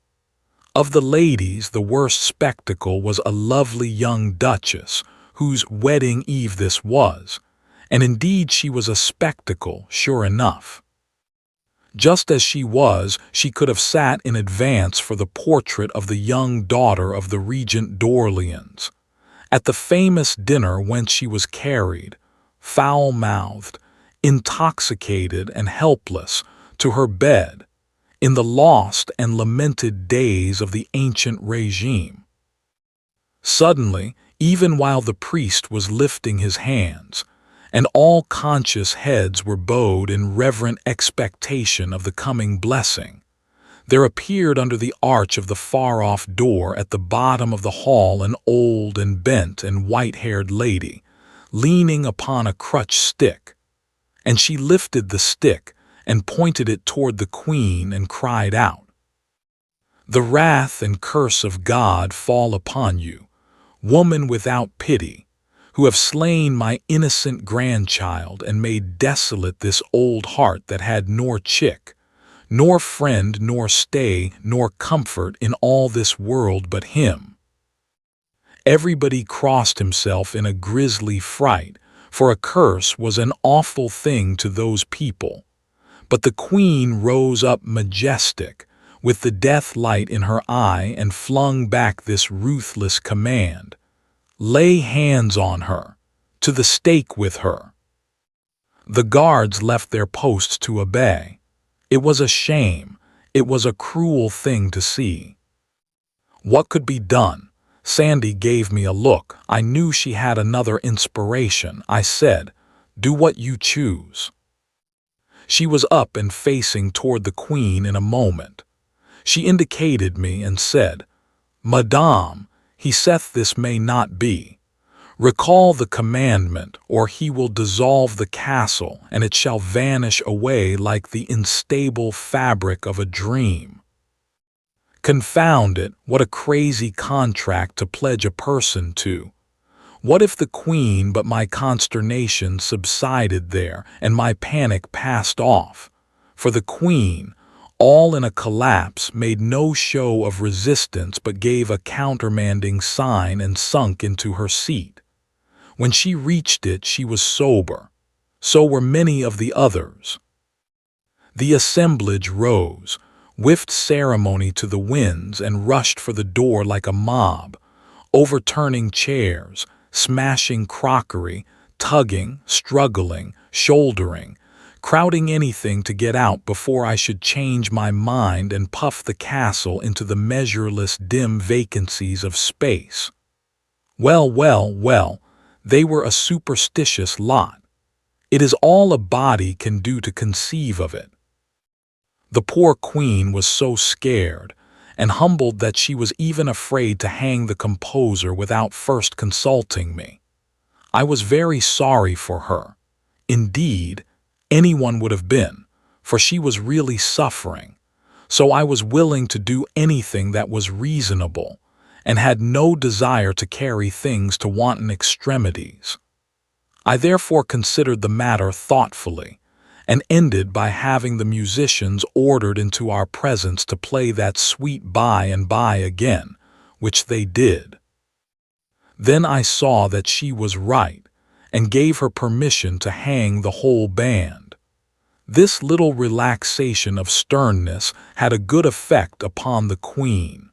Of the ladies, the worst spectacle was a lovely young duchess, whose wedding eve this was, and indeed she was a spectacle, sure enough. Just as she was, she could have sat in advance for the portrait of the young daughter of the Regent d'Orleans, at the famous dinner whence she was carried, foul-mouthed, intoxicated and helpless, to her bed, in the lost and lamented days of the ancient regime. Suddenly, even while the priest was lifting his hands, and all conscious heads were bowed in reverent expectation of the coming blessing, there appeared under the arch of the far-off door at the bottom of the hall an old and bent and white-haired lady, leaning upon a crutch stick, and she lifted the stick and pointed it toward the Queen and cried out, "The wrath and curse of God fall upon you, woman without pity, who have slain my innocent grandchild and made desolate this old heart that had nor chick, nor friend, nor stay, nor comfort in all this world but him." Everybody crossed himself in a grisly fright, for a curse was an awful thing to those people. But the Queen rose up majestic, with the death light in her eye, and flung back this ruthless command, "Lay hands on her, to the stake with her." The guards left their posts to obey. It was a shame, it was a cruel thing to see. What could be done? Sandy gave me a look. I knew she had another inspiration. I said, "Do what you choose." She was up and facing toward the Queen in a moment. She indicated me and said, "Madame, he saith this may not be. Recall the commandment, or he will dissolve the castle, and it shall vanish away like the unstable fabric of a dream." Confound it, what a crazy contract to pledge a person to. What if the Queen, but my consternation subsided there, and my panic passed off? For the Queen, all in a collapse, made no show of resistance but gave a countermanding sign and sunk into her seat. When she reached it, she was sober. So were many of the others. The assemblage rose, whiffed ceremony to the winds, and rushed for the door like a mob, overturning chairs, smashing crockery, tugging, struggling, shouldering, crowding anything to get out before I should change my mind and puff the castle into the measureless dim vacancies of space. Well, well, well, they were a superstitious lot. It is all a body can do to conceive of it. The poor Queen was so scared and humbled that she was even afraid to hang the composer without first consulting me. I was very sorry for her. Indeed, anyone would have been, for she was really suffering. So I was willing to do anything that was reasonable, and had no desire to carry things to wanton extremities. I therefore considered the matter thoughtfully, and ended by having the musicians ordered into our presence to play that sweet By and By again, which they did. Then I saw that she was right, and gave her permission to hang the whole band. This little relaxation of sternness had a good effect upon the Queen.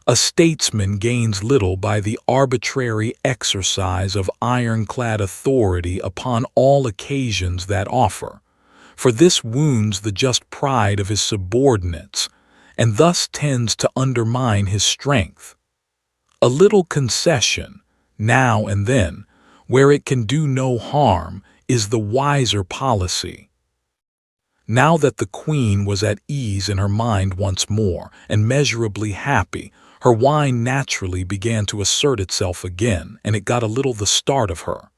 A statesman gains little by the arbitrary exercise of ironclad authority upon all occasions that offer, for this wounds the just pride of his subordinates, and thus tends to undermine his strength. A little concession, now and then, where it can do no harm, is the wiser policy. Now that the Queen was at ease in her mind once more, and measurably happy, her wine naturally began to assert itself again, and it got a little the start of her.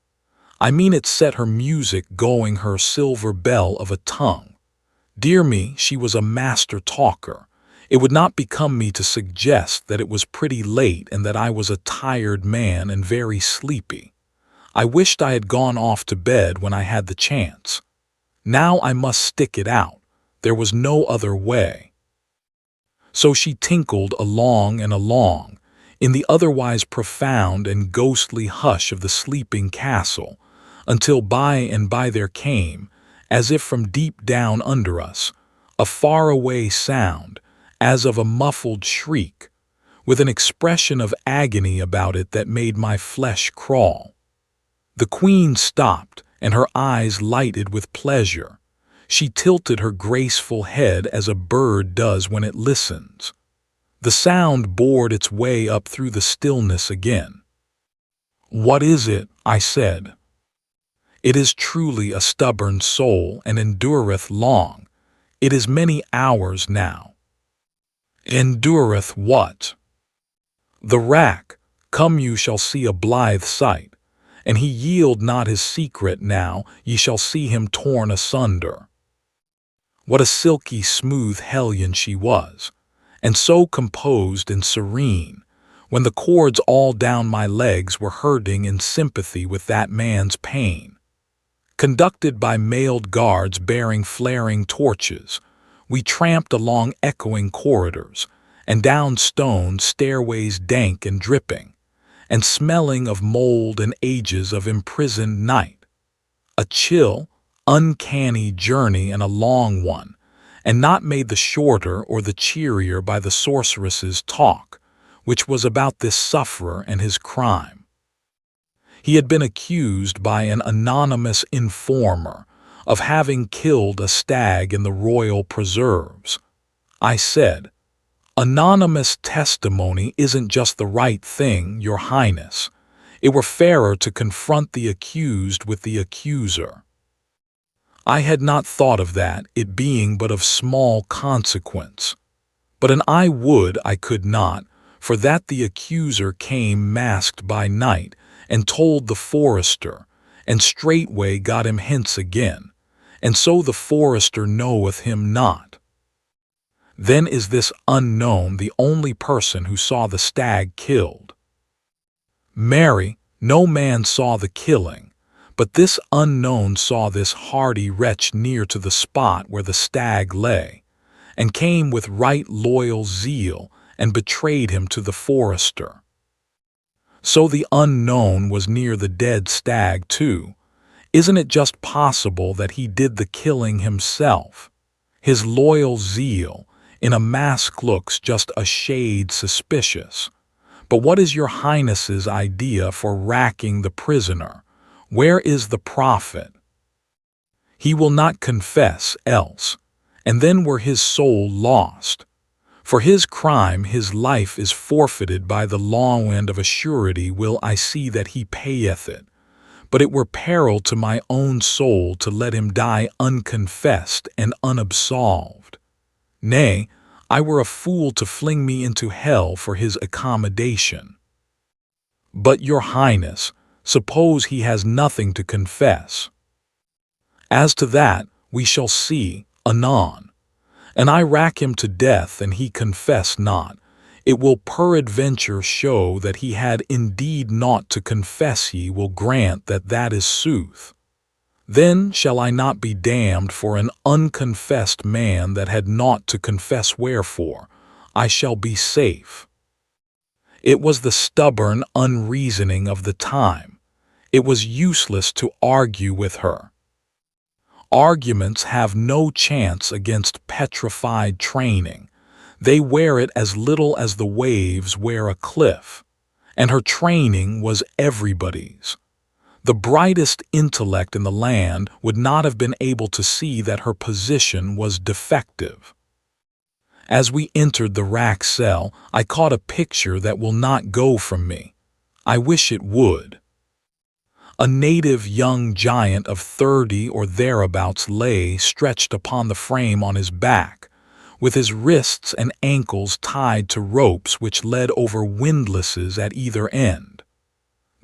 I mean, it set her music going, her silver bell of a tongue. Dear me, she was a master talker. It would not become me to suggest that it was pretty late and that I was a tired man and very sleepy. I wished I had gone off to bed when I had the chance. Now I must stick it out. There was no other way. So she tinkled along and along, in the otherwise profound and ghostly hush of the sleeping castle, until by and by there came, as if from deep down under us, a far-away sound, as of a muffled shriek, with an expression of agony about it that made my flesh crawl. The Queen stopped, and her eyes lighted with pleasure. She tilted her graceful head as a bird does when it listens. The sound bored its way up through the stillness again. "What is it?" I said. "It is truly a stubborn soul, and endureth long. It is many hours now." "Endureth what?" "The rack. Come, you shall see a blithe sight. And he yield not his secret now, ye shall see him torn asunder." What a silky smooth hellion she was, and so composed and serene, when the cords all down my legs were hurting in sympathy with that man's pain. Conducted by mailed guards bearing flaring torches, we tramped along echoing corridors, and down stone stairways dank and dripping, and smelling of mold and ages of imprisoned night. A chill, uncanny journey, and a long one, and not made the shorter or the cheerier by the sorceress's talk, which was about this sufferer and his crime. He had been accused by an anonymous informer of having killed a stag in the royal preserves. I said, Anonymous testimony isn't just the right thing, Your Highness. It were fairer to confront the accused with the accuser. I had not thought of that, it being but of small consequence. But an I could not, for that the accuser came masked by night, and told the forester, and straightway got him hence again, and so the forester knoweth him not. Then is this unknown the only person who saw the stag killed? Marry, no man saw the killing, but this unknown saw this hardy wretch near to the spot where the stag lay, and came with right loyal zeal, and betrayed him to the forester. So the unknown was near the dead stag too. Isn't it just possible that he did the killing himself? His loyal zeal in a mask looks just a shade suspicious. But what is Your Highness's idea for racking the prisoner? Where is the profit? He will not confess else, and then were his soul lost. For his crime his life is forfeited by the law, and of a surety will I see that he payeth it. But it were peril to my own soul to let him die unconfessed and unabsolved. Nay, I were a fool to fling me into hell for his accommodation. But Your Highness, suppose he has nothing to confess. As to that, we shall see, anon. And I rack him to death, and he confess not, it will peradventure show that he had indeed naught to confess. Ye will grant that that is sooth. Then shall I not be damned for an unconfessed man that had naught to confess, wherefore I shall be safe. It was the stubborn unreasoning of the time. It was useless to argue with her. Arguments have no chance against petrified training. They wear it as little as the waves wear a cliff. And her training was everybody's. The brightest intellect in the land would not have been able to see that her position was defective. As we entered the rack cell, I caught a picture that will not go from me. I wish it would. A native young giant of 30 or thereabouts lay stretched upon the frame on his back, with his wrists and ankles tied to ropes which led over windlasses at either end.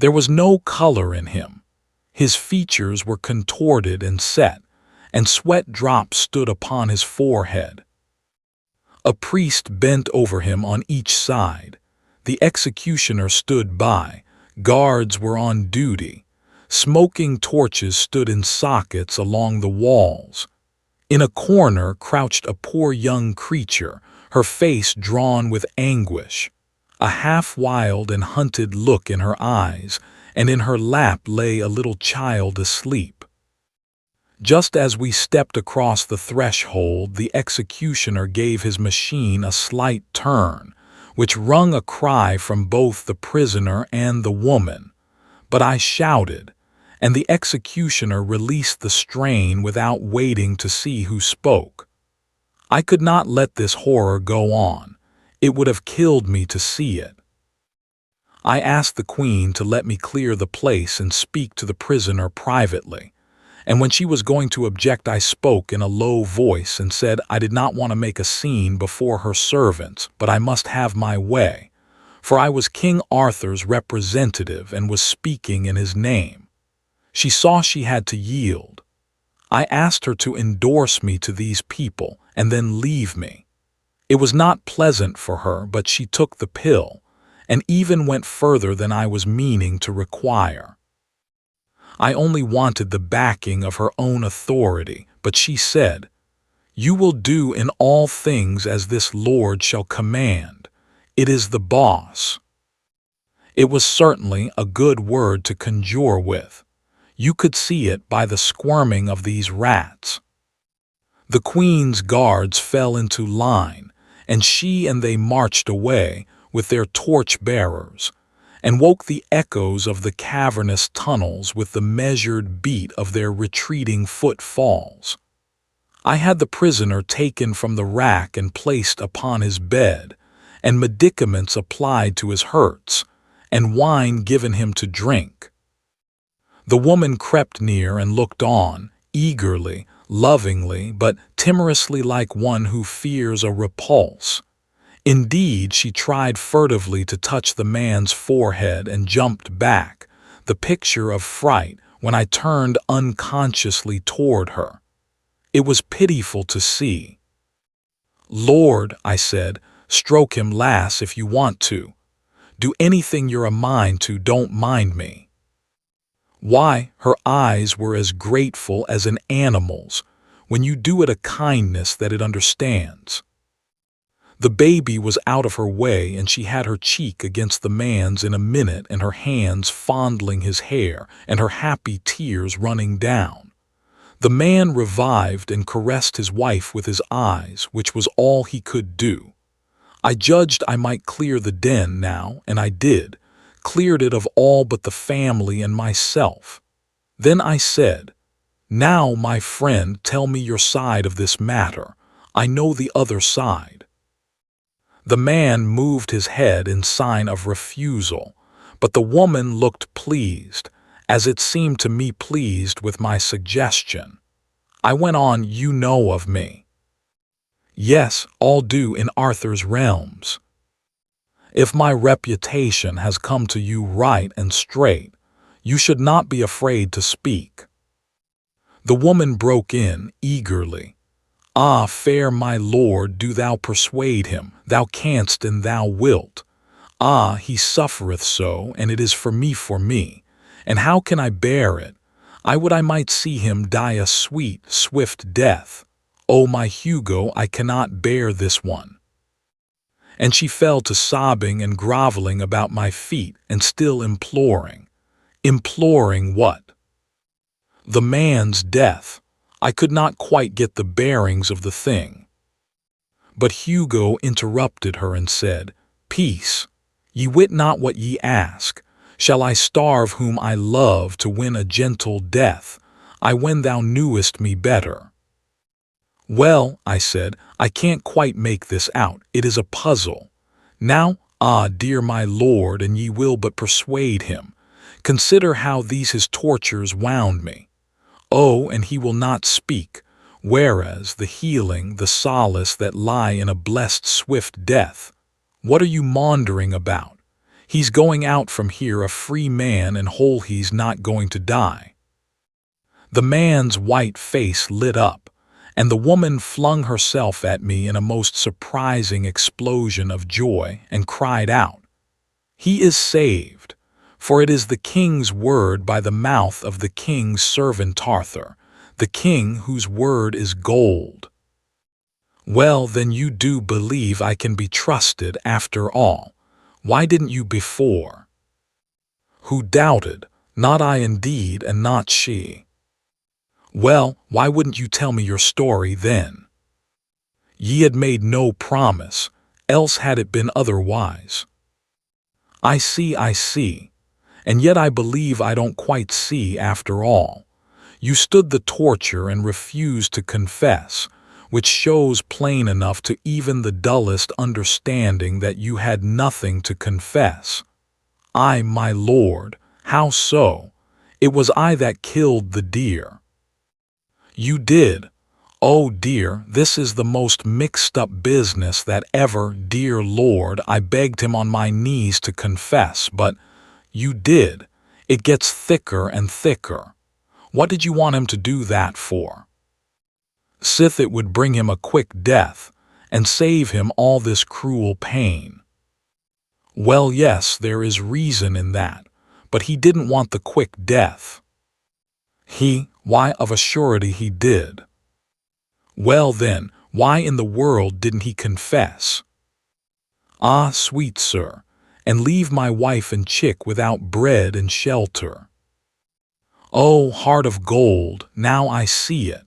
There was no color in him. His features were contorted and set, and sweat drops stood upon his forehead. A priest bent over him on each side. The executioner stood by. Guards were on duty. Smoking torches stood in sockets along the walls. In a corner crouched a poor young creature, her face drawn with anguish, a half-wild and hunted look in her eyes, and in her lap lay a little child asleep. Just as we stepped across the threshold, the executioner gave his machine a slight turn, which wrung a cry from both the prisoner and the woman. But I shouted, and the executioner released the strain without waiting to see who spoke. I could not let this horror go on. It would have killed me to see it. I asked the Queen to let me clear the place and speak to the prisoner privately, and when she was going to object, I spoke in a low voice and said I did not want to make a scene before her servants, but I must have my way, for I was King Arthur's representative and was speaking in his name. She saw she had to yield. I asked her to endorse me to these people and then leave me. It was not pleasant for her, but she took the pill, and even went further than I was meaning to require. I only wanted the backing of her own authority, but she said, "You will do in all things as this lord shall command. It is the boss." It was certainly a good word to conjure with. You could see it by the squirming of these rats. The Queen's guards fell into line, and she and they marched away with their torch-bearers, and woke the echoes of the cavernous tunnels with the measured beat of their retreating footfalls. I had the prisoner taken from the rack and placed upon his bed, and medicaments applied to his hurts, and wine given him to drink. The woman crept near and looked on, eagerly, lovingly, but timorously, like one who fears a repulse. Indeed, she tried furtively to touch the man's forehead and jumped back, the picture of fright, when I turned unconsciously toward her. It was pitiful to see. "Lord," I said, "stroke him, lass, if you want to. Do anything you're a mind to, don't mind me." Why, her eyes were as grateful as an animal's, when you do it a kindness that it understands. The baby was out of her way, and she had her cheek against the man's in a minute, and her hands fondling his hair, and her happy tears running down. The man revived and caressed his wife with his eyes, which was all he could do. I judged I might clear the den now, and I did, cleared it of all but the family and myself. Then I said, "Now, my friend, tell me your side of this matter. I know the other side." The man moved his head in sign of refusal, but the woman looked pleased, as it seemed to me pleased with my suggestion. I went on, "You know of me." "Yes, all do in Arthur's realms. If my reputation has come to you right and straight, you should not be afraid to speak." The woman broke in eagerly. "Ah, fair my lord, do thou persuade him, thou canst and thou wilt. Ah, he suffereth so, and it is for me, and how can I bear it? I would I might see him die a sweet, swift death. Oh, my Hugo, I cannot bear this one." And she fell to sobbing and groveling about my feet, and still imploring. Imploring what? The man's death. I could not quite get the bearings of the thing. But Hugo interrupted her and said, "Peace, ye wit not what ye ask. Shall I starve whom I love to win a gentle death? I when thou knewest me better." "Well," I said, "I can't quite make this out. It is a puzzle. Now, ah, dear my lord, and ye will but persuade him. Consider how these his tortures wound me. Oh, and he will not speak, whereas the healing, the solace that lie in a blessed swift death. What are you maundering about? He's going out from here a free man, and whole he's not going to die." The man's white face lit up, and the woman flung herself at me in a most surprising explosion of joy, and cried out, "He is saved! For it is the king's word by the mouth of the king's servant Arthur, the king whose word is gold." "Well, then you do believe I can be trusted after all. Why didn't you before?" "Who doubted? Not I indeed, and not she." "Well, why wouldn't you tell me your story then?" "Ye had made no promise, else had it been otherwise." I see. And yet I believe I don't quite see after all. You stood the torture and refused to confess, which shows plain enough to even the dullest understanding that you had nothing to confess. "I, my lord, how so? It was I that killed the deer." "You did? Oh dear, this is the most mixed-up business that ever, dear lord, I begged him on my knees to confess, but you did. It gets thicker and thicker. What did you want him to do that for?" "Sith it would bring him a quick death, and save him all this cruel pain." "Well, yes, there is reason in that, but he didn't want the quick death." Why, of a surety he did." "Well then, why in the world didn't he confess?" "Ah, sweet sir, and leave my wife and chick without bread and shelter." "Oh, heart of gold, now I see it.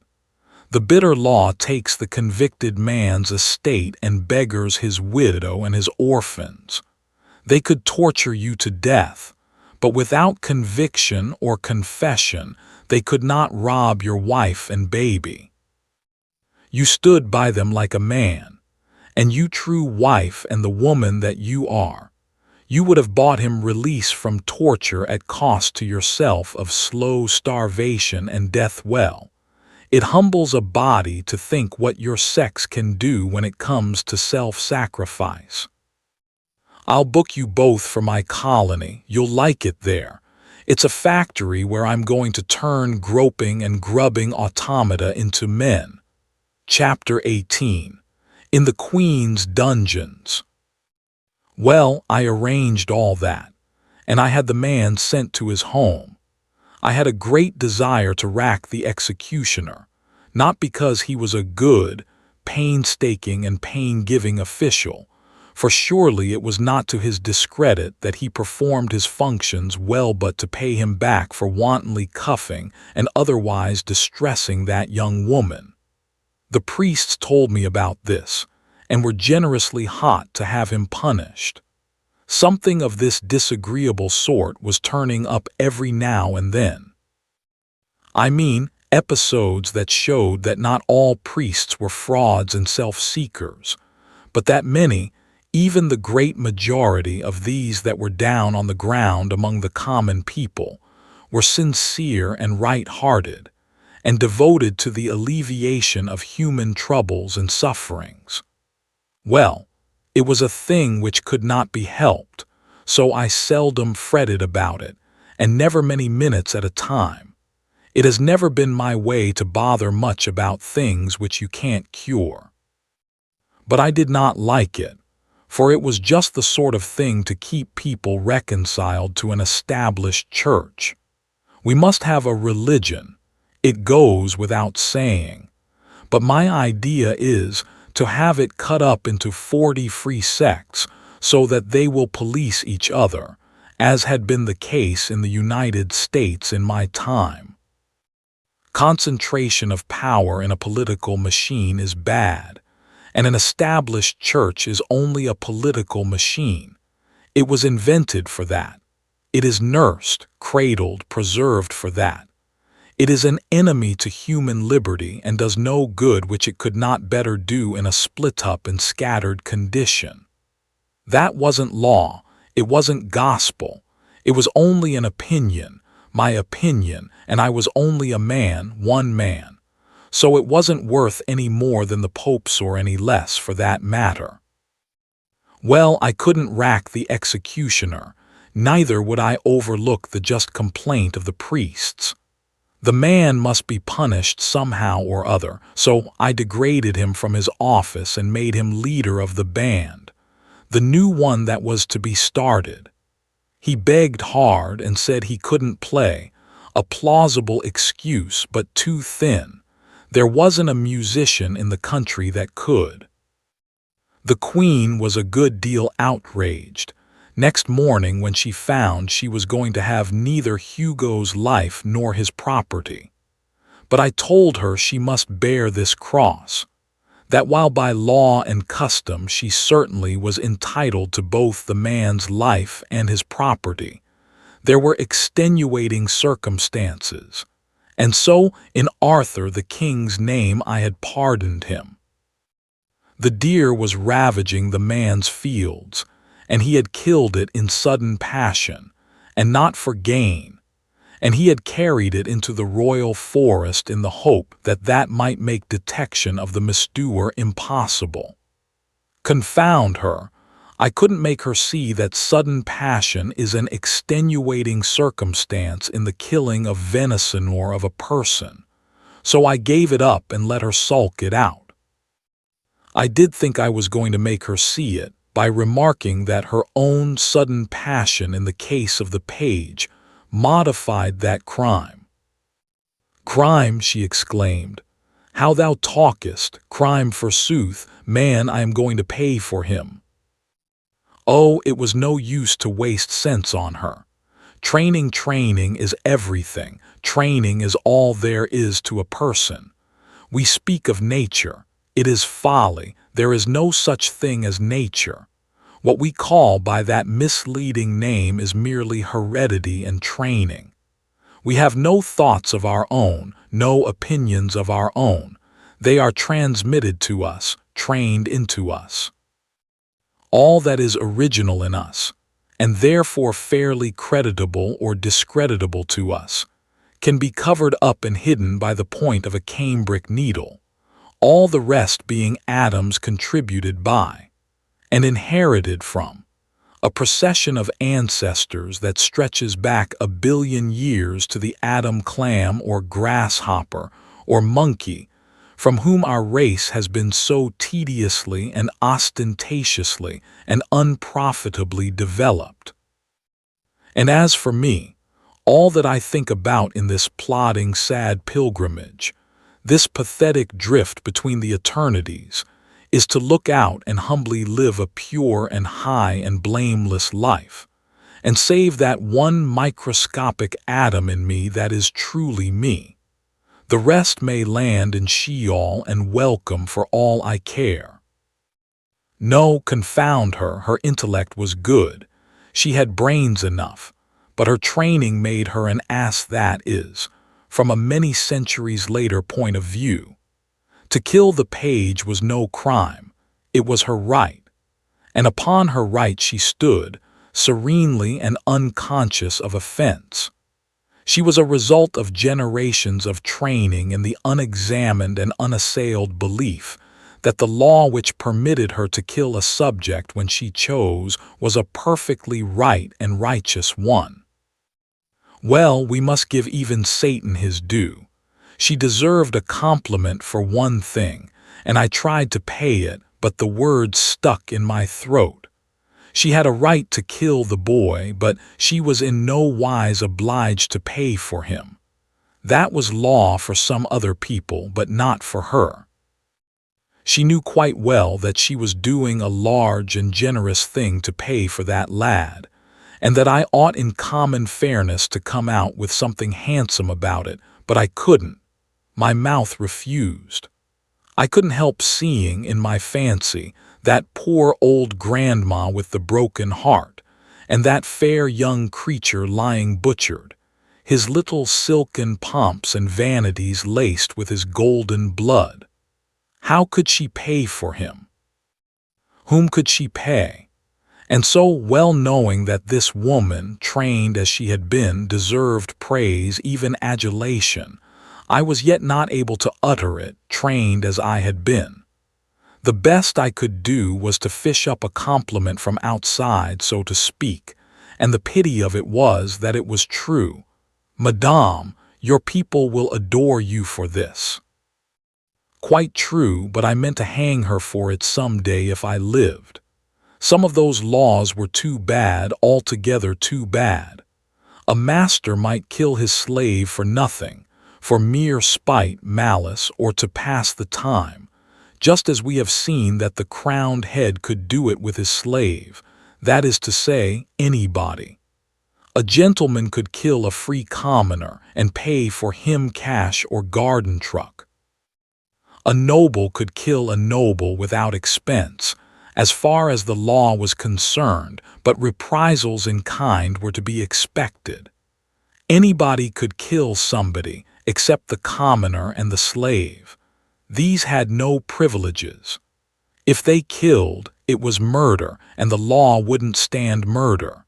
The bitter law takes the convicted man's estate and beggars his widow and his orphans. They could torture you to death, but without conviction or confession they could not rob your wife and baby." You stood by them like a man, and you true wife and the woman that you are, you would have bought him release from torture at cost to yourself of slow starvation and death. Well, it humbles a body to think what your sex can do when it comes to self-sacrifice. I'll book you both for my colony. You'll like it there. It's a factory where I'm going to turn groping and grubbing automata into men. Chapter 18. In the Queen's Dungeons. Well, I arranged all that, and I had the man sent to his home. I had a great desire to rack the executioner, not because he was a good, painstaking and pain-giving official, for surely it was not to his discredit that he performed his functions well, but to pay him back for wantonly cuffing and otherwise distressing that young woman. The priests told me about this, and were generously hot to have him punished. Something of this disagreeable sort was turning up every now and then. I mean, episodes that showed that not all priests were frauds and self-seekers, but that many, even the great majority of these that were down on the ground among the common people, were sincere and right-hearted, and devoted to the alleviation of human troubles and sufferings. Well, it was a thing which could not be helped, so I seldom fretted about it, and never many minutes at a time. It has never been my way to bother much about things which you can't cure. But I did not like it, for it was just the sort of thing to keep people reconciled to an established church. We must have a religion, it goes without saying, but my idea is to have it cut up into 40 free sects so that they will police each other, as had been the case in the United States in my time. Concentration of power in a political machine is bad, and an established church is only a political machine. It was invented for that. It is nursed, cradled, preserved for that. It is an enemy to human liberty and does no good which it could not better do in a split-up and scattered condition. That wasn't law, it wasn't gospel, it was only an opinion, my opinion, and I was only a man, one man. So it wasn't worth any more than the Pope's or any less for that matter. Well, I couldn't rack the executioner, neither would I overlook the just complaint of the priests. The man must be punished somehow or other, so I degraded him from his office and made him leader of the band, the new one that was to be started. He begged hard and said he couldn't play, a plausible excuse but too thin. There wasn't a musician in the country that could. The Queen was a good deal outraged. Next morning, when she found she was going to have neither Hugo's life nor his property. But I told her she must bear this cross, that while by law and custom she certainly was entitled to both the man's life and his property, there were extenuating circumstances, and so in Arthur the king's name I had pardoned him. The deer was ravaging the man's fields, and he had killed it in sudden passion, and not for gain, and he had carried it into the royal forest in the hope that that might make detection of the misdoer impossible. Confound her, I couldn't make her see that sudden passion is an extenuating circumstance in the killing of venison or of a person, so I gave it up and let her sulk it out. I did think I was going to make her see it, by remarking that her own sudden passion in the case of the page modified that crime. "Crime," she exclaimed, "how thou talkest! Crime, forsooth! Man, I am going to pay for him." Oh, it was no use to waste sense on her. Training is everything. Training is all there is to a person. We speak of nature. It is folly. There is no such thing as nature. What we call by that misleading name is merely heredity and training. We have no thoughts of our own, no opinions of our own. They are transmitted to us, trained into us. All that is original in us, and therefore fairly creditable or discreditable to us, can be covered up and hidden by the point of a cambric needle, all the rest being atoms contributed by, and inherited from, a procession of ancestors that stretches back 1 billion years to the atom clam or grasshopper or monkey, from whom our race has been so tediously and ostentatiously and unprofitably developed. And as for me, all that I think about in this plodding, sad pilgrimage, this pathetic drift between the eternities, is to look out and humbly live a pure and high and blameless life, and save that one microscopic atom in me that is truly me. The rest may land in Sheol and welcome for all I care. No, confound her, her intellect was good. She had brains enough, but her training made her an ass, that is, from a many centuries later point of view. To kill the page was no crime, it was her right, and upon her right she stood, serenely and unconscious of offense. She was a result of generations of training in the unexamined and unassailed belief that the law which permitted her to kill a subject when she chose was a perfectly right and righteous one. Well, we must give even Satan his due. She deserved a compliment for one thing, and I tried to pay it, but the words stuck in my throat. She had a right to kill the boy, but she was in no wise obliged to pay for him. That was law for some other people, but not for her. She knew quite well that she was doing a large and generous thing to pay for that lad, and that I ought in common fairness to come out with something handsome about it, but I couldn't. My mouth refused. I couldn't help seeing, in my fancy, that poor old grandma with the broken heart, and that fair young creature lying butchered, his little silken pomps and vanities laced with his golden blood. How could she pay for him? Whom could she pay? And so, well knowing that this woman, trained as she had been, deserved praise, even adulation, I was yet not able to utter it, trained as I had been. The best I could do was to fish up a compliment from outside, so to speak, and the pity of it was that it was true. "Madame, your people will adore you for this." Quite true, but I meant to hang her for it some day if I lived. Some of those laws were too bad, altogether too bad. A master might kill his slave for nothing, for mere spite, malice, or to pass the time, just as we have seen that the crowned head could do it with his slave, that is to say, anybody. A gentleman could kill a free commoner and pay for him cash or garden truck. A noble could kill a noble without expense, as far as the law was concerned, but reprisals in kind were to be expected. Anybody could kill somebody, except the commoner and the slave. These had no privileges. If they killed, it was murder, and the law wouldn't stand murder.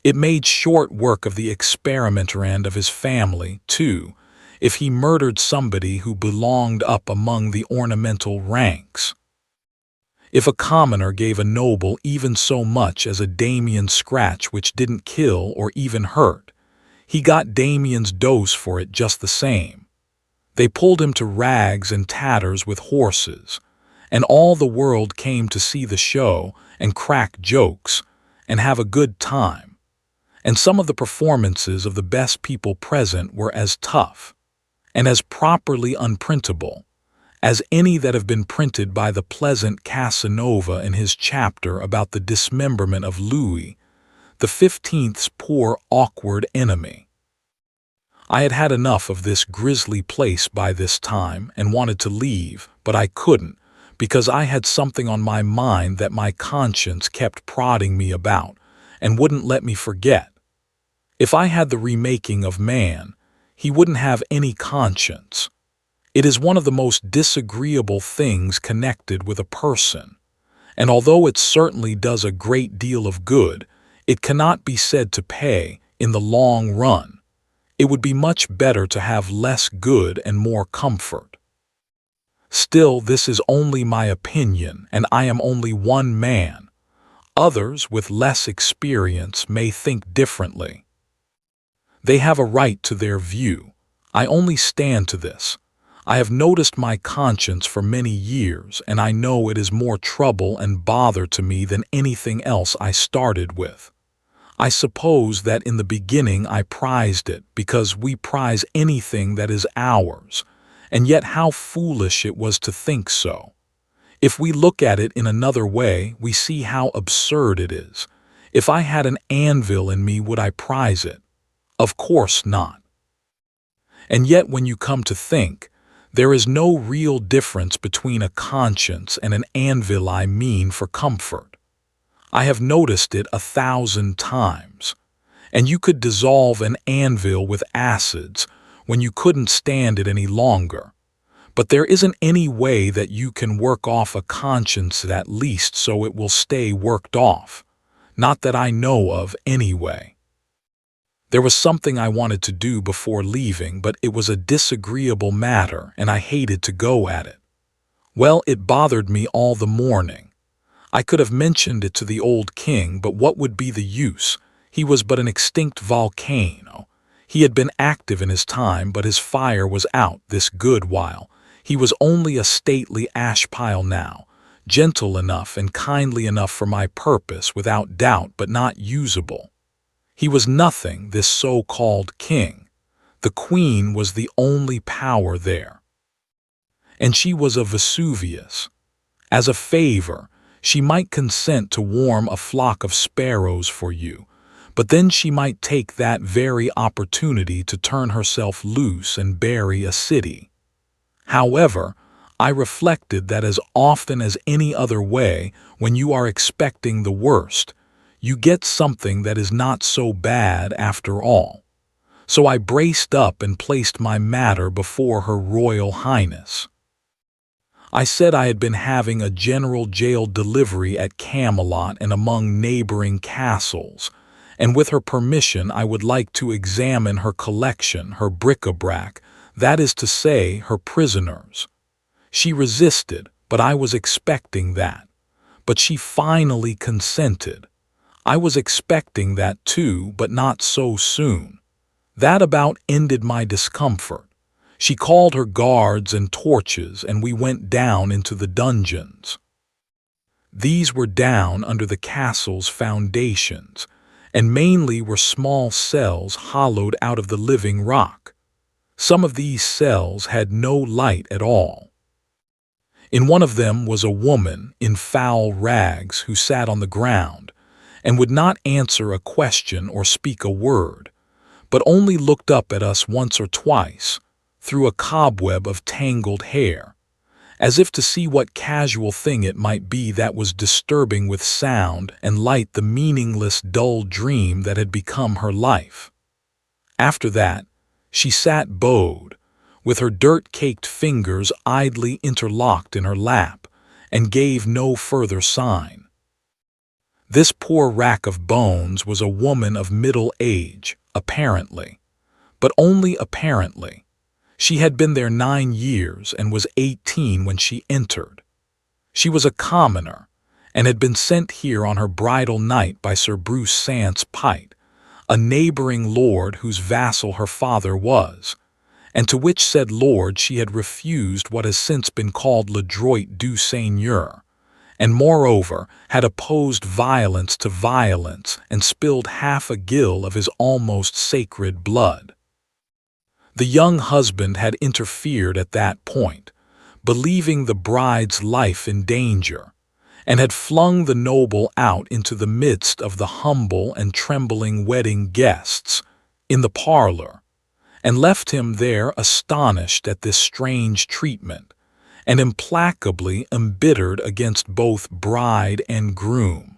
It made short work of the experimenter and of his family, too, if he murdered somebody who belonged up among the ornamental ranks. If a commoner gave a noble even so much as a Damien scratch which didn't kill or even hurt, he got Damien's dose for it just the same. They pulled him to rags and tatters with horses, and all the world came to see the show and crack jokes and have a good time. And some of the performances of the best people present were as tough and as properly unprintable as any that have been printed by the pleasant Casanova in his chapter about the dismemberment of Louis XV's poor awkward enemy. I had had enough of this grisly place by this time and wanted to leave, but I couldn't, because I had something on my mind that my conscience kept prodding me about and wouldn't let me forget. If I had the remaking of man, he wouldn't have any conscience. It is one of the most disagreeable things connected with a person, and although it certainly does a great deal of good, it cannot be said to pay in the long run. It would be much better to have less good and more comfort. Still, this is only my opinion, and I am only one man. Others with less experience may think differently. They have a right to their view. I only stand to this. I have noticed my conscience for many years, and I know it is more trouble and bother to me than anything else I started with. I suppose that in the beginning I prized it because we prize anything that is ours, and yet how foolish it was to think so. If we look at it in another way, we see how absurd it is. If I had an anvil in me, would I prize it? Of course not. And yet when you come to think, there is no real difference between a conscience and an anvil, I mean for comfort. I have noticed it 1,000 times. And you could dissolve an anvil with acids when you couldn't stand it any longer. But there isn't any way that you can work off a conscience at least so it will stay worked off. Not that I know of anyway. There was something I wanted to do before leaving, but it was a disagreeable matter and I hated to go at it. Well, it bothered me all the morning. I could have mentioned it to the old king, but what would be the use? He was but an extinct volcano. He had been active in his time, but his fire was out this good while. He was only a stately ash pile now, gentle enough and kindly enough for my purpose without doubt, but not usable. He was nothing, this so-called king. The queen was the only power there. And she was a Vesuvius. As a favor, she might consent to warm a flock of sparrows for you, but then she might take that very opportunity to turn herself loose and bury a city. However, I reflected that as often as any other way, when you are expecting the worst, you get something that is not so bad after all. So I braced up and placed my matter before Her Royal Highness. I said I had been having a general jail delivery at Camelot and among neighboring castles, and with her permission I would like to examine her collection, her bric-a-brac, that is to say, her prisoners. She resisted, but I was expecting that. But she finally consented. I was expecting that too, but not so soon. That about ended my discomfort. She called her guards and torches, and we went down into the dungeons. These were down under the castle's foundations, and mainly were small cells hollowed out of the living rock. Some of these cells had no light at all. In one of them was a woman in foul rags who sat on the ground, and would not answer a question or speak a word, but only looked up at us once or twice, through a cobweb of tangled hair, as if to see what casual thing it might be that was disturbing with sound and light the meaningless, dull dream that had become her life. After that, she sat bowed, with her dirt-caked fingers idly interlocked in her lap, and gave no further sign. This poor rack of bones was a woman of middle age, apparently, but only apparently. She had been there 9 years and was 18 when she entered. She was a commoner, and had been sent here on her bridal night by Sir Bruce Sance Pite, a neighboring lord whose vassal her father was, and to which said lord she had refused what has since been called le droit du seigneur, and moreover had opposed violence to violence and spilled half a gill of his almost sacred blood. The young husband had interfered at that point, believing the bride's life in danger, and had flung the noble out into the midst of the humble and trembling wedding guests, in the parlor, and left him there astonished at this strange treatment, and implacably embittered against both bride and groom.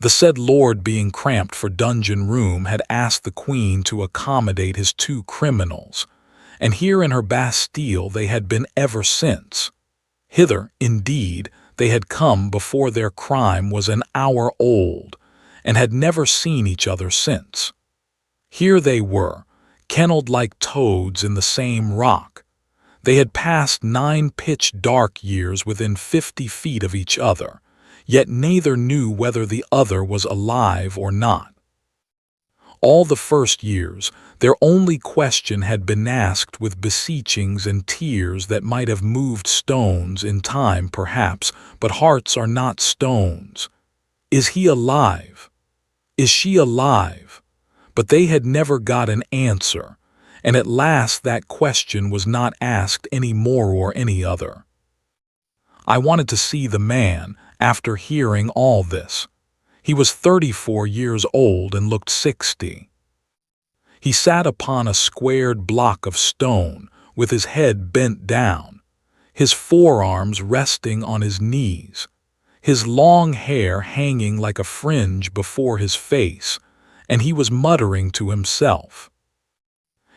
The said lord, being cramped for dungeon room, had asked the queen to accommodate his 2 criminals, and here in her Bastille they had been ever since. Hither, indeed, they had come before their crime was an hour old, and had never seen each other since. Here they were, kennelled like toads in the same rock. They had passed 9 pitch-dark years within 50 feet of each other, yet neither knew whether the other was alive or not. All the first years, their only question had been asked with beseechings and tears that might have moved stones in time, perhaps, but hearts are not stones. Is he alive? Is she alive? But they had never got an answer, and at last that question was not asked any more or any other. I wanted to see the man, after hearing all this. He was 34 years old and looked 60. He sat upon a squared block of stone, with his head bent down, his forearms resting on his knees, his long hair hanging like a fringe before his face, and he was muttering to himself.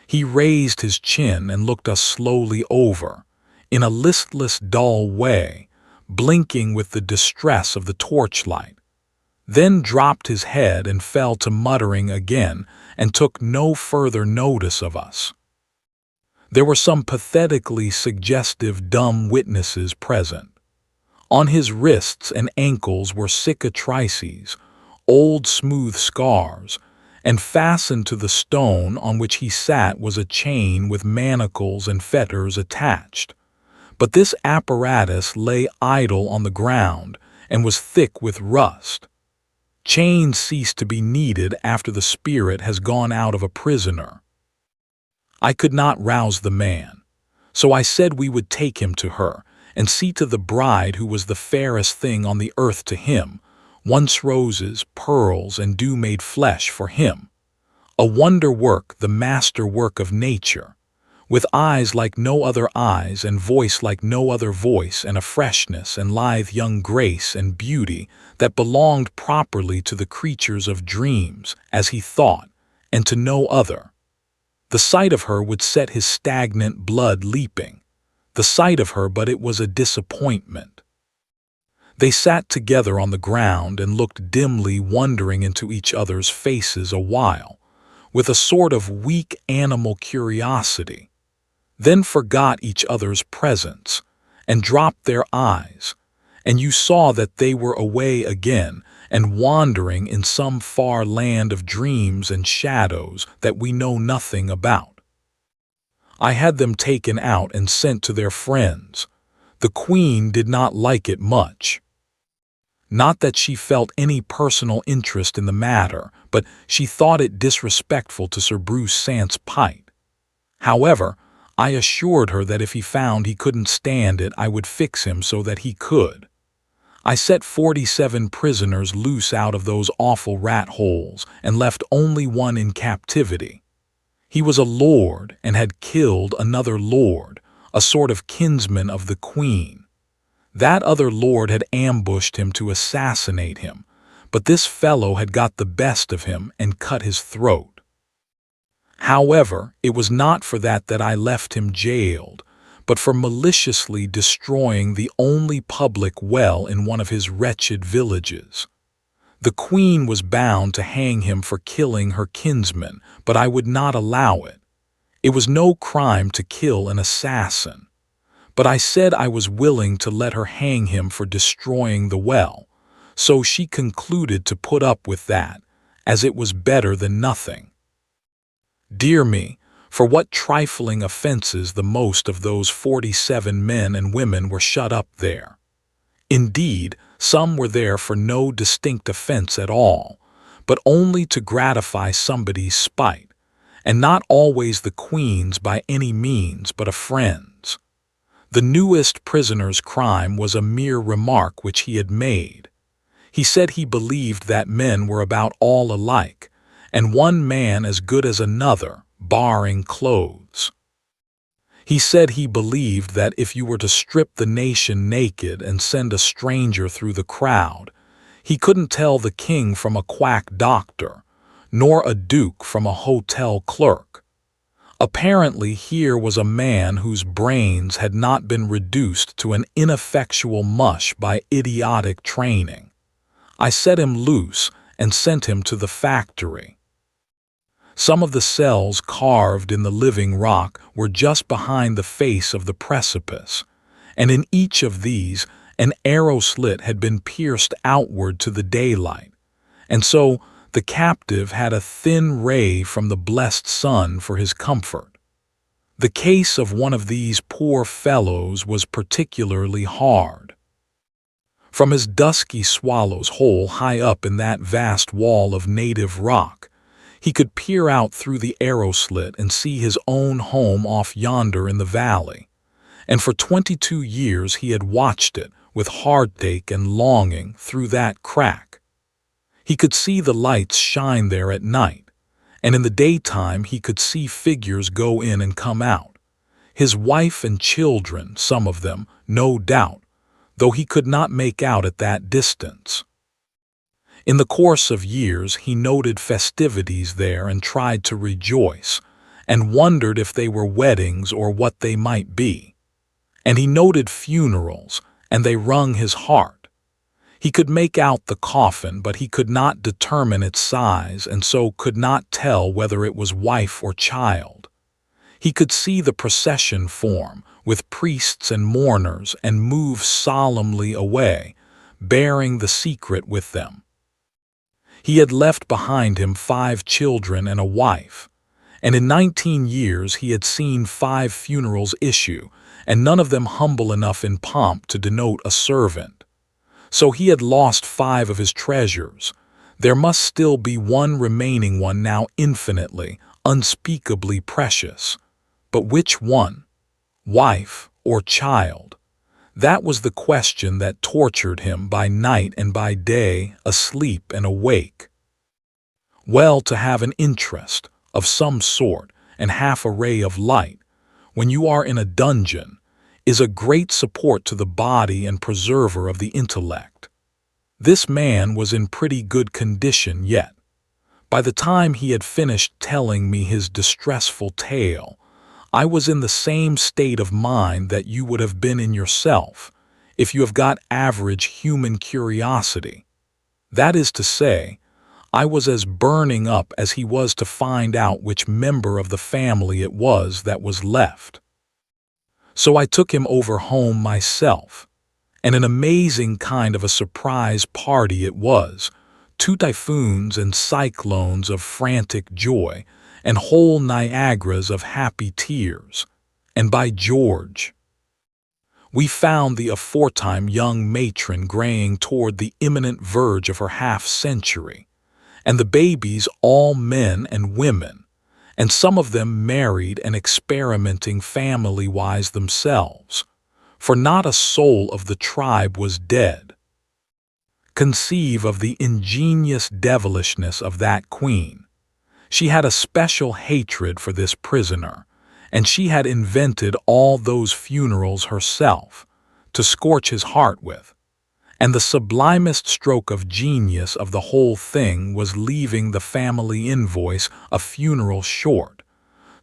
He raised his chin and looked us slowly over, in a listless, dull way, blinking with the distress of the torchlight, then dropped his head and fell to muttering again, and took no further notice of us. There were some pathetically suggestive dumb witnesses present. On his wrists and ankles were cicatrices, old smooth scars, and fastened to the stone on which he sat was a chain with manacles and fetters attached. But this apparatus lay idle on the ground and was thick with rust. Chains cease to be needed after the spirit has gone out of a prisoner. I could not rouse the man, so I said we would take him to her, and see to the bride who was the fairest thing on the earth to him, once roses, pearls, and dew made flesh for him. A wonder work, the master work of nature, with eyes like no other eyes, and voice like no other voice, and a freshness and lithe young grace and beauty that belonged properly to the creatures of dreams, as he thought, and to no other. The sight of her would set his stagnant blood leaping. The sight of her, but it was a disappointment. They sat together on the ground and looked dimly wondering into each other's faces a while, with a sort of weak animal curiosity, then forgot each other's presence, and dropped their eyes, and you saw that they were away again and wandering in some far land of dreams and shadows that we know nothing about. I had them taken out and sent to their friends. The Queen did not like it much. Not that she felt any personal interest in the matter, but she thought it disrespectful to Sir Bruce Sance-Pite. However, I assured her that if he found he couldn't stand it, I would fix him so that he could. I set 47 prisoners loose out of those awful rat holes and left only one in captivity. He was a lord and had killed another lord, a sort of kinsman of the Queen. That other lord had ambushed him to assassinate him, but this fellow had got the best of him and cut his throat. However, it was not for that I left him jailed, but for maliciously destroying the only public well in one of his wretched villages. The Queen was bound to hang him for killing her kinsman, but I would not allow it. It was no crime to kill an assassin. But I said I was willing to let her hang him for destroying the well, so she concluded to put up with that, as it was better than nothing. Dear me, for what trifling offenses the most of those 47 men and women were shut up there. Indeed, some were there for no distinct offense at all, but only to gratify somebody's spite, and not always the Queen's by any means, but a friend's. The newest prisoner's crime was a mere remark which he had made. He said he believed that men were about all alike, and one man as good as another, barring clothes. He said he believed that if you were to strip the nation naked and send a stranger through the crowd, he couldn't tell the king from a quack doctor, nor a duke from a hotel clerk. Apparently, here was a man whose brains had not been reduced to an ineffectual mush by idiotic training. I set him loose and sent him to the factory. Some of the cells carved in the living rock were just behind the face of the precipice, and in each of these an arrow slit had been pierced outward to the daylight, and so the captive had a thin ray from the blessed sun for his comfort. The case of one of these poor fellows was particularly hard. From his dusky swallow's hole high up in that vast wall of native rock, he could peer out through the arrow slit and see his own home off yonder in the valley, and for 22 years he had watched it with heartache and longing through that crack. He could see the lights shine there at night, and in the daytime he could see figures go in and come out. His wife and children, some of them, no doubt, though he could not make out at that distance. In the course of years he noted festivities there and tried to rejoice, and wondered if they were weddings or what they might be. And he noted funerals, and they wrung his heart. He could make out the coffin, but he could not determine its size, and so could not tell whether it was wife or child. He could see the procession form, with priests and mourners, and move solemnly away, bearing the secret with them. He had left behind him 5 children and a wife, and in 19 years he had seen 5 funerals issue, and none of them humble enough in pomp to denote a servant. So he had lost 5 of his treasures. There must still be one remaining one now infinitely, unspeakably precious. But which one? Wife or child? That was the question that tortured him by night and by day, asleep and awake. Well, to have an interest of some sort and half a ray of light, when you are in a dungeon, is a great support to the body and preserver of the intellect. This man was in pretty good condition yet. By the time he had finished telling me his distressful tale, I was in the same state of mind that you would have been in yourself, if you have got average human curiosity. That is to say, I was as burning up as he was to find out which member of the family it was that was left. So I took him over home myself, and an amazing kind of a surprise party it was, 2 typhoons and cyclones of frantic joy, and whole Niagaras of happy tears, and by George! We found the aforetime young matron graying toward the imminent verge of her half-century, and the babies all men and women, and some of them married and experimenting family-wise themselves, for not a soul of the tribe was dead. Conceive of the ingenious devilishness of that queen. She had a special hatred for this prisoner, and she had invented all those funerals herself, to scorch his heart with. And the sublimest stroke of genius of the whole thing was leaving the family invoice a funeral short,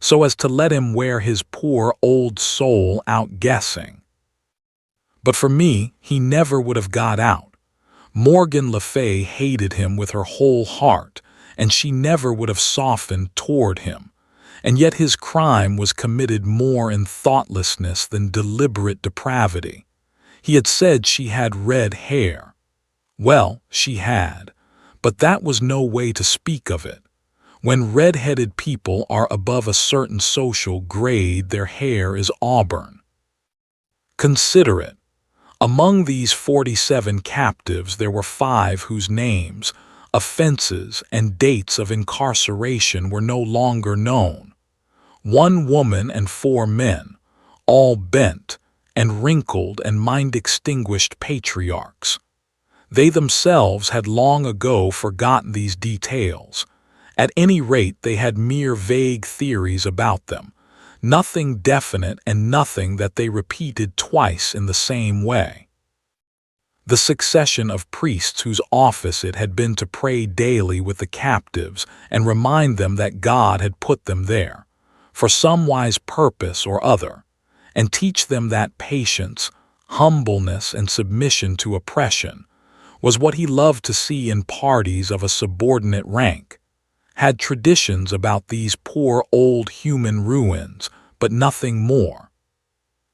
so as to let him wear his poor old soul out guessing. But for me, he never would have got out. Morgan Le Fay hated him with her whole heart, and she never would have softened toward him, and yet his crime was committed more in thoughtlessness than deliberate depravity. He had said she had red hair. Well, she had, but that was no way to speak of it. When red-headed people are above a certain social grade, their hair is auburn. Consider it. Among these 47 captives there were 5 whose names, offenses, and dates of incarceration were no longer known. 1 woman and 4 men, all bent and wrinkled and mind-extinguished patriarchs. They themselves had long ago forgotten these details. At any rate, they had mere vague theories about them, nothing definite and nothing that they repeated twice in the same way. The succession of priests whose office it had been to pray daily with the captives and remind them that God had put them there, for some wise purpose or other, and teach them that patience, humbleness, and submission to oppression was what he loved to see in parties of a subordinate rank, had traditions about these poor old human ruins, but nothing more.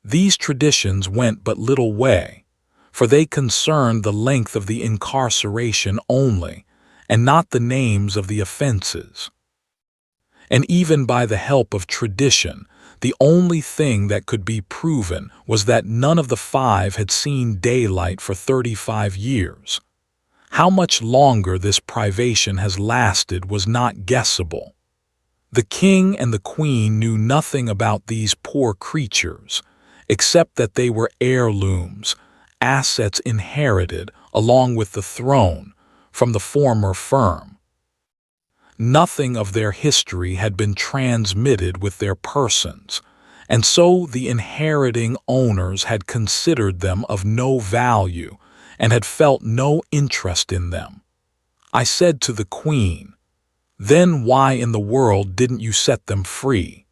These traditions went but little way, for they concerned the length of the incarceration only, and not the names of the offenses. And even by the help of tradition, the only thing that could be proven was that none of the five had seen daylight for 35 years. How much longer this privation has lasted was not guessable. The king and the queen knew nothing about these poor creatures, except that they were heirlooms, assets inherited, along with the throne, from the former firm. Nothing of their history had been transmitted with their persons, and so the inheriting owners had considered them of no value and had felt no interest in them. I said to the queen, "Then why in the world didn't you set them free?"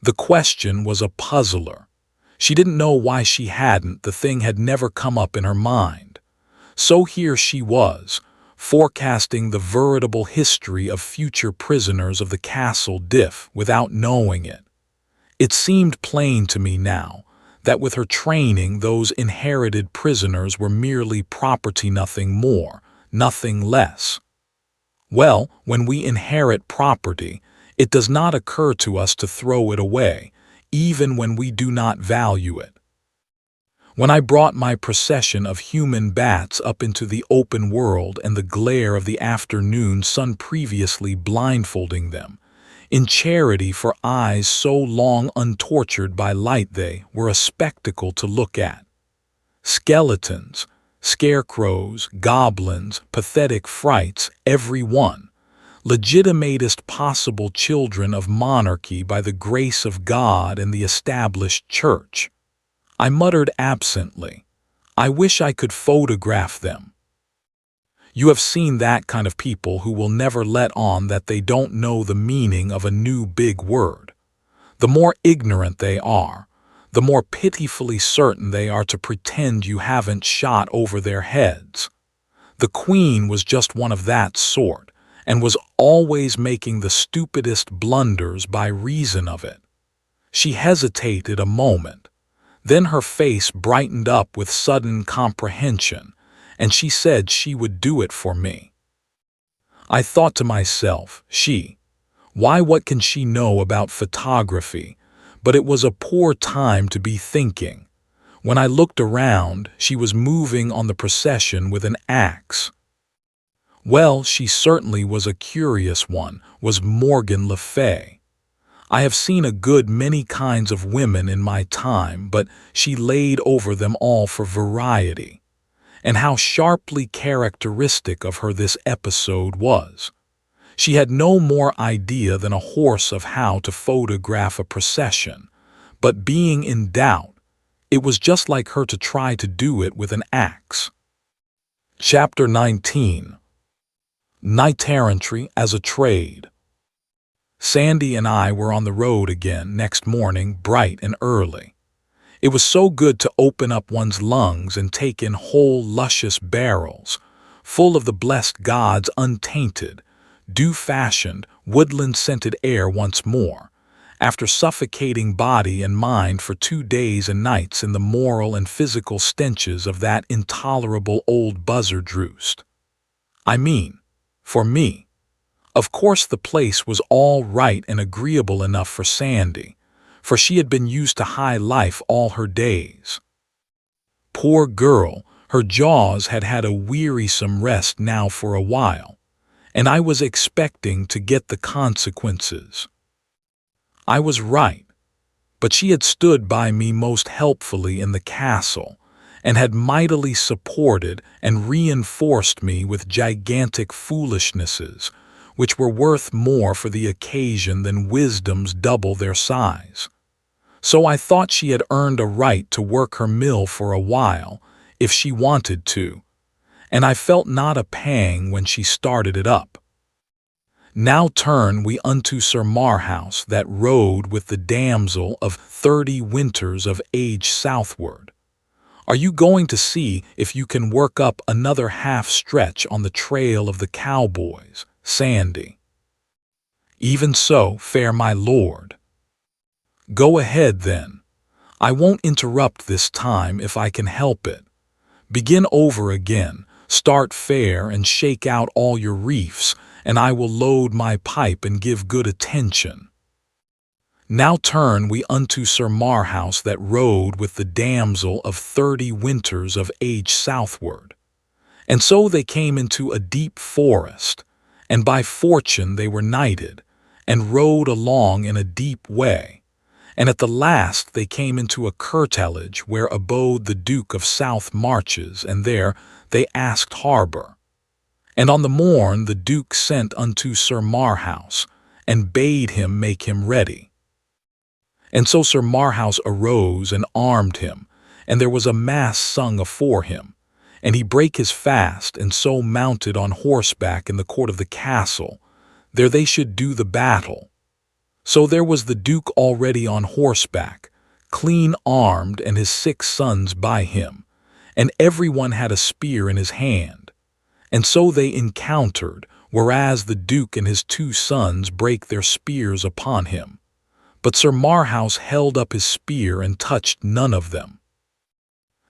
The question was a puzzler. She didn't know why she hadn't. The thing had never come up in her mind. So here she was, forecasting the veritable history of future prisoners of the Castle Diff without knowing it. It seemed plain to me now that with her training those inherited prisoners were merely property, nothing more, nothing less. Well, when we inherit property, it does not occur to us to throw it away, even when we do not value it. When I brought my procession of human bats up into the open world and the glare of the afternoon sun previously blindfolding them, in charity for eyes so long untortured by light, they were a spectacle to look at. Skeletons, scarecrows, goblins, pathetic frights, every one, legitimatest possible children of monarchy by the grace of God and the established church. I muttered absently, "I wish I could photograph them." You have seen that kind of people who will never let on that they don't know the meaning of a new big word. The more ignorant they are, the more pitifully certain they are to pretend you haven't shot over their heads. The queen was just one of that sort, and was always making the stupidest blunders by reason of it. She hesitated a moment. Then her face brightened up with sudden comprehension, and she said she would do it for me. I thought to myself, why, what can she know about photography? But it was a poor time to be thinking. When I looked around, she was moving on the procession with an axe. Well, she certainly was a curious one, was Morgan Le Fay. I have seen a good many kinds of women in my time, but she laid over them all for variety. And how sharply characteristic of her this episode was. She had no more idea than a horse of how to photograph a procession, but being in doubt, it was just like her to try to do it with an axe. Chapter 19. Knight-errantry as a Trade. Sandy and I were on the road again next morning, bright and early. It was so good to open up one's lungs and take in whole luscious barrels, full of the blessed God's untainted, dew-fashioned, woodland-scented air once more, after suffocating body and mind for 2 days and nights in the moral and physical stenches of that intolerable old buzzard roost. I mean, for me. Of course the place was all right and agreeable enough for Sandy, for she had been used to high life all her days. Poor girl, her jaws had had a wearisome rest now for a while, and I was expecting to get the consequences. I was right, but she had stood by me most helpfully in the castle, and had mightily supported and reinforced me with gigantic foolishnesses, which were worth more for the occasion than wisdoms double their size. So I thought she had earned a right to work her mill for a while, if she wanted to, and I felt not a pang when she started it up. Now turn we unto Sir Marhaus that rode with the damsel of 30 winters of age southward. Are you going to see if you can work up another half stretch on the trail of the cowboys, Sandy? Even so, fair my lord. Go ahead then. I won't interrupt this time if I can help it. Begin over again, start fair and shake out all your reefs, and I will load my pipe and give good attention. Now turn we unto Sir Marhaus that rode with the damsel of 30 winters of age southward. And so they came into a deep forest, and by fortune they were nighted, and rode along in a deep way. And at the last they came into a curtilage where abode the Duke of South Marches, and there they asked harbour. And on the morn the Duke sent unto Sir Marhaus, and bade him make him ready. And so Sir Marhaus arose and armed him, and there was a mass sung afore him. And he brake his fast, and so mounted on horseback in the court of the castle. There they should do the battle. So there was the Duke already on horseback, clean armed, and his 6 sons by him, and every one had a spear in his hand. And so they encountered, whereas the Duke and his 2 sons brake their spears upon him. But Sir Marhaus held up his spear and touched none of them.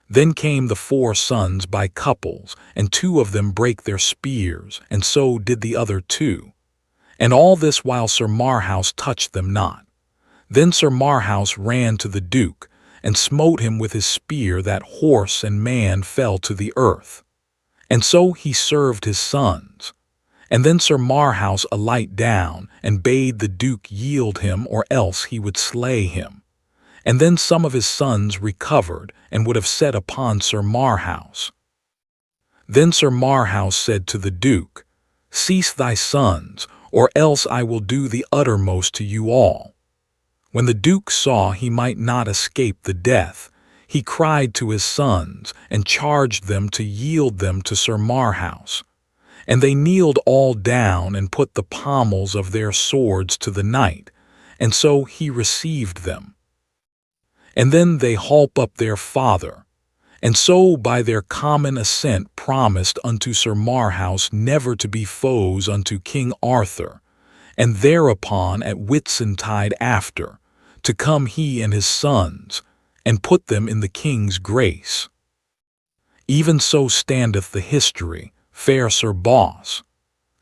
Then came the 4 sons by couples, and 2 of them brake their spears, and so did the other 2. And all this while Sir Marhaus touched them not. Then Sir Marhaus ran to the Duke, and smote him with his spear that horse and man fell to the earth. And so he served his sons. And then Sir Marhaus alight down, and bade the Duke yield him, or else he would slay him. And then some of his sons recovered, and would have set upon Sir Marhaus. Then Sir Marhaus said to the Duke, Cease thy sons, or else I will do the uttermost to you all. When the Duke saw he might not escape the death, he cried to his sons, and charged them to yield them to Sir Marhaus. And they kneeled all down, and put the pommels of their swords to the knight, and so he received them. And then they holp up their father, and so by their common assent promised unto Sir Marhaus never to be foes unto King Arthur, and thereupon at Whitsuntide after, to come he and his sons, and put them in the king's grace. Even so standeth the history, fair Sir Boss.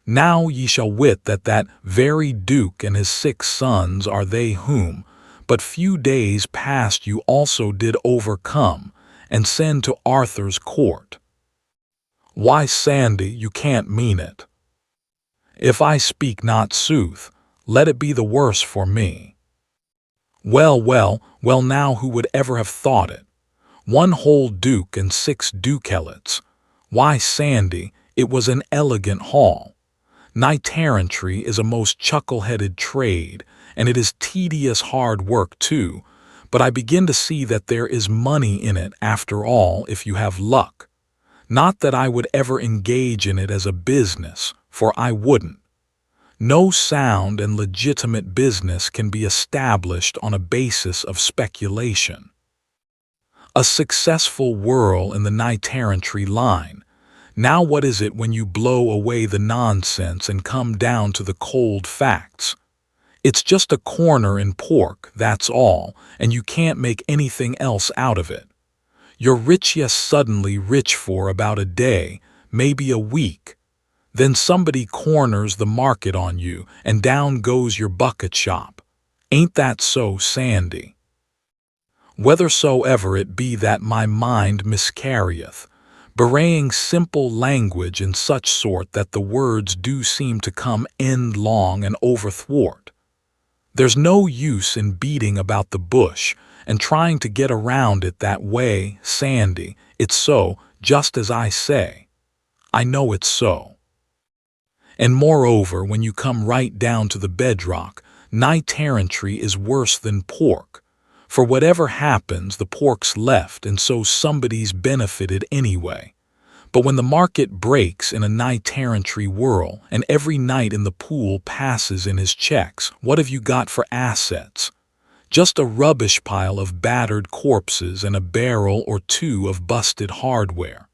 Now ye shall wit that that very Duke and his 6 sons are they whom, but few days past you also did overcome, and send to Arthur's court. Why, Sandy, you can't mean it. If I speak not sooth, let it be the worse for me. Well, now who would ever have thought it? 1 whole Duke and 6 dukelets. Why, Sandy, it was an elegant haul. Knight-errantry is a most chuckle-headed trade, and it is tedious hard work too, but I begin to see that there is money in it after all if you have luck. Not that I would ever engage in it as a business, for I wouldn't. No sound and legitimate business can be established on a basis of speculation. A successful whirl in the knight-errantry line. Now what is it when you blow away the nonsense and come down to the cold facts? It's just a corner in pork, that's all, and you can't make anything else out of it. You're rich, yes, suddenly rich for about a day, maybe a week. Then somebody corners the market on you, and down goes your bucket shop. Ain't that so, Sandy? Whethersoever it be that my mind miscarrieth, bewraying simple language in such sort that the words do seem to come endlong and overthwart. There's no use in beating about the bush and trying to get around it that way, Sandy. It's so, just as I say. I know it's so. And moreover, when you come right down to the bedrock, knight-errantry is worse than pork. For whatever happens, the pork's left, and so somebody's benefited anyway. But when the market breaks in a knight-errantry whirl, and every knight in the pool passes in his checks, what have you got for assets? Just a rubbish pile of battered corpses and a barrel or two of busted hardware.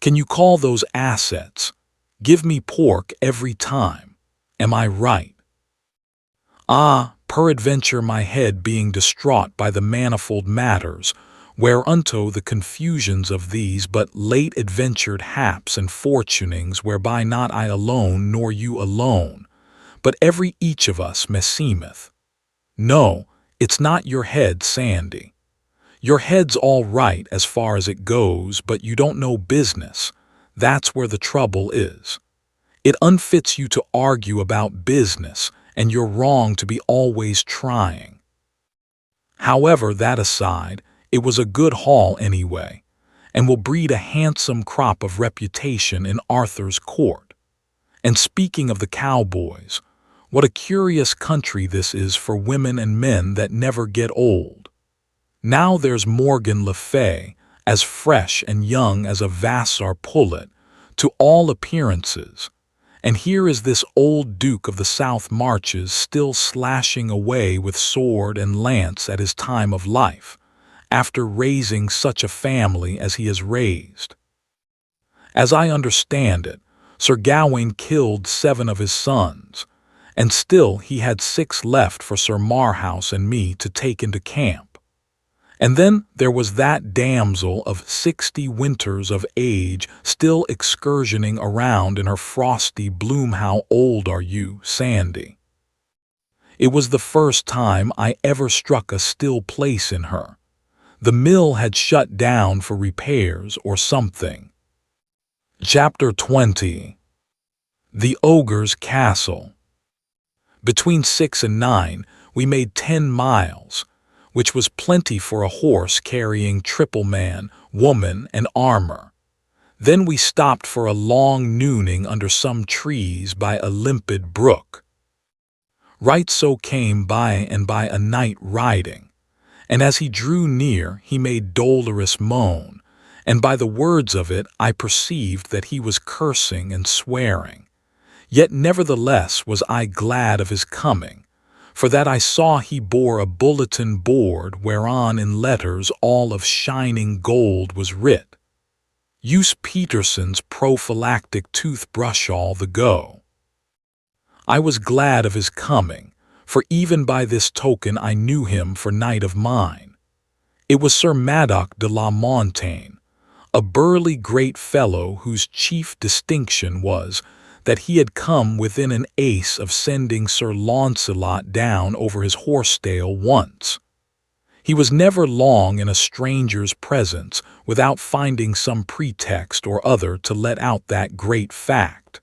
Can you call those assets? Give me pork every time. Am I right? Ah, peradventure my head being distraught by the manifold matters, whereunto the confusions of these but late adventured haps and fortunings, whereby not I alone nor you alone, but every each of us meseemeth. No, it's not your head, Sandy. Your head's all right as far as it goes, but you don't know business. That's where the trouble is. It unfits you to argue about business, and you're wrong to be always trying. However, that aside, it was a good haul anyway, and will breed a handsome crop of reputation in Arthur's court. And speaking of the cowboys, what a curious country this is for women and men that never get old. Now there's Morgan Le Fay, as fresh and young as a Vassar pullet, to all appearances, and here is this old Duke of the South Marches still slashing away with sword and lance at his time of life, after raising such a family as he has raised. As I understand it, Sir Gawain killed 7 of his sons, and still he had 6 left for Sir Marhaus and me to take into camp. And then there was that damsel of 60 winters of age still excursioning around in her frosty bloom. How old are you, Sandy? It was the first time I ever struck a still place in her. The mill had shut down for repairs or something. Chapter 20. The Ogre's Castle. Between 6 and 9, we made 10 miles, which was plenty for a horse carrying triple man, woman, and armor. Then we stopped for a long nooning under some trees by a limpid brook. Right so came by and by a knight riding, and as he drew near he made dolorous moan, and by the words of it I perceived that he was cursing and swearing. Yet nevertheless was I glad of his coming, for that I saw he bore a bulletin board whereon in letters all of shining gold was writ, "Use Peterson's prophylactic toothbrush all the go." I was glad of his coming, for even by this token I knew him for knight of mine. It was Sir Madoc de la Montagne, a burly great fellow whose chief distinction was that he had come within an ace of sending Sir Launcelot down over his horse-stale once. He was never long in a stranger's presence without finding some pretext or other to let out that great fact.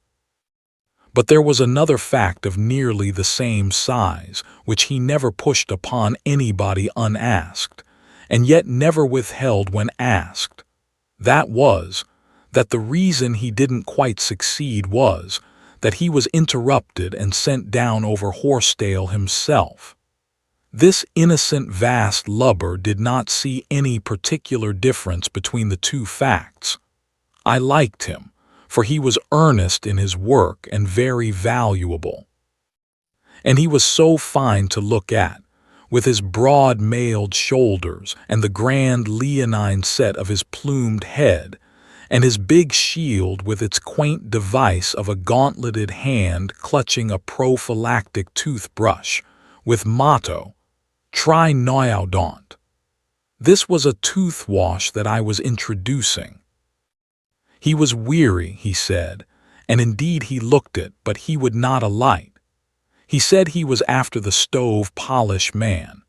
But there was another fact of nearly the same size, which he never pushed upon anybody unasked, and yet never withheld when asked. That was, that the reason he didn't quite succeed was that he was interrupted and sent down over Horsetail himself. This innocent vast lubber did not see any particular difference between the two facts. I liked him, for he was earnest in his work and very valuable. And he was so fine to look at, with his broad mailed shoulders and the grand leonine set of his plumed head, and his big shield with its quaint device of a gauntleted hand clutching a prophylactic toothbrush, with motto, "Try Noyaudont." This was a toothwash that I was introducing. He was weary, he said, and indeed he looked it, but he would not alight. He said he was after the stove polish man,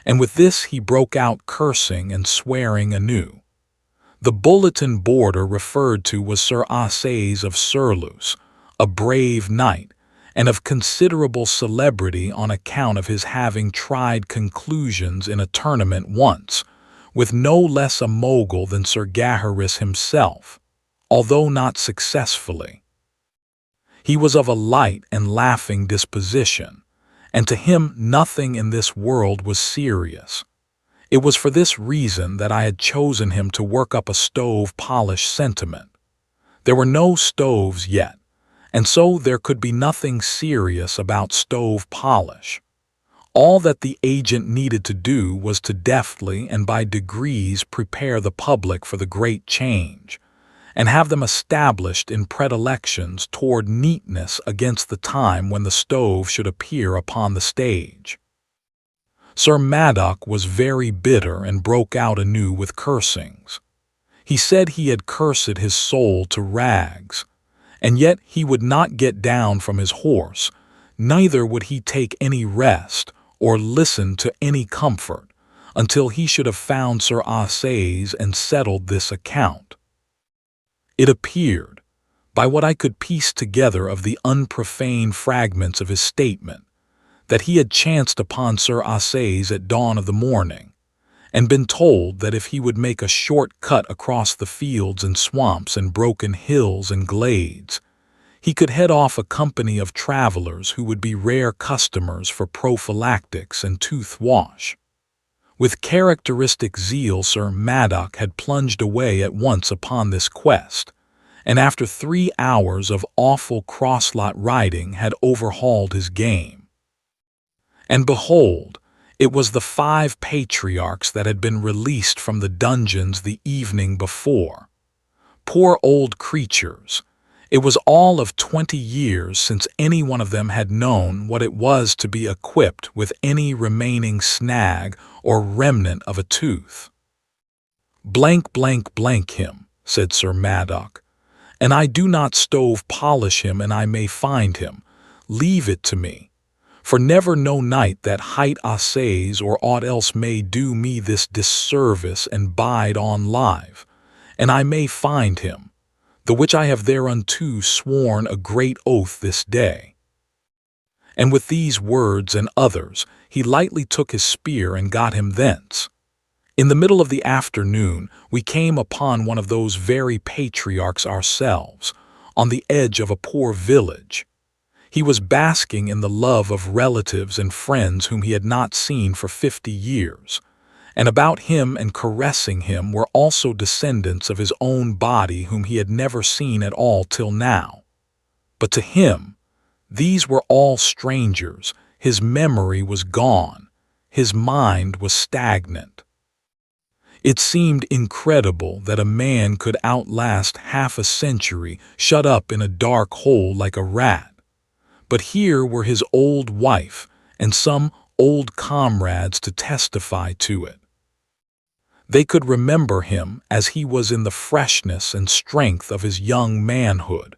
and with this he broke out cursing and swearing anew. The bulletin boarder referred to was Sir Assays of Surlus, a brave knight, and of considerable celebrity on account of his having tried conclusions in a tournament once, with no less a mogul than Sir Gaheris himself, although not successfully. He was of a light and laughing disposition, and to him nothing in this world was serious. It was for this reason that I had chosen him to work up a stove polish sentiment. There were no stoves yet, and so there could be nothing serious about stove polish. All that the agent needed to do was to deftly and by degrees prepare the public for the great change, and have them established in predilections toward neatness against the time when the stove should appear upon the stage. Sir Maddock was very bitter and broke out anew with cursings. He said he had cursed his soul to rags, and yet he would not get down from his horse, neither would he take any rest or listen to any comfort, until he should have found Sir Assays and settled this account. It appeared, by what I could piece together of the unprofane fragments of his statement, that he had chanced upon Sir Assays at dawn of the morning, and been told that if he would make a short cut across the fields and swamps and broken hills and glades, he could head off a company of travelers who would be rare customers for prophylactics and tooth wash. With characteristic zeal, Sir Maddock had plunged away at once upon this quest, and after 3 hours of awful crosslot riding had overhauled his game. And behold, it was the 5 patriarchs that had been released from the dungeons the evening before. Poor old creatures! It was all of 20 years since any one of them had known what it was to be equipped with any remaining snag or remnant of a tooth. "Blank, blank, blank him," said Sir Maddock, "and I do not stove polish him, and I may find him. Leave it to me. For never no knight that hight Assays or aught else may do me this disservice and bide on live, and I may find him, the which I have thereunto sworn a great oath this day." And with these words and others, he lightly took his spear and got him thence. In the middle of the afternoon, we came upon one of those very patriarchs ourselves, on the edge of a poor village. He was basking in the love of relatives and friends whom he had not seen for 50 years, and about him and caressing him were also descendants of his own body whom he had never seen at all till now. But to him, these were all strangers. His memory was gone. His mind was stagnant. It seemed incredible that a man could outlast half a century shut up in a dark hole like a rat. But here were his old wife and some old comrades to testify to it. They could remember him as he was in the freshness and strength of his young manhood,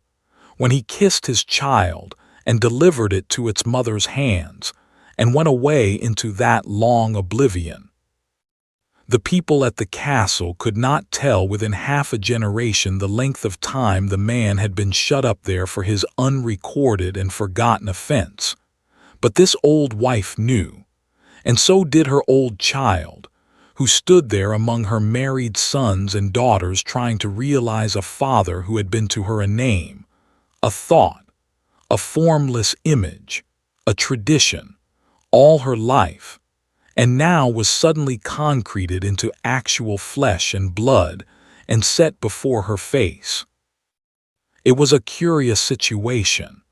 when he kissed his child and delivered it to its mother's hands, and went away into that long oblivion. The people at the castle could not tell within half a generation the length of time the man had been shut up there for his unrecorded and forgotten offense. But this old wife knew, and so did her old child, who stood there among her married sons and daughters trying to realize a father who had been to her a name, a thought, a formless image, a tradition, all her life, and now was suddenly concreted into actual flesh and blood and set before her face. It was a curious situation,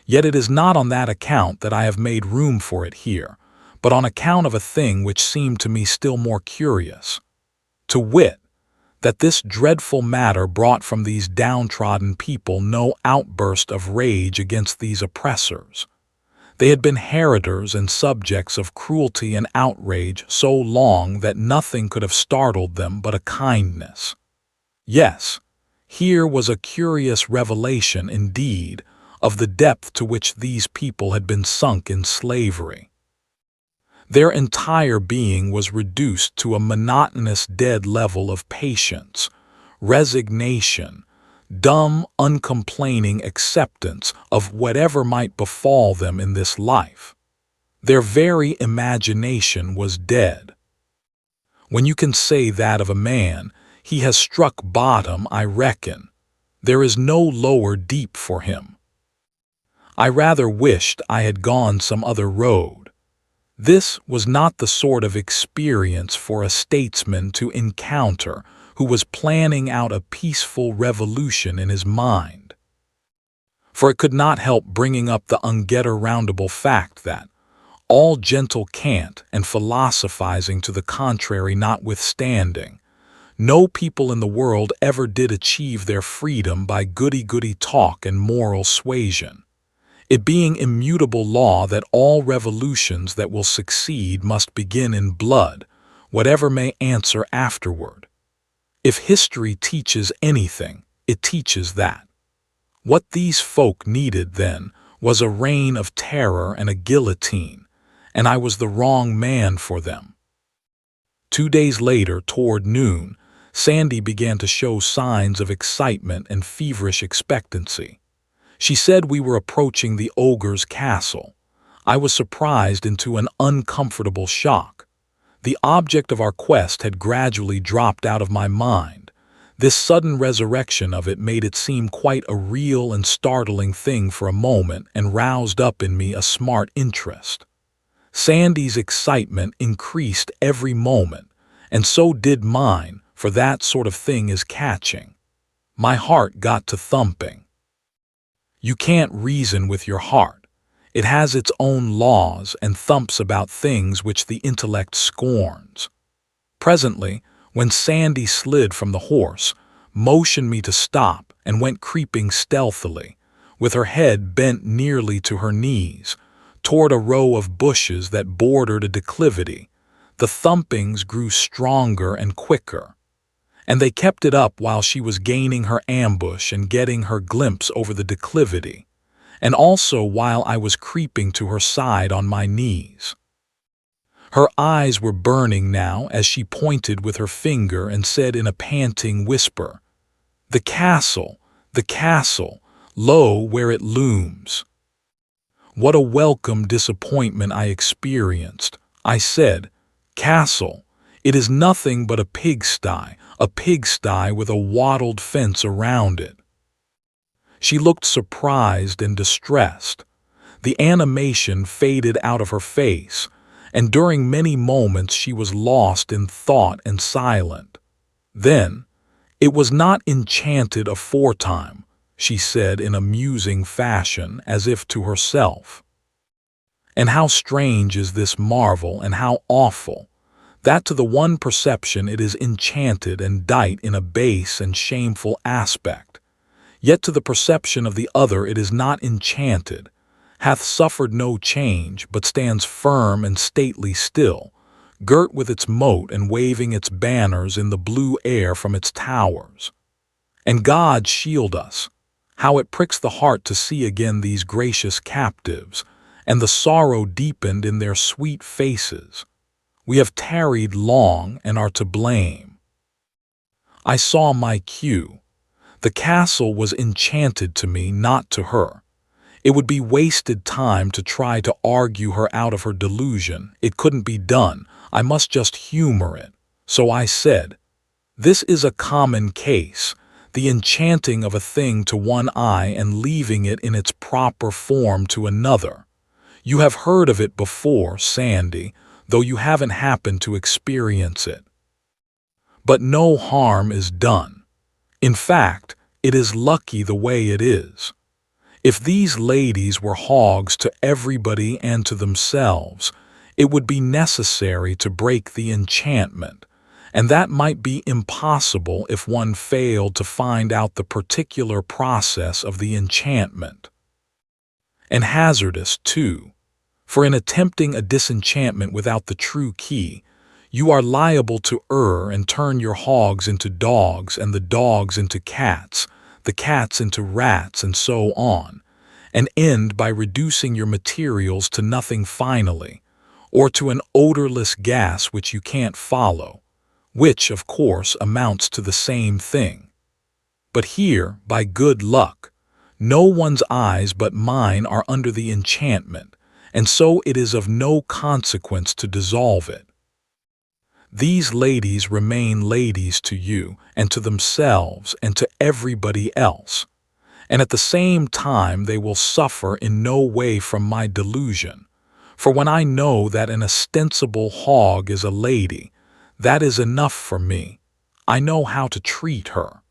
yet it is not on that account that I have made room for it here, but on account of a thing which seemed to me still more curious, to wit, that this dreadful matter brought from these downtrodden people no outburst of rage against these oppressors. They had been heritors and subjects of cruelty and outrage so long that nothing could have startled them but a kindness. Yes, here was a curious revelation indeed of the depth to which these people had been sunk in slavery. Their entire being was reduced to a monotonous dead level of patience, resignation, dumb, uncomplaining acceptance of whatever might befall them in this life. Their very imagination was dead. When you can say that of a man, he has struck bottom, I reckon. There is no lower deep for him. I rather wished I had gone some other road. This was not the sort of experience for a statesman to encounter who was planning out a peaceful revolution in his mind. For it could not help bringing up the unget-aroundable fact that, all gentle cant and philosophizing to the contrary notwithstanding, no people in the world ever did achieve their freedom by goody-goody talk and moral suasion, it being immutable law that all revolutions that will succeed must begin in blood, whatever may answer afterward. If history teaches anything, it teaches that. What these folk needed then was a reign of terror and a guillotine, and I was the wrong man for them. 2 days later, toward noon, Sandy began to show signs of excitement and feverish expectancy. She said we were approaching the ogre's castle. I was surprised into an uncomfortable shock. The object of our quest had gradually dropped out of my mind. This sudden resurrection of it made it seem quite a real and startling thing for a moment and roused up in me a smart interest. Sandy's excitement increased every moment, and so did mine, for that sort of thing is catching. My heart got to thumping. You can't reason with your heart. It has its own laws and thumps about things which the intellect scorns. Presently, when Sandy slid from the horse, motioned me to stop, and went creeping stealthily, with her head bent nearly to her knees, toward a row of bushes that bordered a declivity, the thumpings grew stronger and quicker, and they kept it up while she was gaining her ambush and getting her glimpse over the declivity, and also while I was creeping to her side on my knees. Her eyes were burning now as she pointed with her finger and said in a panting whisper, the castle, lo, where it looms." What a welcome disappointment I experienced. I said, "Castle, it is nothing but a pigsty with a wattled fence around it." She looked surprised and distressed. The animation faded out of her face, and during many moments she was lost in thought and silent. Then, "It was not enchanted aforetime," she said in a musing fashion, as if to herself. "And how strange is this marvel, and how awful, that to the one perception it is enchanted and dight in a base and shameful aspect, yet to the perception of the other it is not enchanted, hath suffered no change, but stands firm and stately still, girt with its moat and waving its banners in the blue air from its towers. And God shield us! How it pricks the heart to see again these gracious captives, and the sorrow deepened in their sweet faces. We have tarried long and are to blame." I saw my cue. The castle was enchanted to me, not to her. It would be wasted time to try to argue her out of her delusion. It couldn't be done. I must just humor it. So I said, "This is a common case, the enchanting of a thing to one eye and leaving it in its proper form to another. You have heard of it before, Sandy, though you haven't happened to experience it. But no harm is done. In fact, it is lucky the way it is. If these ladies were hogs to everybody and to themselves, it would be necessary to break the enchantment, and that might be impossible if one failed to find out the particular process of the enchantment. And hazardous, too, for in attempting a disenchantment without the true key, you are liable to err and turn your hogs into dogs and the dogs into cats, the cats into rats, and so on, and end by reducing your materials to nothing finally, or to an odorless gas which you can't follow, which, of course, amounts to the same thing. But here, by good luck, no one's eyes but mine are under the enchantment, and so it is of no consequence to dissolve it. These ladies remain ladies to you and to themselves and to everybody else, and at the same time they will suffer in no way from my delusion, for when I know that an ostensible hog is a lady, that is enough for me. I know how to treat her.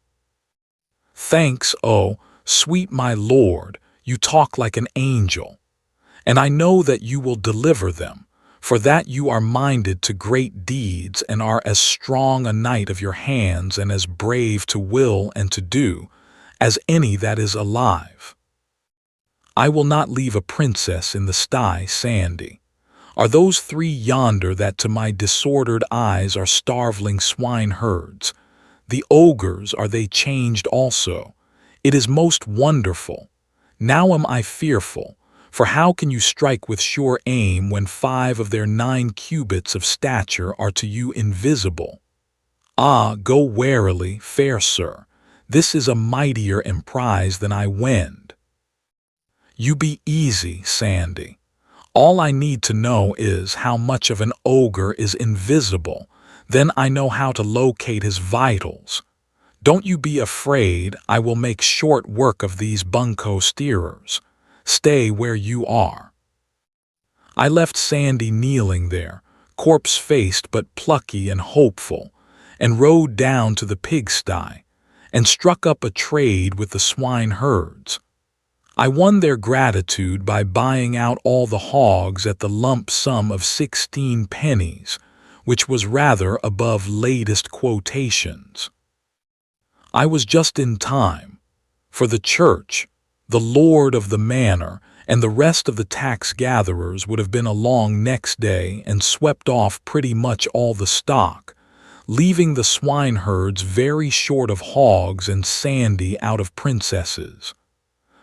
Thanks, oh, sweet my lord, you talk like an angel, and I know that you will deliver them, for that you are minded to great deeds and are as strong a knight of your hands and as brave to will and to do as any that is alive. I will not leave a princess in the sty, Sandy. Are those three yonder that to my disordered eyes are starveling swineherds? The ogres, are they changed also? It is most wonderful. Now am I fearful, for how can you strike with sure aim when 5 of their 9 cubits of stature are to you invisible? Ah, go warily, fair sir, this is a mightier emprise than I wend. You be easy, Sandy. All I need to know is how much of an ogre is invisible, then I know how to locate his vitals. Don't you be afraid, I will make short work of these bunco steerers. Stay where you are. I left Sandy kneeling there, corpse-faced but plucky and hopeful, and rode down to the pigsty, and struck up a trade with the swineherds. I won their gratitude by buying out all the hogs at the lump sum of 16 pennies, which was rather above latest quotations. I was just in time, for the church, the lord of the manor, and the rest of the tax-gatherers would have been along next day and swept off pretty much all the stock, leaving the swineherds very short of hogs and Sandy out of princesses.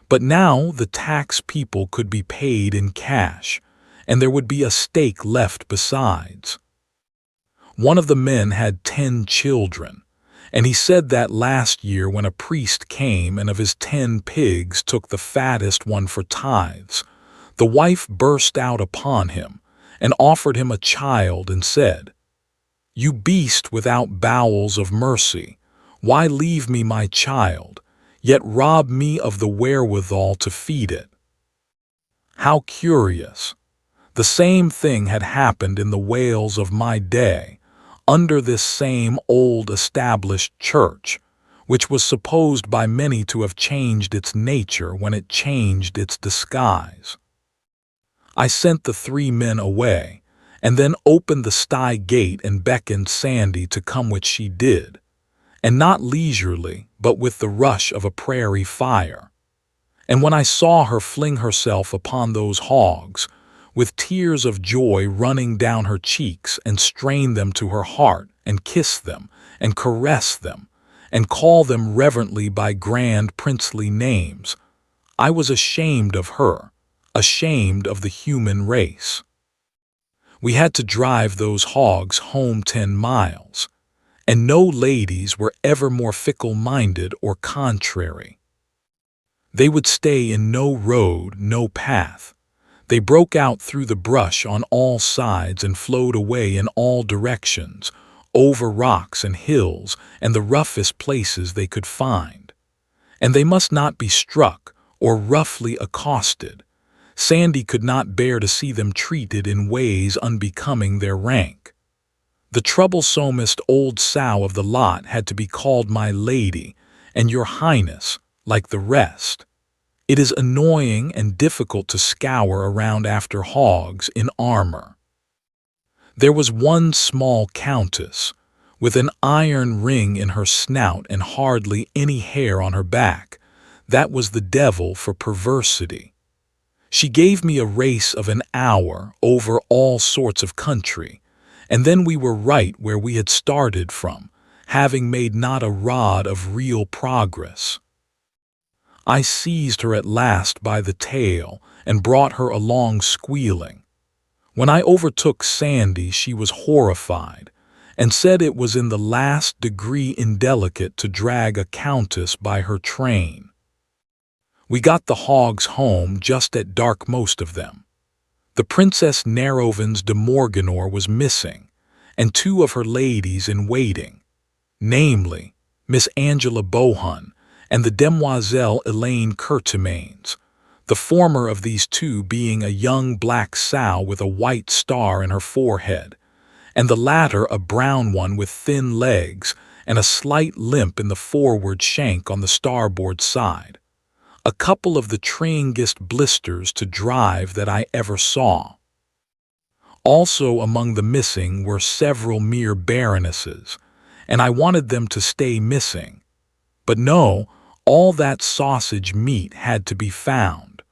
But now the tax people could be paid in cash, and there would be a stake left besides. One of the men had 10 children, and he said that last year when a priest came and of his 10 pigs took the fattest one for tithes, the wife burst out upon him and offered him a child and said, "You beast without bowels of mercy, why leave me my child, yet rob me of the wherewithal to feed it?" How curious! The same thing had happened in the Wales of my day, under this same old established church, which was supposed by many to have changed its nature when it changed its disguise. I sent the 3 men away, and then opened the sty gate and beckoned Sandy to come, which she did, and not leisurely, but with the rush of a prairie fire. And when I saw her fling herself upon those hogs, with tears of joy running down her cheeks, and strain them to her heart, and kiss them, and caress them, and call them reverently by grand princely names, I was ashamed of her, ashamed of the human race. We had to drive those hogs home 10 miles, and no ladies were ever more fickle-minded or contrary. They would stay in no road, no path. They broke out through the brush on all sides and flowed away in all directions, over rocks and hills and the roughest places they could find. And they must not be struck or roughly accosted. Sandy could not bear to see them treated in ways unbecoming their rank. The troublesomest old sow of the lot had to be called my lady and your highness, like the rest. It is annoying and difficult to scour around after hogs in armor. There was one small countess, with an iron ring in her snout and hardly any hair on her back. That was the devil for perversity. She gave me a race of an hour over all sorts of country, and then we were right where we had started from, having made not a rod of real progress. I seized her at last by the tail and brought her along squealing. When I overtook Sandy, she was horrified, and said it was in the last degree indelicate to drag a countess by her train. We got the hogs home just at dark, most of them. The Princess Narrowvens de Morganore was missing, and 2 of her ladies in waiting, namely, Miss Angela Bohun and the Demoiselle Elaine Curtimains, the former of these 2 being a young black sow with a white star in her forehead, and the latter a brown one with thin legs and a slight limp in the forward shank on the starboard side. A couple of the tryingest blisters to drive that I ever saw. Also among the missing were several mere baronesses, and I wanted them to stay missing. But no, all that sausage meat had to be found.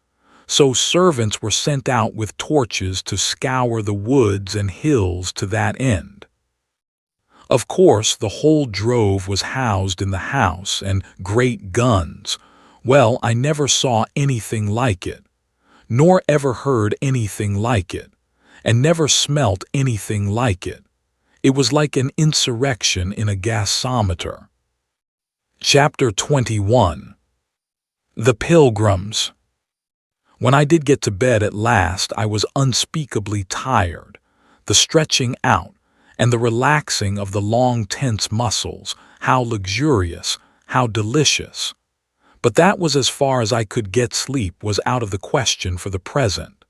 So servants were sent out with torches to scour the woods and hills to that end. Of course, the whole drove was housed in the house, and great guns. Well, I never saw anything like it, nor ever heard anything like it, and never smelt anything like it. It was like an insurrection in a gasometer. Chapter 21. The Pilgrims. When I did get to bed at last, I was unspeakably tired. The stretching out, and the relaxing of the long tense muscles, how luxurious, how delicious. But that was as far as I could get. Sleep was out of the question for the present.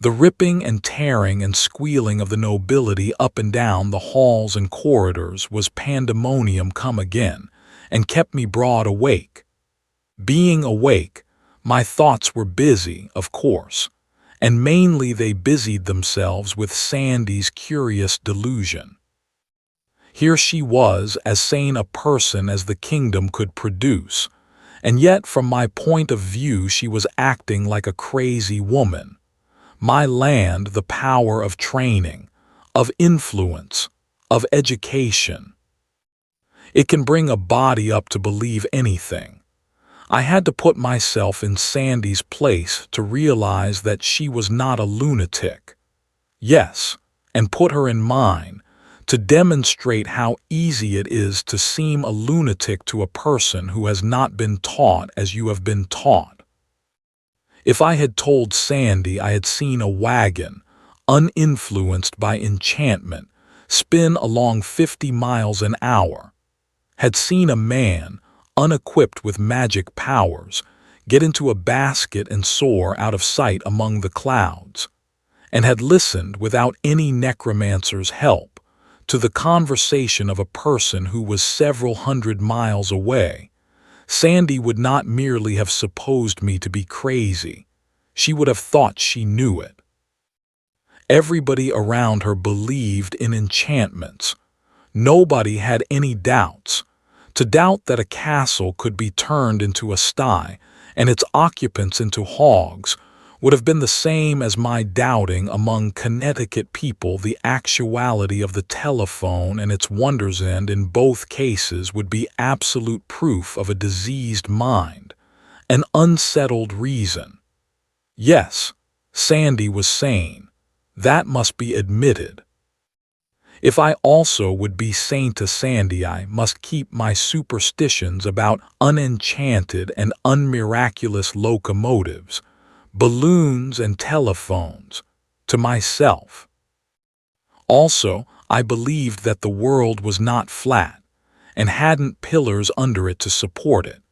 The ripping and tearing and squealing of the nobility up and down the halls and corridors was pandemonium come again, and kept me broad awake. Being awake, my thoughts were busy, of course, and mainly they busied themselves with Sandy's curious delusion. Here she was, as sane a person as the kingdom could produce, and yet from my point of view she was acting like a crazy woman. My land, the power of training, of influence, of education. It can bring a body up to believe anything. I had to put myself in Sandy's place to realize that she was not a lunatic. Yes, and put her in mine, to demonstrate how easy it is to seem a lunatic to a person who has not been taught as you have been taught. If I had told Sandy I had seen a wagon, uninfluenced by enchantment, spin along 50 miles an hour, had seen a man, unequipped with magic powers, get into a basket and soar out of sight among the clouds, and had listened without any necromancer's help to the conversation of a person who was several hundred miles away, Sandy would not merely have supposed me to be crazy, she would have thought she knew it. Everybody around her believed in enchantments. Nobody had any doubts. To doubt that a castle could be turned into a sty and its occupants into hogs would have been the same as my doubting among Connecticut people the actuality of the telephone and its wonders, and in both cases would be absolute proof of a diseased mind, an unsettled reason. Yes, Sandy was sane. That must be admitted. If I also would be sane to Sandy, I must keep my superstitions about unenchanted and unmiraculous locomotives, balloons and telephones, to myself. Also, I believed that the world was not flat, and hadn't pillars under it to support it,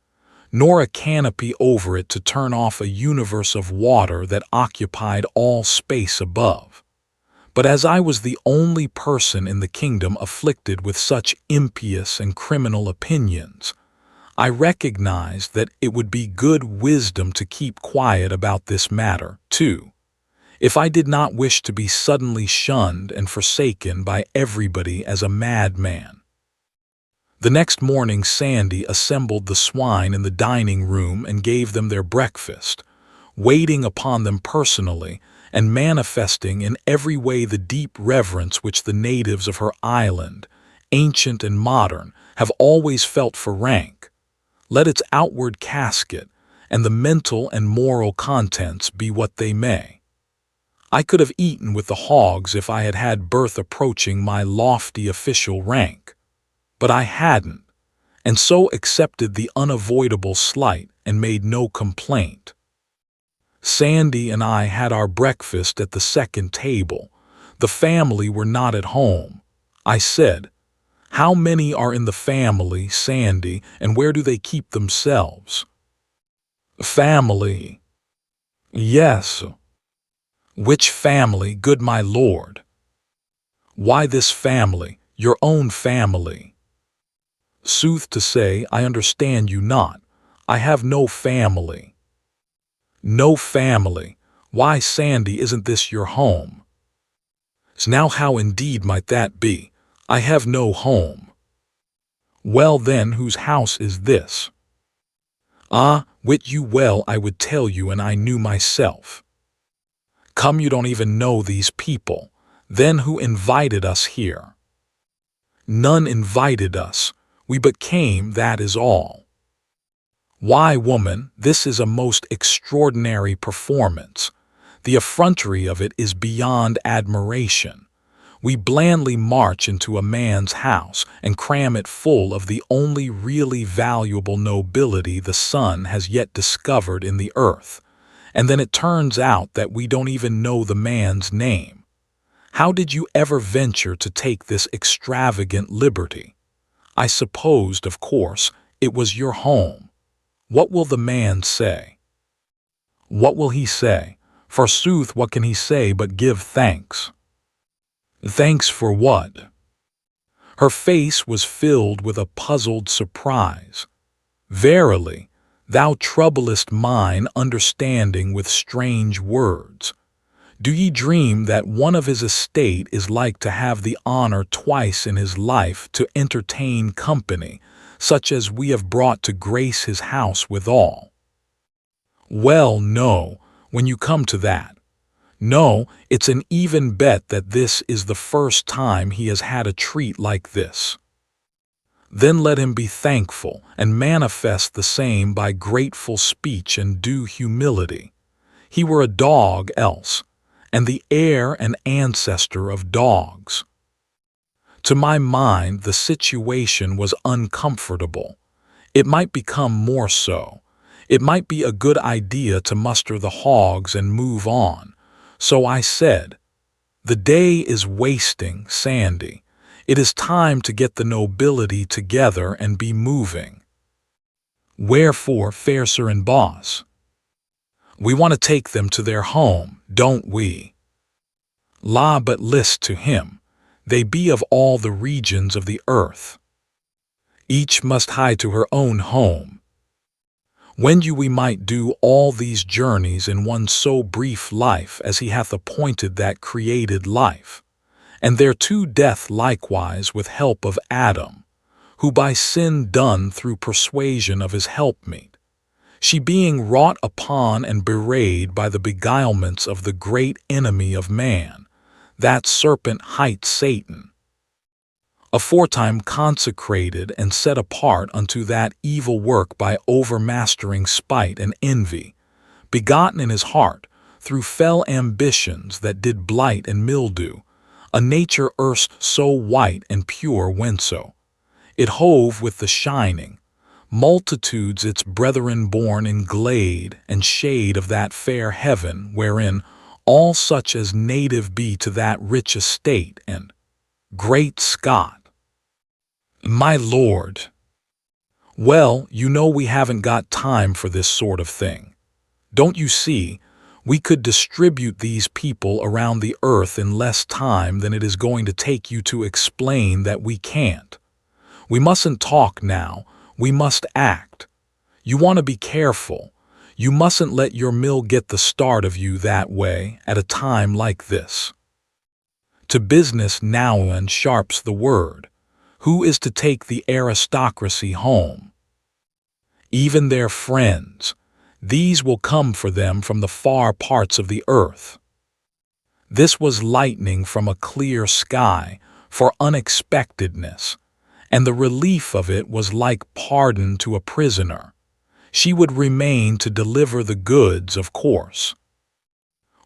nor a canopy over it to turn off a universe of water that occupied all space above. But as I was the only person in the kingdom afflicted with such impious and criminal opinions, I recognized that it would be good wisdom to keep quiet about this matter, too, if I did not wish to be suddenly shunned and forsaken by everybody as a madman. The next morning Sandy assembled the swine in the dining room and gave them their breakfast, waiting upon them personally and manifesting in every way the deep reverence which the natives of her island, ancient and modern, have always felt for rank, let its outward casket and the mental and moral contents be what they may. I could have eaten with the hogs if I had had birth approaching my lofty official rank, but I hadn't, and so accepted the unavoidable slight and made no complaint. Sandy and I had our breakfast at the second table. The family were not at home. I said, "How many are in the family, Sandy, and where do they keep themselves?" "Family." "Yes." "Which family, good my lord?" "Why, this family, your own family." Sooth to say, I understand you not. I have no family. No family. Why, Sandy, isn't this your home? Now how indeed might that be? I have no home. Well then, whose house is this? Ah, wit you well I would tell you an I knew myself. Come, you don't even know these people. Then who invited us here? None invited us. We but came, that is all. Why, woman, this is a most extraordinary performance. The effrontery of it is beyond admiration. We blandly march into a man's house and cram it full of the only really valuable nobility the sun has yet discovered in the earth, and then it turns out that we don't even know the man's name. How did you ever venture to take this extravagant liberty? I supposed, of course, it was your home. What will the man say? What will he say? Forsooth, what can he say but give thanks? Thanks for what? Her face was filled with a puzzled surprise. Verily, thou troublest mine understanding with strange words. Do ye dream that one of his estate is like to have the honor twice in his life to entertain company, such as we have brought to grace his house withal? Well, no, when you come to that. No, it's an even bet that this is the first time he has had a treat like this. Then let him be thankful and manifest the same by grateful speech and due humility. He were a dog else, and the heir and ancestor of dogs. To my mind, the situation was uncomfortable. It might become more so. It might be a good idea to muster the hogs and move on. So I said, the day is wasting, Sandy. It is time to get the nobility together and be moving. Wherefore, fair sir and boss? We want to take them to their home, don't we? La, but list to him. They be of all the regions of the earth. Each must hie to her own home. When you we might do all these journeys in one so brief life as he hath appointed that created life, and thereto death likewise with help of Adam, who by sin done through persuasion of his helpmeet, she being wrought upon and bewrayed by the beguilements of the great enemy of man, that serpent hight Satan, aforetime consecrated and set apart unto that evil work by overmastering spite and envy, begotten in his heart through fell ambitions that did blight and mildew, a nature erst so white and pure whenso it hove with the shining, multitudes its brethren born in glade and shade of that fair heaven wherein all such as native be to that rich estate and great Scott! My lord. Well, you know we haven't got time for this sort of thing. Don't you see, we could distribute these people around the earth in less time than it is going to take you to explain that we can't. We mustn't talk now, we must act. You want to be careful. You mustn't let your mill get the start of you that way at a time like this. To business now, and sharp's the word. Who is to take the aristocracy home? Even their friends. These will come for them from the far parts of the earth. This was lightning from a clear sky for unexpectedness, and the relief of it was like pardon to a prisoner. She would remain to deliver the goods, of course.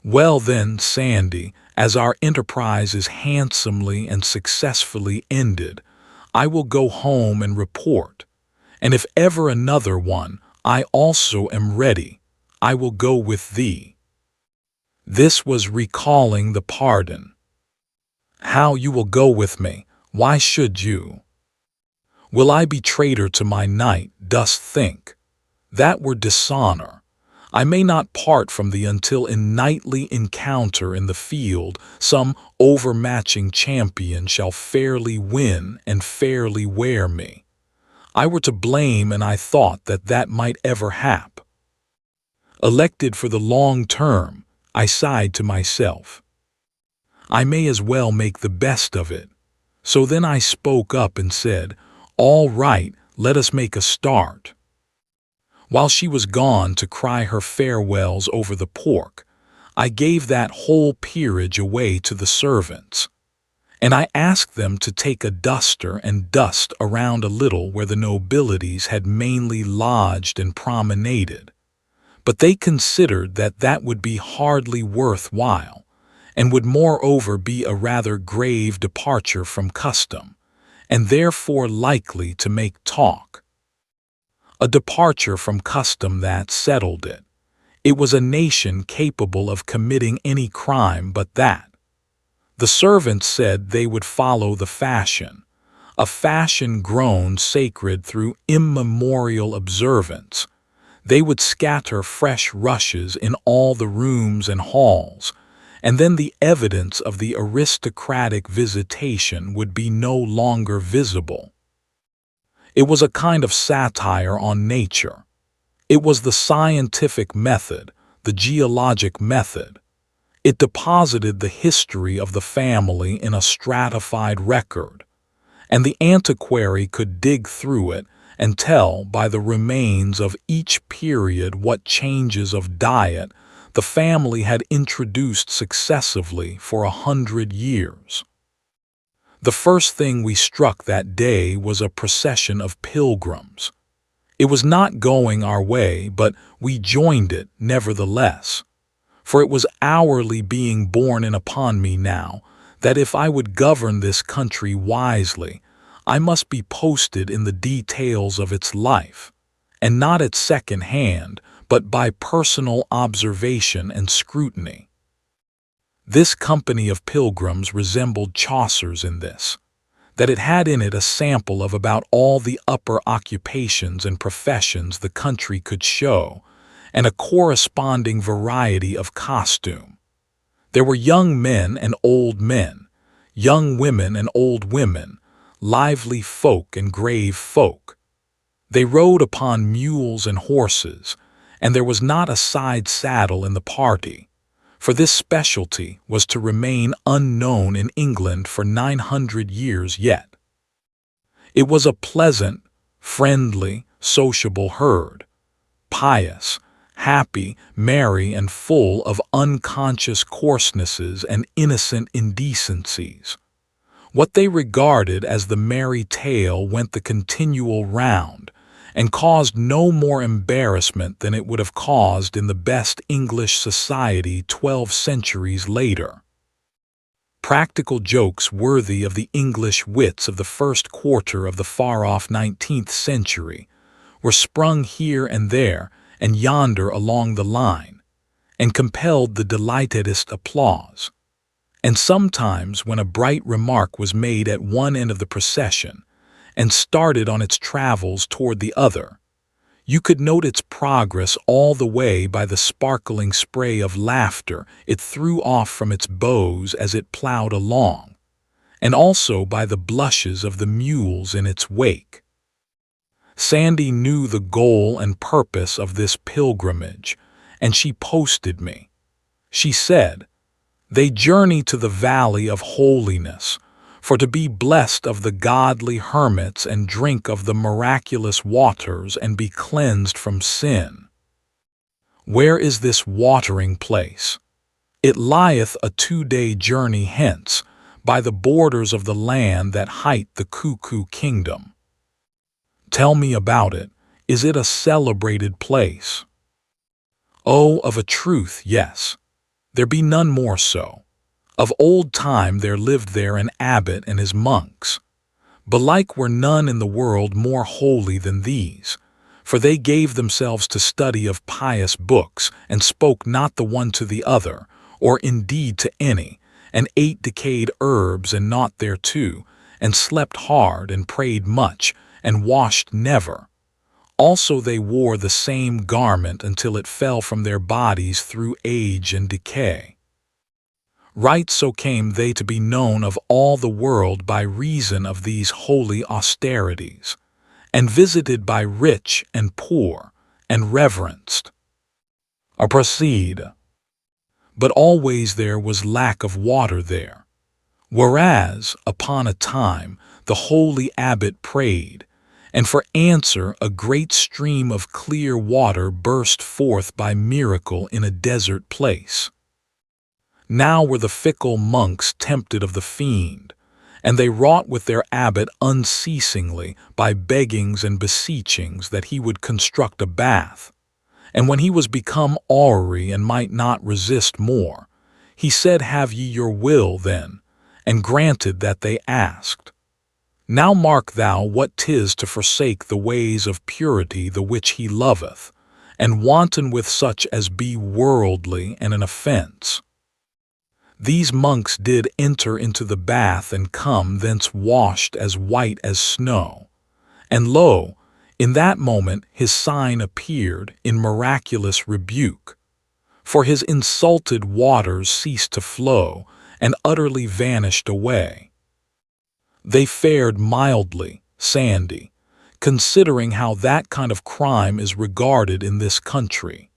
Well then, Sandy, as our enterprise is handsomely and successfully ended, I will go home and report, and if ever another one, I also am ready. I will go with thee. This was recalling the pardon. How, you will go with me? Why should you? Will I be traitor to my knight, dost think? That were dishonor. I may not part from thee until in knightly encounter in the field some overmatching champion shall fairly win and fairly wear me. I were to blame, and I thought that might ever hap. Elected for the long term, I sighed to myself. I may as well make the best of it. So then I spoke up and said, "All right, let us make a start." While she was gone to cry her farewells over the pork, I gave that whole peerage away to the servants, and I asked them to take a duster and dust around a little where the nobilities had mainly lodged and promenaded. But they considered that would be hardly worth while, and would moreover be a rather grave departure from custom, and therefore likely to make talk. A departure from custom that settled it. It was a nation capable of committing any crime but that. The servants said they would follow the fashion, a fashion grown sacred through immemorial observance. They would scatter fresh rushes in all the rooms and halls, and then the evidence of the aristocratic visitation would be no longer visible. It was a kind of satire on nature. It was the scientific method, the geologic method. It deposited the history of the family in a stratified record, and the antiquary could dig through it and tell by the remains of each period what changes of diet the family had introduced successively for 100 years. The first thing we struck that day was a procession of pilgrims. It was not going our way, but we joined it nevertheless, for it was hourly being borne in upon me now that if I would govern this country wisely, I must be posted in the details of its life, and not at second hand, but by personal observation and scrutiny. This company of pilgrims resembled Chaucer's in this, that it had in it a sample of about all the upper occupations and professions the country could show, and a corresponding variety of costume. There were young men and old men, young women and old women, lively folk and grave folk. They rode upon mules and horses, and there was not a side saddle in the party, for this specialty was to remain unknown in England for 900 years yet. It was a pleasant, friendly, sociable herd, pious, happy, merry, and full of unconscious coarsenesses and innocent indecencies. What they regarded as the merry tale went the continual round, and caused no more embarrassment than it would have caused in the best English society 12 centuries later. Practical jokes worthy of the English wits of the first quarter of the far-off 19th century were sprung here and there and yonder along the line, and compelled the delightedest applause. And sometimes when a bright remark was made at one end of the procession, and started on its travels toward the other, you could note its progress all the way by the sparkling spray of laughter it threw off from its bows as it plowed along, and also by the blushes of the mules in its wake. Sandy knew the goal and purpose of this pilgrimage, and she posted me. She said, "They journey to the valley of holiness, for to be blessed of the godly hermits and drink of the miraculous waters and be cleansed from sin." Where is this watering place? It lieth a 2-day journey hence, by the borders of the land that hight the Cuckoo Kingdom. Tell me about it. Is it a celebrated place? Oh, of a truth, yes. There be none more so. Of old time there lived there an abbot and his monks. Belike were none in the world more holy than these, for they gave themselves to study of pious books, and spoke not the one to the other, or indeed to any, and ate decayed herbs and naught thereto, and slept hard, and prayed much, and washed never. Also they wore the same garment until it fell from their bodies through age and decay. Right so came they to be known of all the world by reason of these holy austerities, and visited by rich and poor, and reverenced. Proceed. But always there was lack of water there. Whereas, upon a time, the holy abbot prayed, and for answer a great stream of clear water burst forth by miracle in a desert place. Now were the fickle monks tempted of the fiend, and they wrought with their abbot unceasingly by beggings and beseechings that he would construct a bath. And when he was become awry and might not resist more, he said, "Have ye your will then?" and granted that they asked. Now mark thou what 'tis to forsake the ways of purity the which he loveth, and wanton with such as be worldly and an offense. These monks did enter into the bath and come thence washed as white as snow. And lo, in that moment his sign appeared in miraculous rebuke. For his insulted waters ceased to flow and utterly vanished away. They fared mildly, Sandy, considering how that kind of crime is regarded in this country.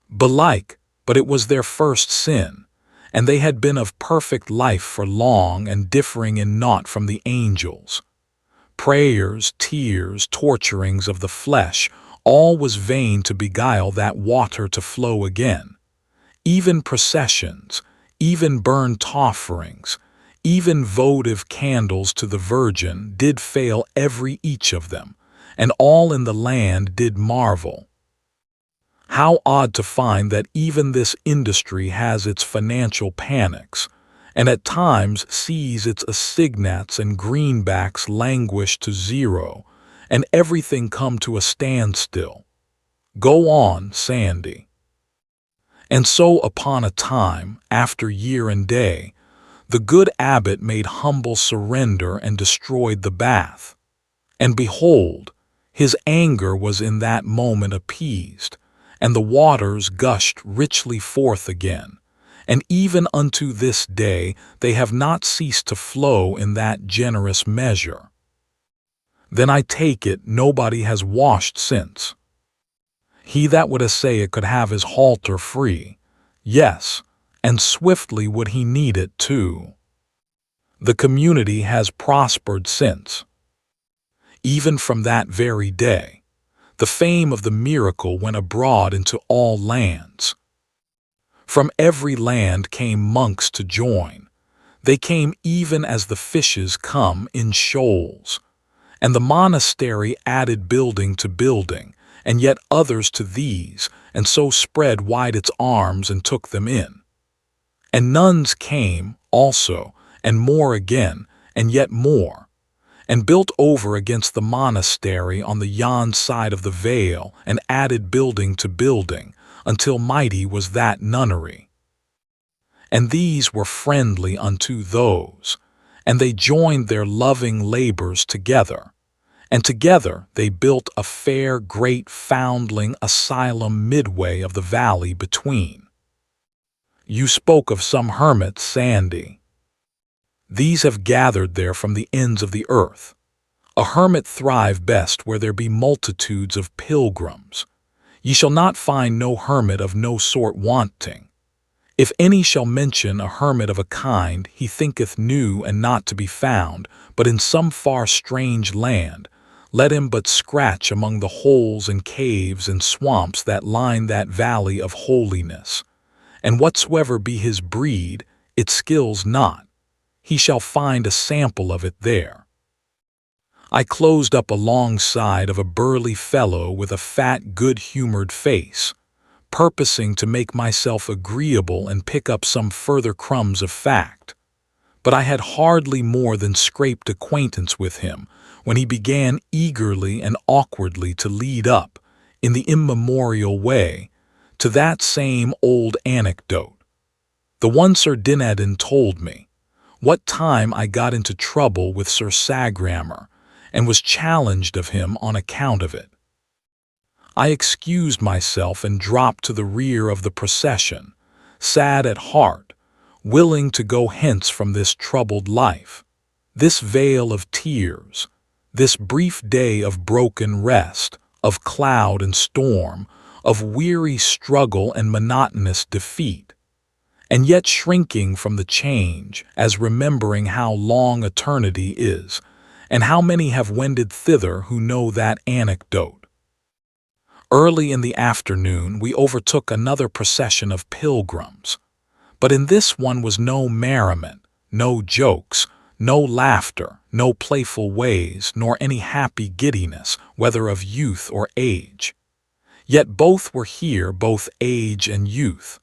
Belike, but it was their first sin, and they had been of perfect life for long and differing in naught from the angels. Prayers, tears, torturings of the flesh, all was vain to beguile that water to flow again. Even processions, even burnt offerings, even votive candles to the Virgin did fail every each of them, and all in the land did marvel. How odd to find that even this industry has its financial panics, and at times sees its assignats and greenbacks languish to zero, and everything come to a standstill. Go on, Sandy. And so upon a time, after year and day, the good abbot made humble surrender and destroyed the bath. And behold, his anger was in that moment appeased, and the waters gushed richly forth again, and even unto this day they have not ceased to flow in that generous measure. Then I take it nobody has washed since. He that would essay it could have his halter free. Yes, and swiftly would he need it too. The community has prospered since. Even from that very day, the fame of the miracle went abroad into all lands. From every land came monks to join. They came even as the fishes come in shoals. And the monastery added building to building, and yet others to these, and so spread wide its arms and took them in. And nuns came, also, and more again, and yet more, and built over against the monastery on the yon side of the vale, and added building to building, until mighty was that nunnery. And these were friendly unto those, and they joined their loving labors together, and together they built a fair great foundling asylum midway of the valley between. You spoke of some hermits, Sandy. These have gathered there from the ends of the earth. A hermit thrive best where there be multitudes of pilgrims. Ye shall not find no hermit of no sort wanting. If any shall mention a hermit of a kind, he thinketh new and not to be found, but in some far strange land. Let him but scratch among the holes and caves and swamps that line that valley of holiness. And whatsoever be his breed, it skills not. He shall find a sample of it there. I closed up alongside of a burly fellow with a fat, good-humored face, purposing to make myself agreeable and pick up some further crumbs of fact. But I had hardly more than scraped acquaintance with him when he began eagerly and awkwardly to lead up, in the immemorial way, to that same old anecdote. The one Sir Dinadin told me, what time I got into trouble with Sir Sagramor, and was challenged of him on account of it. I excused myself and dropped to the rear of the procession, sad at heart, willing to go hence from this troubled life, this vale of tears, This brief day of broken rest, of cloud and storm, of weary struggle and monotonous defeat, and yet shrinking from the change as remembering how long eternity is, and how many have wended thither who know that anecdote. Early in the afternoon we overtook another procession of pilgrims, but in this one was no merriment, no jokes, no laughter, no playful ways, nor any happy giddiness, whether of youth or age. Yet both were here, both age and youth,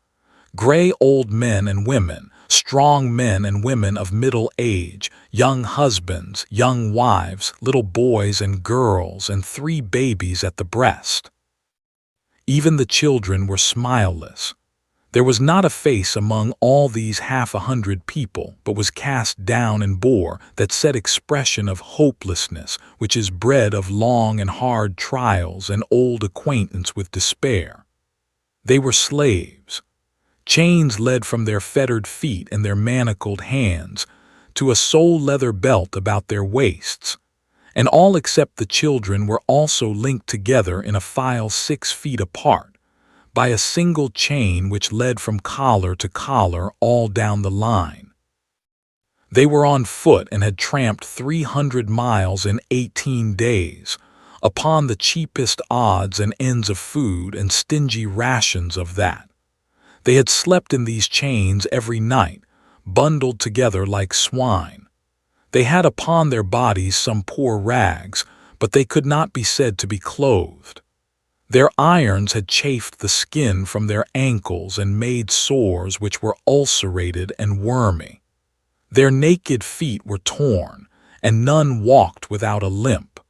gray old men and women, strong men and women of middle age, young husbands, young wives, little boys and girls, and 3 babies at the breast. Even the children were smileless. There was not a face among all these 100 people, but was cast down and bore that set expression of hopelessness, which is bred of long and hard trials and old acquaintance with despair. They were slaves. Chains led from their fettered feet and their manacled hands to a sole leather belt about their waists, and all except the children were also linked together in a file 6 feet apart, by a single chain which led from collar to collar all down the line. They were on foot and had tramped 300 miles in 18 days, upon the cheapest odds and ends of food and stingy rations of that. They had slept in these chains every night, bundled together like swine. They had upon their bodies some poor rags, but they could not be said to be clothed. Their irons had chafed the skin from their ankles and made sores which were ulcerated and wormy. Their naked feet were torn, and none walked without a limp.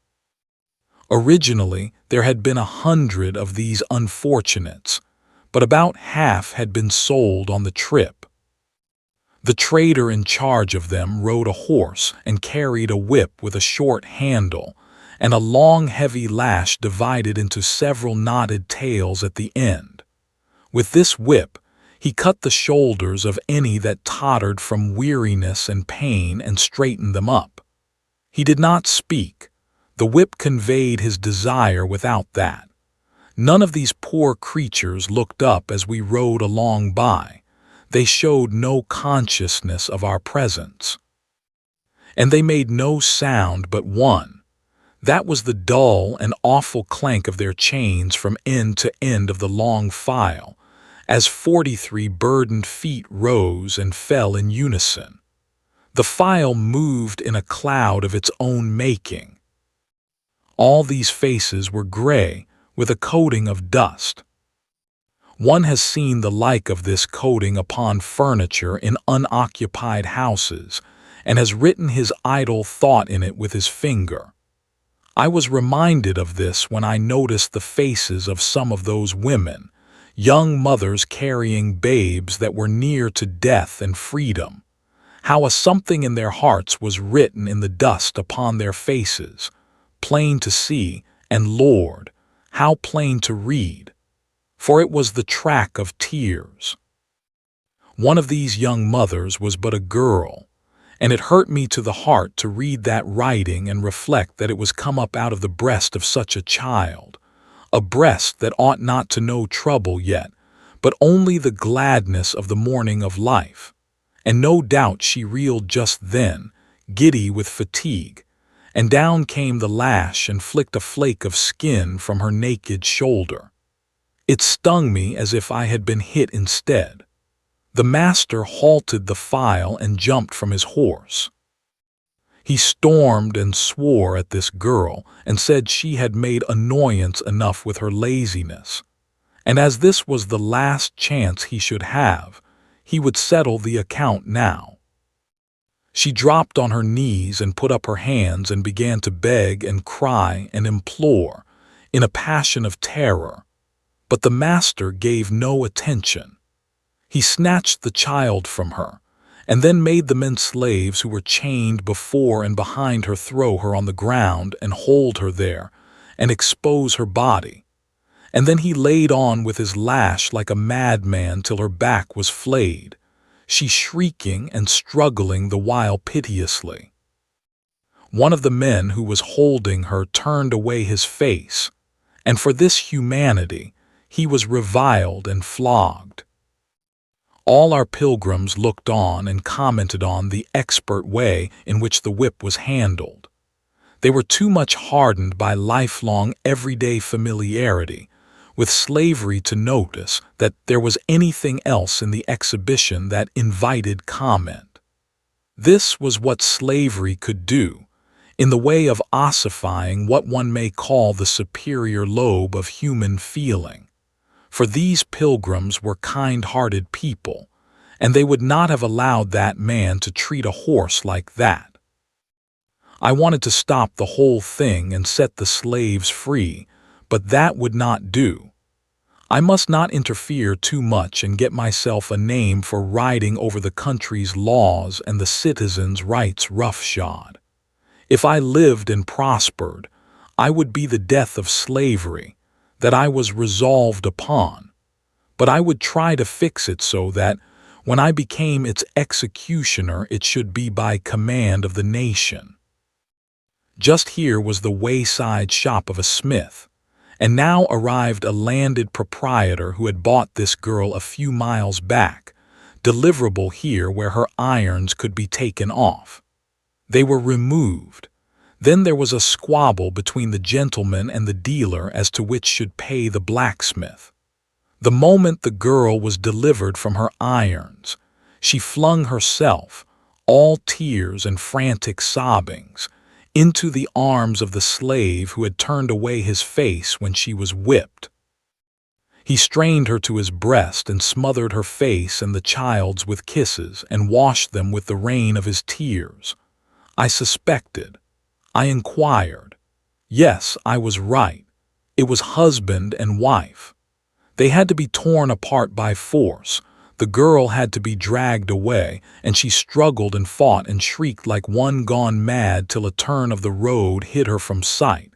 Originally, there had been 100 of these unfortunates, but about half had been sold on the trip. The trader in charge of them rode a horse and carried a whip with a short handle, and a long heavy lash divided into several knotted tails at the end. With this whip, he cut the shoulders of any that tottered from weariness and pain and straightened them up. He did not speak. The whip conveyed his desire without that. None of these poor creatures looked up as we rode along by. They showed no consciousness of our presence. And they made no sound but one. That was the dull and awful clank of their chains from end to end of the long file, as 43 burdened feet rose and fell in unison. The file moved in a cloud of its own making. All these faces were gray, with a coating of dust. One has seen the like of this coating upon furniture in unoccupied houses, and has written his idle thought in it with his finger. I was reminded of this when I noticed the faces of some of those women, young mothers carrying babes that were near to death and freedom, how a something in their hearts was written in the dust upon their faces, plain to see, and Lord, how plain to read, for it was the track of tears. One of these young mothers was but a girl, and it hurt me to the heart to read that writing and reflect that it was come up out of the breast of such a child, a breast that ought not to know trouble yet, but only the gladness of the morning of life. And no doubt she reeled just then, giddy with fatigue, and down came the lash and flicked a flake of skin from her naked shoulder. It stung me as if I had been hit instead. The master halted the file and jumped from his horse. He stormed and swore at this girl and said she had made annoyance enough with her laziness, and as this was the last chance he should have, he would settle the account now. She dropped on her knees and put up her hands and began to beg and cry and implore in a passion of terror, but the master gave no attention. He snatched the child from her, and then made the men slaves who were chained before and behind her throw her on the ground and hold her there, and expose her body. And then he laid on with his lash like a madman till her back was flayed, she shrieking and struggling the while piteously. One of the men who was holding her turned away his face, and for this humanity he was reviled and flogged. All our pilgrims looked on and commented on the expert way in which the whip was handled. They were too much hardened by lifelong everyday familiarity with slavery to notice that there was anything else in the exhibition that invited comment. This was what slavery could do, in the way of ossifying what one may call the superior lobe of human feeling. For these pilgrims were kind-hearted people, and they would not have allowed that man to treat a horse like that. I wanted to stop the whole thing and set the slaves free, but that would not do. I must not interfere too much and get myself a name for riding over the country's laws and the citizens' rights roughshod. If I lived and prospered, I would be the death of slavery that I was resolved upon, but I would try to fix it so that when I became its executioner it should be by command of the nation. Just here was the wayside shop of a smith, and now arrived a landed proprietor who had bought this girl a few miles back, deliverable here where her irons could be taken off. They were removed. Then there was a squabble between the gentleman and the dealer as to which should pay the blacksmith. The moment the girl was delivered from her irons, she flung herself, all tears and frantic sobbings, into the arms of the slave who had turned away his face when she was whipped. He strained her to his breast and smothered her face and the child's with kisses and washed them with the rain of his tears. I suspected. I inquired. Yes, I was right. It was husband and wife. They had to be torn apart by force. The girl had to be dragged away, and she struggled and fought and shrieked like one gone mad till a turn of the road hid her from sight.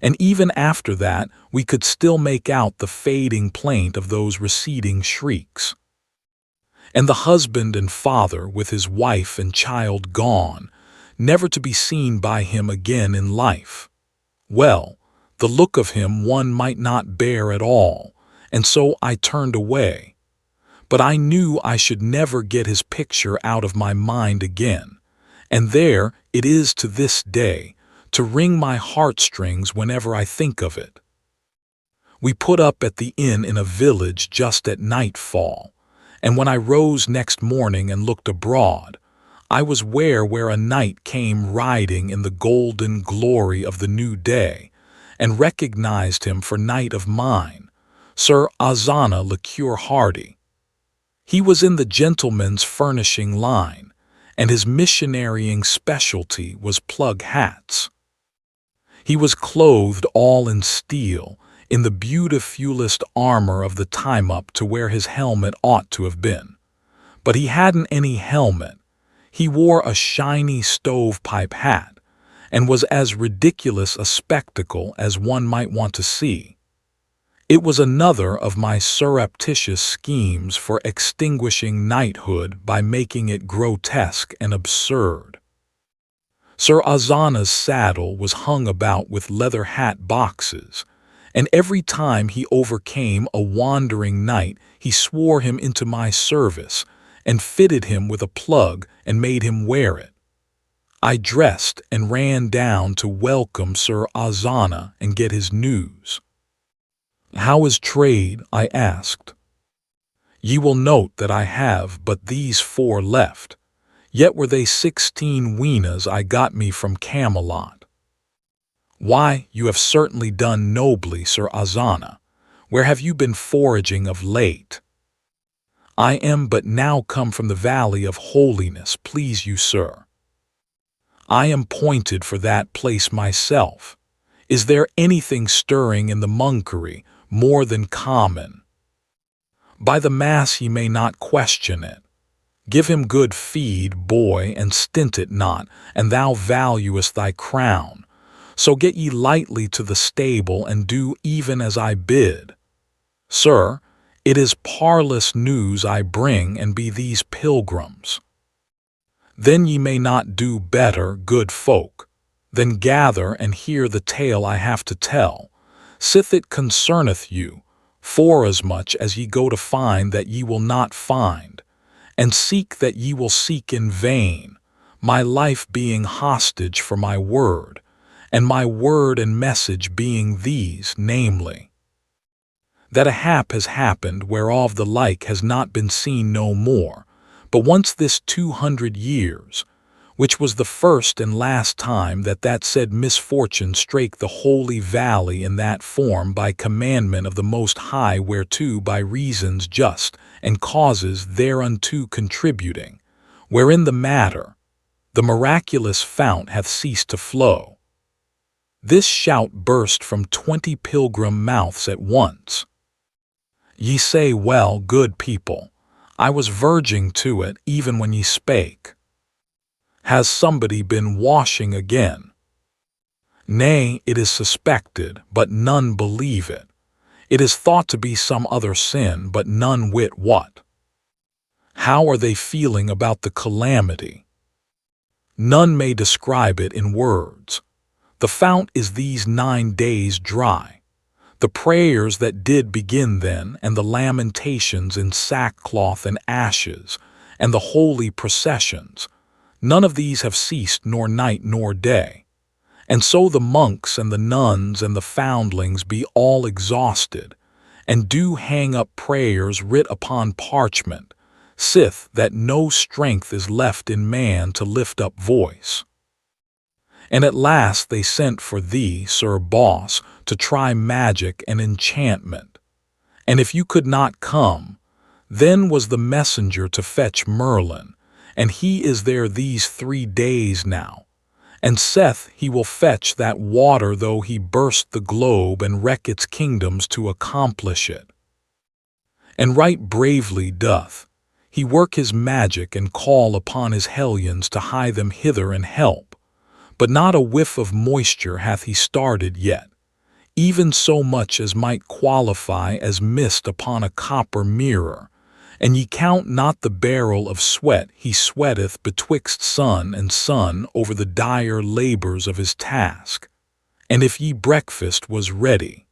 And even after that, we could still make out the fading plaint of those receding shrieks. And the husband and father, with his wife and child gone, never to be seen by him again in life. Well, the look of him one might not bear at all, and so I turned away. But I knew I should never get his picture out of my mind again, and there it is to this day, to wring my heartstrings whenever I think of it. We put up at the inn in a village just at nightfall, and when I rose next morning and looked abroad, I was where a knight came riding in the golden glory of the new day, and recognized him for knight of mine, Sir Ozana le Cure Hardy. He was in the gentleman's furnishing line, and his missionarying specialty was plug hats. He was clothed all in steel, in the beautifulest armor of the time up to where his helmet ought to have been. But he hadn't any helmet. He wore a shiny stovepipe hat, and was as ridiculous a spectacle as one might want to see. It was another of my surreptitious schemes for extinguishing knighthood by making it grotesque and absurd. Sir Ozana's saddle was hung about with leather hat boxes, and every time he overcame a wandering knight he swore him into my service, and fitted him with a plug and made him wear it. I dressed and ran down to welcome Sir Ozana and get his news. "How is trade?" I asked. "Ye will note that I have but these 4 left, yet were they 16 wenas I got me from Camelot." "Why, you have certainly done nobly, Sir Ozana. Where have you been foraging of late?" "I am but now come from the Valley of Holiness, please you, sir." "I am pointed for that place myself. Is there anything stirring in the monkery more than common?" "By the mass ye may not question it. Give him good feed, boy, and stint it not, and thou valuest thy crown. So get ye lightly to the stable and do even as I bid. Sir, it is parlous news I bring, and be these pilgrims." "Then ye may not do better, good folk. Then gather and hear the tale I have to tell. Sith it concerneth you, forasmuch as ye go to find that ye will not find, and seek that ye will seek in vain, my life being hostage for my word, and my word and message being these, namely, that a hap has happened whereof the like has not been seen no more, but once this 200 years, which was the first and last time that that said misfortune strake the holy valley in that form by commandment of the Most High, whereto by reasons just and causes thereunto contributing, wherein the matter, the miraculous fount hath ceased to flow. This shout burst from 20 pilgrim mouths at once. Ye say well, good people, I was verging to it even when ye spake. Has somebody been washing again? Nay, it is suspected, but none believe it. It is thought to be some other sin, but none wit what. How are they feeling about the calamity? None may describe it in words. The fount is these 9 days dry. The prayers that did begin then, and the lamentations in sackcloth and ashes, and the holy processions, none of these have ceased nor night nor day. And so the monks and the nuns and the foundlings be all exhausted, and do hang up prayers writ upon parchment, sith that no strength is left in man to lift up voice. And at last they sent for thee, Sir Boss, to try magic and enchantment. And if you could not come, then was the messenger to fetch Merlin, and he is there these 3 days now, and saith he will fetch that water though he burst the globe and wreck its kingdoms to accomplish it. And right bravely doth he work his magic and call upon his hellions to hie them hither and help, but not a whiff of moisture hath he started yet, even so much as might qualify as mist upon a copper mirror, and ye count not the barrel of sweat he sweateth betwixt sun and sun over the dire labors of his task. And if ye breakfast was ready.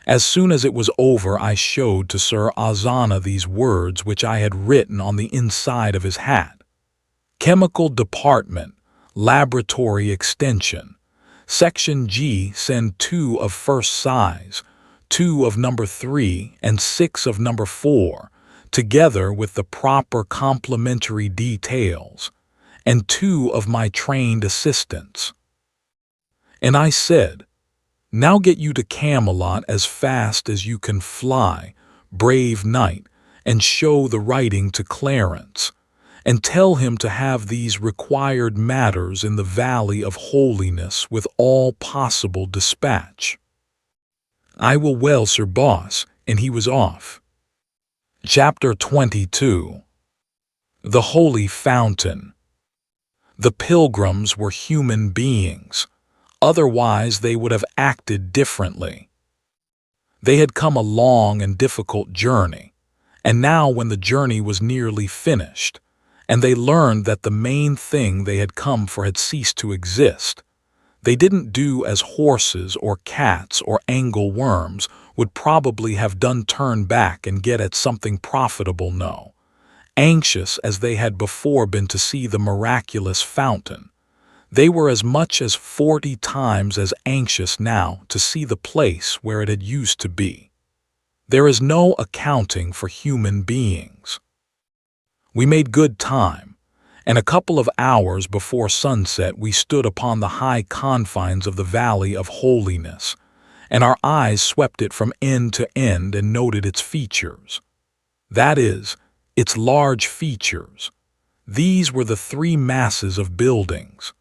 As soon as it was over, I showed to Sir Ozana these words which I had written on the inside of his hat. Chemical Department, Laboratory Extension. Section G, send 2 of first size, 2 of number 3, and 6 of number 4, together with the proper complementary details, and 2 of my trained assistants. And I said, now get you to Camelot as fast as you can fly, brave knight, and show the writing to Clarence, and tell him to have these required matters in the Valley of Holiness with all possible dispatch. I will well, Sir Boss, and he was off. Chapter 22. The Holy Fountain. The pilgrims were human beings, otherwise they would have acted differently. They had come a long and difficult journey, and now when the journey was nearly finished, and they learned that the main thing they had come for had ceased to exist, they didn't do as horses or cats or angle worms would probably have done, turn back and get at something profitable. No, anxious as they had before been to see the miraculous fountain, they were as much as 40 times as anxious now to see the place where it had used to be. There is no accounting for human beings. We made good time, and a couple of hours before sunset we stood upon the high confines of the Valley of Holiness, and our eyes swept it from end to end and noted its features. That is, its large features. These were the 3 masses of buildings.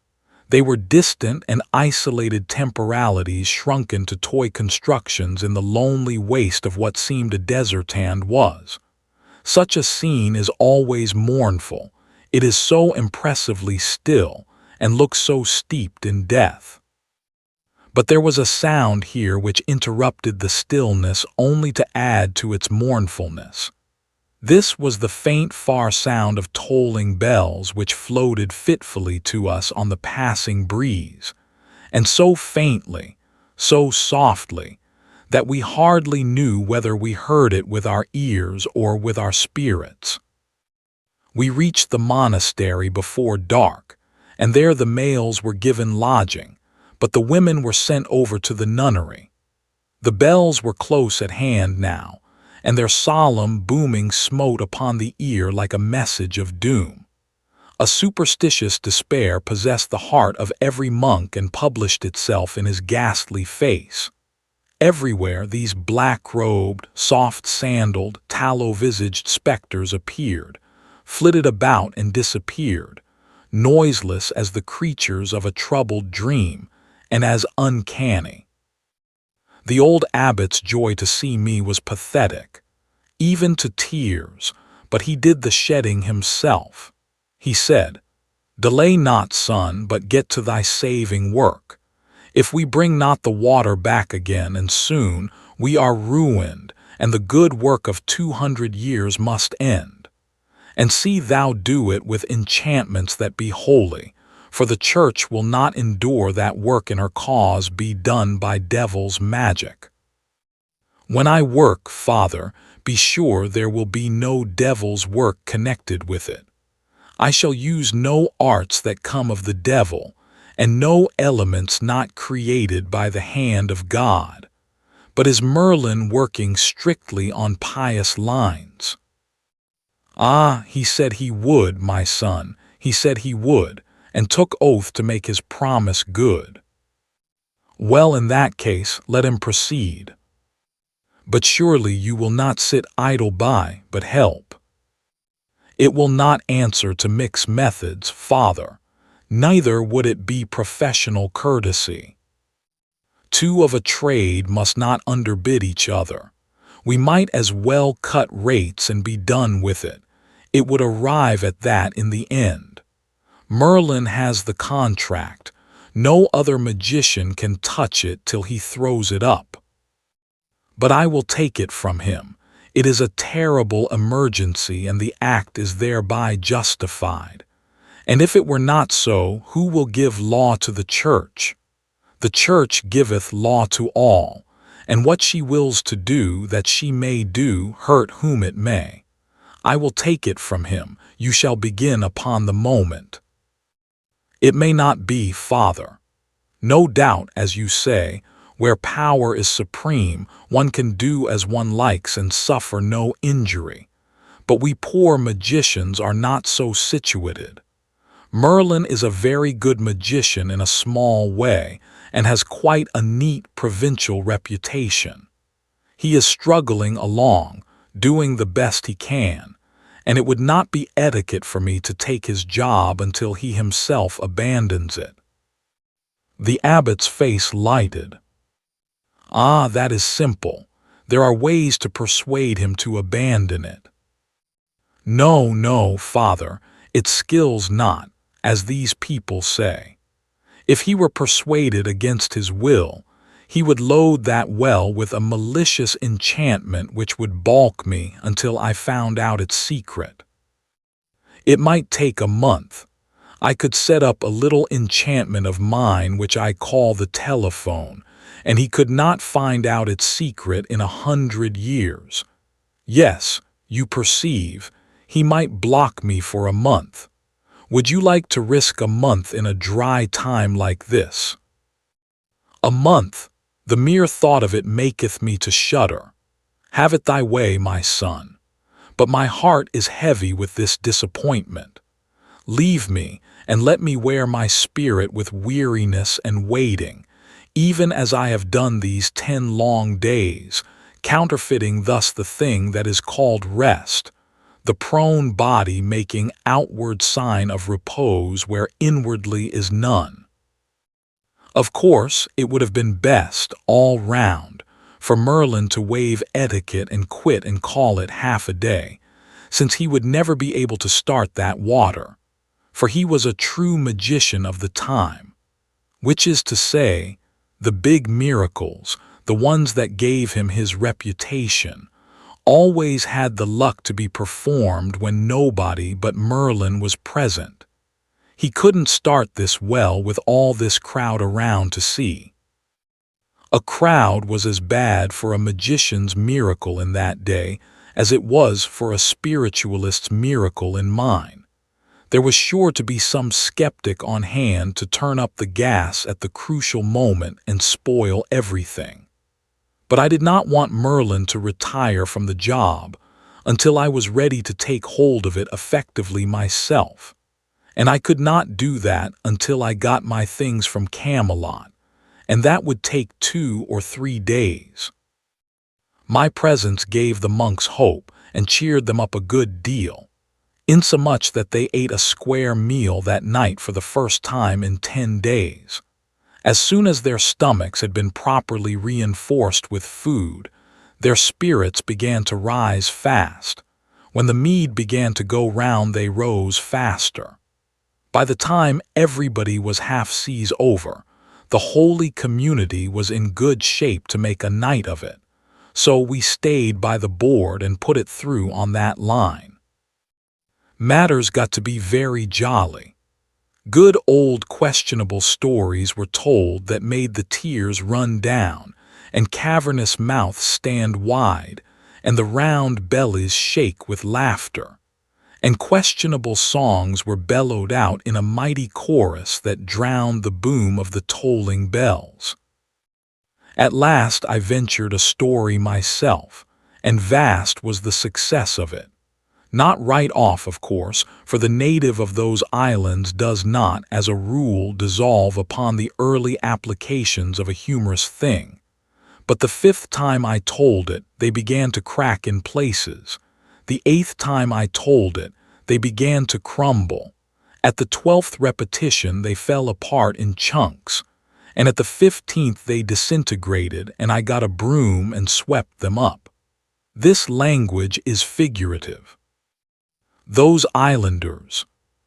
They were distant and isolated temporalities shrunken to toy constructions in the lonely waste of what seemed a desert and was. Such a scene is always mournful. It is so impressively still and looks so steeped in death. But there was a sound here which interrupted the stillness only to add to its mournfulness. This was the faint, far sound of tolling bells which floated fitfully to us on the passing breeze, and so faintly, so softly, that we hardly knew whether we heard it with our ears or with our spirits. We reached the monastery before dark, and there the males were given lodging, but the women were sent over to the nunnery. The bells were close at hand now, and their solemn booming smote upon the ear like a message of doom. A superstitious despair possessed the heart of every monk and published itself in his ghastly face. Everywhere these black-robed, soft-sandaled, tallow-visaged specters appeared, flitted about and disappeared, noiseless as the creatures of a troubled dream, and as uncanny. The old abbot's joy to see me was pathetic, even to tears, but he did the shedding himself. He said, "Delay not, son, but get to thy saving work. If we bring not the water back again and soon, we are ruined, and the good work of 200 years must end. And see thou do it with enchantments that be holy, for the church will not endure that work in her cause be done by devil's magic. When I work, Father, be sure there will be no devil's work connected with it. I shall use no arts that come of the devil, and no elements not created by the hand of God. But is Merlin working strictly on pious lines?" "Ah, he said he would, my son, he said he would, and took oath to make his promise good." "Well, in that case, let him proceed. But surely you will not sit idle by, but help. It will not answer to mix methods, Father, neither would it be professional courtesy. Two of a trade must not underbid each other. We might as well cut rates and be done with it. It would arrive at that in the end. Merlin has the contract. No other magician can touch it till he throws it up. But I will take it from him. It is a terrible emergency, and the act is thereby justified. And if it were not so, who will give law to the church? The church giveth law to all, and what she wills to do, that she may do, hurt whom it may. I will take it from him. You shall begin upon the moment. It may not be, Father. No doubt, as you say, where power is supreme, one can do as one likes and suffer no injury. But we poor magicians are not so situated. Merlin is a very good magician in a small way, and has quite a neat provincial reputation. He is struggling along, doing the best he can, and it would not be etiquette for me to take his job until he himself abandons it." The abbot's face lighted. "Ah, that is simple. There are ways to persuade him to abandon it." "No, no, Father, it skills not, as these people say. If he were persuaded against his will, he would load that well with a malicious enchantment which would balk me until I found out its secret. It might take a month. I could set up a little enchantment of mine which I call the telephone, and he could not find out its secret in 100 years. Yes, you perceive, he might block me for a month. Would you like to risk a month in a dry time like this?" "A month! The mere thought of it maketh me to shudder. Have it thy way, my son. But my heart is heavy with this disappointment. Leave me, and let me wear my spirit with weariness and waiting, even as I have done these 10 long days, counterfeiting thus the thing that is called rest, the prone body making outward sign of repose where inwardly is none. Of course, it would have been best, all round, for Merlin to waive etiquette and quit and call it half a day, since he would never be able to start that water, for he was a true magician of the time, which is to say, the big miracles, the ones that gave him his reputation, always had the luck to be performed when nobody but Merlin was present. He couldn't start this well with all this crowd around to see. A crowd was as bad for a magician's miracle in that day as it was for a spiritualist's miracle in mine. There was sure to be some skeptic on hand to turn up the gas at the crucial moment and spoil everything. But I did not want Merlin to retire from the job until I was ready to take hold of it effectively myself, and I could not do that until I got my things from Camelot, and that would take 2 or 3 days. My presence gave the monks hope and cheered them up a good deal, insomuch that they ate a square meal that night for the first time in 10 days. As soon as their stomachs had been properly reinforced with food, their spirits began to rise fast. When the mead began to go round, they rose faster. By the time everybody was half seas over, the holy community was in good shape to make a night of it, so we stayed by the board and put it through on that line. Matters got to be very jolly. Good old questionable stories were told that made the tears run down and cavernous mouths stand wide and the round bellies shake with laughter, and questionable songs were bellowed out in a mighty chorus that drowned the boom of the tolling bells. At last I ventured a story myself, and vast was the success of it. Not right off, of course, for the native of those islands does not, as a rule, dissolve upon the early applications of a humorous thing. But the 5th time I told it, they began to crack in places. The 8th time I told it, they began to crumble. At the 12th repetition, they fell apart in chunks. And at the 15th, they disintegrated, and I got a broom and swept them up. This language is figurative. Those islanders,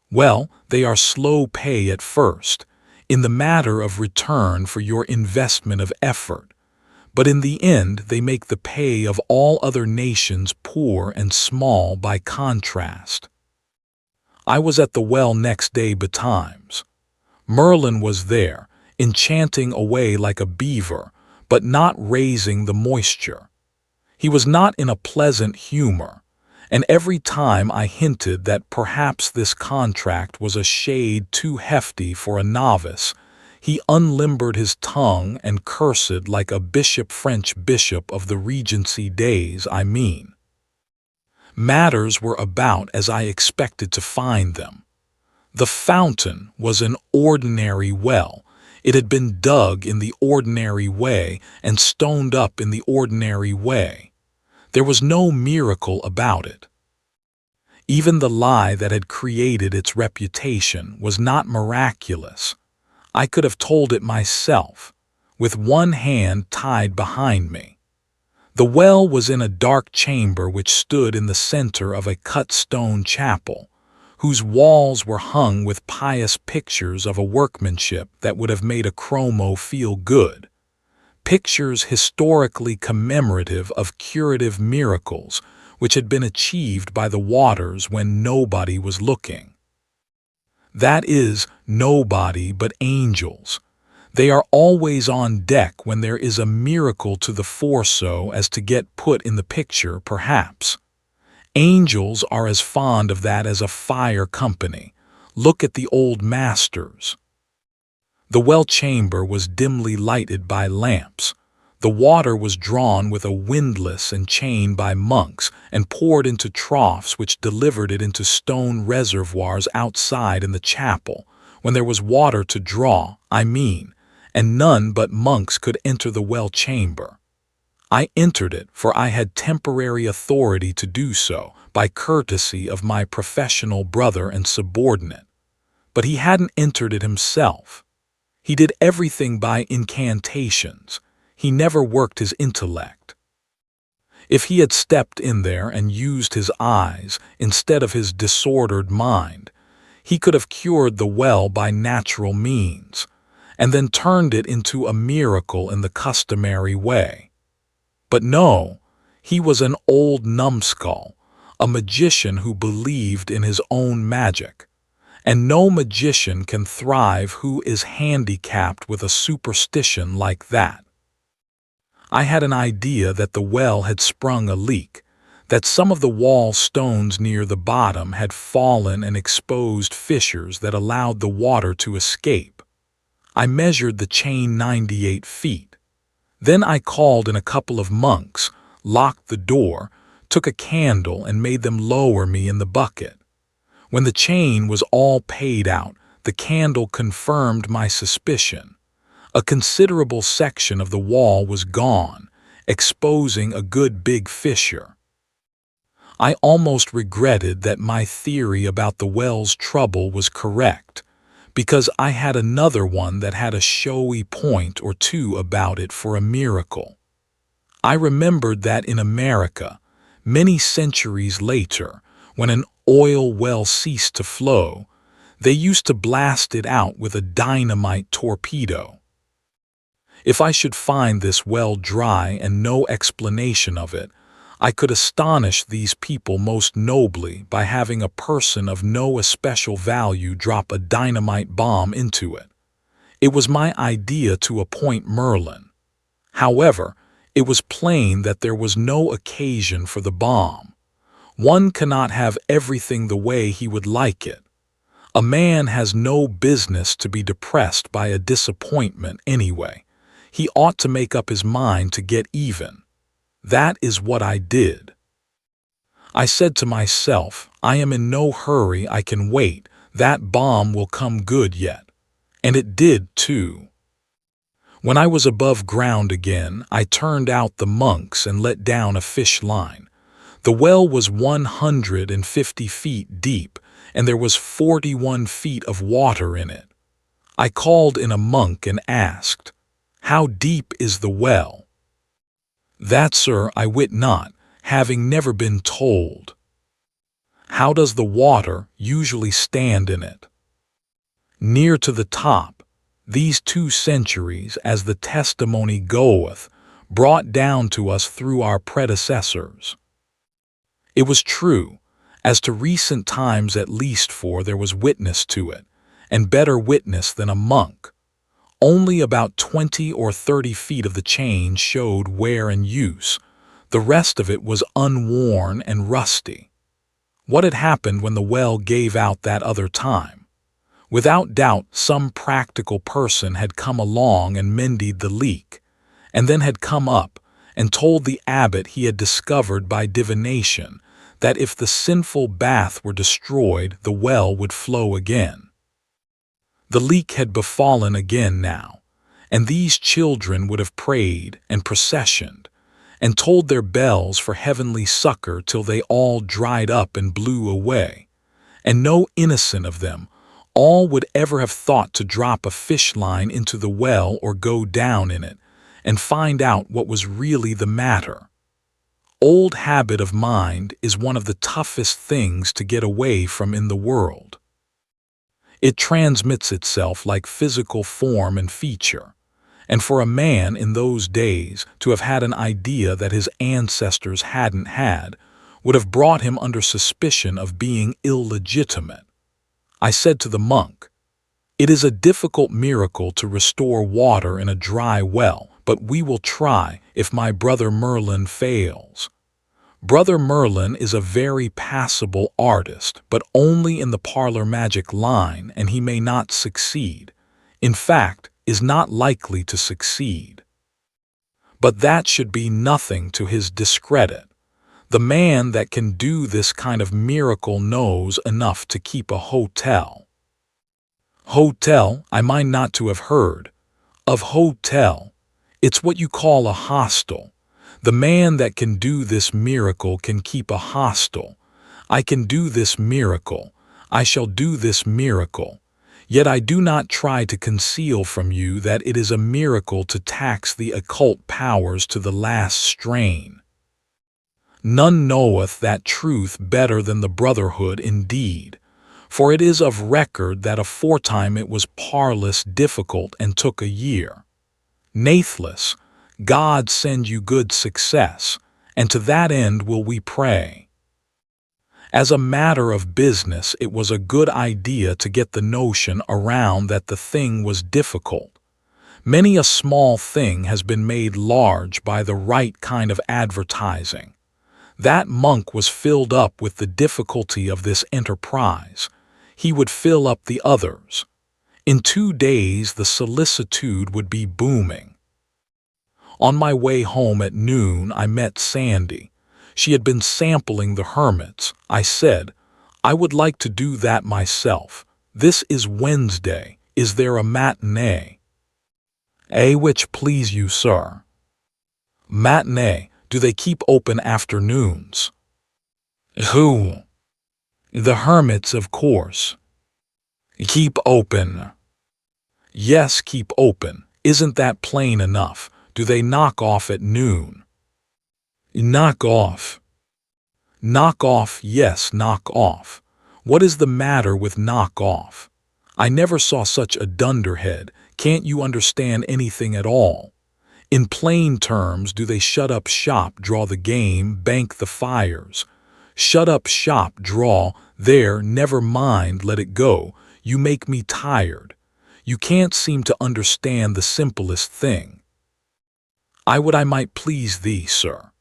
well, they are slow pay at first, in the matter of return for your investment of effort, but in the end they make the pay of all other nations poor and small by contrast. I was at the well next day betimes. Merlin was there, enchanting away like a beaver, but not raising the moisture. He was not in a pleasant humor, and every time I hinted that perhaps this contract was a shade too hefty for a novice, he unlimbered his tongue and cursed like a French bishop of the Regency days, I mean. Matters were about as I expected to find them. The fountain was an ordinary well. It had been dug in the ordinary way and stoned up in the ordinary way. There was no miracle about it. Even the lie that had created its reputation was not miraculous. I could have told it myself, with one hand tied behind me. The well was in a dark chamber which stood in the center of a cut stone chapel, whose walls were hung with pious pictures of a workmanship that would have made a chromo feel good. Pictures historically commemorative of curative miracles which had been achieved by the waters when nobody was looking. That is, nobody but angels. They are always on deck when there is a miracle to the fore so as to get put in the picture, perhaps. Angels are as fond of that as a fire company. Look at the old masters. The well chamber was dimly lighted by lamps. The water was drawn with a windlass and chain by monks and poured into troughs which delivered it into stone reservoirs outside in the chapel, when there was water to draw, I mean, and none but monks could enter the well chamber. I entered it, for I had temporary authority to do so, by courtesy of my professional brother and subordinate. But he hadn't entered it himself. He did everything by incantations. He never worked his intellect. If he had stepped in there and used his eyes instead of his disordered mind, he could have cured the well by natural means, and then turned it into a miracle in the customary way. But no, He was an old numbskull, a magician who believed in his own magic. And no magician can thrive who is handicapped with a superstition like that. I had an idea that the well had sprung a leak, that some of the wall stones near the bottom had fallen and exposed fissures that allowed the water to escape. I measured the chain 98 feet. Then I called in a couple of monks, locked the door, took a candle and made them lower me in the bucket. When the chain was all paid out, the candle confirmed my suspicion. A considerable section of the wall was gone, exposing a good big fissure. I almost regretted that my theory about the well's trouble was correct, because I had another one that had a showy point or two about it for a miracle. I remembered that in America, many centuries later, when an oil well ceased to flow, they used to blast it out with a dynamite torpedo. If I should find this well dry and no explanation of it, I could astonish these people most nobly by having a person of no especial value drop a dynamite bomb into it. It was my idea to appoint Merlin. However, it was plain that there was no occasion for the bomb. One cannot have everything the way he would like it. A man has no business to be depressed by a disappointment anyway. He ought to make up his mind to get even. That is what I did. I said to myself, I am in no hurry, I can wait, that bomb will come good yet. And it did too. When I was above ground again, I turned out the monks and let down a fish line. The well was 150 feet deep, and there was 41 feet of water in it. I called in a monk and asked, "How deep is the well?" "That, sir, I wit not, having never been told." "How does the water usually stand in it?" "Near to the top. These 2 centuries, as the testimony goeth, brought down to us through our predecessors." It was true, as to recent times at least, for there was witness to it, and better witness than a monk. Only about 20 or 30 feet of the chain showed wear and use. The rest of it was unworn and rusty. What had happened when the well gave out that other time? Without doubt, some practical person had come along and mended the leak, and then had come up and told the abbot he had discovered by divination that if the sinful bath were destroyed, the well would flow again. The leak had befallen again now, and these children would have prayed and processioned, and tolled their bells for heavenly succor till they all dried up and blew away, and no innocent of them all would ever have thought to drop a fish line into the well or go down in it, and find out what was really the matter. Old habit of mind is one of the toughest things to get away from in the world. It transmits itself like physical form and feature, and for a man in those days to have had an idea that his ancestors hadn't had would have brought him under suspicion of being illegitimate. I said to the monk, "It is a difficult miracle to restore water in a dry well, but we will try if my brother Merlin fails." Brother Merlin is a very passable artist, but only in the parlor magic line, and he may not succeed. In fact, is not likely to succeed. But that should be nothing to his discredit. The man that can do this kind of miracle knows enough to keep a hotel. Hotel, I mind not to have heard of hotel. It's what you call a hostel. The man that can do this miracle can keep a hostel. I can do this miracle. I shall do this miracle. Yet I do not try to conceal from you that it is a miracle to tax the occult powers to the last strain. None knoweth that truth better than the brotherhood indeed, for it is of record that aforetime it was parlous difficult and took a year. Nathless, God send you good success, and to that end will we pray. As a matter of business, it was a good idea to get the notion around that the thing was difficult. Many a small thing has been made large by the right kind of advertising. That monk was filled up with the difficulty of this enterprise. He would fill up the others. In 2 days the solicitude would be booming. On my way home at noon I met Sandy. She had been sampling the hermits. I said, "I would like to do that myself. This is Wednesday. Is there a matinee?" "Which please you, sir?" "Matinee. Do they keep open afternoons?" "Who?" "The hermits, of course." "Keep open." "Yes, keep open. Isn't that plain enough? Do they knock off at noon?" "Knock off." "Knock off, yes, knock off. What is the matter with knock off? I never saw such a dunderhead. Can't you understand anything at all? In plain terms, do they shut up shop, draw the game, bank the fires? Shut up shop, draw, there, never mind, let it go. You make me tired. You can't seem to understand the simplest thing. I would I might please thee, sir.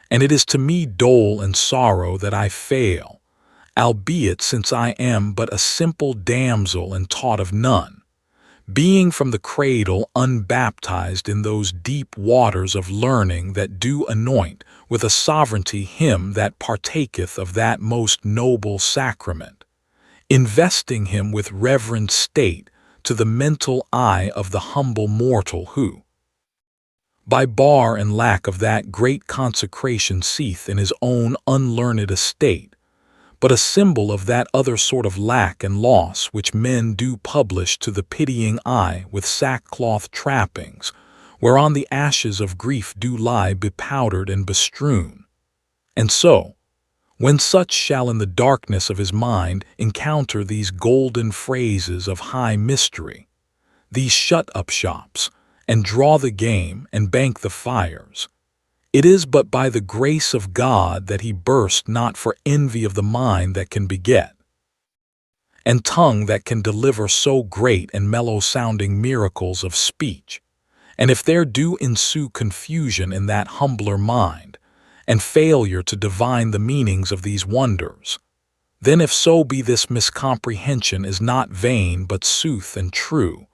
And it is to me dole and sorrow that I fail, albeit since I am but a simple damsel and taught of none, being from the cradle unbaptized in those deep waters of learning that do anoint with a sovereignty him that partaketh of that most noble sacrament, investing him with reverend state to the mental eye of the humble mortal who, by bar and lack of that great consecration seeth in his own unlearned estate, but a symbol of that other sort of lack and loss which men do publish to the pitying eye with sackcloth trappings, whereon the ashes of grief do lie bepowdered and bestrewn. And so, when such shall in the darkness of his mind encounter these golden phrases of high mystery, these shut-up shops, and draw the game and bank the fires, it is but by the grace of God that he burst not for envy of the mind that can beget, and tongue that can deliver so great and mellow-sounding miracles of speech. And if there do ensue confusion in that humbler mind, and failure to divine the meanings of these wonders, then if so be this miscomprehension is not vain but sooth and true,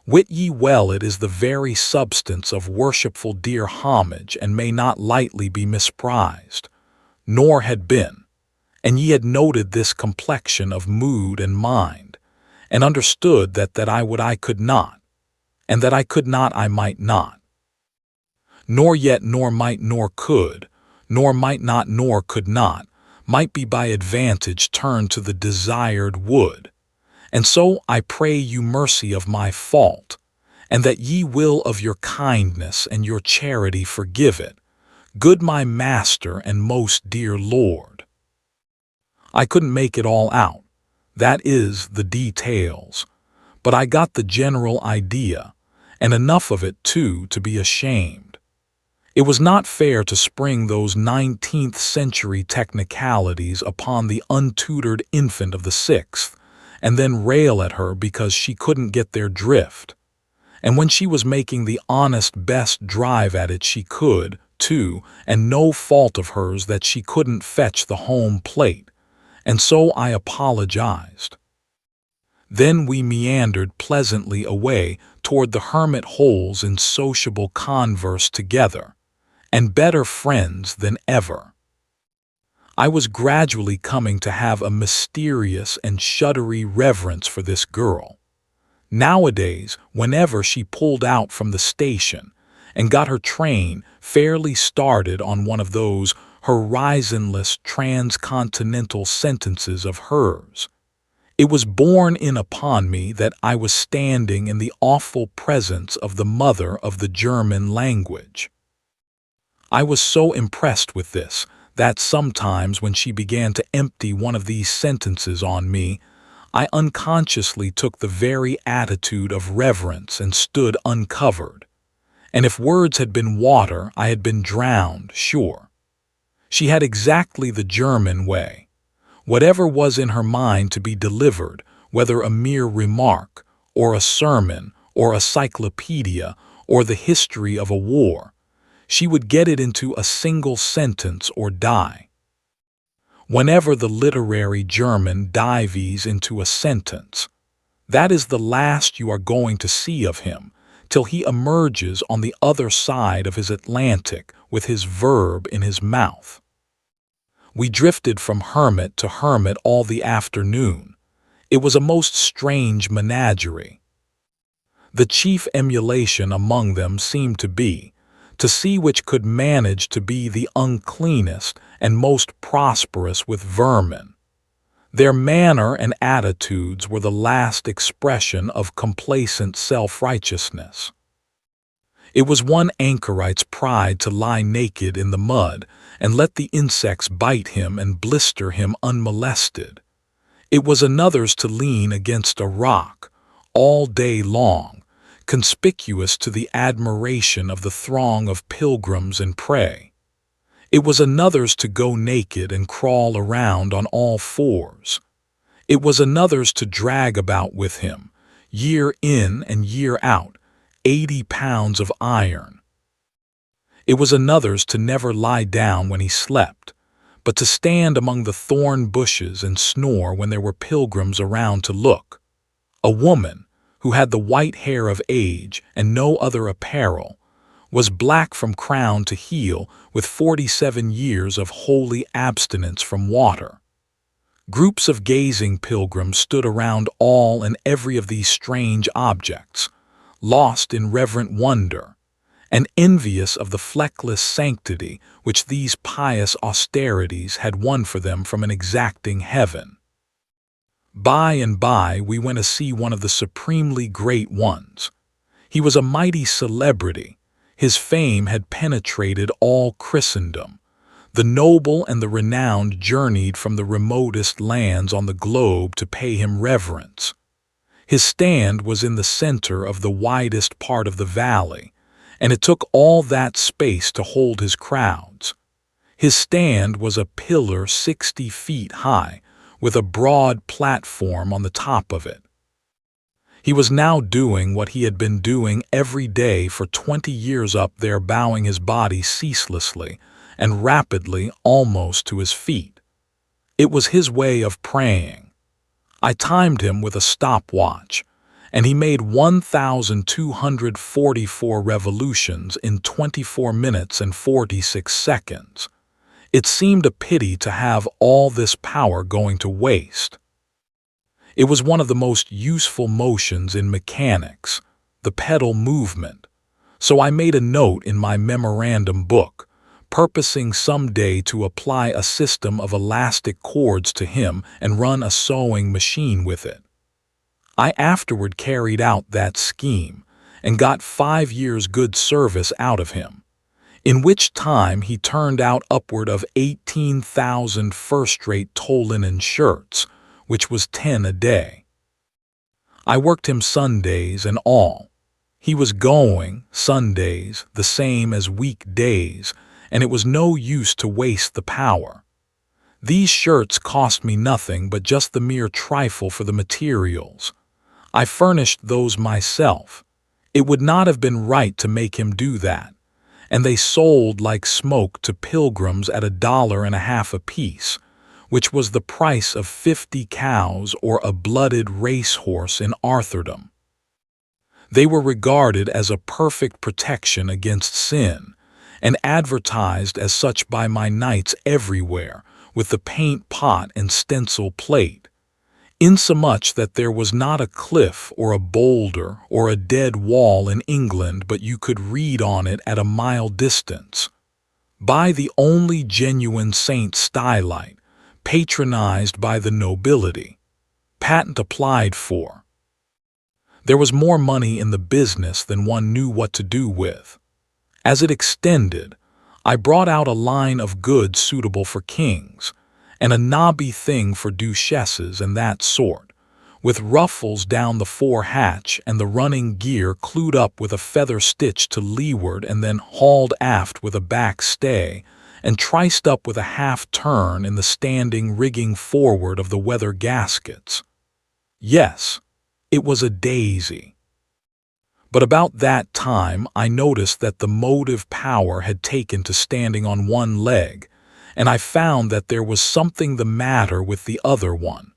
wit ye well it is the very substance of worshipful dear homage, and may not lightly be misprized, nor had been, and ye had noted this complexion of mood and mind, and understood that I would I could not, and that I could not I might not, nor yet nor might nor could, nor might not nor could not, might be by advantage turned to the desired would. And so I pray you mercy of my fault, and that ye will of your kindness and your charity forgive it, good my master and most dear Lord. I couldn't make it all out, that is, the details, but I got the general idea, and enough of it, too, to be ashamed. It was not fair to spring those 19th century technicalities upon the untutored infant of the 6th, and then rail at her because she couldn't get their drift. And when she was making the honest best drive at it she could, too, and no fault of hers that she couldn't fetch the home plate, and so I apologized. Then we meandered pleasantly away toward the hermit holes in sociable converse together, and better friends than ever. I was gradually coming to have a mysterious and shuddery reverence for this girl. Nowadays, whenever she pulled out from the station and got her train fairly started on one of those horizonless transcontinental sentences of hers, it was borne in upon me that I was standing in the awful presence of the mother of the German language. I was so impressed with this that sometimes when she began to empty one of these sentences on me, I unconsciously took the very attitude of reverence and stood uncovered. And if words had been water, I had been drowned, sure. She had exactly the German way. Whatever was in her mind to be delivered, whether a mere remark, or a sermon, or a cyclopedia, or the history of a war, she would get it into a single sentence or die. Whenever the literary German dives into a sentence, that is the last you are going to see of him, till he emerges on the other side of his Atlantic with his verb in his mouth. We drifted from hermit to hermit all the afternoon. It was a most strange menagerie. The chief emulation among them seemed to be to see which could manage to be the uncleanest and most prosperous with vermin. Their manner and attitudes were the last expression of complacent self-righteousness. It was one anchorite's pride to lie naked in the mud and let the insects bite him and blister him unmolested. It was another's to lean against a rock all day long, conspicuous to the admiration of the throng of pilgrims and pray. It was another's to go naked and crawl around on all fours. It was another's to drag about with him, year in and year out, 80 pounds of iron. It was another's to never lie down when he slept, but to stand among the thorn bushes and snore when there were pilgrims around to look. A woman, who had the white hair of age and no other apparel, was black from crown to heel with 47 years of holy abstinence from water. Groups of gazing pilgrims stood around all and every of these strange objects, lost in reverent wonder, and envious of the fleckless sanctity which these pious austerities had won for them from an exacting heaven. By and by we went to see one of the supremely great ones. He was a mighty celebrity. His fame had penetrated all Christendom. The noble and the renowned journeyed from the remotest lands on the globe to pay him reverence. His stand was in the center of the widest part of the valley, and it took all that space to hold his crowds. His stand was a pillar 60 feet high, with a broad platform on the top of it. He was now doing what he had been doing every day for 20 years up there, bowing his body ceaselessly and rapidly almost to his feet. It was his way of praying. I timed him with a stopwatch, and he made 1,244 revolutions in 24 minutes and 46 seconds. It seemed a pity to have all this power going to waste. It was one of the most useful motions in mechanics, the pedal movement, so I made a note in my memorandum book, purposing someday to apply a system of elastic cords to him and run a sewing machine with it. I afterward carried out that scheme and got 5 years' good service out of him, in which time he turned out upward of 18,000 first-rate tow-linen shirts, which was 10 a day. I worked him Sundays and all. He was going, Sundays, the same as weekdays, and it was no use to waste the power. These shirts cost me nothing but just the mere trifle for the materials. I furnished those myself. It would not have been right to make him do that, and they sold like smoke to pilgrims at $1.50 apiece, which was the price of 50 cows or a blooded racehorse in Arthurdom. They were regarded as a perfect protection against sin, and advertised as such by my knights everywhere, with the paint pot and stencil plate, insomuch that there was not a cliff or a boulder or a dead wall in England but you could read on it at a mile distance, "By the only genuine Saint Stylite, patronized by the nobility, patent applied for." There was more money in the business than one knew what to do with. As it extended, I brought out a line of goods suitable for kings, and a knobby thing for duchesses and that sort, with ruffles down the fore hatch and the running gear clued up with a feather stitch to leeward and then hauled aft with a back stay, and triced up with a half-turn in the standing rigging forward of the weather gaskets. Yes, it was a daisy. But about that time I noticed that the motive power had taken to standing on one leg, and I found that there was something the matter with the other one.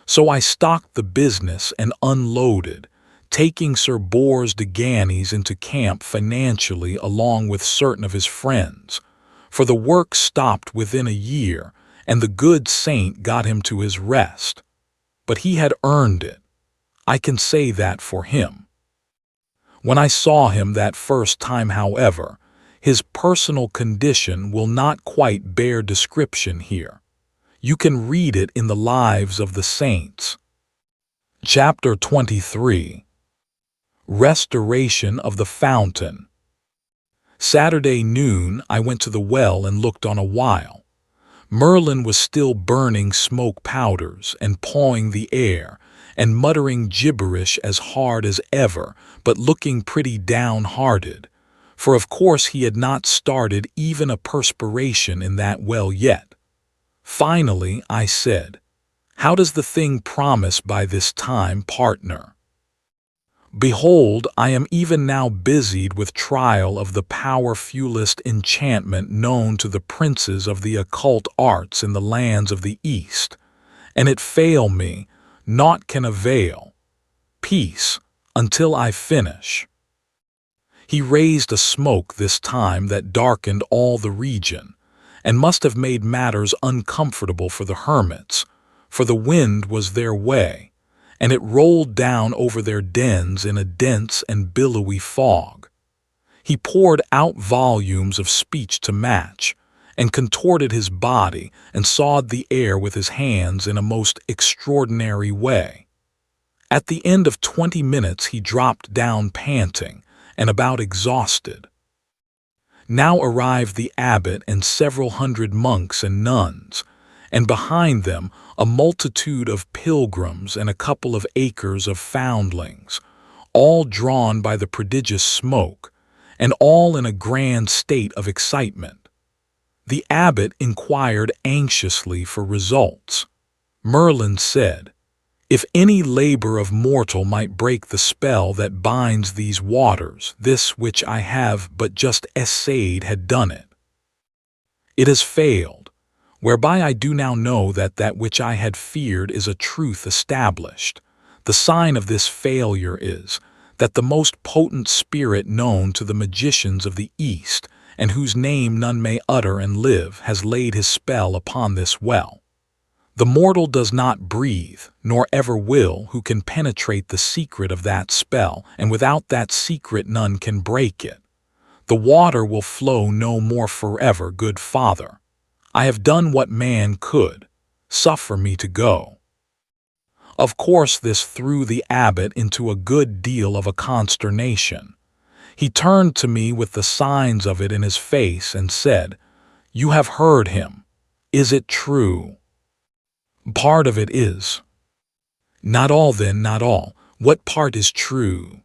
So I stocked the business and unloaded, taking Sir Bors de Ganys into camp financially along with certain of his friends, for the work stopped within a year, and the good saint got him to his rest. But he had earned it. I can say that for him. When I saw him that first time, however, his personal condition will not quite bear description here. You can read it in the Lives of the Saints. Chapter 23. Restoration of the Fountain. Saturday noon I went to the well and looked on a while. Merlin was still burning smoke powders and pawing the air and muttering gibberish as hard as ever, but looking pretty downhearted, for of course he had not started even a perspiration in that well yet. Finally I said, "How does the thing promise by this time, partner?" "Behold, I am even now busied with trial of the powerfulest enchantment known to the princes of the occult arts in the lands of the East, and it fail me, naught can avail. Peace, until I finish." He raised a smoke this time that darkened all the region, and must have made matters uncomfortable for the hermits, for the wind was their way, and it rolled down over their dens in a dense and billowy fog. He poured out volumes of speech to match, and contorted his body and sawed the air with his hands in a most extraordinary way. At the end of 20 minutes he dropped down panting and about exhausted. Now arrived the abbot and several hundred monks and nuns, and behind them a multitude of pilgrims and a couple of acres of foundlings, all drawn by the prodigious smoke, and all in a grand state of excitement. The abbot inquired anxiously for results. Merlin said, "If any labor of mortal might break the spell that binds these waters, this which I have but just essayed had done it. It has failed, whereby I do now know that that which I had feared is a truth established. The sign of this failure is, that the most potent spirit known to the magicians of the East, and whose name none may utter and live, has laid his spell upon this well. The mortal does not breathe, nor ever will, who can penetrate the secret of that spell, and without that secret none can break it. The water will flow no more forever, good father. I have done what man could. Suffer me to go." Of course this threw the abbot into a good deal of a consternation. He turned to me with the signs of it in his face and said, "You have heard him. Is it true?" "Part of it is." "Not all then, not all. What part is true?"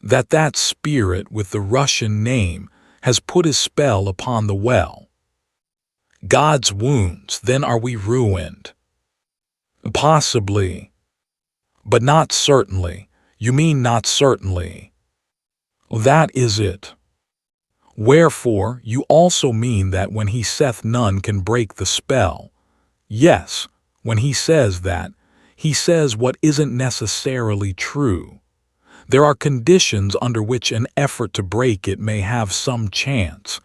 "That that spirit with the Russian name has put his spell upon the well." "God's wounds, then are we ruined?" "Possibly." "But not certainly. You mean not certainly?" "That is it." "Wherefore, you also mean that when he saith none can break the spell." "Yes, when he says that, he says what isn't necessarily true. There are conditions under which an effort to break it may have some chance.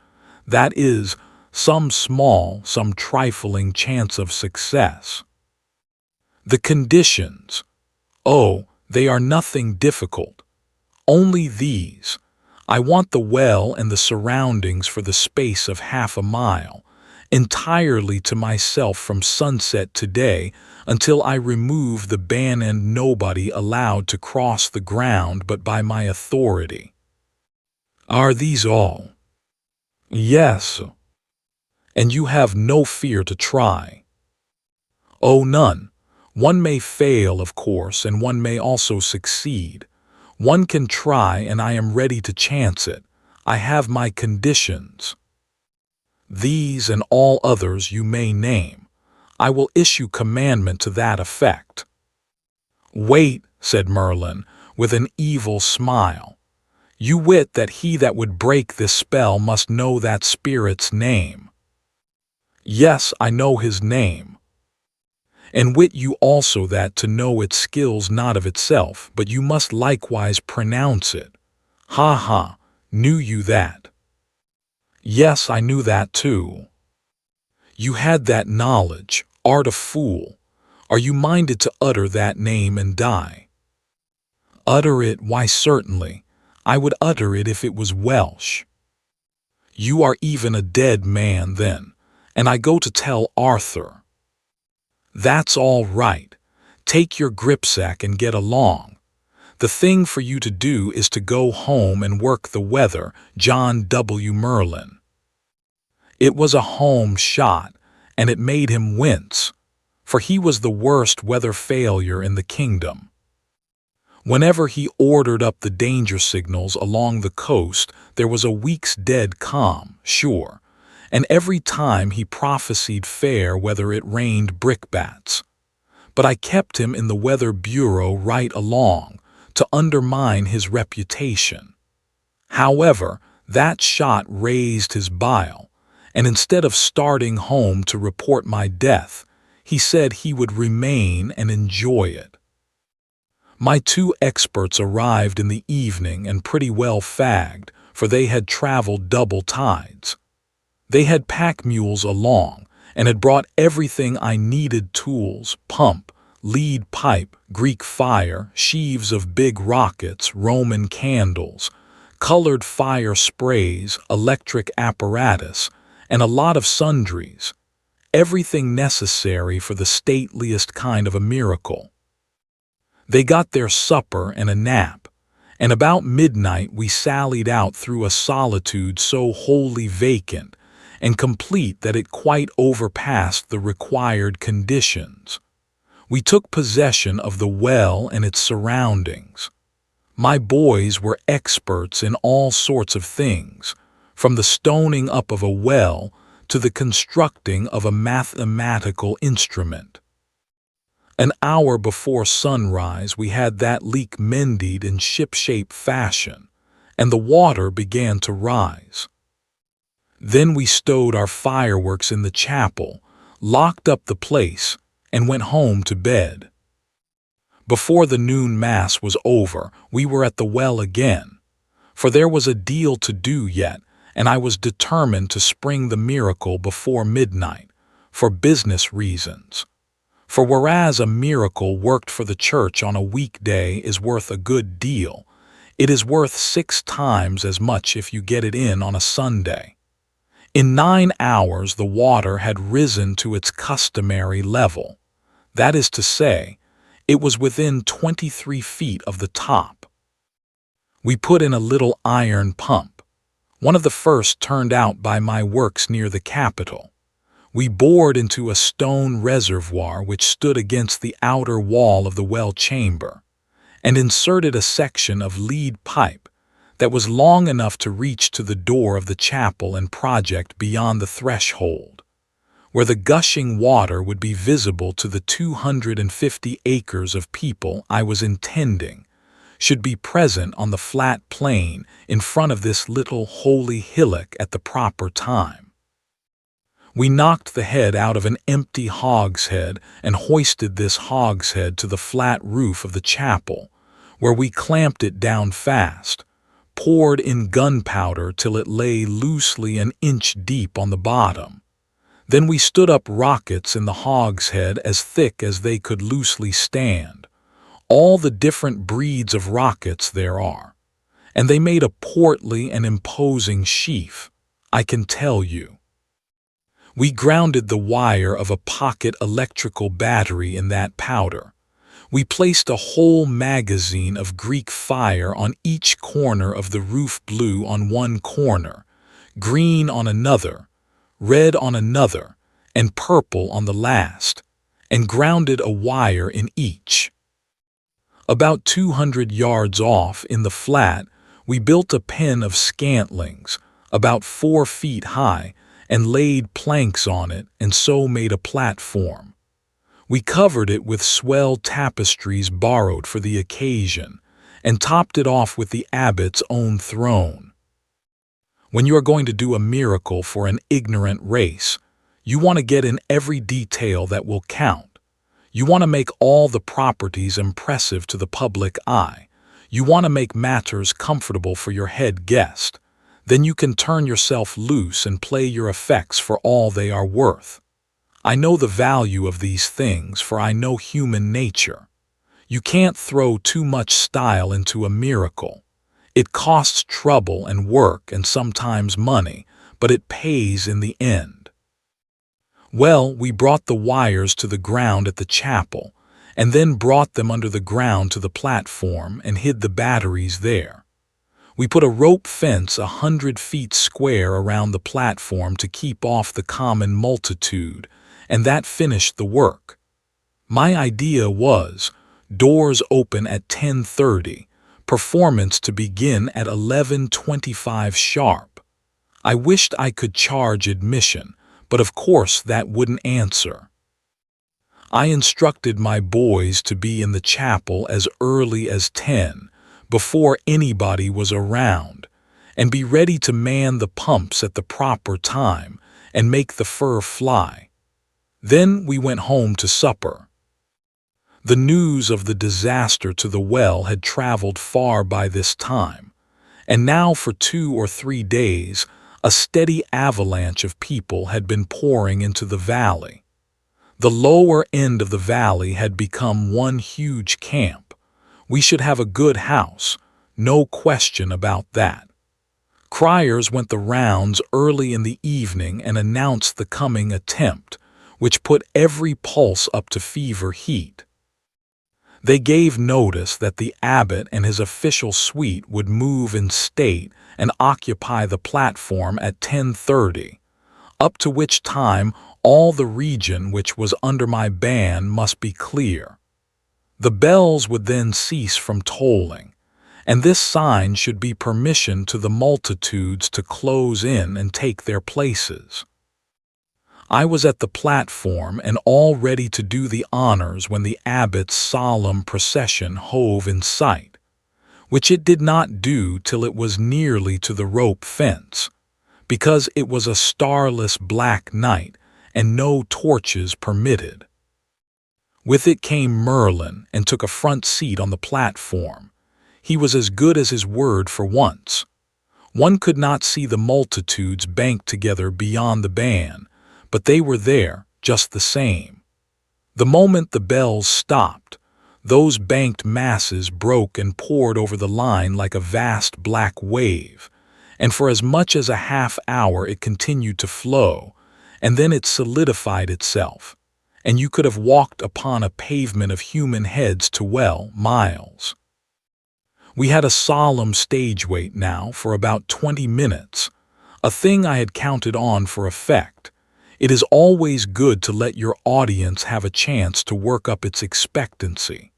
That is, some small, some trifling chance of success." "The conditions? Oh, they are nothing difficult. Only these. I want the well and the surroundings for the space of half a mile, entirely to myself from sunset today until I remove the ban, and nobody allowed to cross the ground but by my authority." "Are these all?" "Yes." "And you have no fear to try?" "Oh, none. One may fail, of course, and one may also succeed. One can try, and I am ready to chance it. I have my conditions." These and all others you may name. I will issue commandment to that effect." "Wait," said Merlin, with an evil smile. "You wit that he that would break this spell must know that spirit's name." "Yes, I know his name." "And wit you also that to know it skills not of itself, but you must likewise pronounce it." "Ha ha, knew you that?" "Yes, I knew that too." "You had that knowledge, art a fool. Are you minded to utter that name and die?" "Utter it, why certainly. I would utter it if it was Welsh." "You are even a dead man then, and I go to tell Arthur." "That's all right. Take your gripsack and get along. The thing for you to do is to go home and work the weather, John W. Merlin." It was a home shot, and it made him wince, for he was the worst weather failure in the kingdom. Whenever he ordered up the danger signals along the coast, there was a week's dead calm, sure, and every time he prophesied fair weather it rained brickbats. But I kept him in the Weather Bureau right along, to undermine his reputation. However, that shot raised his bile, and instead of starting home to report my death, he said he would remain and enjoy it. My two experts arrived in the evening and pretty well fagged, for they had traveled double tides. They had pack mules along, and had brought everything I needed: tools, pump, lead pipe, Greek fire, sheaves of big rockets, Roman candles, colored fire sprays, electric apparatus, and a lot of sundries, everything necessary for the stateliest kind of a miracle. They got their supper and a nap, and about midnight we sallied out through a solitude so wholly vacant and complete that it quite overpassed the required conditions. We took possession of the well and its surroundings. My boys were experts in all sorts of things, from the stoning up of a well to the constructing of a mathematical instrument. An hour before sunrise we had that leak mended in shipshape fashion, and the water began to rise. Then we stowed our fireworks in the chapel, locked up the place, and went home to bed. Before the noon mass was over, we were at the well again, for there was a deal to do yet, and I was determined to spring the miracle before midnight, for business reasons. For whereas a miracle worked for the church on a weekday is worth a good deal, it is worth 6 times as much if you get it in on a Sunday. In 9 hours the water had risen to its customary level. That is to say, it was within 23 feet of the top. We put in a little iron pump, one of the first turned out by my works near the Capitol. We bored into a stone reservoir which stood against the outer wall of the well chamber, and inserted a section of lead pipe that was long enough to reach to the door of the chapel and project beyond the threshold, where the gushing water would be visible to the 250 acres of people I was intending should be present on the flat plain in front of this little holy hillock at the proper time. We knocked the head out of an empty hogshead and hoisted this hogshead to the flat roof of the chapel, where we clamped it down fast, poured in gunpowder till it lay loosely an inch deep on the bottom. Then we stood up rockets in the hogshead as thick as they could loosely stand, all the different breeds of rockets there are, and they made a portly and imposing sheaf, I can tell you. We grounded the wire of a pocket electrical battery in that powder. We placed a whole magazine of Greek fire on each corner of the roof, blue on one corner, green on another, red on another, and purple on the last, and grounded a wire in each. About 200 yards off, in the flat, we built a pen of scantlings, about 4 feet high, and laid planks on it and so made a platform. We covered it with swell tapestries borrowed for the occasion and topped it off with the abbot's own throne. When you are going to do a miracle for an ignorant race, you want to get in every detail that will count. You want to make all the properties impressive to the public eye. You want to make matters comfortable for your head guest. Then you can turn yourself loose and play your effects for all they are worth. I know the value of these things, for I know human nature. You can't throw too much style into a miracle. It costs trouble and work and sometimes money, but it pays in the end. Well, we brought the wires to the ground at the chapel, and then brought them under the ground to the platform and hid the batteries there. We put a rope fence 100 feet square around the platform to keep off the common multitude, and that finished the work. My idea was, doors open at 10:30, performance to begin at 11:25 sharp. I wished I could charge admission, but of course that wouldn't answer. I instructed my boys to be in the chapel as early as 10, before anybody was around, and be ready to man the pumps at the proper time and make the fur fly. Then we went home to supper. The news of the disaster to the well had traveled far by this time, and now for 2 or 3 days a steady avalanche of people had been pouring into the valley. The lower end of the valley had become one huge camp. We should have a good house, no question about that. Criers went the rounds early in the evening and announced the coming attempt, which put every pulse up to fever heat. They gave notice that the abbot and his official suite would move in state and occupy the platform at 10:30, up to which time all the region which was under my ban must be clear. The bells would then cease from tolling, and this sign should be permission to the multitudes to close in and take their places. I was at the platform and all ready to do the honors when the abbot's solemn procession hove in sight, which it did not do till it was nearly to the rope fence, because it was a starless black night and no torches permitted. With it came Merlin and took a front seat on the platform. He was as good as his word for once. One could not see the multitudes banked together beyond the ban, but they were there just the same. The moment the bells stopped, those banked masses broke and poured over the line like a vast black wave, and for as much as a half hour it continued to flow, and then it solidified itself, and you could have walked upon a pavement of human heads to miles. We had a solemn stage wait now for about 20 minutes, a thing I had counted on for effect. It is always good to let your audience have a chance to work up its expectancy.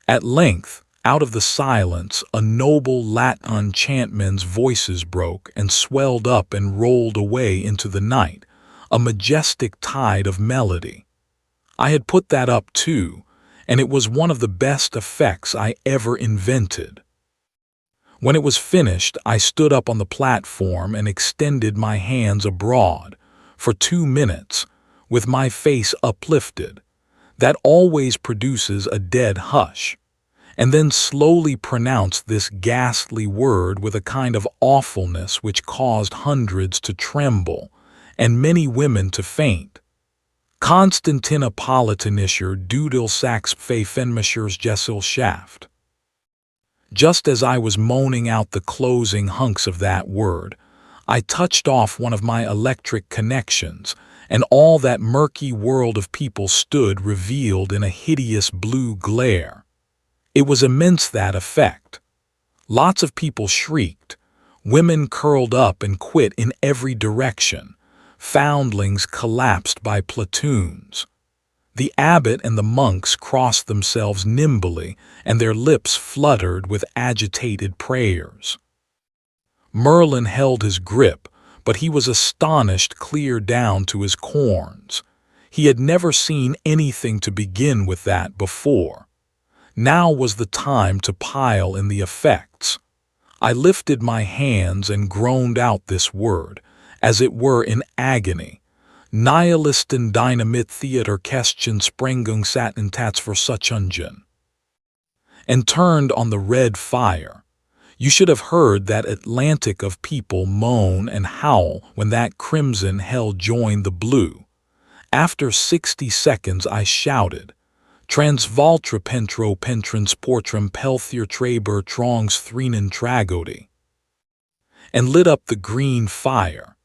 At length, out of the silence, a noble Latin chantman's voices broke and swelled up and rolled away into the night, a majestic tide of melody. I had put that up too, and it was one of the best effects I ever invented. When it was finished, I stood up on the platform and extended my hands abroad, for 2 minutes, with my face uplifted. That always produces a dead hush, and then slowly pronounced this ghastly word with a kind of awfulness which caused hundreds to tremble, and many women to faint. Constantinopolitanischer Dudelsaxpfeifenmischers Gesellschaft. Just as I was moaning out the closing hunks of that word, I touched off one of my electric connections, and all that murky world of people stood revealed in a hideous blue glare. It was immense, that effect. Lots of people shrieked, women curled up and quit in every direction, foundlings collapsed by platoons. The abbot and the monks crossed themselves nimbly, and their lips fluttered with agitated prayers. Merlin held his grip, but he was astonished clear down to his corns. He had never seen anything to begin with that before. Now was the time to pile in the effects. I lifted my hands and groaned out this word, as it were in agony. Nihilisten Dynamit Theater Kästchen Sprengungssatten Tats für Suchungen. And turned on the red fire. You should have heard that Atlantic of people moan and howl when that crimson hell joined the blue. After 60 seconds I shouted, Transvaltra Pentro Pentransportrum Pelthier Traber Trongs Threnen Tragody, and lit up the green fire.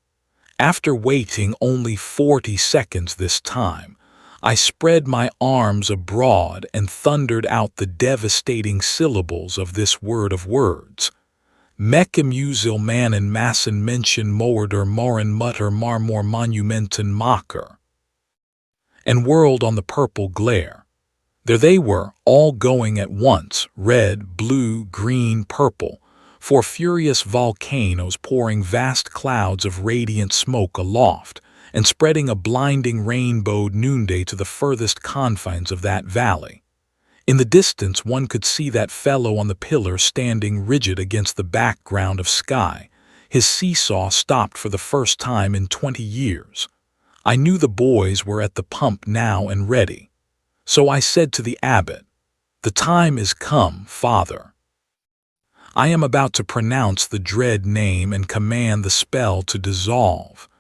After waiting only 40 seconds this time, I spread my arms abroad and thundered out the devastating syllables of this word of words. Mechamusil mannen massen Menschen moerder moren mutter marmor monumenten macher, and whirled on the purple glare. There they were, all going at once, red, blue, green, purple, 4 furious volcanoes pouring vast clouds of radiant smoke aloft, and spreading a blinding rainbowed noonday to the furthest confines of that valley. In the distance one could see that fellow on the pillar standing rigid against the background of sky. His seesaw stopped for the first time in 20 years. I knew the boys were at the pump now and ready. So I said to the abbot, "The time is come, Father. I am about to pronounce the dread name and command the spell to dissolve.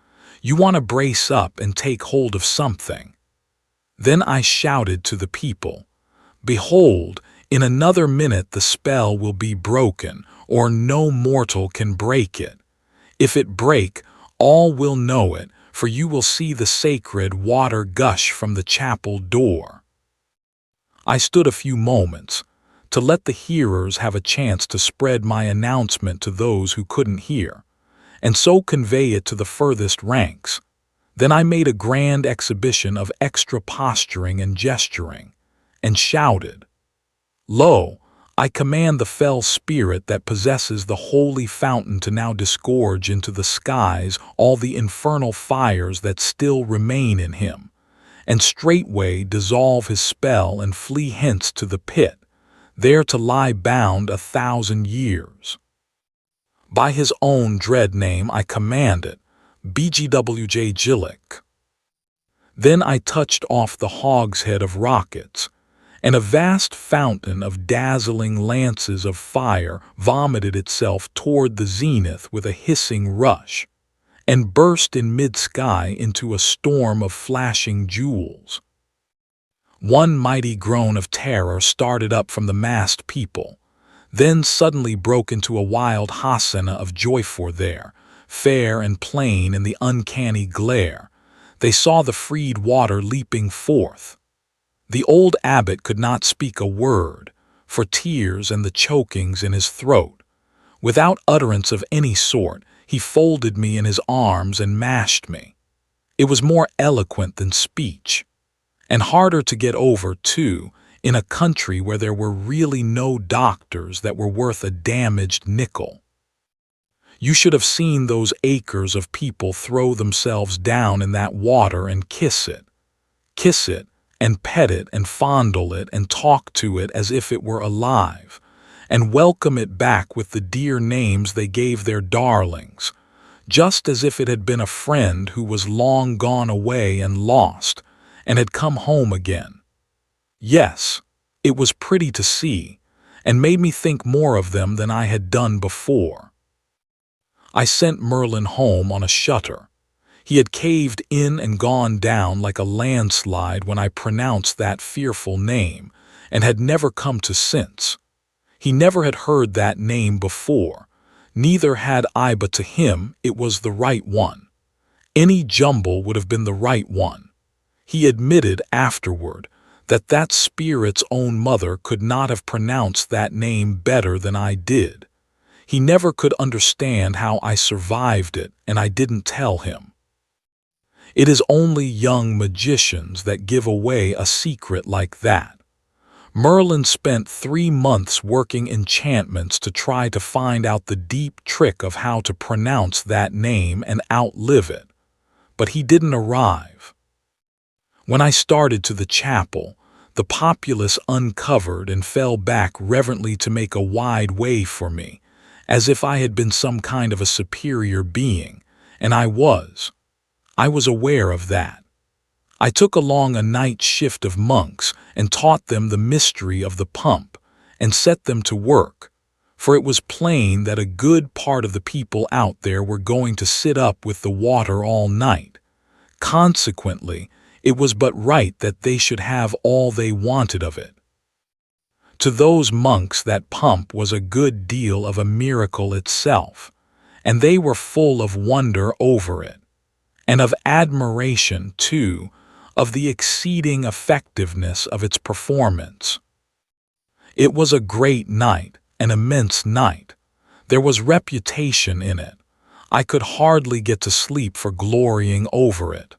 You want to brace up and take hold of something." Then I shouted to the people, "Behold, in another minute the spell will be broken, or no mortal can break it. If it break, all will know it, for you will see the sacred water gush from the chapel door." I stood a few moments, to let the hearers have a chance to spread my announcement to those who couldn't hear, and so convey it to the furthest ranks. Then I made a grand exhibition of extra posturing and gesturing, and shouted, "Lo, I command the fell spirit that possesses the holy fountain to now disgorge into the skies all the infernal fires that still remain in him, and straightway dissolve his spell and flee hence to the pit, there to lie bound 1,000 years. By his own dread name I command it, BGWJ Gillick." Then I touched off the hogshead of rockets, and a vast fountain of dazzling lances of fire vomited itself toward the zenith with a hissing rush, and burst in mid-sky into a storm of flashing jewels. One mighty groan of terror started up from the massed people, then suddenly broke into a wild hosanna of joy, for there, fair and plain in the uncanny glare, they saw the freed water leaping forth. The old abbot could not speak a word, for tears and the chokings in his throat. Without utterance of any sort, he folded me in his arms and mashed me. It was more eloquent than speech, and harder to get over, too, in a country where there were really no doctors that were worth a damaged nickel. You should have seen those acres of people throw themselves down in that water and kiss it, and pet it and fondle it and talk to it as if it were alive, and welcome it back with the dear names they gave their darlings, just as if it had been a friend who was long gone away and lost, and had come home again. Yes, it was pretty to see, and made me think more of them than I had done before. I sent Merlin home on a shutter. He had caved in and gone down like a landslide when I pronounced that fearful name, and had never come to since. He never had heard that name before, neither had I, but to him it was the right one. Any jumble would have been the right one. He admitted afterward that that spirit's own mother could not have pronounced that name better than I did. He never could understand how I survived it, and I didn't tell him. It is only young magicians that give away a secret like that. Merlin spent 3 months working enchantments to try to find out the deep trick of how to pronounce that name and outlive it, but he didn't arrive. When I started to the chapel, the populace uncovered and fell back reverently to make a wide way for me, as if I had been some kind of a superior being, and I was. I was aware of that. I took along a night shift of monks and taught them the mystery of the pump and set them to work, for it was plain that a good part of the people out there were going to sit up with the water all night. Consequently, it was but right that they should have all they wanted of it. To those monks that pump was a good deal of a miracle itself, and they were full of wonder over it, and of admiration, too, of the exceeding effectiveness of its performance. It was a great night, an immense night. There was reputation in it. I could hardly get to sleep for glorying over it.